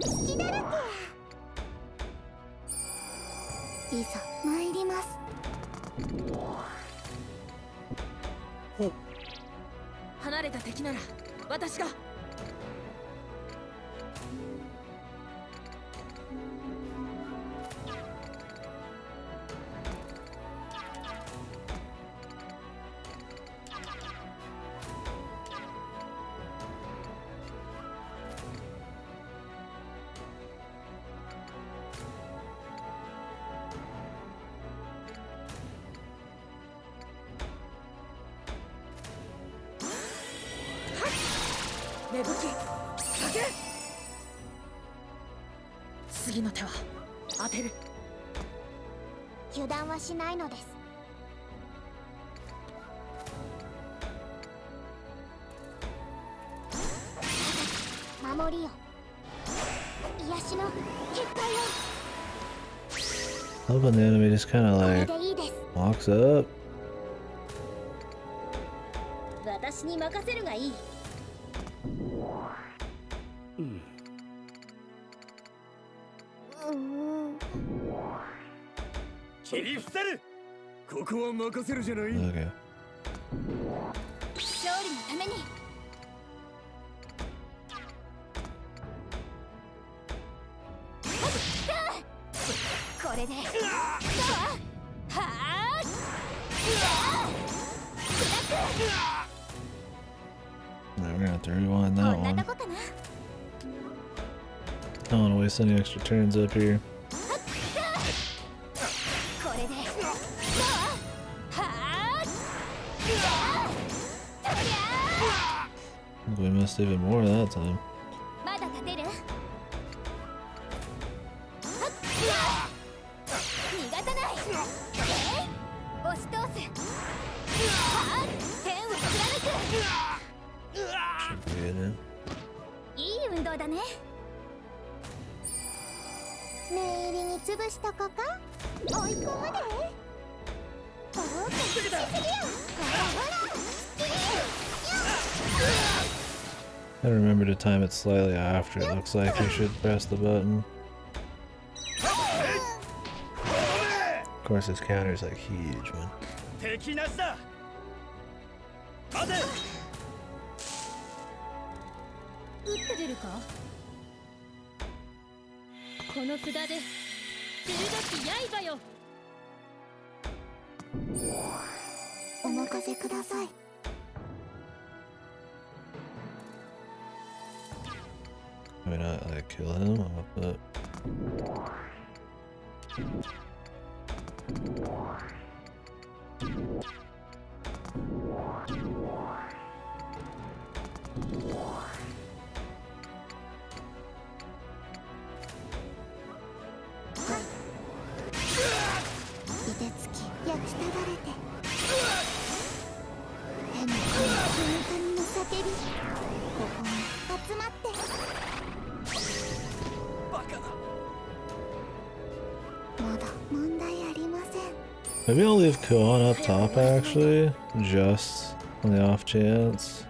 隙だらけ。いざ参ります。離れた敵なら私が。芽吹き下げ。次の手は当てる。油断はしないのです。守りよ癒しの結界を。 Love when the enemy just kind of like walks up. 私に任せるがいい。切り伏せる。ここは任せるじゃない。Okay. 勝利のために。これで。Now we're gonna have to rewind that one. Don't want to waste any extra turns up here. I think we missed even more that time. まだ立てる？逃がさない。押し通す。天を貫く。いい運動だね。念入りに潰しとこか。追い込むで。おお、得しすぎや。ほらほら。I remember to time it slightly after. It looks like you should press the button. Of course, his counter is like huge one. 敵なしだ。待て。打って出るか。この札で鋭き刃よ。お任せください。I mean, I kill him. But... Maybe I'll leave Kuon up top actually, just on the off chance.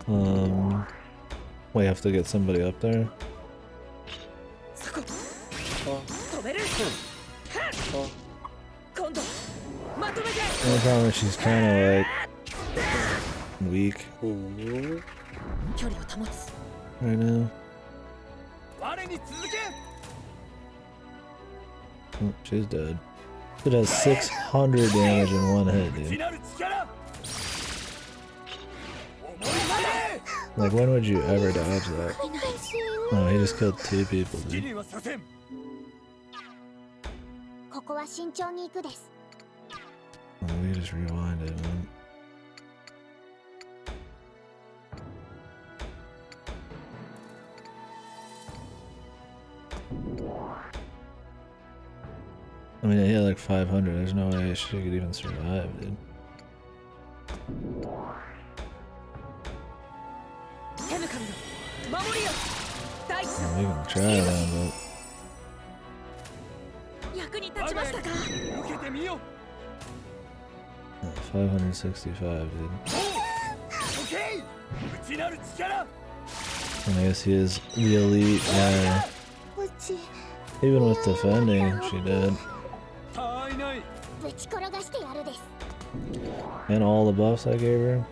We have to get somebody up there. The problem is she's kind of like weak right now. Oh, she's dead. It does 600 damage in one hit, dude. Like, when would you ever dodge that? Oh, he just killed 2 people, dude. Oh, we just rewind it, man. I mean, he had like 500. There's no way she could even survive, dude. Well, we can try it out, but... 565, dude. And I guess he is the elite guy. Even with defending, she did. And all the buffs I gave her.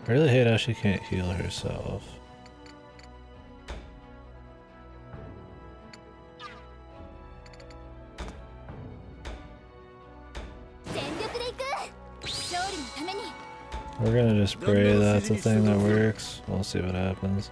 I really hate how she can't heal herself. We're gonna just pray that's a thing that works. We'll see what happens.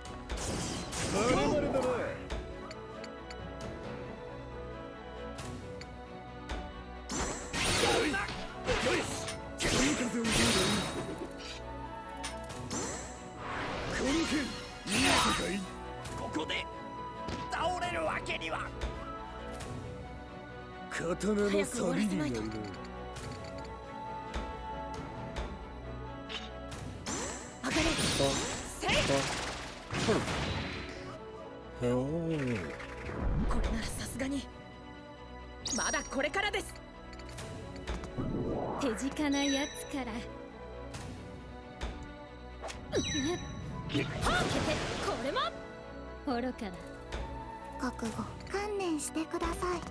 覚悟観念してください。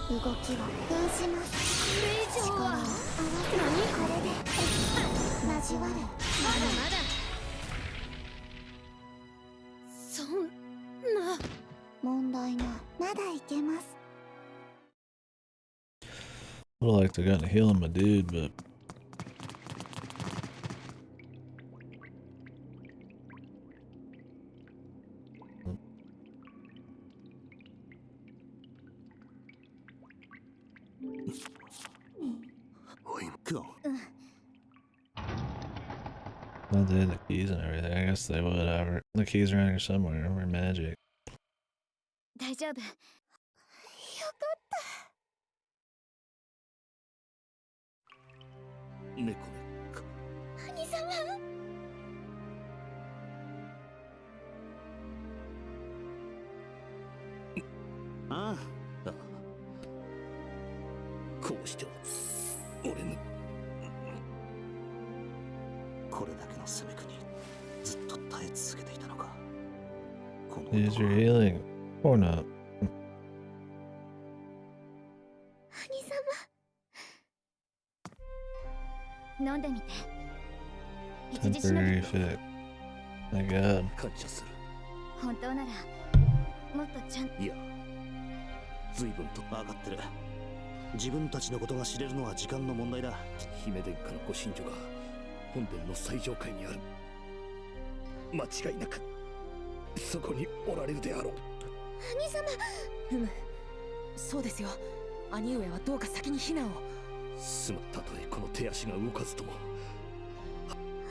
動きを封じます。力を合わせこれで交わる。まだまだ。そんな。問題ない。まだいけます。I would like to got to heal my dude, but well, they had the keys and everything. I guess they would have the keys around here somewhere. We're magic. 大丈夫。よかった。猫か。兄様。ああ。こうして俺のこれだけの攻めくにずっと耐え続けていたのか。Is your healing or not? 兄様。飲んでみて。 Temporary fix. My God. 感謝する。本当ならもっとちゃん。いや、随分と分かってる。自分たちのことが知れるのは時間の問題だ。姫殿下のご神女が本殿の最上階にある。間違いなくそこにおられるであろう。兄様。そうですよ。兄上はどうか先に避難を。すまたとえこの手足が動かずとも。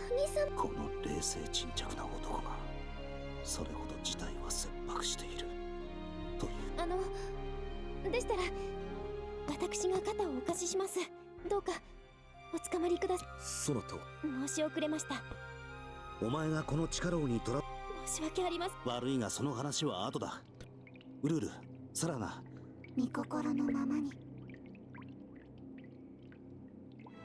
兄様。この冷静沈着な男がそれほど事態は切迫しているという。でしたら私が肩をお貸しします。どうかおつかまりください。そのと申し遅れました。お前がこの力をにとら。申し訳ありません。悪いがその話は後だ。ウルール、サラナ。御心のままに。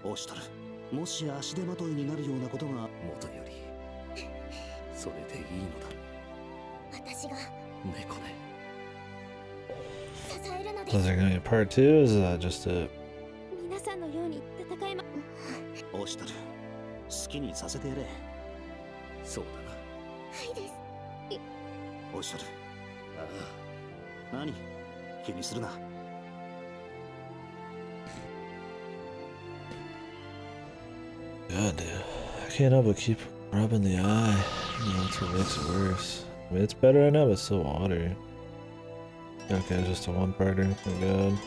オシトル、もし足手まといになるようなことがもとよりそれでいいのだ。私が猫ね。支えるので Is there gonna be a part 2? Is that just it? 皆さんのように戦いま。オシトル、好きにさせてやれ。そうだな。はいです。オシトル。ああ。何？気にするな。God, dude. I can't help but keep rubbing the eye. You know, that's what makes it worse. I mean, it's better right now, but it's still watery. Okay, just a one-parter. Thank God.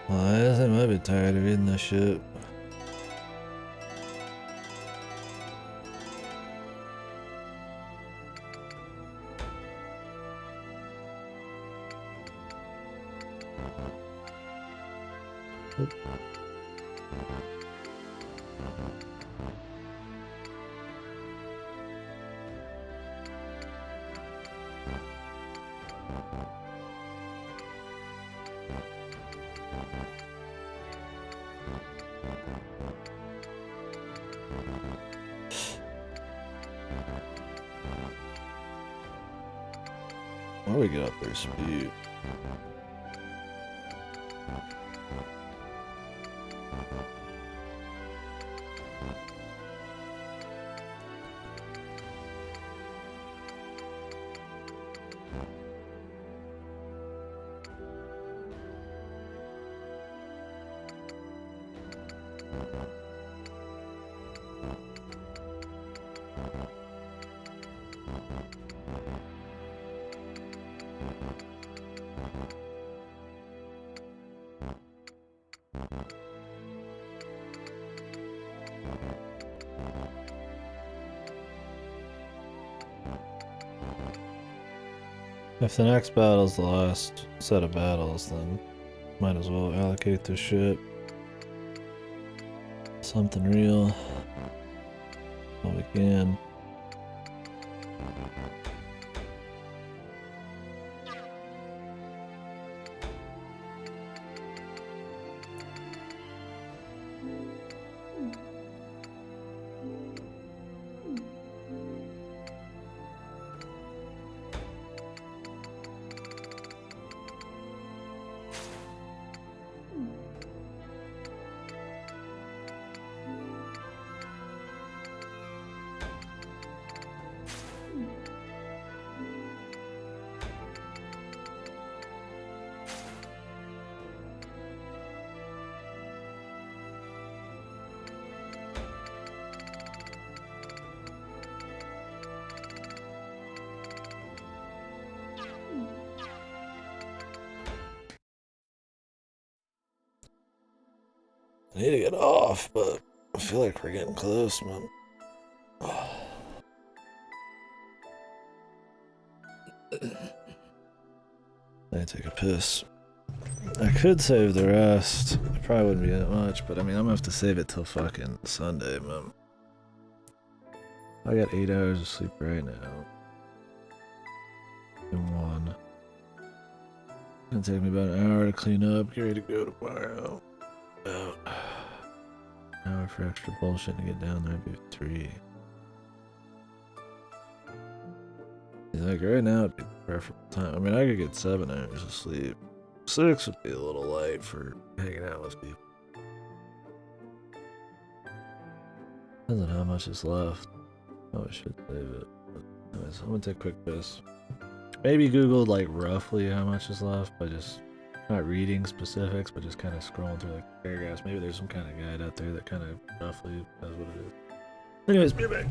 Well, I might be tired of reading this shit. How do we get up their speed? If the next battle is the last set of battles, then might as well allocate this shit. Something real. While we can. I need to get off, but I feel like we're getting close, man. I need to take a piss. I could save the rest. It probably wouldn't be that much, but I mean, I'm gonna have to save it till fucking Sunday, man. I got 8 hours of sleep right now. And 1. It's gonna take me about an hour to clean up, get ready to go tomorrow. About an hour for extra bullshit to get down there, maybe 3. Like right now, it'd be the perfect time. I mean, I could get 7 hours of sleep. 6 would be a little light for hanging out with people. Depends on how much is left. Oh, I should save it. But anyways, I'm gonna take a quick piss. Maybe Googled like roughly how much is left by just not reading specifics, but just kind of scrolling through like paragraphs. Maybe there's some kind of guide out there that kind of roughly knows what it is. Anyways, be back.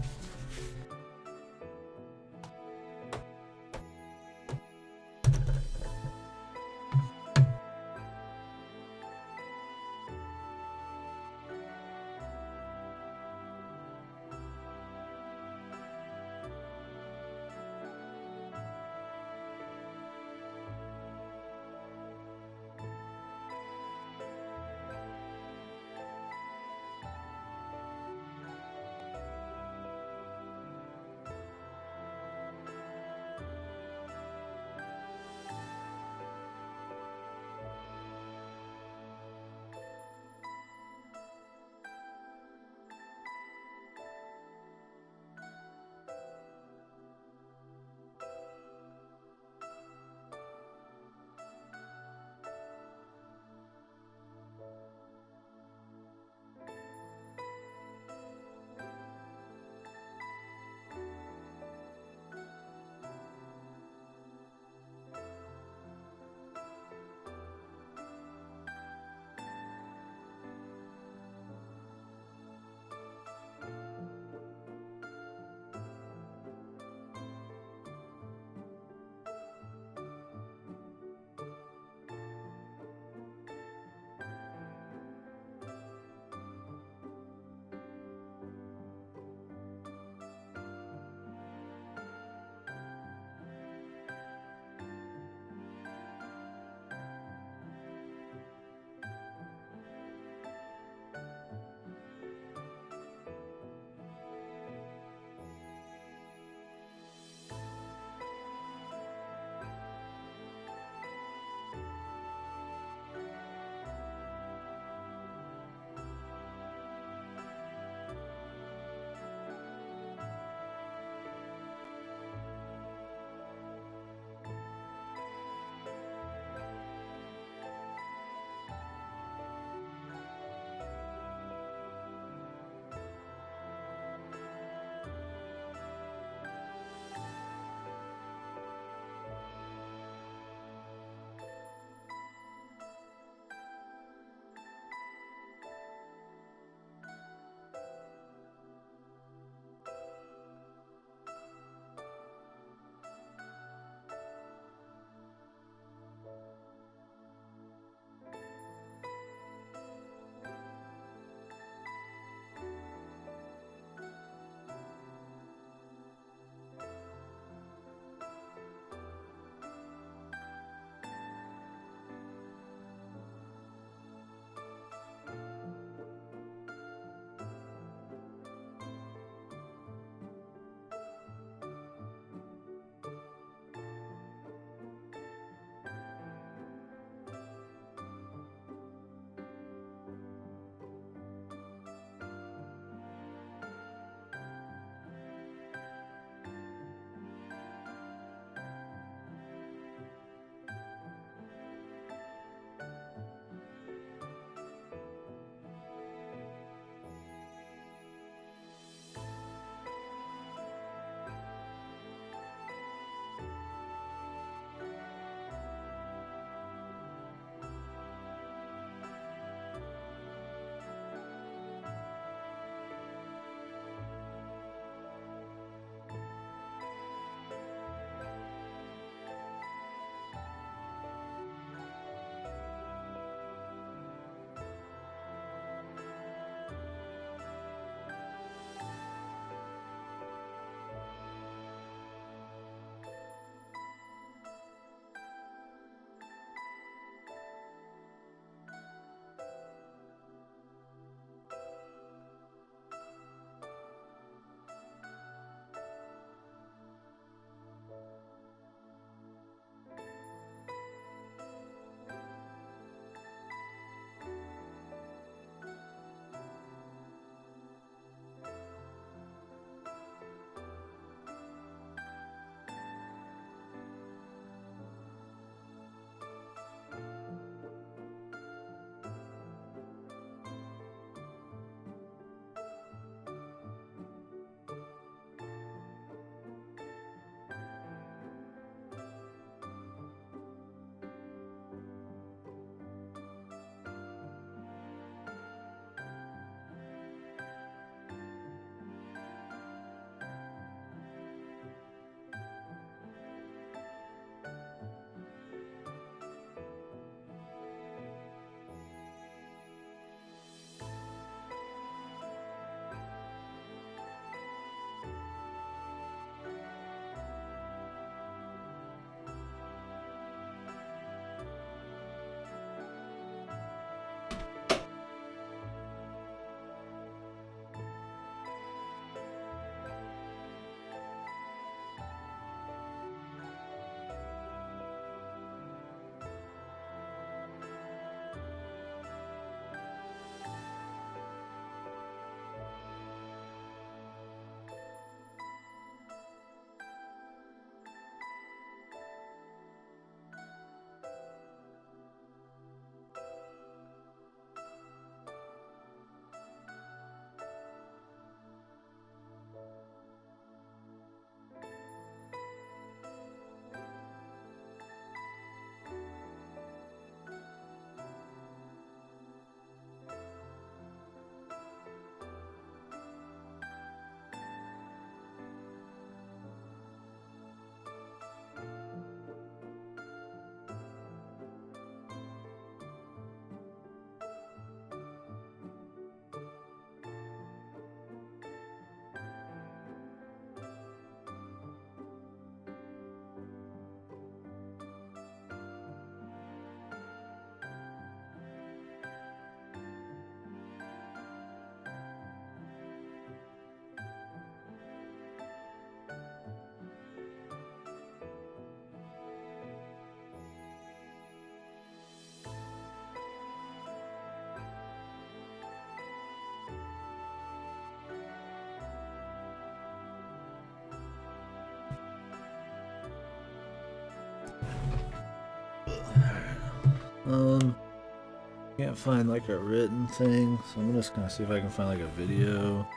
Can't find like a written thing, so I'm just gonna see if I can find like a video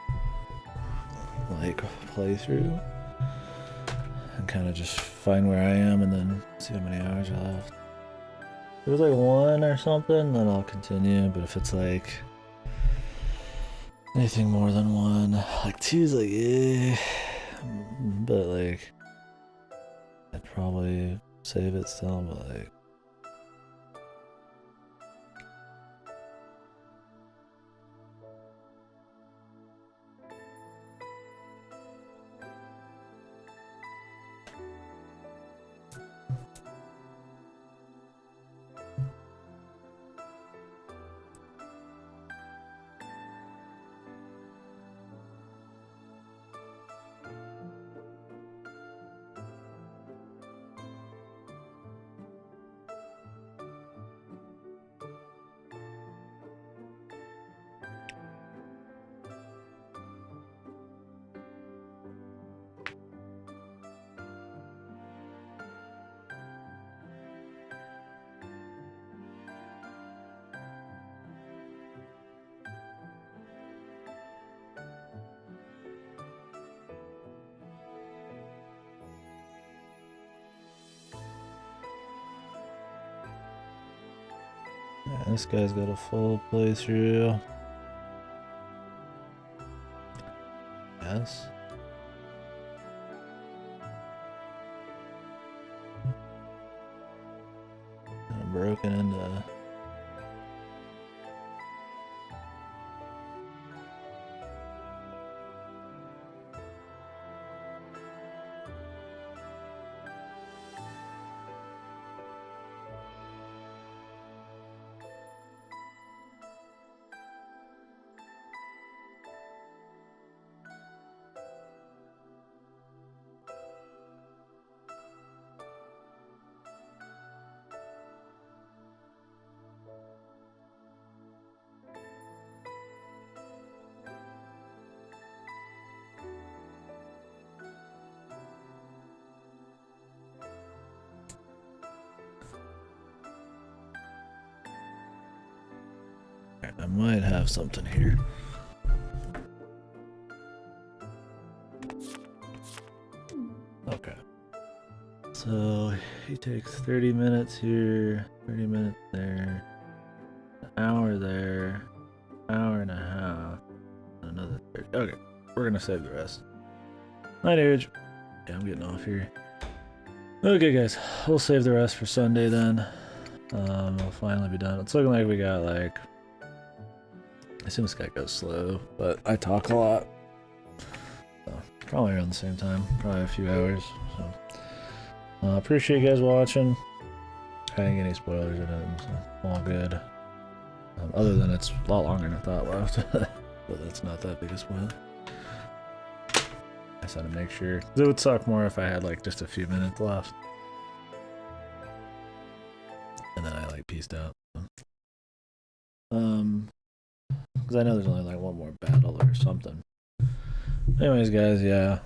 like playthrough and kind of just find where I am and then see how many hours are left. If there's like 1 or something, then I'll continue, but if it's like anything more than 1, like 2's like but like I'd probably save it still, but like yeah, this guy's got a full playthrough. Yes. Kind of broken into I might have something here. Okay. So he takes 30 minutes here, 30 minutes there, an hour there, hour and a half, and another 30. Okay, we're gonna save the rest. Night, Age. Yeah, I'm getting off here. Okay, guys, we'll save the rest for Sunday then. We'll finally be done. It's looking like we got like. I assume this guy goes slow, but I talk a lot. So, probably around the same time, probably a few hours. So, appreciate you guys watching. I didn't get any spoilers or nothing, so all good. Other than it's a lot longer than I thought left, but that's not that big a spoiler. I just had to make sure. It would suck more if I had like just a few minutes left, and then I like pieced out. Because I know there's only like 1 more battle or something. Anyways, guys, yeah.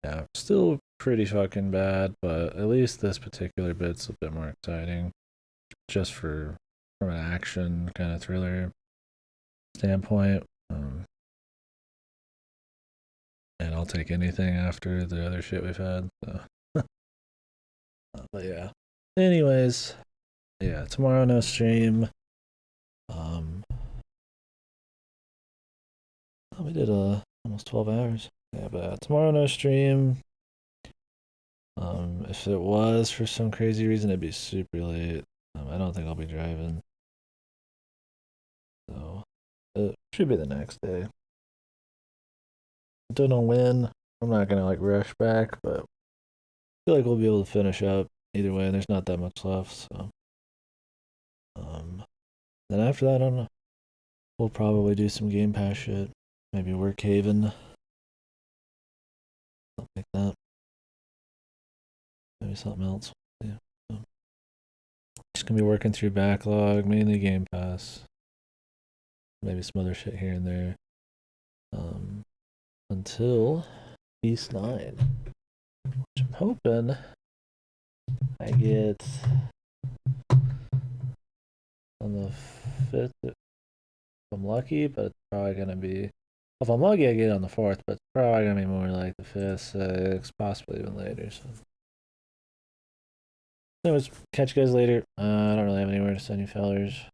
Yeah, still pretty fucking bad, but at least this particular bit's a bit more exciting. Just from an action kind of thriller standpoint. And I'll take anything after the other shit we've had, so. But yeah. Anyways, yeah, tomorrow no stream. We did almost 12 hours. Yeah, but tomorrow no stream. If it was for some crazy reason, it'd be super late. I don't think I'll be driving. So it should be the next day. Don't know when. I'm not gonna like rush back, but I feel like we'll be able to finish up either way. There's not that much left, so. Then after that, I don't know. We'll probably do some Game Pass shit. Maybe work Haven. Something like that. Maybe something else. Yeah. So, just gonna be working through backlog, mainly Game Pass. Maybe some other shit here and there. Until Beast 9. Which I'm hoping I get on the 5th if I'm lucky, but it's probably gonna be, if I'm lucky I get it on the 4th, but it's probably gonna be more like the 5th, 6th, possibly even later. So anyways, catch you guys later. I don't really have anywhere to send you fellers.